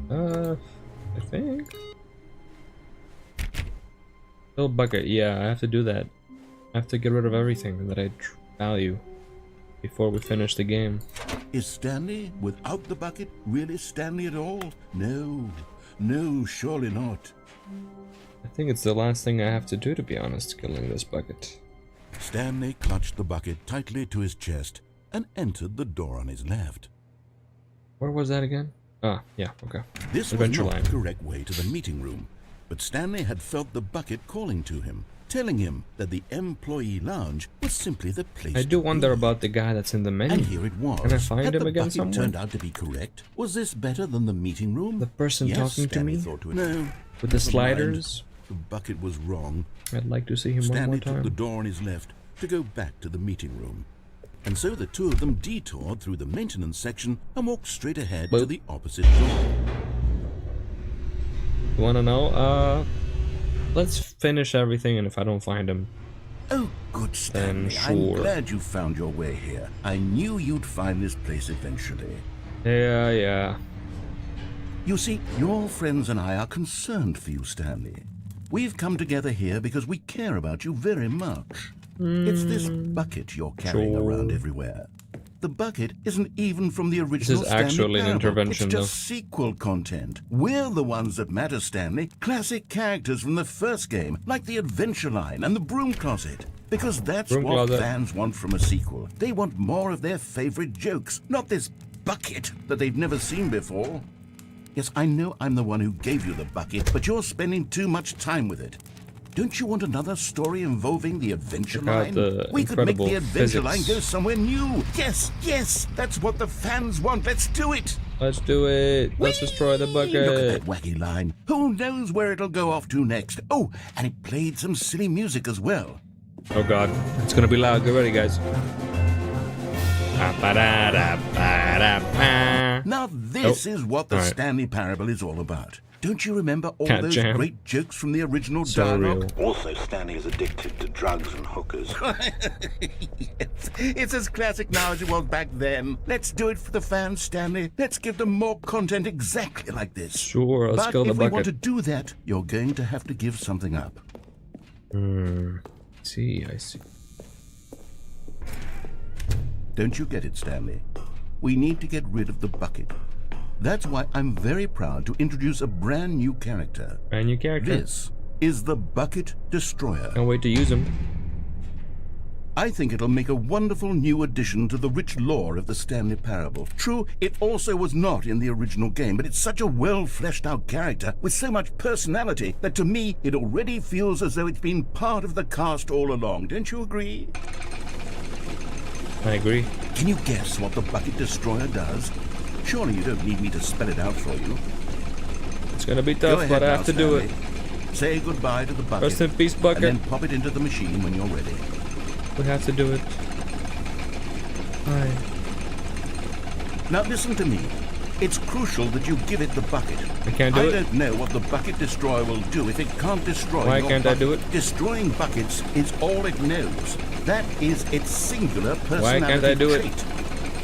I think. Fill bucket, yeah, I have to do that. I have to get rid of everything that I value before we finish the game. Is Stanley, without the bucket, really Stanley at all? No, no, surely not. I think it's the last thing I have to do, to be honest, killing this bucket. Stanley clutched the bucket tightly to his chest and entered the door on his left. Where was that again? Ah, yeah, okay. This was Adventure not line. the correct way to the meeting room, but Stanley had felt the bucket calling to him, telling him that the employee lounge was simply the place I do to wonder be. about the guy that's in the menu. And here it was. Can I find Had him the again bucket somewhere? turned out to be correct? Was this better than the meeting room? The person Yes, talking to Stanley me? thought to it. No. With the never mind. sliders? The bucket was wrong. I'd like to see him one Stanley more took time. the door on his left to go back to the meeting room. And so the two of them detoured through the maintenance section and walked straight ahead to Boop. the opposite door. You wanna know? Let's finish everything, and if I don't find him, Oh, good Stanley. Sure. I'm glad you found your way here. I knew you'd find this place eventually. yeah. You see, your friends and I are concerned for you, Stanley. We've come together here because we care about you very much. It's this bucket you're carrying Sure. around everywhere. The bucket isn't even from the original is Stanley actually an Parable. intervention, It's just sequel content. We're the ones that matter, Stanley. Classic characters from the first game, like the Adventure Line and the Broom Closet. Because that's Broom what Closet. fans want from a sequel. They want more of their favorite jokes, not this bucket that they've never seen before. Yes, I know I'm the one who gave you the bucket, but you're spending too much time with it. Don't you want another story involving the Adventure Check out Line? the We could make incredible the Adventure Line physics. go somewhere new. Yes, that's what the fans want. Let's do it. Let's do it. Let's destroy the Look at bucket. that wacky line. Who knows where it'll go off to next? Oh, and it played some silly music as well. Oh god, it's gonna be loud. Get ready, guys. Now this Oh, is what the all right. Stanley Parable is all about. Don't you remember all Cat those jam. great jokes from the original So dialogue? real. Also, Stanley is addicted to drugs and hookers. Yes, it's as classic now as it was back then. Let's do it for the fans, Stanley. Let's give them more content exactly like this. Sure, let's But kill the if we want to bucket. do that, you're going to have to give something up. I see. Don't you get it, Stanley? We need to get rid of the bucket. That's why I'm very proud to introduce a brand new character. Brand new character. This is the Bucket Destroyer. Can't wait to use him. I think it'll make a wonderful new addition to the rich lore of the Stanley Parable. True, it also was not in the original game, but it's such a well-fleshed-out character with so much personality that to me it already feels as though it's been part of the cast all along. Don't you agree? I agree. Can you guess what the Bucket Destroyer does? Surely you don't need me to spell it out for you. It's gonna be Go tough, ahead but I now, have to do it. Stanley. Say goodbye to the bucket. Rest in peace, bucket. And then pop it into the machine when you're ready. We have to do it. Alright. Now listen to me. It's crucial that you give it the bucket. I can't do I it. don't know what the Bucket Destroyer will do if it can't destroy Why your can't I bucket. do it? Destroying buckets is all it knows. That is its singular personality Why can't I do it? trait.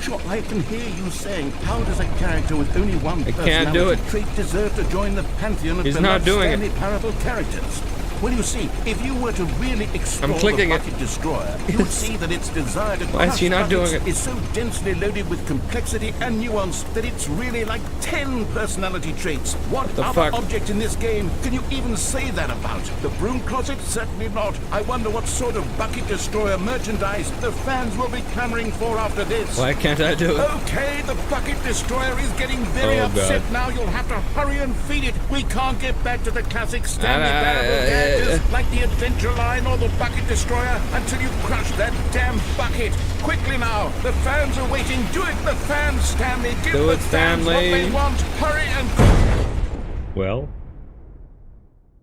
Sure, I can hear you saying, how does a character with only one I personality can't do it. trait deserve to join the pantheon of He's beloved not doing it. Stanley Parable characters? Well, you see, if you were to really explore clicking the it. Bucket Destroyer, you'd see that its desire to Why is crush he not buckets doing it? is so densely loaded with complexity and nuance that it's really like 10 personality traits. What the other fuck? object in this game can you even say that about? The Broom Closet? Certainly not. I wonder what sort of Bucket Destroyer merchandise the fans will be clamoring for after this. Why can't I do it? Okay, the Bucket Destroyer is getting very Oh, upset God. now. You'll have to hurry and feed it. We can't get back to the classic Stanley Parable characters like the Adventure Line or the Bucket Destroyer until you crush that damn bucket. Quickly now, the fans are waiting. Do it, the fans, Stanley. Give Do the it, fans what Stanley. they want. Hurry and... Well,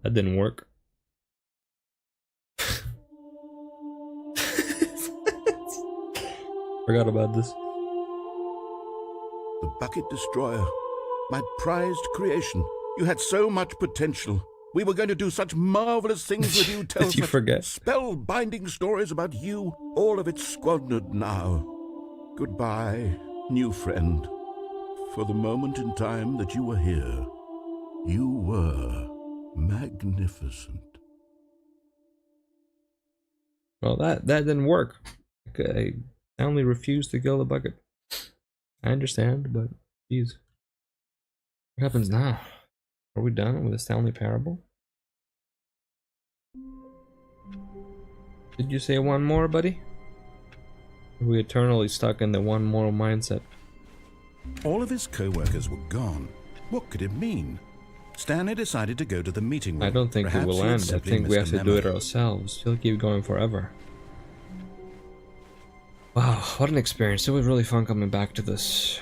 that didn't work. Forgot about this. The Bucket Destroyer, my prized creation. You had so much potential. We were going to do such marvelous things with you. Tell Did you such forget? spellbinding stories about you. All of it squandered now. Goodbye, new friend. For the moment in time that you were here, you were magnificent. Well, that didn't work. I only refused to kill the bucket. I understand, but jeez. What happens now? Are we done with the Stanley Parable? Did you say one more, buddy? We eternally stuck in the one moral mindset. All of his co-workers were gone. What could it mean? Stanley decided to go to the meeting room. I don't think it Perhaps will he had end. I simply think we missed have a to do it memo. ourselves. It'll keep going forever. Wow, what an experience. It was really fun coming back to this.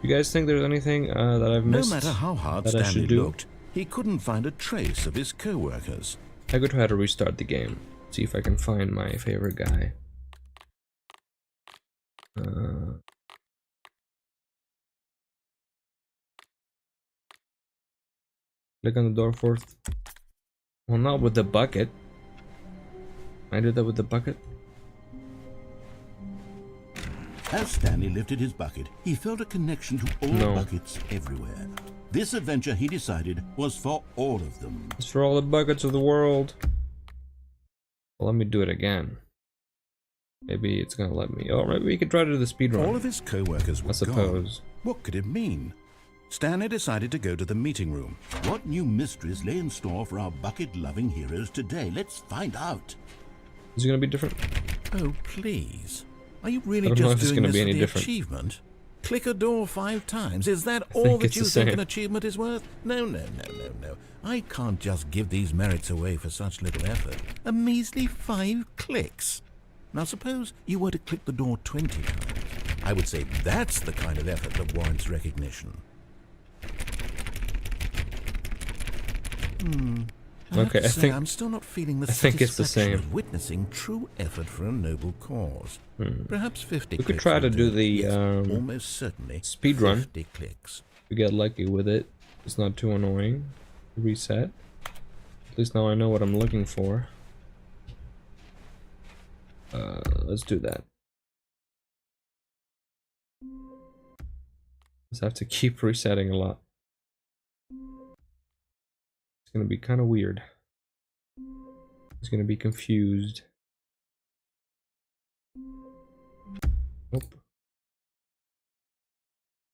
You guys think there's anything that I've No missed matter how hard that I Stanley should do? looked, he couldn't find a trace of his co-workers. I could try to restart the game. See if I can find my favorite guy. Click on the door first. Well, not with the bucket. I did that with the bucket. As Stanley lifted his bucket, he felt a connection to all No. buckets everywhere. This adventure, he decided, was for all of them. It's for all the buckets of the world. Well, let me do it again. Maybe it's gonna let me. Oh, maybe we could try to do the speed run. All of his co-workers were I suppose. gone. What could it mean? Stanley decided to go to the meeting room. What new mysteries lay in store for our bucket-loving heroes today? Let's find out. Is it gonna be different? Oh, please. Are you I really don't know if just it's doing gonna this be for any the different. achievement? Click a door 5 times. Is that think all that it's you the think same. an achievement is worth? No. I can't just give these merits away for such little effort. A measly 5 clicks. Now suppose you were to click the door 20 times. I would say that's the kind of effort that warrants recognition. Okay, I think I'm still not feeling the I think it's the satisfaction same. of witnessing true effort for a noble cause. Perhaps 50 We could clicks try will to do the, Yes, um, almost certainly speed run. 50 clicks. we get lucky with it. It's not too annoying. Reset. At least now I know what I'm looking for. Let's do that. Just have to keep resetting a lot. It's gonna be kind of weird. He's gonna be confused. Nope.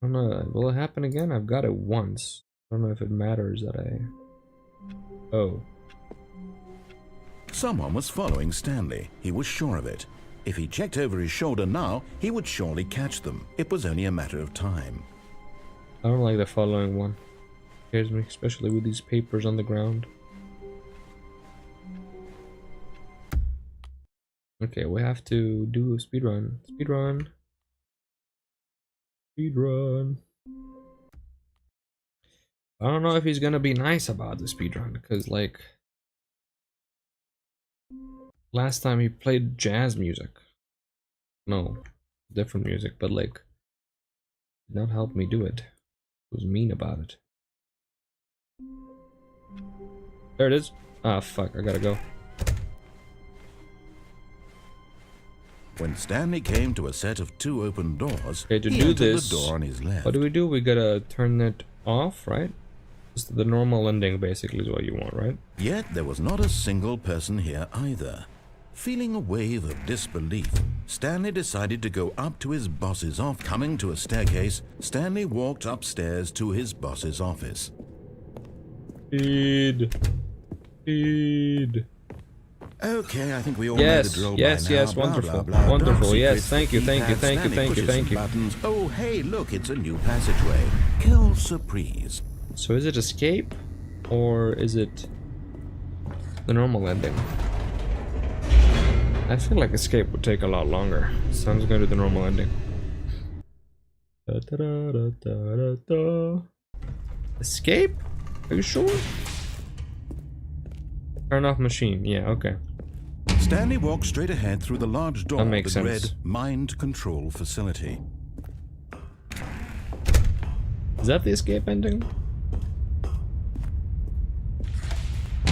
I don't know. Will it happen again? I've got it once. I don't know if it matters that I. Oh. Someone was following Stanley. He was sure of it. If he checked over his shoulder now, he would surely catch them. It was only a matter of time. I don't like the following one. Scares me, especially with these papers on the ground. Okay, we have to do a speed run. Speed run. Speed run. I don't know if he's gonna be nice about the speed run, because like last time he played jazz music. No, different music, but like did not help me do it. He was mean about it. There it is. Ah, fuck, I gotta go. When Stanley came to a set of 2 open doors, Okay, to he do entered this, the door on his left. what do we do? We gotta turn it off, right? Just the normal ending basically is what you want, right? Yet there was not a single person here either. Feeling a wave of disbelief, Stanley decided to go up to his boss's office. Coming to a staircase, Stanley walked upstairs to his boss's office. Speed. Speed. Okay, I think we all know the Yes, drill yes, by now. yes, Blah, wonderful, blah, blah, blah. wonderful, yes, Secrets, thank you, the thank you, keypad, thank you, Stanley thank you, pushes thank some you. buttons. Oh, hey, look, it's a new passageway. Quelle surprise. So is it escape? Or is it the normal ending? I feel like escape would take a lot longer. So I'm just gonna do the normal ending. Da, da, da, da, da, da. Escape? Are you sure? Turn off machine. Yeah, okay. Stanley walked straight ahead through the large door That makes that sense. read Mind Control Facility. Is that the escape ending?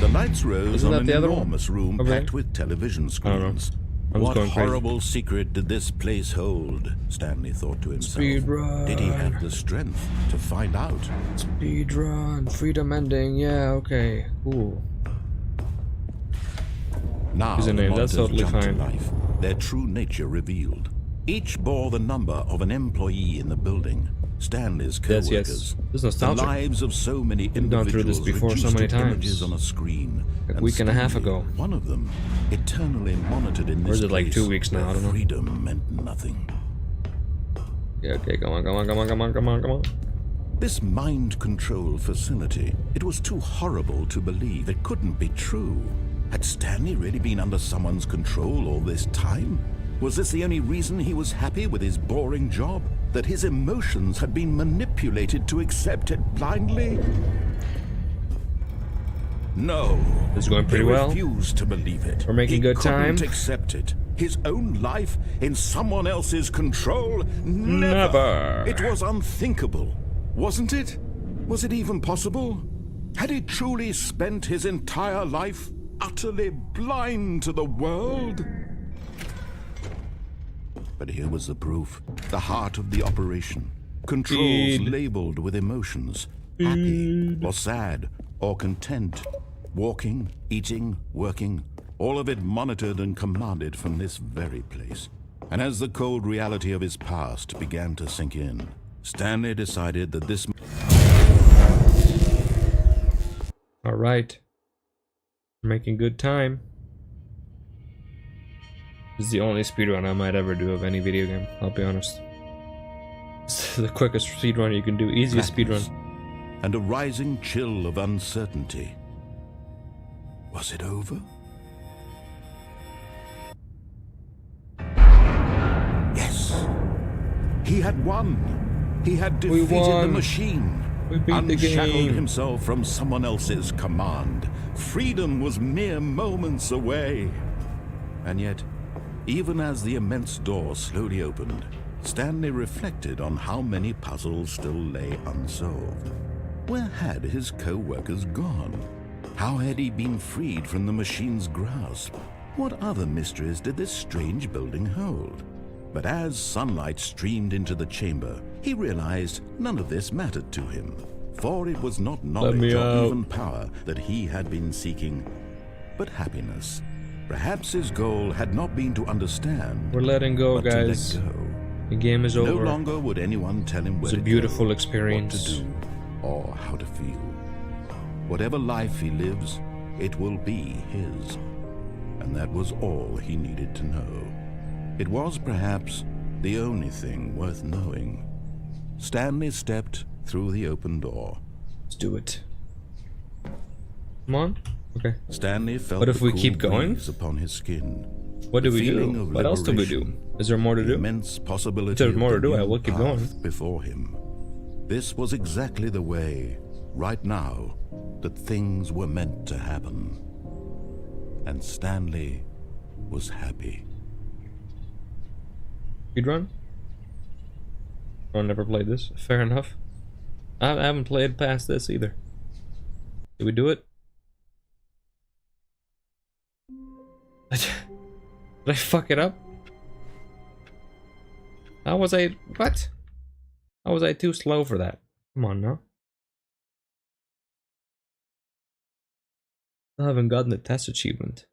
The lights rose Isn't on that an the other one? enormous room Okay. packed with television know. screens. I'm just What going crazy. horrible secret did this place hold? Stanley thought to himself. Speed run. Did he have the strength to find out? Speed run. Freedom ending. Yeah, okay. Cool. Now Username, the that's monitors totally jumped to fine. life, their true nature revealed. Each bore the number of an employee in the building. Stanley's Yes, co-workers, yes. This is the nostalgic. lives of so many We've gone through this individuals before so reduced many to times. images on a screen. Like a week and a half Stanley, ago. one of them, eternally monitored in Or this is it like place 2 weeks now? I where don't know. freedom meant nothing. Yeah, okay, come on, come on, come on, come on, come on, come on. This mind control facility, it was too horrible to believe. It couldn't be true. Had Stanley really been under someone's control all this time? Was this the only reason he was happy with his boring job? That his emotions had been manipulated to accept it blindly? No. This is going pretty he well. refused to believe it. We're making good time. He couldn't accept it. His own life in someone else's control? Never. It was unthinkable, wasn't it? Was it even possible? Had he truly spent his entire life utterly blind to the world? But here was the proof, the heart of the operation. Controls labeled with emotions, happy or sad or content. Walking, eating, working, all of it monitored and commanded from this very place. And as the cold reality of his past began to sink in, Stanley decided that this... All right. We're making good time. This is the only speedrun I might ever do of any video game, I'll be honest. This is the quickest speedrun you can do, easiest speedrun. And a rising chill of uncertainty. Was it over? Yes. He had won. He had defeated the machine. We beat the Unshackled game. himself from someone else's command. Freedom was mere moments away. And yet, even as the immense door slowly opened, Stanley reflected on how many puzzles still lay unsolved. Where had his co-workers gone? How had he been freed from the machine's grasp? What other mysteries did this strange building hold? But as sunlight streamed into the chamber, he realized none of this mattered to him. For it was not knowledge or even power that he had been seeking, but happiness. Perhaps his goal had not been to understand. We're letting go, but guys. to let go. The game is over. No longer would anyone tell him where It's a to beautiful go, experience. what to do, or how to feel. Whatever life he lives, it will be his. And that was all he needed to know. It was perhaps the only thing worth knowing. Stanley stepped through the open door. Let's do it. Come on. Okay. Stanley felt What if the we cool keep going? breeze upon his skin. What do The we do? feeling of What else do we do? liberation. Is there more to The do? immense possibility If there's of more the to do, I new will keep path going. before him. This was exactly the way, right now, that things were meant to happen. And Stanley was happy. Speedrun? I've never played this. Fair enough. I haven't played past this either. Did we do it? Did I fuck it up? How was I... What? How was I too slow for that? Come on now. I haven't gotten the test achievement.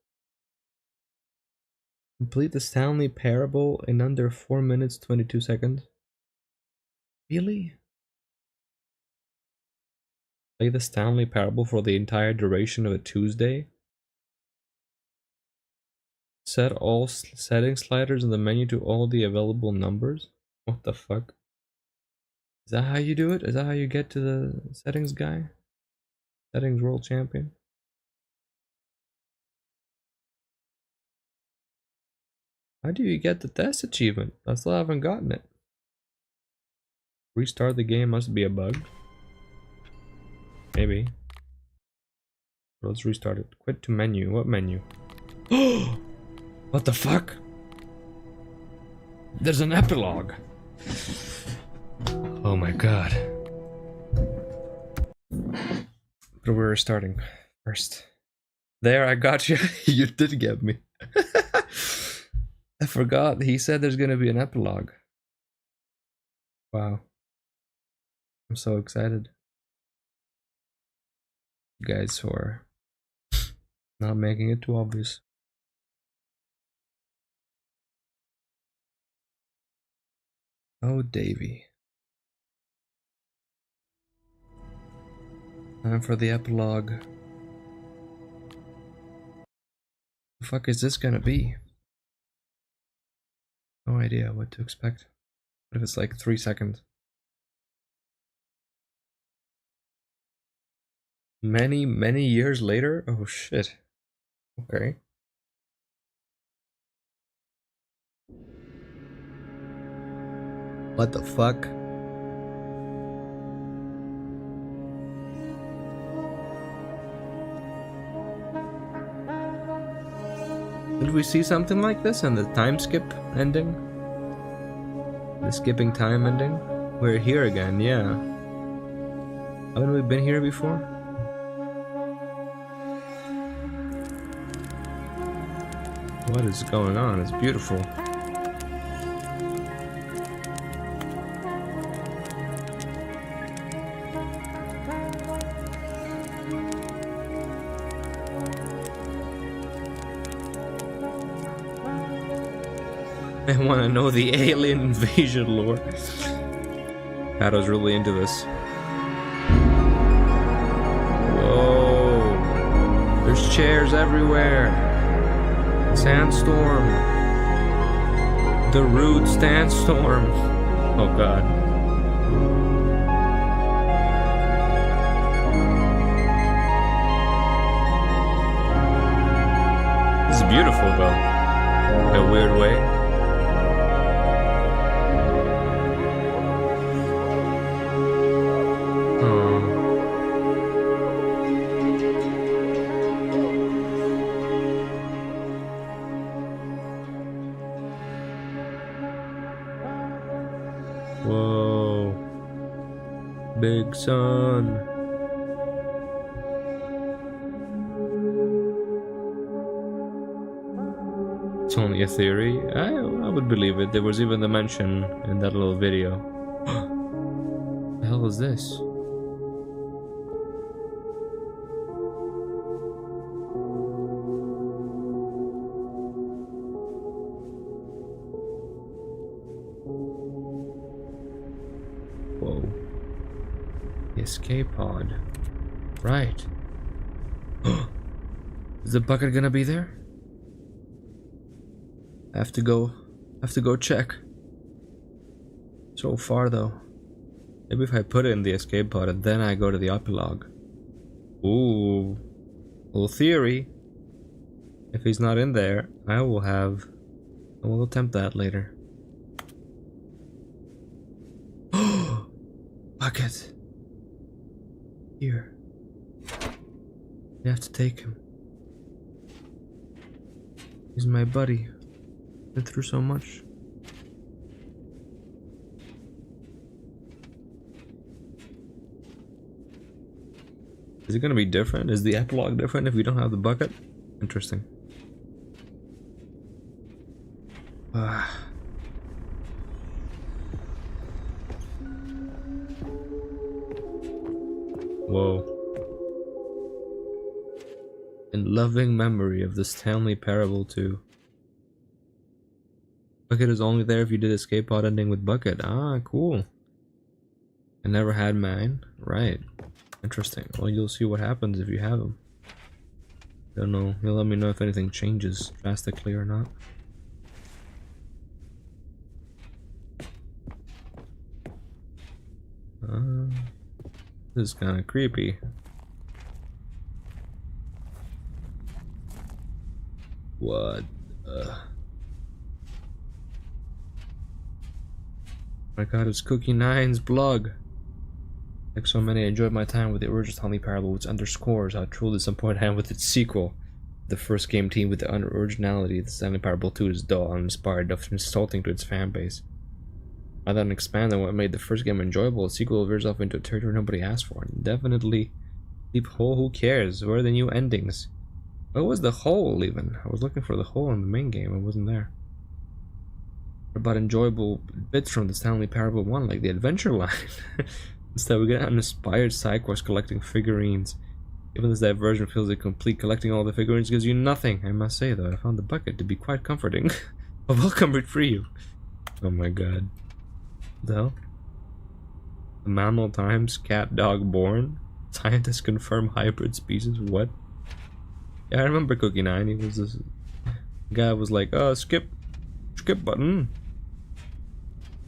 Complete the Stanley Parable in under 4 minutes 22 seconds. Really? Play the Stanley Parable for the entire duration of a Tuesday? Set all setting sliders in the menu to all the available numbers? What the fuck? Is that how you do it? Is that how you get to the settings guy? Settings world champion? How do you get the test achievement? I still haven't gotten it. Restart the game must be a bug. Maybe. Let's restart it. Quit to menu. What menu? What the fuck? There's an epilogue. Oh my god. But we're starting first. There, I got you. You did get me. I forgot. He said there's gonna be an epilogue. Wow. I'm so excited. You guys for not making it too obvious. Oh, Davy. Time for the epilogue. The fuck is this gonna be? No idea what to expect. What if it's like 3 seconds? Many years later? Oh shit. Okay. What the fuck? Did we see something like this in the time skip ending? The skipping time ending? We're here again, yeah. Haven't we been here before? What is going on? It's beautiful. I want to know the alien invasion lore. Kato's really into this. Whoa. There's chairs everywhere. Sandstorm. The rude sandstorm. Oh god. This is beautiful though. In a weird way. Whoa. Big sun. It's only a theory. I would believe it. There was even the mention in that little video. What the hell is this? Whoa. The escape pod. Right. Is the bucket gonna be there? I have to go check. So far though. Maybe if I put it in the escape pod and then I go to the epilogue. Ooh. Little theory. If he's not in there, I will attempt that later. Bucket. Here. You have to take him. He's my buddy. Been through so much. Is it gonna be different? Is the epilogue different if we don't have the bucket? Interesting. Whoa. In loving memory of the Stanley Parable 2. Bucket is only there if you did escape pod ending with bucket. Ah, cool. I never had mine. Right. Interesting. Well, you'll see what happens if you have them. Don't know. You'll let me know if anything changes drastically or not. This is kind of creepy. What? My god, it's Cookie Nine's blog. Like so many, I enjoyed my time with the original Stanley Parable, which underscores how truly disappointed I am with its sequel. The first game team with the originality, the Stanley Parable 2 is dull, uninspired, often insulting to its fan base. Rather than expand on what made the first game enjoyable, the sequel veers off into a territory nobody asked for. Definitely deep hole, who cares? Where are the new endings? What was the hole even? I was looking for the hole in the main game, it wasn't there. What about enjoyable bits from the Stanley Parable 1, like the adventure line? Instead, we get an inspired side quest collecting figurines. Even this diversion feels incomplete. Collecting all the figurines gives you nothing. I must say, though, I found the bucket to be quite comforting. A welcome reprieve. Oh my god. What the hell? The Mammal Times Cat Dog Born? Scientists confirm hybrid species. What? Yeah, I remember Cookie 9. He was this guy was like, skip button.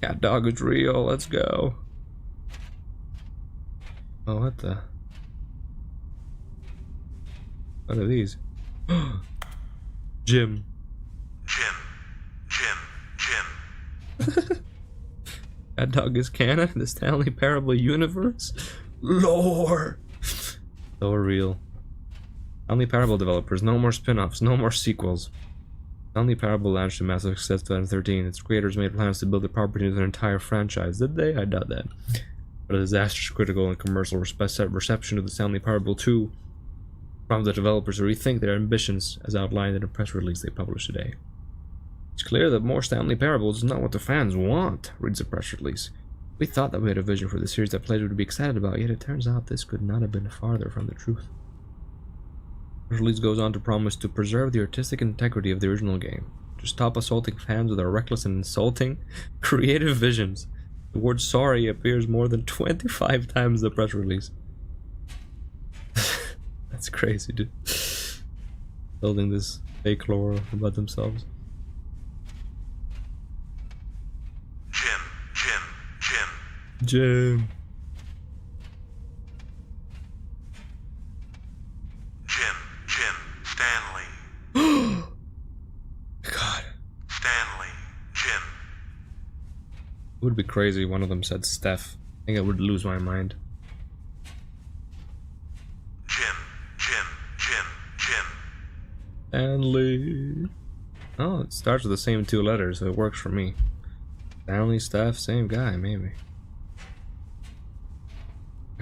Cat dog is real. Let's go. Oh, what the? What are these? Jim. Cat dog is canon. The Stanley Parable universe. Lore. So real. Stanley Parable developers, no more spin-offs, no more sequels. Stanley Parable launched a massive success in 2013. Its creators made plans to build the property into an entire franchise. Did they? I doubt that. But a disastrous critical and commercial reception of the Stanley Parable 2 prompted the developers to rethink their ambitions as outlined in a press release they published today. It's clear that more Stanley Parables is not what the fans want, reads the press release. We thought that we had a vision for the series that players would be excited about, yet it turns out this could not have been farther from the truth. The release goes on to promise to preserve the artistic integrity of the original game, to stop assaulting fans with our reckless and insulting creative visions. The word sorry appears more than 25 times in the press release. That's crazy, dude. Building this fake lore about themselves. Jim. Stanley. God. Stanley. Jim. It would be crazy if one of them said Steph. I think I would lose my mind. Jim. Stanley. Oh, it starts with the same two letters, so it works for me. Stanley, Steph, same guy, maybe.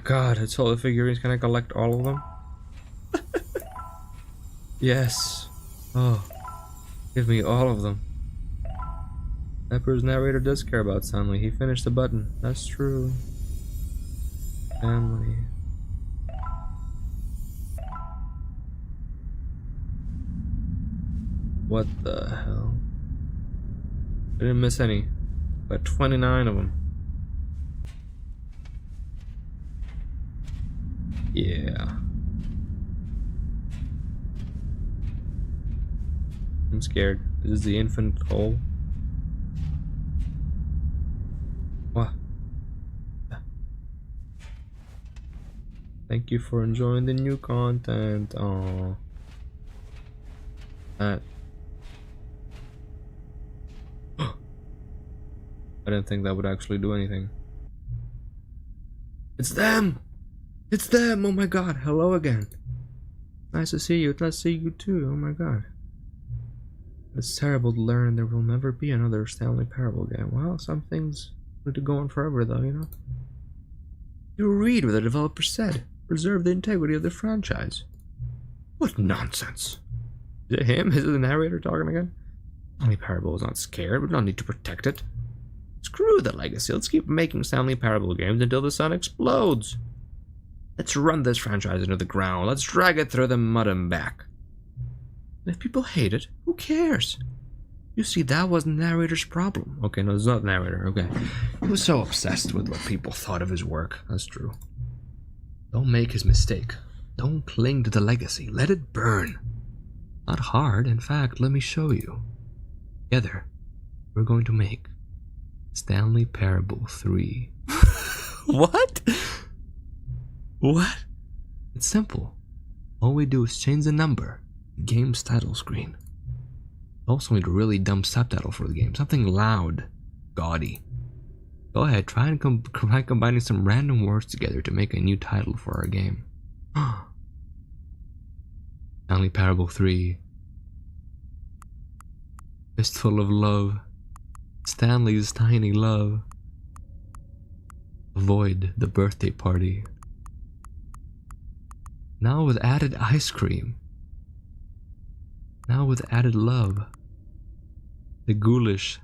God, it's all the figurines. Can I collect all of them? Yes. Oh, give me all of them. Pepper's narrator does care about Stanley. He finished the button. That's true. Stanley. What the hell? I didn't miss any. Got 29 of them. Yeah. I'm scared. This is the infinite hole. What? Thank you for enjoying the new content. Aww. That. I didn't think that would actually do anything. It's them! It's them! Oh my god, hello again. Nice to see you. Nice to see you too. Oh my god. It's terrible to learn there will never be another Stanley Parable game. Well, some things need to go on forever though, you know? You read what the developer said. Preserve the integrity of the franchise. What nonsense. Is it him? Is it the narrator talking again? Stanley Parable is not scared. We don't need to protect it. Screw the legacy. Let's keep making Stanley Parable games until the sun explodes. Let's run this franchise into the ground. Let's drag it through the mud and back. And if people hate it, who cares? You see, that was the narrator's problem. Okay, no, it's not the narrator. Okay. He was so obsessed with what people thought of his work. That's true. Don't make his mistake. Don't cling to the legacy. Let it burn. Not hard. In fact, let me show you. Together, we're going to make Stanley Parable 3. What? What? It's simple. All we do is change the number, the game's title screen. Also need a really dumb subtitle for the game, something loud, gaudy. Go ahead, try combining some random words together to make a new title for our game. Stanley Parable 3. Fistful of Love. Stanley's Tiny Love. Avoid the Birthday Party. Now with added ice cream. Now with added love. The Ghoulish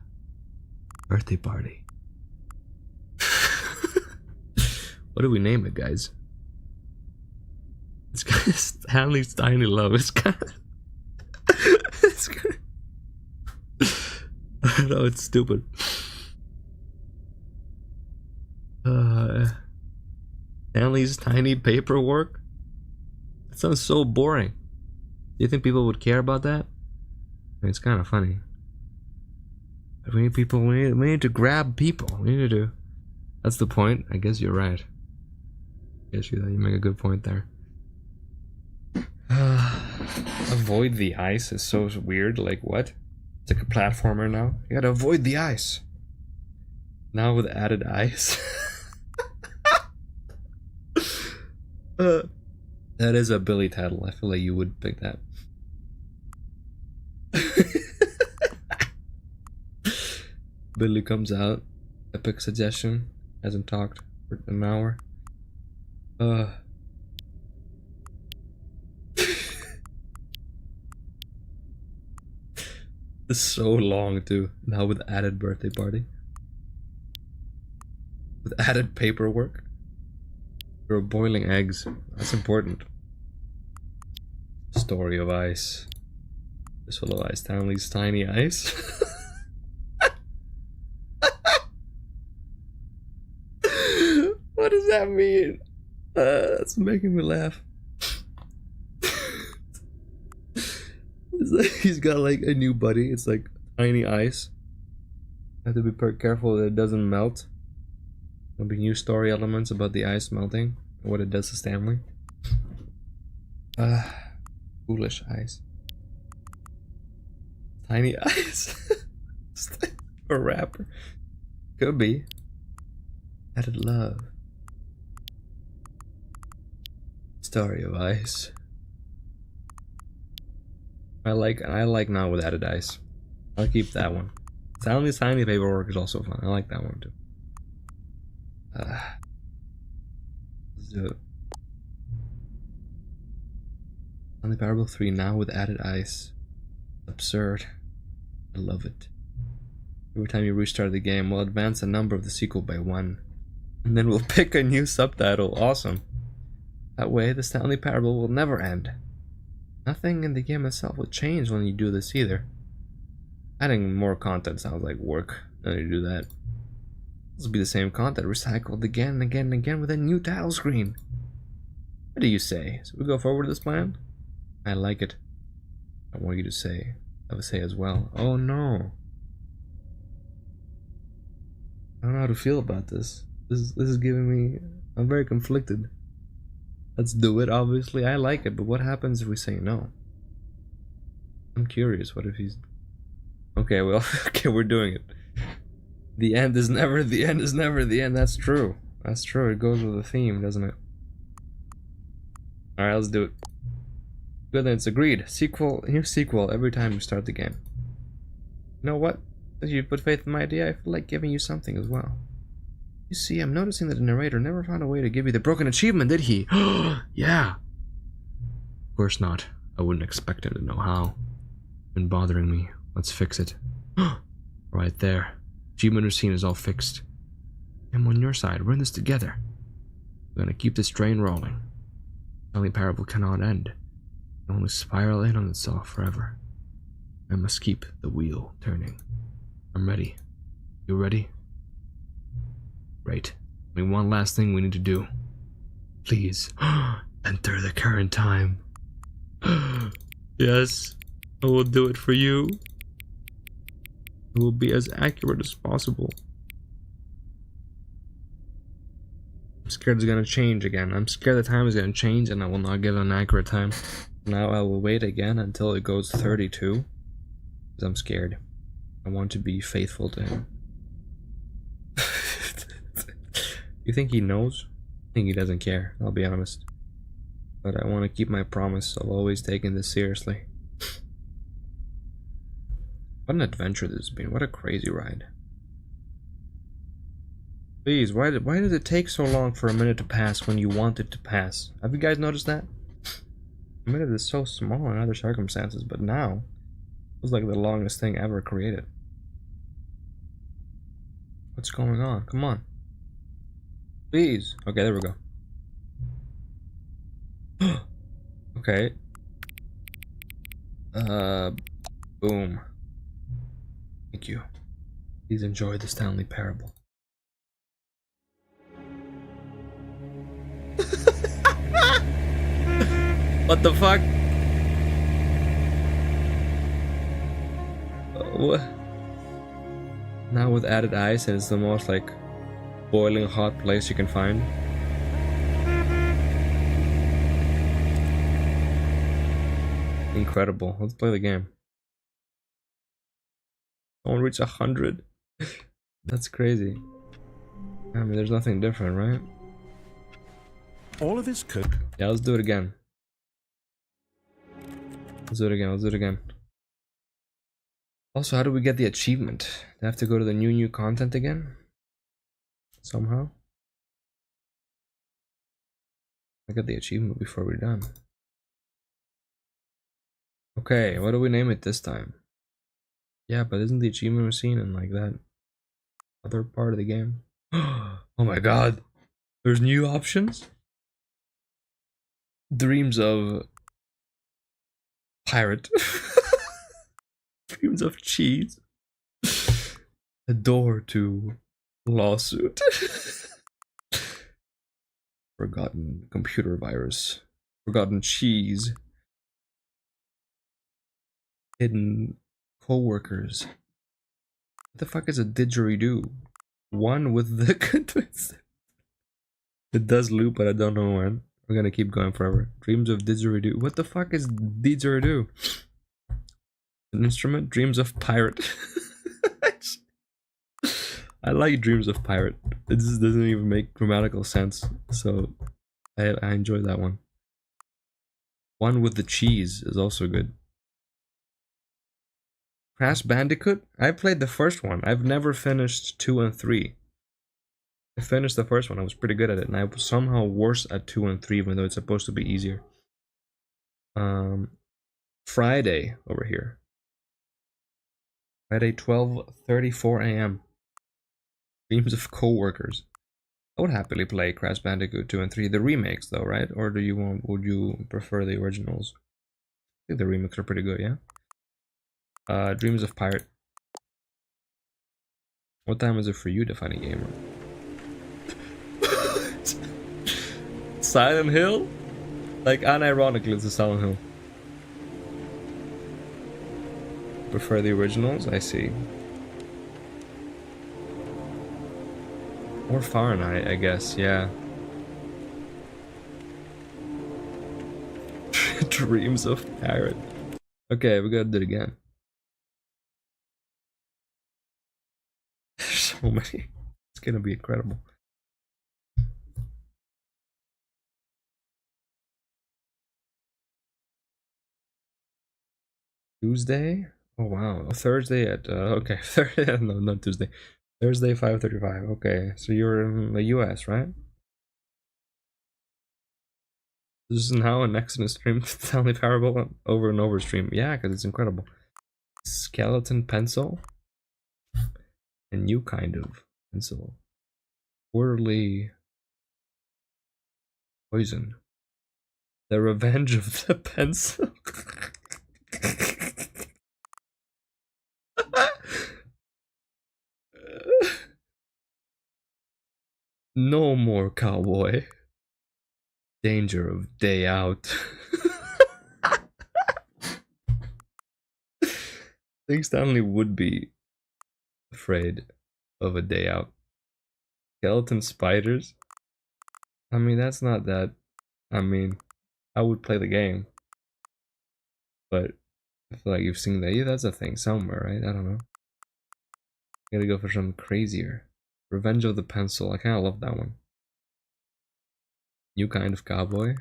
Birthday Party. What do we name it, guys? It's kind of Stanley's Tiny Love. It's kind of... it's kind of... I know, it's stupid. Stanley's tiny paperwork? That sounds so boring. Do you think people would care about that? I mean, it's kind of funny. But we need people, we need to grab people. We need to. That's the point. I guess you're right. I guess you make a good point there. Avoid the ice is so weird. Like, what? It's like a platformer now. You gotta avoid the ice. Now with added ice. That is a Billy title. I feel like you would pick that. Billy comes out. Epic suggestion. Hasn't talked for an hour. It's so long too. Now with added birthday party. With added paperwork. We're boiling eggs. That's important. Story of ice. This full of ice. Stanley's tiny ice. What does that mean? That's making me laugh. It's like he's got like a new buddy. It's like tiny ice. Have to be careful that it doesn't melt. There'll be new story elements about the ice melting and what it does to Stanley. Foolish ice. Tiny ice. A rapper. Could be. Added love. Story of ice. I like now with added ice. I'll keep that one. Stanley's tiny paperwork is also fun. I like that one too. Let's do it. Stanley Parable 3 now with added ice. Absurd. I love it. Every time you restart the game, we'll advance the number of the sequel by 1. And then we'll pick a new subtitle. Awesome. That way, the Stanley Parable will never end. Nothing in the game itself will change when you do this either. Adding more content sounds like work. No need to do that. This will be the same content recycled again and again and again with a new title screen. What do you say? Should we go forward with this plan? I like it. I want you to have a say as well. Oh no. I don't know how to feel about this. This is giving me... I'm very conflicted. Let's do it, obviously. I like it, but what happens if we say no? I'm curious. What if he's... Okay, well, okay, we're doing it. The end is never the end is never the end. That's true. That's true. It goes with the theme, doesn't it? Alright, let's do it. Good, then it's agreed. New sequel every time you start the game. You know what? If you put faith in my idea, I feel like giving you something as well. You see, I'm noticing that the narrator never found a way to give you the broken achievement, did he? Yeah. Of course not. I wouldn't expect him to know how. Been bothering me. Let's fix it. Right there. Achievement routine is all fixed. I'm on your side. We're in this together. We're gonna keep this train rolling. Stanley Parable cannot end. It can only spiral in on itself forever. I must keep the wheel turning. I'm ready. You ready? Right. Only one last thing we need to do. Please, enter the current time. Yes, I will do it for you. It will be as accurate as possible. I'm scared it's gonna change again. I'm scared the time is gonna change and I will not give an accurate time. Now I will wait again until it goes 32. Because I'm scared. I want to be faithful to him. You think he knows? I think he doesn't care, I'll be honest. But I want to keep my promise of always taking this seriously. What an adventure this has been. What a crazy ride. Please, why does it take so long for a minute to pass when you want it to pass? Have you guys noticed that? A minute is so small in other circumstances, but now it was like the longest thing ever created. What's going on? Come on. Please. Okay, there we go. Okay. Boom. Thank you. Please enjoy the Stanley Parable. What the fuck? What? Now with added ice, and it's the most like boiling hot place you can find. Incredible. Let's play the game. I won't reach 100. That's crazy. I mean, there's nothing different, right? All of his coat. Yeah, let's do it again. Let's do it again. Let's do it again. Also, how do we get the achievement? Do I have to go to the new content again? Somehow? I got the achievement before we're done. Okay, what do we name it this time? Yeah, but isn't the achievement machine in like that other part of the game? Oh my god! There's new options? Dreams of pirate. Dreams of cheese. A door to lawsuit. Forgotten computer virus. Forgotten cheese. Hidden co-workers. What the fuck is a didgeridoo? One with the twist. It does loop, but I don't know when. We're gonna keep going forever. Dreams of didgeridoo. What the fuck is didgeridoo? An instrument? Dreams of pirate. I like Dreams of pirate. It just doesn't even make grammatical sense. So I enjoy that one. One with the cheese is also good. Crash Bandicoot? I played the first one. I've never finished 2 and 3. I finished the first one. I was pretty good at it, and I was somehow worse at 2 and 3, even though it's supposed to be easier. Friday over here. Friday, 12:34 a.m. Dreams of co-workers. I would happily play Crash Bandicoot 2 and 3. The remakes, though, right? Or would you prefer the originals? I think the remakes are pretty good, yeah? Dreams of Pirate. What time is it for you, Defining Gamer? Silent Hill? Like, unironically, it's a Silent Hill. Prefer the originals? I see. Or Fahrenheit, I guess, yeah. Dreams of Pirate. Okay, we gotta do it again. There's so many. It's gonna be incredible. Tuesday? Oh wow. Thursday at okay. No, not Tuesday. Thursday 5:35. Okay, so you're in the US, right? This is now an excellent stream. Stanley Parable over and over stream. Yeah, because it's incredible. Skeleton pencil. A new kind of pencil. Quarterly poison. The Revenge of the Pencil. No more cowboy. Danger of day out. I think Stanley would be afraid of a day out. Skeleton spiders? I mean, that's not that. I mean, I would play the game. But I feel like you've seen that. Yeah, that's a thing somewhere, right? I don't know. Gotta go for something crazier. Revenge of the Pencil. I kind of love that one. New kind of cowboy.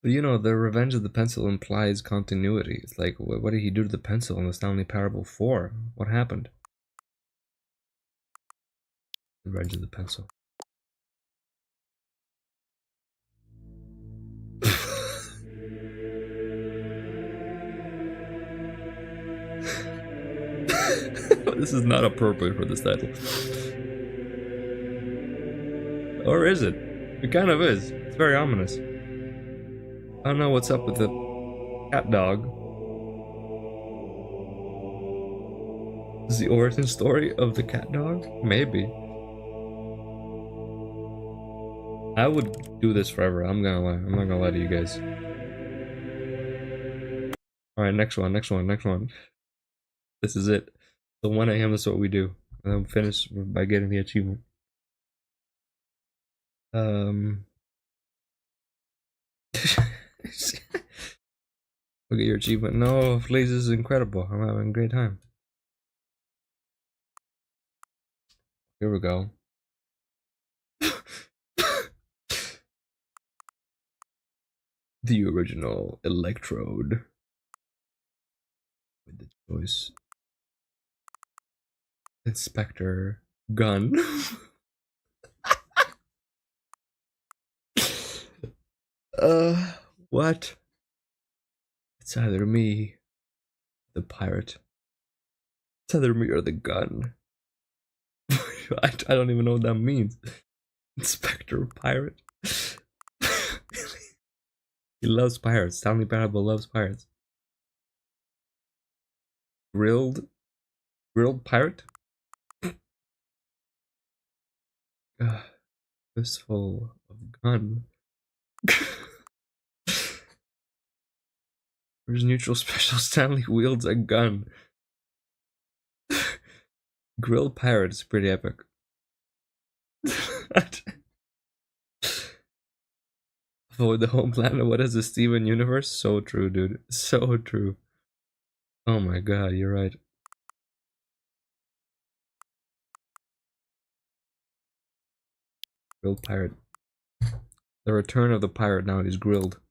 But you know, the Revenge of the Pencil implies continuity. It's like, what did he do to the pencil in the Stanley Parable 4? What happened? Revenge of the Pencil. This is not appropriate for this title. Or is it? It kind of is. It's very ominous. I don't know what's up with the cat dog. Is the origin story of the cat dog? Maybe. I would do this forever. I'm gonna lie. I'm not gonna lie to you guys. Alright, next one. This is it. The 1 a.m. is what we do. And then finish by getting the achievement. Look at your achievement. No, please, this is incredible. I'm having a great time. Here we go. The original electrode. With the choice. Inspector gun. What? It's either me, the pirate. It's either me or the gun. I don't even know what that means. Inspector pirate. He loves pirates. Stanley Parable loves pirates. Grilled pirate? Fistful of gun. Where's neutral special? Stanley wields a gun. Grilled pirate is pretty epic. Avoid the home planet. What is the Steven universe? So true, dude. So true. Oh my god, you're right. Grilled pirate. The return of the pirate. Now he's grilled.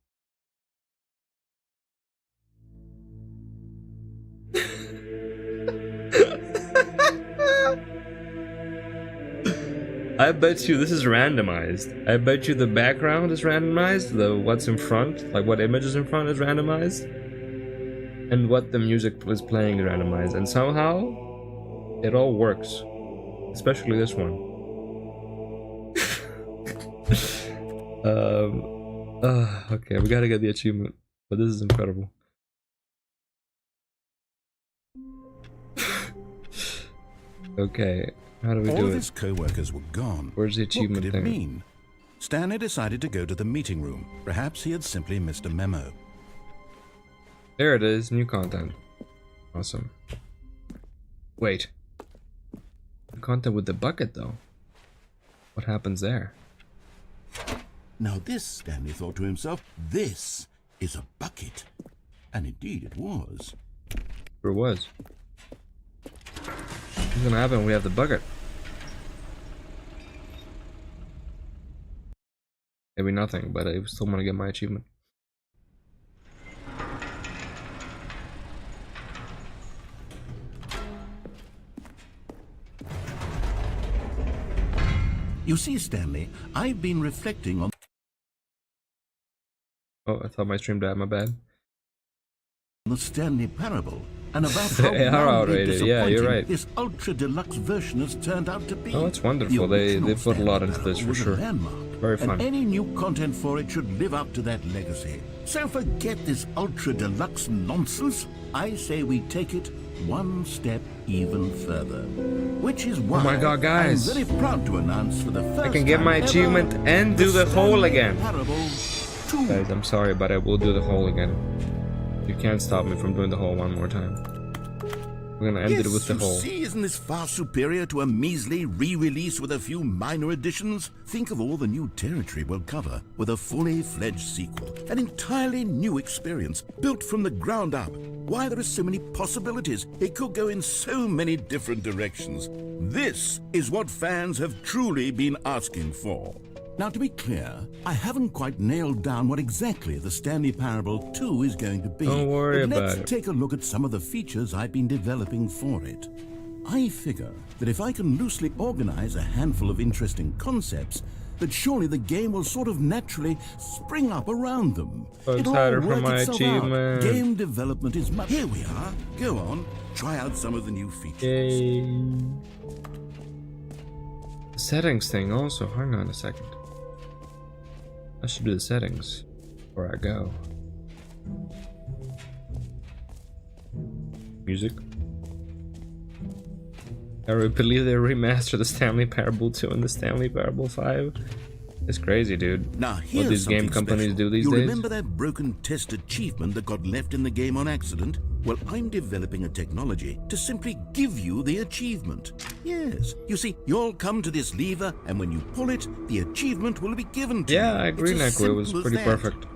I bet you this is randomized. I bet you the background is randomized, the what's in front, like what image is in front is randomized, and what the music was playing is randomized, and somehow it all works, especially this one. Okay, we gotta get the achievement, but this is incredible. Okay. How do we do it? All of his co-workers were gone. Where's the achievement What could it thing? mean? Stanley decided to go to the meeting room. Perhaps he had simply missed a memo. There it is, new content. Awesome. Wait. The content with the bucket though. What happens there? Now this, Stanley thought to himself, this is a bucket. And indeed it was. Sure was. What's gonna happen when we have the bucket? Maybe nothing, but I still want to get my achievement. You see, Stanley, I've been reflecting on Oh, I thought my stream died, my bad. the Stanley Parable and about They how are wildly outrated, yeah, you're disappointing right. this ultra deluxe version has turned out to be. Oh, it's wonderful. The They original put a lot Stanley into this Parable for was a sure. landmark, Very fun. and any new content for it should live up to that legacy. So forget this ultra deluxe nonsense. I say we take it one step even further. Which is why Oh my god, guys. I'm very proud to announce for the first I can get time my ever, achievement and do the hole Stanley again. Parable 2. Guys, I'm sorry, but I will do the hole again. You can't stop me from doing the hole one more time. We're gonna end it with the you hole. See, isn't this far superior to a measly re-release with a few minor additions? Think of all the new territory we'll cover with a fully fledged sequel. An entirely new experience, built from the ground up. Why, there are so many possibilities. It could go in so many different directions. This is what fans have truly been asking for. Now, to be clear, I haven't quite nailed down what exactly the Stanley Parable 2 is going to be. Don't worry but about it. let's take a look at some of the features I've been developing for it. I figure that if I can loosely organize a handful of interesting concepts, that surely the game will sort of naturally spring up around them. So It'll excited all for work my itself achievement. out. Game development is much... Here we are. Go on. Try out some of the new features. Yay. The settings thing also. Hang on a second. I should do the settings before I go. Music. I believe they remastered the Stanley Parable 2 and the Stanley Parable 5. It's crazy, dude. Now, What here's these game something companies special. do these you days. remember that broken test achievement that got left in the game on accident? Well, I'm developing a technology to simply give you the achievement. Yes. You see, you'll come to this lever, and when you pull it, the achievement will be given to you. Yeah, I agree, It's as Neko. It was simple as pretty that. perfect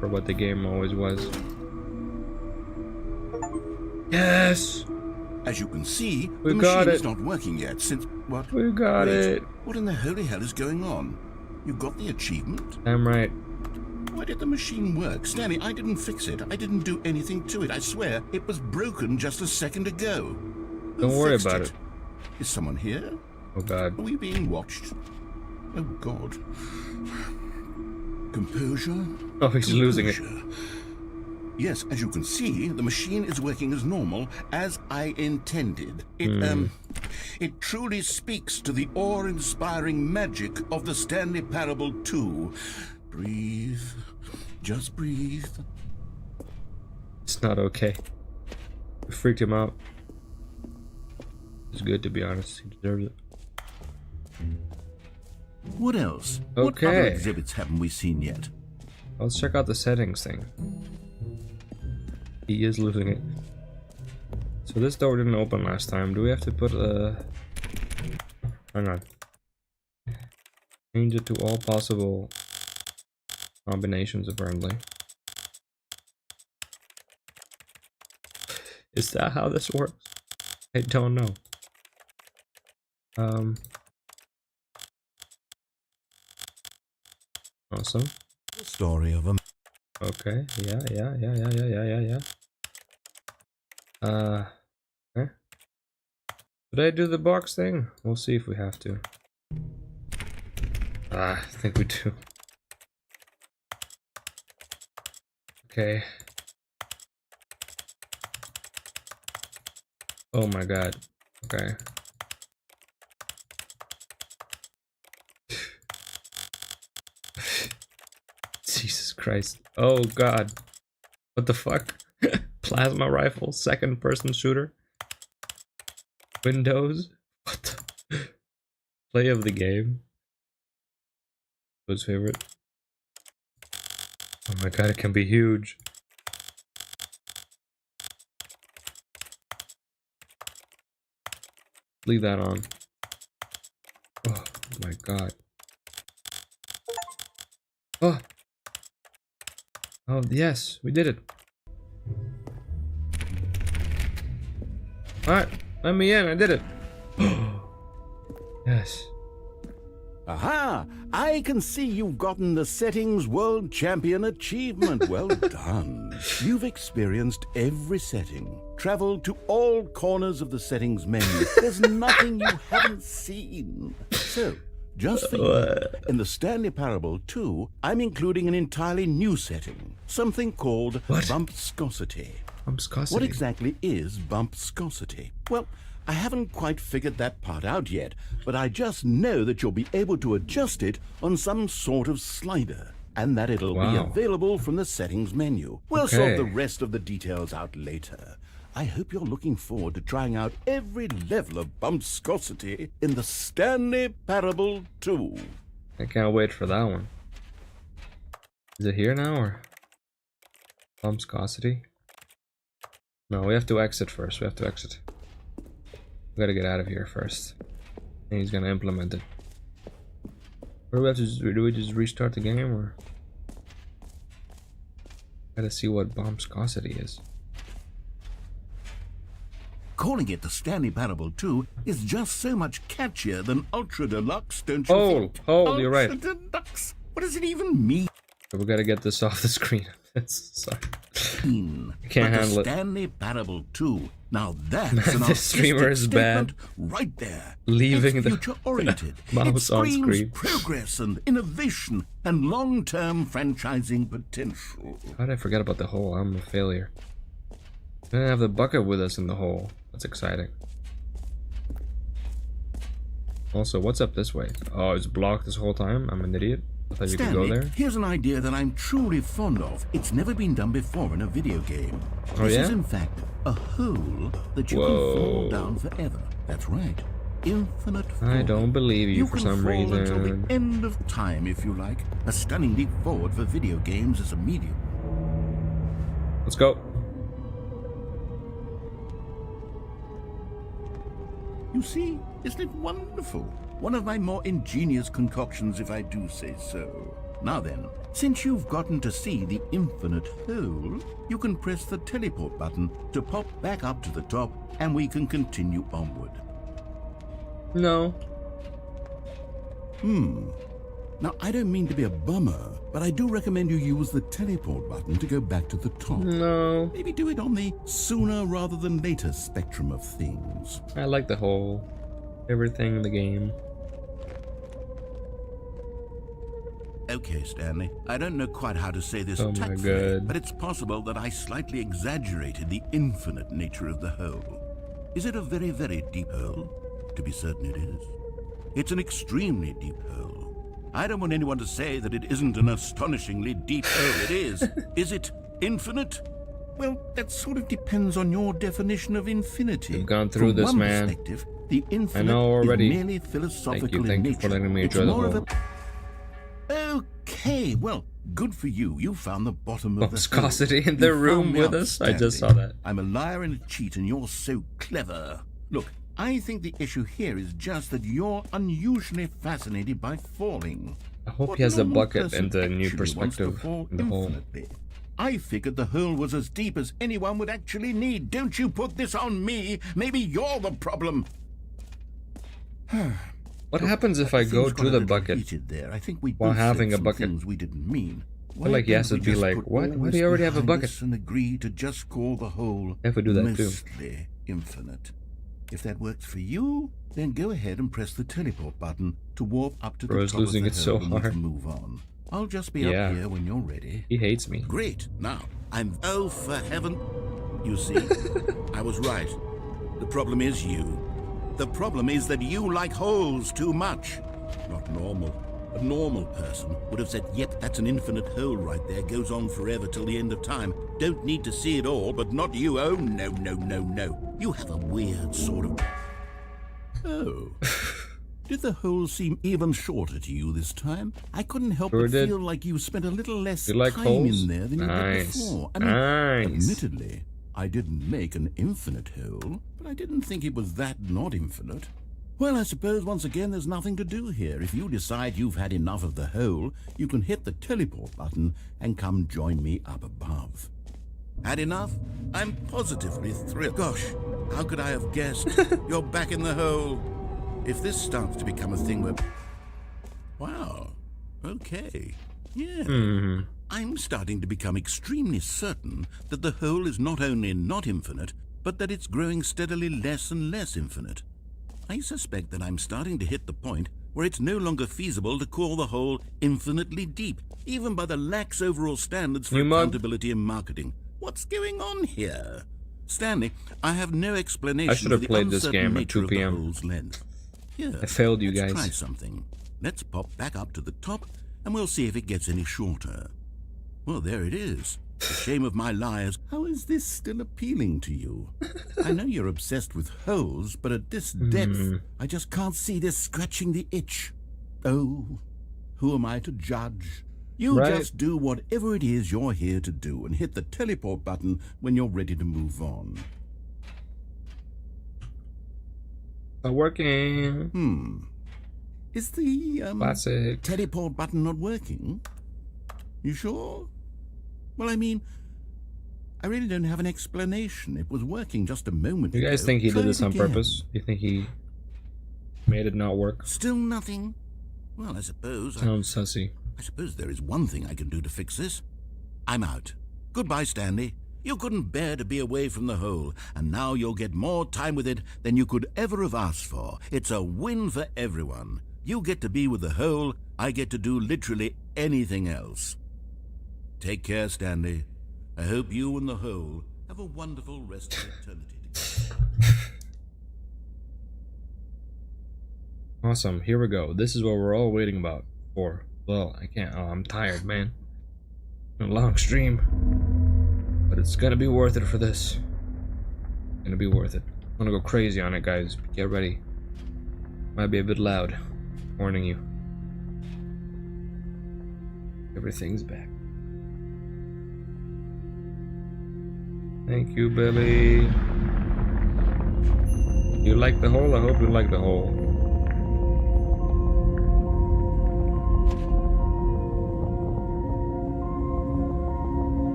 for what the game always was. Yes! As you can see, We the got machine it. is not working yet since... What? We got Wait, it. What in the holy hell is going on? You got the achievement? I'm right. Why did the machine work? Stanley, I didn't fix it. I didn't do anything to it. I swear, it was broken just a second ago. Who Don't worry fixed about it. Is someone here? Oh god. Are we being watched? Oh, God. Composure? Oh, he's losing it. Composure. Yes, as you can see, the machine is working as normal, as I intended. It truly speaks to the awe-inspiring magic of the Stanley Parable 2. Breathe. Just breathe. It's not okay. We freaked him out. It's good, to be honest. He deserves it. What else? What other Okay. exhibits haven't we seen yet? Let's check out the settings thing. He is losing it. So this door didn't open last time. Do we have to put a... Hang on. Change it to all possible combinations, apparently. Is that how this works? I don't know. Awesome. The story of a... Okay, yeah. Okay. Did I do the box thing? We'll see if we have to. I think we do. Okay. Oh my god. Okay. Jesus Christ. Oh god. What the fuck? Plasma rifle, second person shooter. Windows. What the play of the game. Who's favorite? Oh my god, it can be huge. Leave that on. Oh my god. Oh. Oh, yes, we did it. Alright, let me in, I did it. Yes. Aha! I can see you've gotten the Settings World Champion achievement. Well done. You've experienced every setting, traveled to all corners of the settings menu. There's nothing you haven't seen. So, just for you, in the Stanley Parable 2, I'm including an entirely new setting, something called bumpscosity. Bumpscosity. What exactly is bumpscosity? Well, I haven't quite figured that part out yet, but I just know that you'll be able to adjust it on some sort of slider, and that it'll be available from the settings menu. We'll sort the rest of the details out later. I hope you're looking forward to trying out every level of bumpscosity in the Stanley Parable 2. I can't wait for that one. Is it here now or? Bumpscosity? No, we have to exit first. We have to exit. We gotta get out of here first. And he's gonna implement it. Or do we have to do we just restart the game or? Gotta see what bumpscosity is. Calling it the Stanley Parable 2 is just so much catchier than Ultra Deluxe, don't you think? Oh, you're right. Ultra Deluxe? What does it even mean? So we gotta get this off the screen. Sorry. I can't handle the it. Stanley Parable 2. Now that's Man, an this streamer is statement bad. right there. Leaving it's the future-oriented. mouse it on screams screen. progress and innovation and long-term franchising potential. How did I forget about the hole? I'm a failure. We didn't have the bucket with us in the hole. That's exciting. Also, what's up this way? Oh, it's blocked this whole time? I'm an idiot. I thought you could go Stanley, there. here's an idea that I'm truly fond of. It's never been done before in a video game. Oh, This yeah? is in fact a hole that you can fall down forever. That's right. infinite I falling. don't believe you for can some fall until reason. the end of time, if you like. A stunning leap forward for video games as a medium. Let's go. You see, isn't it wonderful? One of my more ingenious concoctions, if I do say so. Now then, since you've gotten to see the infinite hole, you can press the teleport button to pop back up to the top, and we can continue onward. No. Now, I don't mean to be a bummer, but I do recommend you use the teleport button to go back to the top. No. Maybe do it on the sooner rather than later spectrum of things. I like the whole everything in the game. Okay, Stanley, I don't know quite how to say this Oh my tactfully, God. but it's possible that I slightly exaggerated the infinite nature of the hole. Is it a very, very deep hole? To be certain it is. It's an extremely deep hole. I don't want anyone to say that it isn't an astonishingly deep hole. It is. Is it infinite? Well, that sort of depends on your definition of infinity. You've gone through From this, one man. perspective, the infinite know already. is merely philosophical in Thank you nature. for letting me It's enjoy the more of hole. Okay, well, good for you. You found the bottom of the Viscosity hole. in the You room found me with us? I just outstanding. saw that. I'm a liar and a cheat, and you're so clever. Look, I think the issue here is just that you're unusually fascinated by falling. I hope What he has a normal bucket person and the new actually wants to perspective fall in the hole. infinitely? I figured the hole was as deep as anyone would actually need. Don't you put this on me. Maybe you're the problem. What happens if I go Things got to a the little bucket? heated there. I think we while both said having a some bucket? things we didn't mean. I feel like he has to be like, what? Why do you already have a bucket? And agree to just call the hole If we do that too. mostly infinite. If that works for you, then go ahead and press the teleport button to warp up to Bro's the top losing of it the so hole and we hard. can move on. I'll just be Yeah. up here when you're ready. He hates me. Great. Now, oh, for heaven. You see, I was right. The problem is you. The problem is that you like holes too much. Not normal. A normal person would have said, yep, that's an infinite hole right there. Goes on forever till the end of time. Don't need to see it all, but not you. Oh, no, no, no, no. You have a weird sort of... Oh. Did the hole seem even shorter to you this time? I couldn't help Sure but did. feel like you spent a little less You like time holes? in there than you did Nice. before. I mean, Nice. admittedly, I didn't make an infinite hole, but I didn't think it was that not infinite. Well, I suppose once again there's nothing to do here. If you decide you've had enough of the hole, you can hit the teleport button and come join me up above. Had enough? I'm positively thrilled. Gosh, how could I have guessed? You're back in the hole. If this starts to become a thing where... Wow. Okay. Yeah. I'm starting to become extremely certain that the hole is not only not infinite, but that it's growing steadily less and less infinite. I suspect that I'm starting to hit the point where it's no longer feasible to call the hole infinitely deep, even by the lax overall standards for New mod. accountability and marketing. What's going on here? Stanley, I have no explanation I should for have the played this uncertain game at nature 2 of the p.m. hole's length. Here, I failed you let's guys. try something. Let's pop back up to the top, and we'll see if it gets any shorter. Well, there it is. The shame of my liars. How is this still appealing to you? I know you're obsessed with holes, but at this depth, I just can't see this scratching the itch. Oh, who am I to judge? You Right. just do whatever it is you're here to do and hit the teleport button when you're ready to move on. Not working. Is the Classic. teleport button not working? You sure? Well, I mean, I really don't have an explanation. It was working just a moment You ago. guys think he Try did this it on again. purpose? You think he made it not work? Still nothing? Well, I suppose Sounds sussy. there is one thing I can do to fix this. I'm out. Goodbye, Stanley. You couldn't bear to be away from the hole, and now you'll get more time with it than you could ever have asked for. It's a win for everyone. You get to be with the hole, I get to do literally anything else. Take care, Stanley. I hope you and the hole have a wonderful rest of eternity together. Awesome. Here we go. This is what we're all waiting for. Well, I can't. Oh, I'm tired, man. A long stream. But it's gonna be worth it for this. Gonna be worth it. I'm gonna go crazy on it, guys. Get ready. Might be a bit loud. Warning you. Everything's back. Thank you, Billy. You like the hole? I hope you like the hole.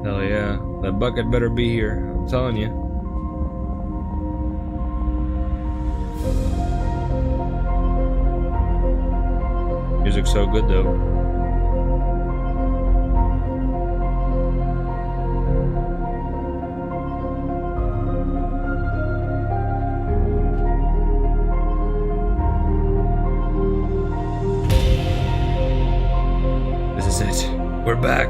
Hell yeah. That bucket better be here. I'm telling you. Music's so good though. This is it. We're back.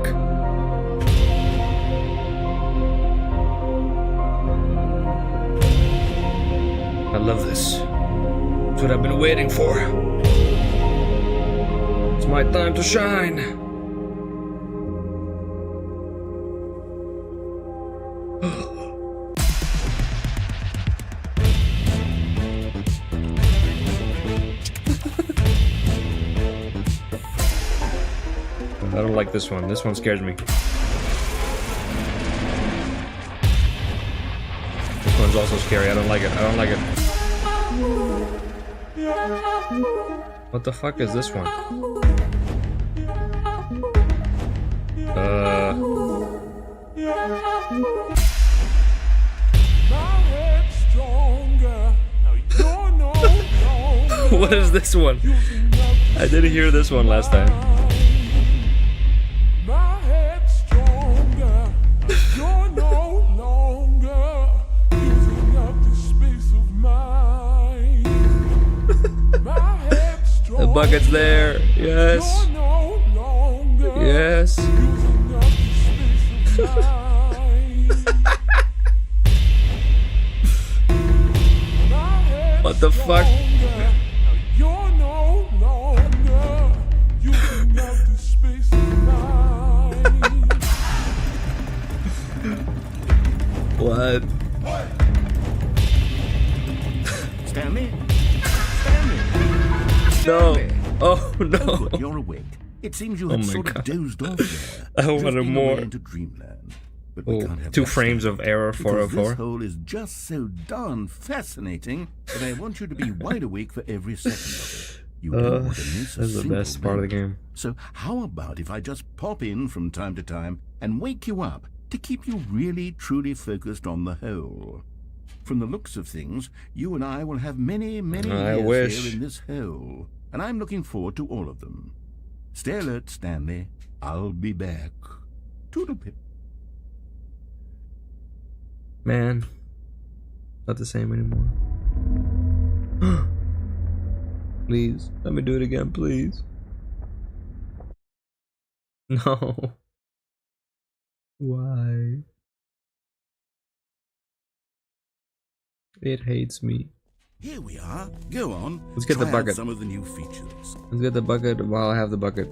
I love this. It's what I've been waiting for. It's my time to shine. I don't like this one. This one scares me. This one's also scary. I don't like it. I don't like it. What the fuck is this one? What is this one? I didn't hear this one last time. The bucket's there. Yes. Yes. What the fuck? What? Stanley? Stanley? No. Oh no. Oh, good, you're awake. It seems you had sort of dozed off there. I wanted drifting more. away into dreamland. But we can't have 2 that frames stuff, of error because 404. This hole is just so darn fascinating that I want you to be wide awake for every second of it. You don't want to miss a That's the single best part of the moment. game. So how about if I just pop in from time to time and wake you up to keep you really truly focused on the hole? From the looks of things, you and I will have many, many years here in this hole, and I'm looking forward to all of them. Stay alert, Stanley. I'll be back. Toodle-pip. Man, not the same anymore. Please, let me do it again, please. No. Why? It hates me. Here we are. Go on. Let's get the Try out bucket. some of the new features. Let's get the bucket while I have the bucket.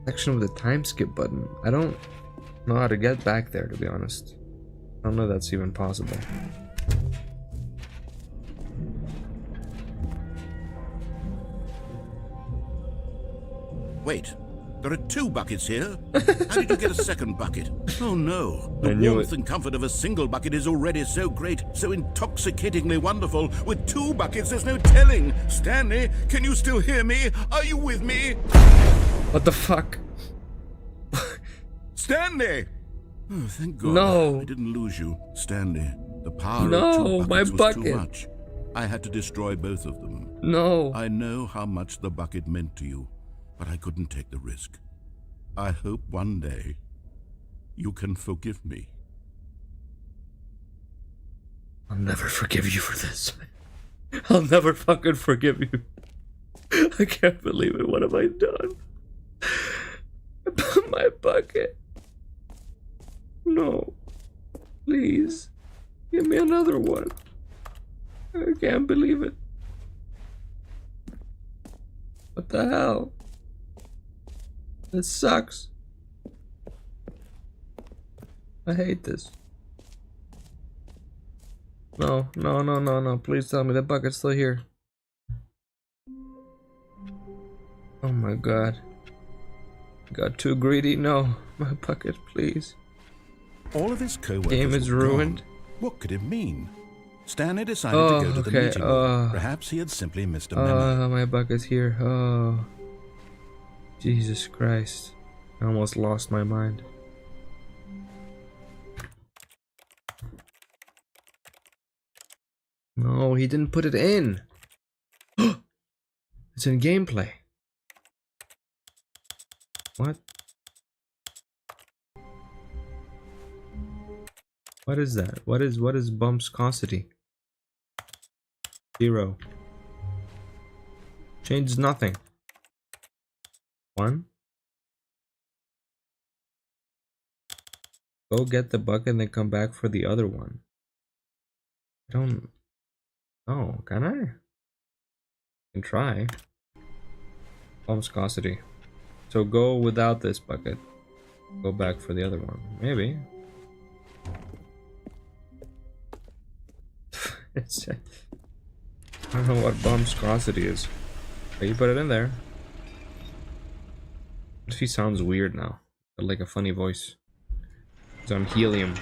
Section with the time skip button. I don't know how to get back there, to be honest. I don't know if that's even possible. Wait, there are 2 buckets here. How did you get a second bucket? Oh no, I the knew warmth it. and comfort of a single bucket is already so great, so intoxicatingly wonderful. With 2 buckets, there's no telling. Stanley, can you still hear me? Are you with me? What the fuck? Stanley! Oh, thank God. No. I didn't lose you. Stanley, the power No, of 2 my buckets was bucket. too much. I had to destroy both of them. No. I know how much the bucket meant to you, but I couldn't take the risk. I hope one day you can forgive me. I'll never forgive you for this. I'll never fucking forgive you. I can't believe it. What have I done? My bucket. No. Please. Give me another one. I can't believe it. What the hell? This sucks. I hate this. No, no, no, no, no. Please tell me the bucket's still here. Oh my god. Got too greedy. No, my bucket, please. All of his co-workers Game is were ruined. gone. What could it mean? Stanley decided to go to the meeting room. Perhaps he had simply missed a memo. Oh, my bucket's here. Oh. Jesus Christ. I almost lost my mind. No, he didn't put it in. It's in gameplay. What? What is that? What is bumpscosity? 0. Changes nothing. 1. Go get the bucket and then come back for the other one. I don't. Oh, can I? Can try. Bumpscosity. So go without this bucket. Go back for the other one. Maybe. It's, I don't know what bumpscosity is. But you put it in there. What if he sounds weird now? Like a funny voice. It's on helium.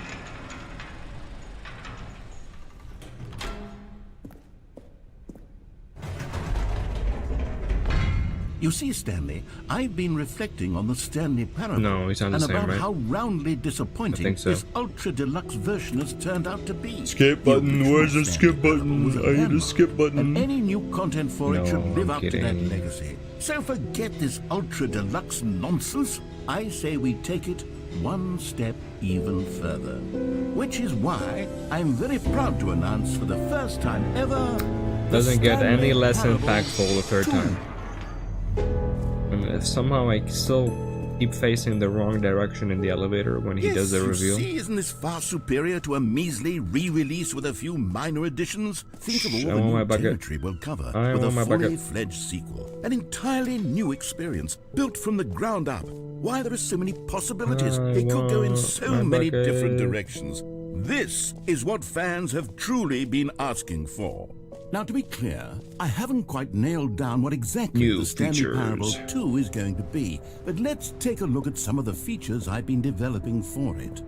You see, Stanley, I've been reflecting on the Stanley parable. No, he sounds the and same, about right? how roundly disappointing so. this ultra deluxe version has turned out to be. Skip button. The Where's the original skip Stanley parable button? was a I need a landmark, skip button. And any new content for it No, should live I'm up to that kidding. legacy. So forget this ultra deluxe nonsense. I say we take it one step even further. Which is why I'm very proud to announce for the first time ever... the Doesn't get any Stanley less Parable impactful the third 2. time. And if somehow I still keep facing the wrong direction in the elevator when he does the reveal. See, isn't this far superior to a measly re-release with a few minor additions? Think of I all the want my new bucket. territory we'll cover I with a want my fully bucket. fledged sequel. An entirely new experience, built from the ground up. Why, there are so many possibilities. I It could go in want so my many bucket. different directions. This is what fans have truly been asking for. Now, to be clear, I haven't quite nailed down what exactly New the Stanley features. Parable 2 is going to be, but let's take a look at some of the features I've been developing for it.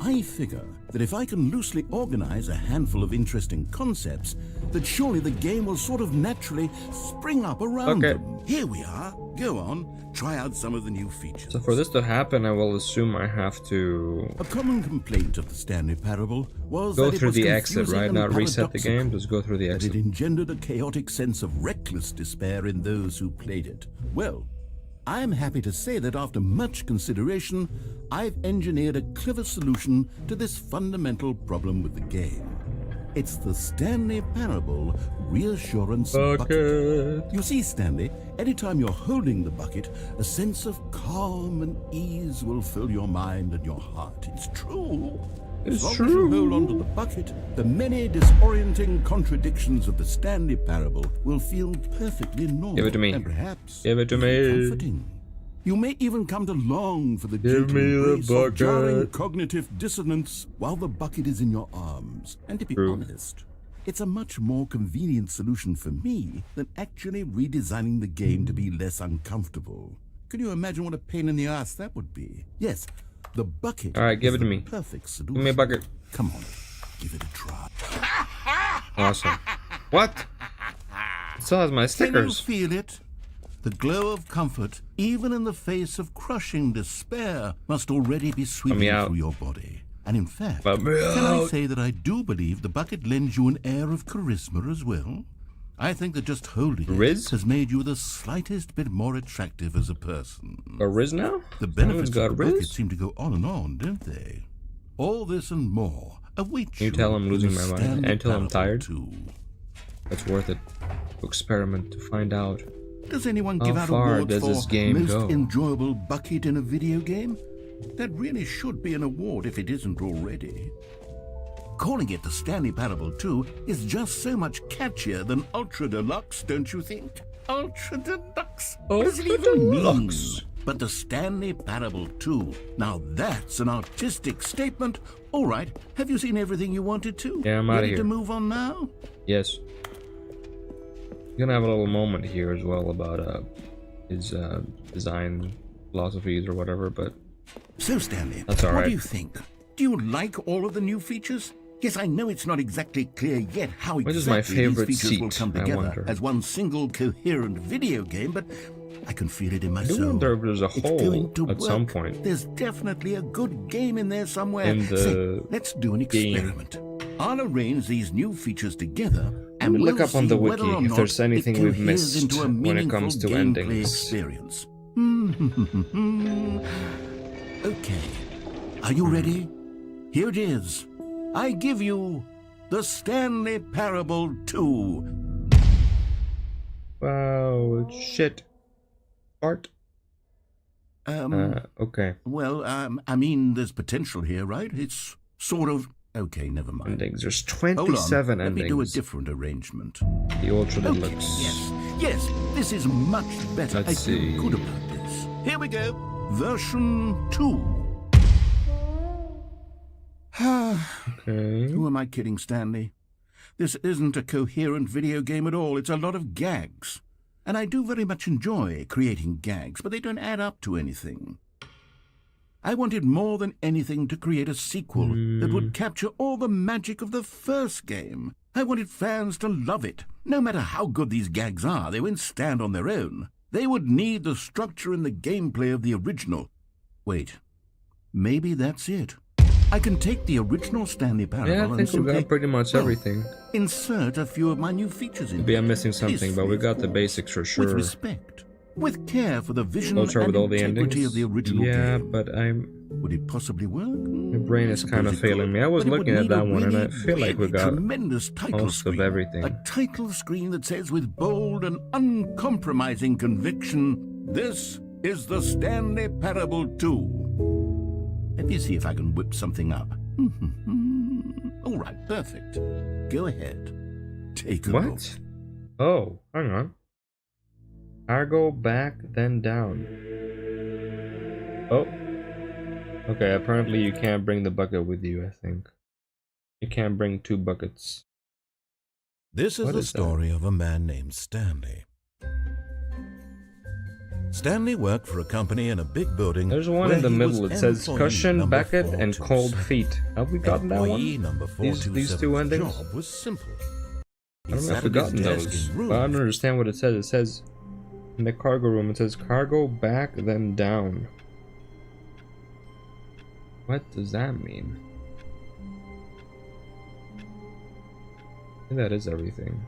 I figure that if I can loosely organize a handful of interesting concepts, that surely the game will sort of naturally spring up around Okay. them. Here we are. Go on, try out some of the new features. So for this to happen, I will assume I have to A common complaint of the Stanley Parable was go that it through was the exit, confusing right? and Not reset the paradoxical. game, just go through the That exit. it engendered a chaotic sense of reckless despair in those who played it. Well, I am happy to say that after much consideration, I've engineered a clever solution to this fundamental problem with the game. It's the Stanley Parable Reassurance Bucket. Bucket. You see, Stanley, anytime you're holding the bucket, a sense of calm and ease will fill your mind and your heart. It's true. It's As long as true. you hold onto the bucket, the many disorienting contradictions of the Stanley Parable will feel perfectly normal. Give it to me. And perhaps Give it to even me. comforting. You may even come to long for the Give gentle me the embrace of jarring bucket. cognitive dissonance while the bucket is in your arms. And to be True. honest, it's a much more convenient solution for me than actually redesigning the game to be less uncomfortable. Can you imagine what a pain in the ass that would be? Yes, the bucket All right, give is it to the me. perfect solution. Give me a bucket. Come on, give it a try. Awesome. What? It still has my Can you stickers. feel it? The glow of comfort, even in the face of crushing despair, must already be sweeping out. through your body. And in fact, Let me can I out. say that I do believe the bucket lends you an air of charisma as well? I think that just holding Riz? it has made you the slightest bit more attractive as a person. A Riz now? The Someone's benefits of got the bucket Riz? seem to go on, don't they? All this and more await You tell I'm in losing the my mind Stanley and tell I'm Parable tired? 2. It's worth it. To experiment, to find out. Does anyone How give out far awards does for this game most go? enjoyable bucket in a video game? That really should be an award if it isn't already. Calling it the Stanley Parable 2 is just so much catchier than Ultra Deluxe, don't you think? Ultra Deluxe? What does it Ultra even mean? Deluxe. but the Stanley Parable 2. Now that's an artistic statement. All right, have you seen everything you wanted to? Yeah, I'm out of Ready here. to move on now? Yes. We're gonna have a little moment here as well about his design philosophies or whatever, but So, Stanley, that's all what right. do you think? Do you like all of the new features? Yes, I know it's not exactly clear yet how Which is exactly my favorite these features will seat, come I together wonder. as one single coherent video game, but I can feel it in my I do soul. wonder if there's a It's hole going to at work. some point There's definitely a good game in there somewhere. in the Say, let's do an game. experiment. I'll arrange these new features together and Look we'll up on see the whether wiki or if not there's anything it we've coheres missed into a when it comes to meaningful gameplay endings. experience. Okay. Are you ready? Here it is. I give you the Stanley Parable 2. Wow, shit. Art. Okay. Well, I mean, there's potential here, right? It's sort of... Okay, never mind. Endings. There's Hold on. 27 Let endings. me do a different arrangement. The Ultra Okay, Deluxe. yes, this is much better. Let's I feel see. good about this. Here we go. Version 2. Okay. Who am I kidding, Stanley? This isn't a coherent video game at all. It's a lot of gags. And I do very much enjoy creating gags, but they don't add up to anything. I wanted more than anything to create a sequel that would capture all the magic of the first game. I wanted fans to love it. No matter how good these gags are, they won't stand on their own. They would need the structure and the gameplay of the original. Wait, maybe that's it. I can take the original Stanley Parable Yeah, I and think we simply, got pretty much well, everything. insert a few of my new features in. Maybe I'm missing Tastefully, something, but we got the of course, basics for With sure. respect, with care for the vision Ultra and with all the integrity endings. of the original Yeah, game. but Would it possibly work? my brain is I kind of suppose it failing could, me. I was but it would looking at need a that one, and I really, feel like we really got tremendous title most of screen. everything. A title screen that says with bold and uncompromising conviction, "This is the Stanley Parable 2." Let me see if I can whip something up. All right, perfect. Go ahead. Take a look. What? Oh, hang on. Cargo back, then down. Oh. Okay, apparently you can't bring the bucket with you, I think. You can't bring 2 buckets. This is What the is that? story of a man named Stanley. Stanley worked for a company in a big building. There's one where in the he was middle. It says employee cushion, number bucket, and 427. cold feet. Have we gotten that Employee one? number These 427's two endings? job was simple. I don't know if sat we've at his gotten desk those. in But I don't rooms. understand what it says. It says in the cargo room, it says cargo back, then down. What does that mean? I think that is everything.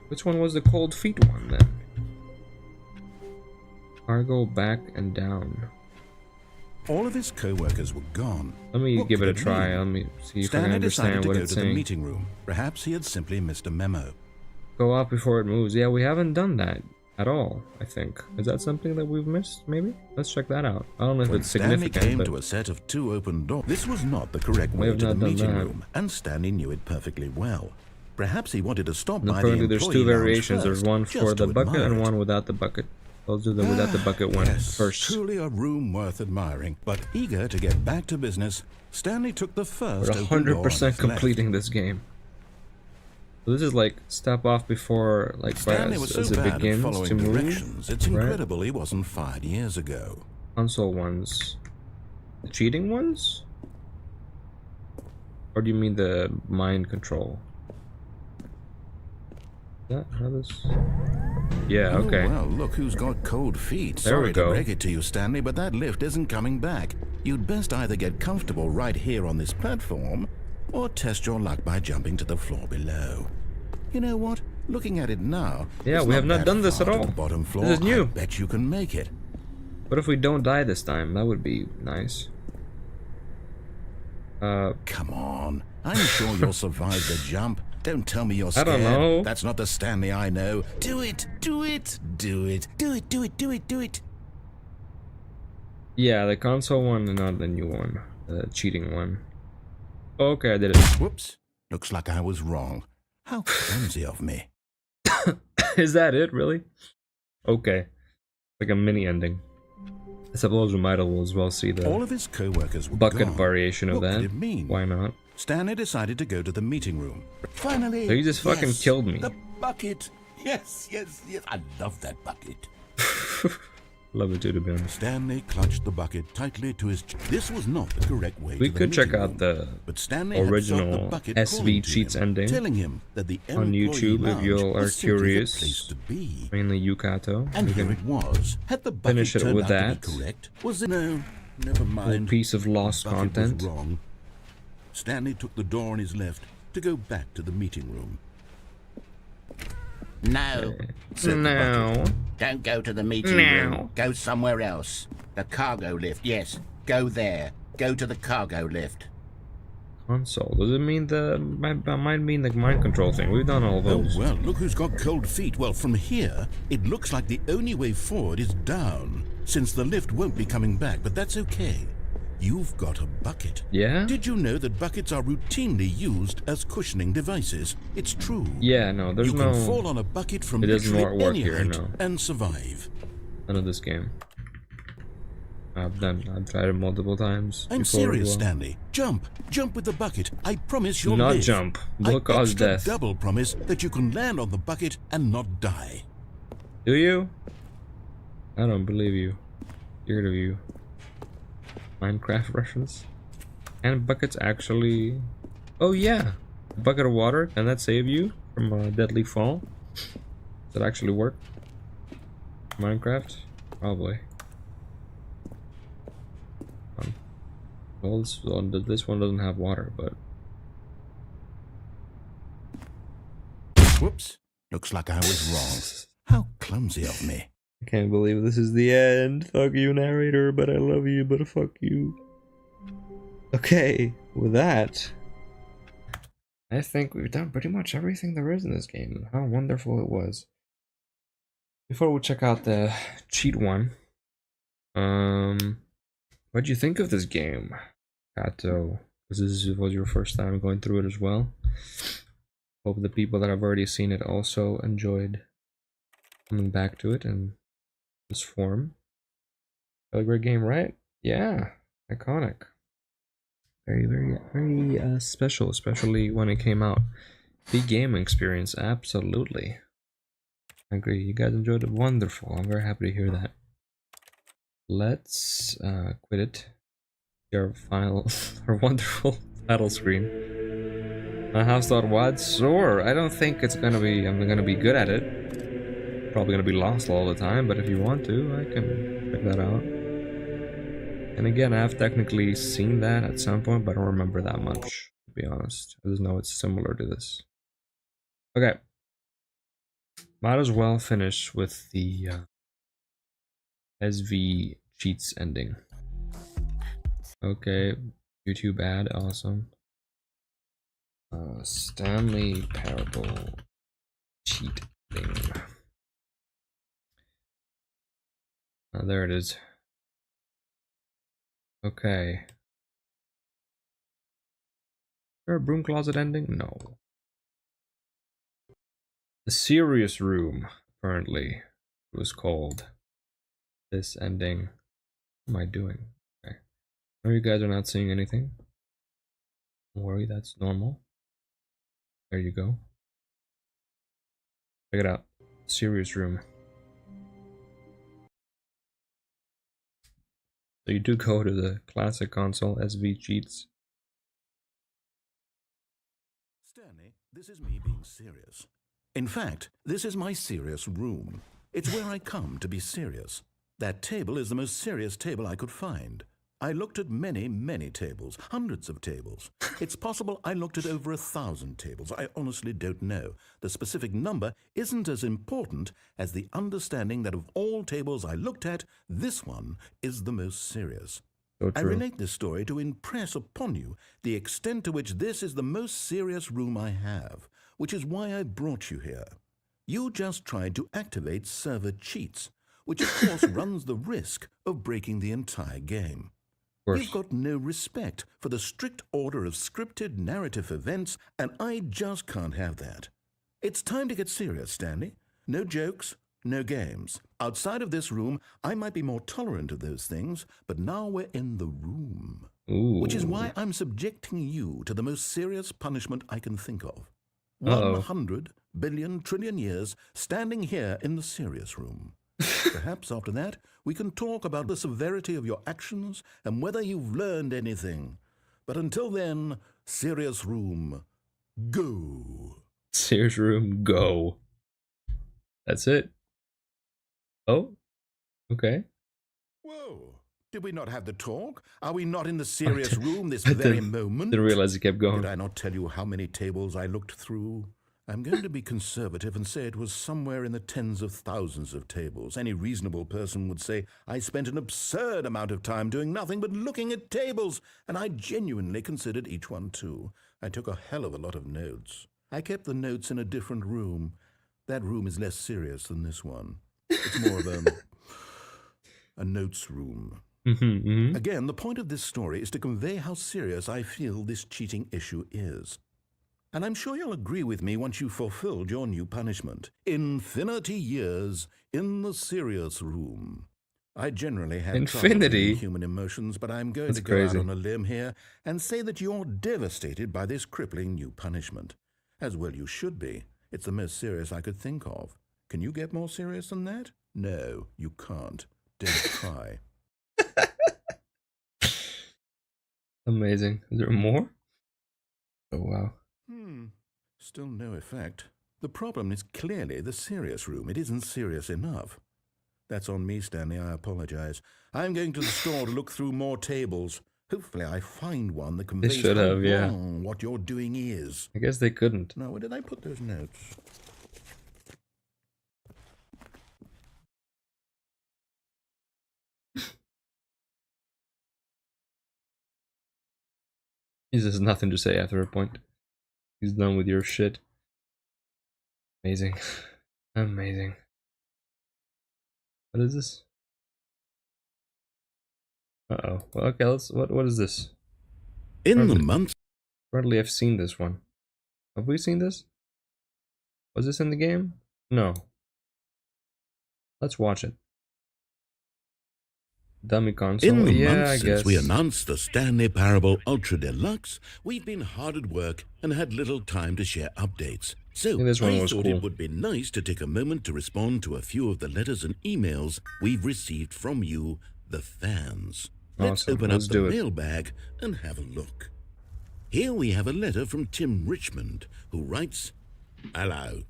Which one was the cold feet one then? Cargo back and down. All of his co-workers were gone. Let me What give it a could it try. mean? Let me see if I Stanley can decided understand to what go it's to the saying. meeting room. Perhaps he had simply missed a memo. Go off before it moves. Yeah, we haven't done that at all, I think. Is that something that we've missed, maybe? Let's check that out. I don't know if When it's Stanley significant, came but to a set of 2 open doors, this was not the correct We way have to the not done meeting that. room, and Stanley knew it perfectly well. Perhaps he wanted to stop and by the apparently there's employee 2 lounge variations. There's first, one just for the to bucket admire and it. one without the bucket. I'll do the without the bucket one Yes, first. truly a room worth admiring. But eager to get back to business, Stanley took the first We're open door on 100% his left. completing this game. So this is like step off before, like Stanley was so as it bad at begins following to move. directions, it's right? incredible he wasn't fired years ago. Console ones. The cheating ones? Or do you mean the mind control? Is that how this... Yeah, okay. Oh, well, look who's got cold feet. There Sorry we go. to break it to you, Stanley, but that lift isn't coming back. You'd best either get comfortable right here on this platform, or test your luck by jumping to the floor below. You know what? Looking at it now, Yeah, it's we have not that done this far at to all. The bottom floor. This is new. I bet you can make it. What if we don't die this time? That would be nice. Come on. I'm sure you'll survive the jump. Don't tell me you're I scared. don't know. That's not the Stanley I know. Do it! Do it! Do it! Do it! Do it! Do it! Do it! Yeah, the console one and not the new one. The cheating one. Okay, I did it. Whoops. Looks like I was wrong. How clumsy of me. Is that it, really? Okay. Like a mini ending. I suppose we might as well see the All of his co-workers were bucket gone. variation of What that. could it mean? Why not? Stanley decided to go to the meeting room. Finally, So you just fucking yes, killed me. The bucket. Yes. I love that bucket. Love it too, to be honest. Stanley clutched the bucket tightly to his chest. This was not the correct way We to the could check meeting out room, the but Stanley had felt the original bucket SV calling to Cheats him, ending telling him that the on employee YouTube if lounge you are was simply the curious. place to be. Mainly Yukato. And We here can it was. Had the bucket finish it turned with out that. to be correct? Was it no? Never mind. piece of lost The bucket content. was wrong. Stanley took the door on his left to go back to the meeting room. No, Said the No. bucket. don't go to the meeting room. Go somewhere else. The cargo lift, yes. Go there. Go to the cargo lift. Console. Does it mean the might mean the mind control thing? We've done all Oh, those. well, look who's got cold feet. Well, from here, it looks like the only way forward is down, since the lift won't be coming back, but that's okay. You've got a bucket. Yeah? Did you know that buckets are routinely used as cushioning devices? It's true. Yeah, no, there's You no can fall on a bucket from it doesn't literally work any here, height no. and survive. none of this game. I've tried it multiple times. I'm before as serious, well. Stanley. Jump with the bucket. I promise you'll Not live. jump. Will I cause extra death. double promise that you can land on the bucket and not die. Do you? I don't believe you. Scared of you. Minecraft reference? And buckets actually... Oh yeah! A bucket of water, can that save you from a deadly fall? Does that actually work? Minecraft? Probably. Well, this one doesn't have water, but... Whoops. Looks like I was wrong. How clumsy of me. I can't believe this is the end. Fuck you, narrator, but I love you, but fuck you. Okay, with that, I think we've done pretty much everything there is in this game. How wonderful it was. Before we check out the cheat one, what'd you think of this game, Kato? Because this was your first time going through it as well. Hope the people that have already seen it also enjoyed coming back to it in this form. A great game, right? Yeah, iconic. Very, very, very special, especially when it came out. The gaming experience, absolutely. I agree. You guys enjoyed it. Wonderful. I'm very happy to hear that. Let's quit it. Your final, our wonderful title screen. My house thought, what? Sure. I don't think it's gonna be. I'm gonna be good at it. Probably gonna be lost all the time. But if you want to, I can check that out. And again, I have technically seen that at some point, but I don't remember that much, to be honest. I just know it's similar to this. Okay. Might as well finish with the SV cheats ending. Okay, YouTube ad, awesome. Stanley Parable cheat thing. There it is. Okay. Is there a broom closet ending? No. The Serious Room, apparently, was called this ending. What am I doing? Okay. I know you guys are not seeing anything. Don't worry, that's normal. There you go. Check it out. Serious Room. So you do go to the classic console, SV Cheats. Stanley, this is me being serious. In fact, this is my serious room. It's where I come to be serious. That table is the most serious table I could find. I looked at many, many tables, hundreds of tables. It's possible I looked at over 1,000 tables. I honestly don't know. The specific number isn't as important as the understanding that of all tables I looked at, this one is the most serious. So I true. relate this story to impress upon you the extent to which this is the most serious room I have, which is why I brought you here. You just tried to activate server cheats, which of course runs the risk of breaking the entire game. You've got no respect for the strict order of scripted narrative events, and I just can't have that. It's time to get serious, Stanley. No jokes, No games. Outside of this room, I might be more tolerant of those things, but now we're in the room. Ooh. Which is why I'm subjecting you to the most serious punishment I can think of. Uh-oh. 100 billion trillion years standing here in the serious room. Perhaps after that, we can talk about the severity of your actions and whether you've learned anything. But until then, serious room, go. Serious room, go. That's it. Oh, okay. Whoa. Did we not have the talk? Are we not in the serious room this I very didn't- moment? Didn't realize it kept going. Did I not tell you how many tables I looked through? I'm going to be conservative and say it was somewhere in the tens of thousands of tables. Any reasonable person would say I spent an absurd amount of time doing nothing but looking at tables, and I genuinely considered each one too. I took a hell of a lot of notes. I kept the notes in a different room. That room is less serious than this one. It's more of a notes room. Again, the point of this story is to convey how serious I feel this cheating issue is. And I'm sure you'll agree with me once you've fulfilled your new punishment. Infinity years in the serious room. I generally have trouble Infinity? with human emotions, but I'm going That's to go out crazy. on a limb here and say that you're devastated by this crippling new punishment. As well you should be. It's the most serious I could think of. Can you get more serious than that? No, you can't. Don't try. Amazing. Is there more? Oh, wow. Still no effect. The problem is clearly the serious room. It isn't serious enough. That's on me, Stanley. I apologize. I'm going to the store to look through more tables. Hopefully I find one that conveys should how have, yeah. wrong what you're doing is. I guess they couldn't. Now, where did I put those notes? He has nothing to say after a point. He's done with your shit. Amazing. Amazing. What is this? Uh-oh. Well, okay, what is this? In the Probably. months Hardly I've seen this one. Have we seen this? Was this in the game? No. Let's watch it. Dummy console. In the Yeah, I months guess. since we announced the Stanley Parable Ultra Deluxe, we've been hard at work and had little time to share updates. So think this one I was thought cool. it would be nice to take a moment to respond to a few of the letters and emails we've received from you, the fans. Let's Awesome. open Let's up do the it. mailbag and have a look. Here we have a letter from Tim Richmond, who writes, "Hello.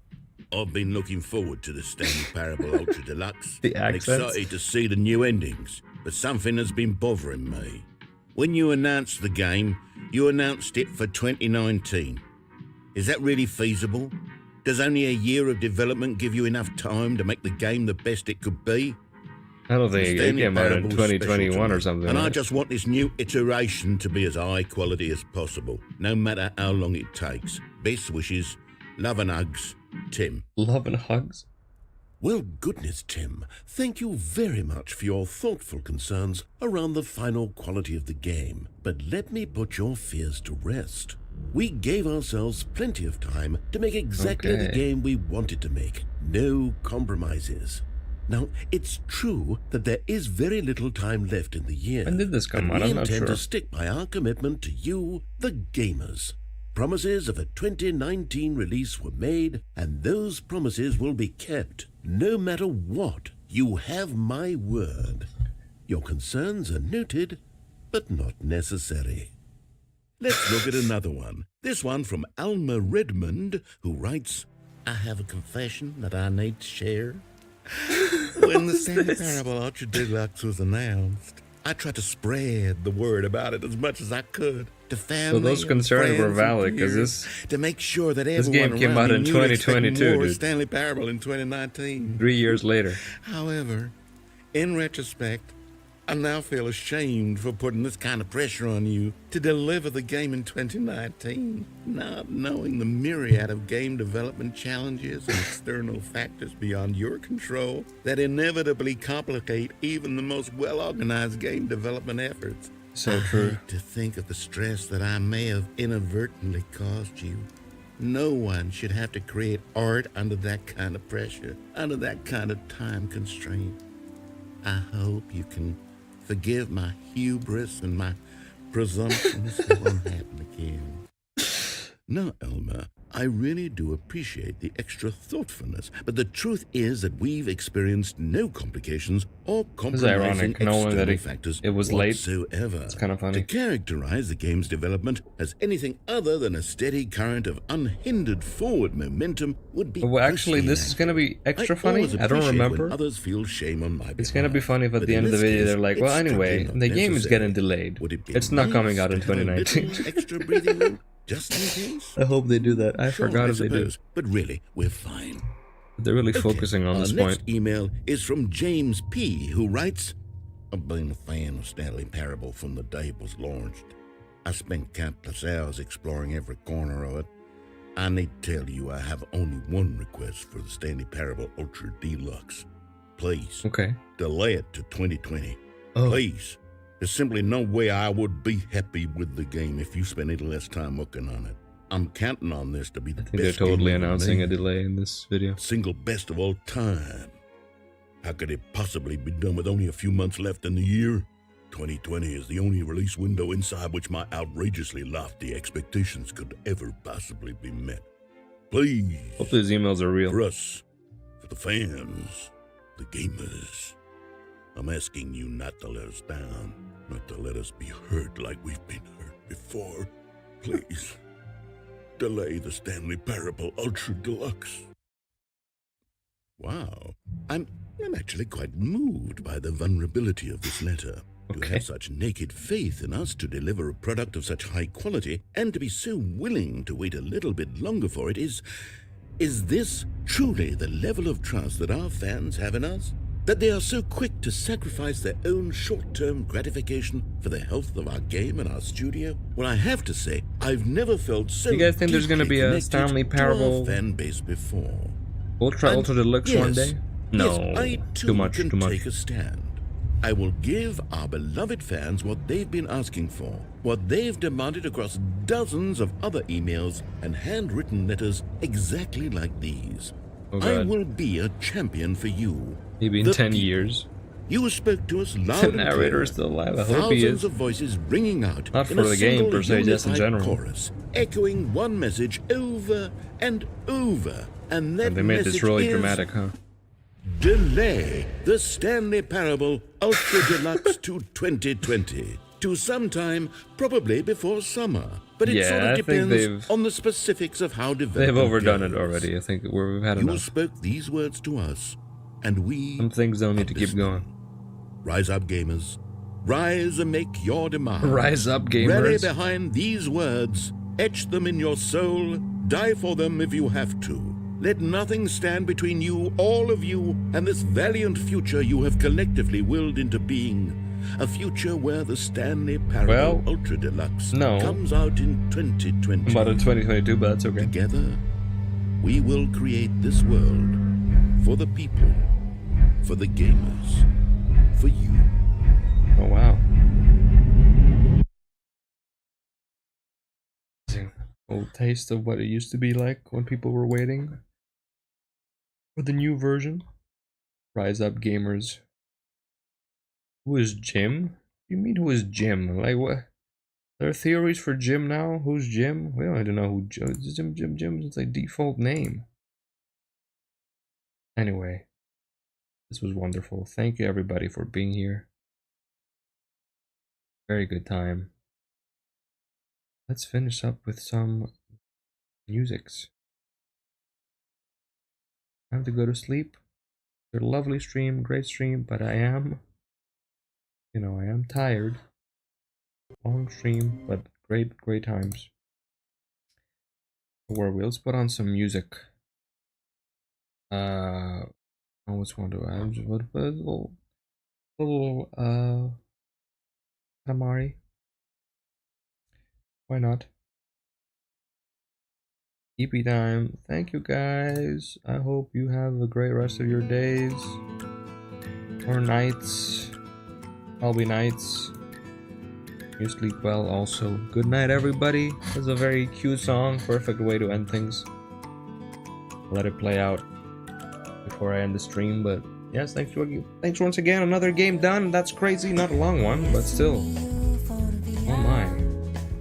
I've been looking forward to the Stanley Parable Ultra Deluxe The and accents. excited to see the new endings, but something has been bothering me. When you announced the game, you announced it for 2019. Is that really feasible? Does only a year of development give you enough time to make the game the best it could be? I don't think it Stanley came out in Parable's special to 2021 or me, something. and I right? just want this new iteration to be as high quality as possible, no matter how long it takes. Best wishes, love and hugs, Tim." Love and hugs. Well, goodness, Tim, thank you very much for your thoughtful concerns around the final quality of the game. But let me put your fears to rest. We gave ourselves plenty of time to make exactly the Okay. game we wanted to make. No compromises. Now, it's true that there is very little time left in the year. When did this come and out? we I'm not intend sure. to stick by our commitment to you, the gamers. Promises of a 2019 release were made, and those promises will be kept, no matter what. You have my word. Your concerns are noted, but not necessary. Let's look at another one. This one from Alma Redmond, who writes, "I have a confession that I need to share. When the Stanley Parable Ultra Deluxe was announced, I tried to spread the word about it as much as I could to family. those and concerns were friends and valid, 'cause peers, this- to make sure that this everyone game came around out me in knew to expect 2022, more dude. Stanley Parable in 2019. 3 years later. However, in retrospect, I now feel ashamed for putting this kind of pressure on you to deliver the game in 2019, not knowing the myriad of game development challenges and external factors beyond your control that inevitably complicate even the most well-organized game development efforts. So I true. hate to think of the stress that I may have inadvertently caused you. No one should have to create art under that kind of pressure, under that kind of time constraint. I hope you can forgive my hubris and my presumptions. It won't happen again. No, Elmer, I really do appreciate the extra thoughtfulness, but the truth is that we've experienced no complications or compromising ironic, knowing that external factors it was late. whatsoever. It's kind of funny. To characterize the game's development as anything other than a steady current of unhindered forward momentum would be Well, actually, this is gonna be extra funny. I don't remember. Others feel shame on my It's gonna be funny if at the end of the video they're like, well, anyway, the game is getting delayed. It's not coming out in 2019. Extra breathing room, just in case. I hope they do that. I forgot if they do. But really, we're fine. They're really focusing on this Our point. next email is from James P., who writes, I've been a fan of Stanley Parable from the day it was launched. I spent countless hours exploring every corner of it. I need to tell you I have only one request for the Stanley Parable Ultra Deluxe. Please, delay it to 2020. Please. There's simply no way I would be happy with the game if you spent any less time working on it. I'm counting on this to be the best game They're totally ever announcing a made. delay in this video. Single best of all time. How could it possibly be done with only a few months left in the year? 2020 is the only release window inside which my outrageously lofty expectations could ever possibly be met. Please. Hope these emails are real. For us, for the fans, the gamers. I'm asking you not to let us down, not to let us be hurt like we've been hurt before. Please, delay the Stanley Parable Ultra Deluxe. Wow, I'm actually quite moved by the vulnerability of this letter. To have such naked faith in us to deliver a product of such high quality, and to be so willing to wait a little bit longer for it is this truly the level of trust that our fans have in us? That they are so quick to sacrifice their own short-term gratification for the health of our game and our studio? Well, I have to say, I've never felt so You guys think there's gonna be a deeply Stanley connected to our Parable fan base before? Ultra Deluxe one Yes, day? No, yes, I too too much, can too much. take a stand. I will give our beloved fans what they've been asking for, what they've demanded across dozens of other emails and handwritten letters exactly like these. Oh, I God. will be a champion for you. Maybe in the 10 people. years. You spoke to us loud The and narrator clear. is still alive. I hope he Thousands is. of voices ringing out Not in for a the game single per se, just in unified general. chorus, echoing one message over and over. And that And they made this message really is dramatic, huh? delay the Stanley Parable Ultra Deluxe to 2020. To sometime, probably before summer. But it Yeah, sort I of think depends they've- on the specifics of how development They've overdone it goes. already. I think we've had You enough. spoke these words to us, and we Some things don't need to keep going. Rise up, gamers. Rise and make your demand. Rise up, Rally gamers. behind these words. Etch them in your soul. Die for them if you have to. Let nothing stand between you, all of you, and this valiant future you have collectively willed into being. A future where the Stanley Parable Well, Ultra Deluxe no. comes out in 2020. About in 2022, but that's okay. Together, we will create this world for the people, for the gamers, for you. Oh, wow. Old taste of what it used to be like when people were waiting for the new version. Rise up, gamers. Who is Jim? What do you mean, who is Jim? Like, what? There are theories for Jim now? Who's Jim? We don't even know who Jim. It's like default name. Anyway, this was wonderful. Thank you, everybody, for being here. Very good time. Let's finish up with some musics. Time to go to sleep. It's a lovely stream, great stream, but I am tired. Long stream, but great times. Where we let's put on some music. Which one do I have? What a little Katamari. Why not? EP time. Thank you guys. I hope you have a great rest of your days or nights. Probably nights. You sleep well also. Good night, everybody. This is a very cute song. Perfect way to end things. Let it play out before I end the stream, but yes, thanks once again. Another game done. That's crazy. Not a long one, but still. Oh my.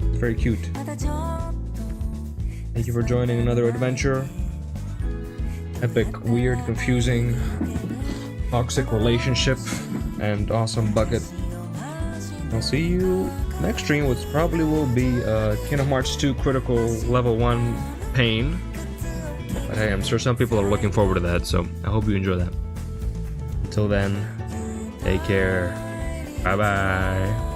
It's very cute. Thank you for joining another adventure. Epic, weird, confusing, toxic relationship, and awesome bucket. I'll see you next stream, which probably will be Kingdom Hearts 2 Critical Level 1 Pain. But hey, I'm sure some people are looking forward to that, so I hope you enjoy that. Until then, take care. Bye bye.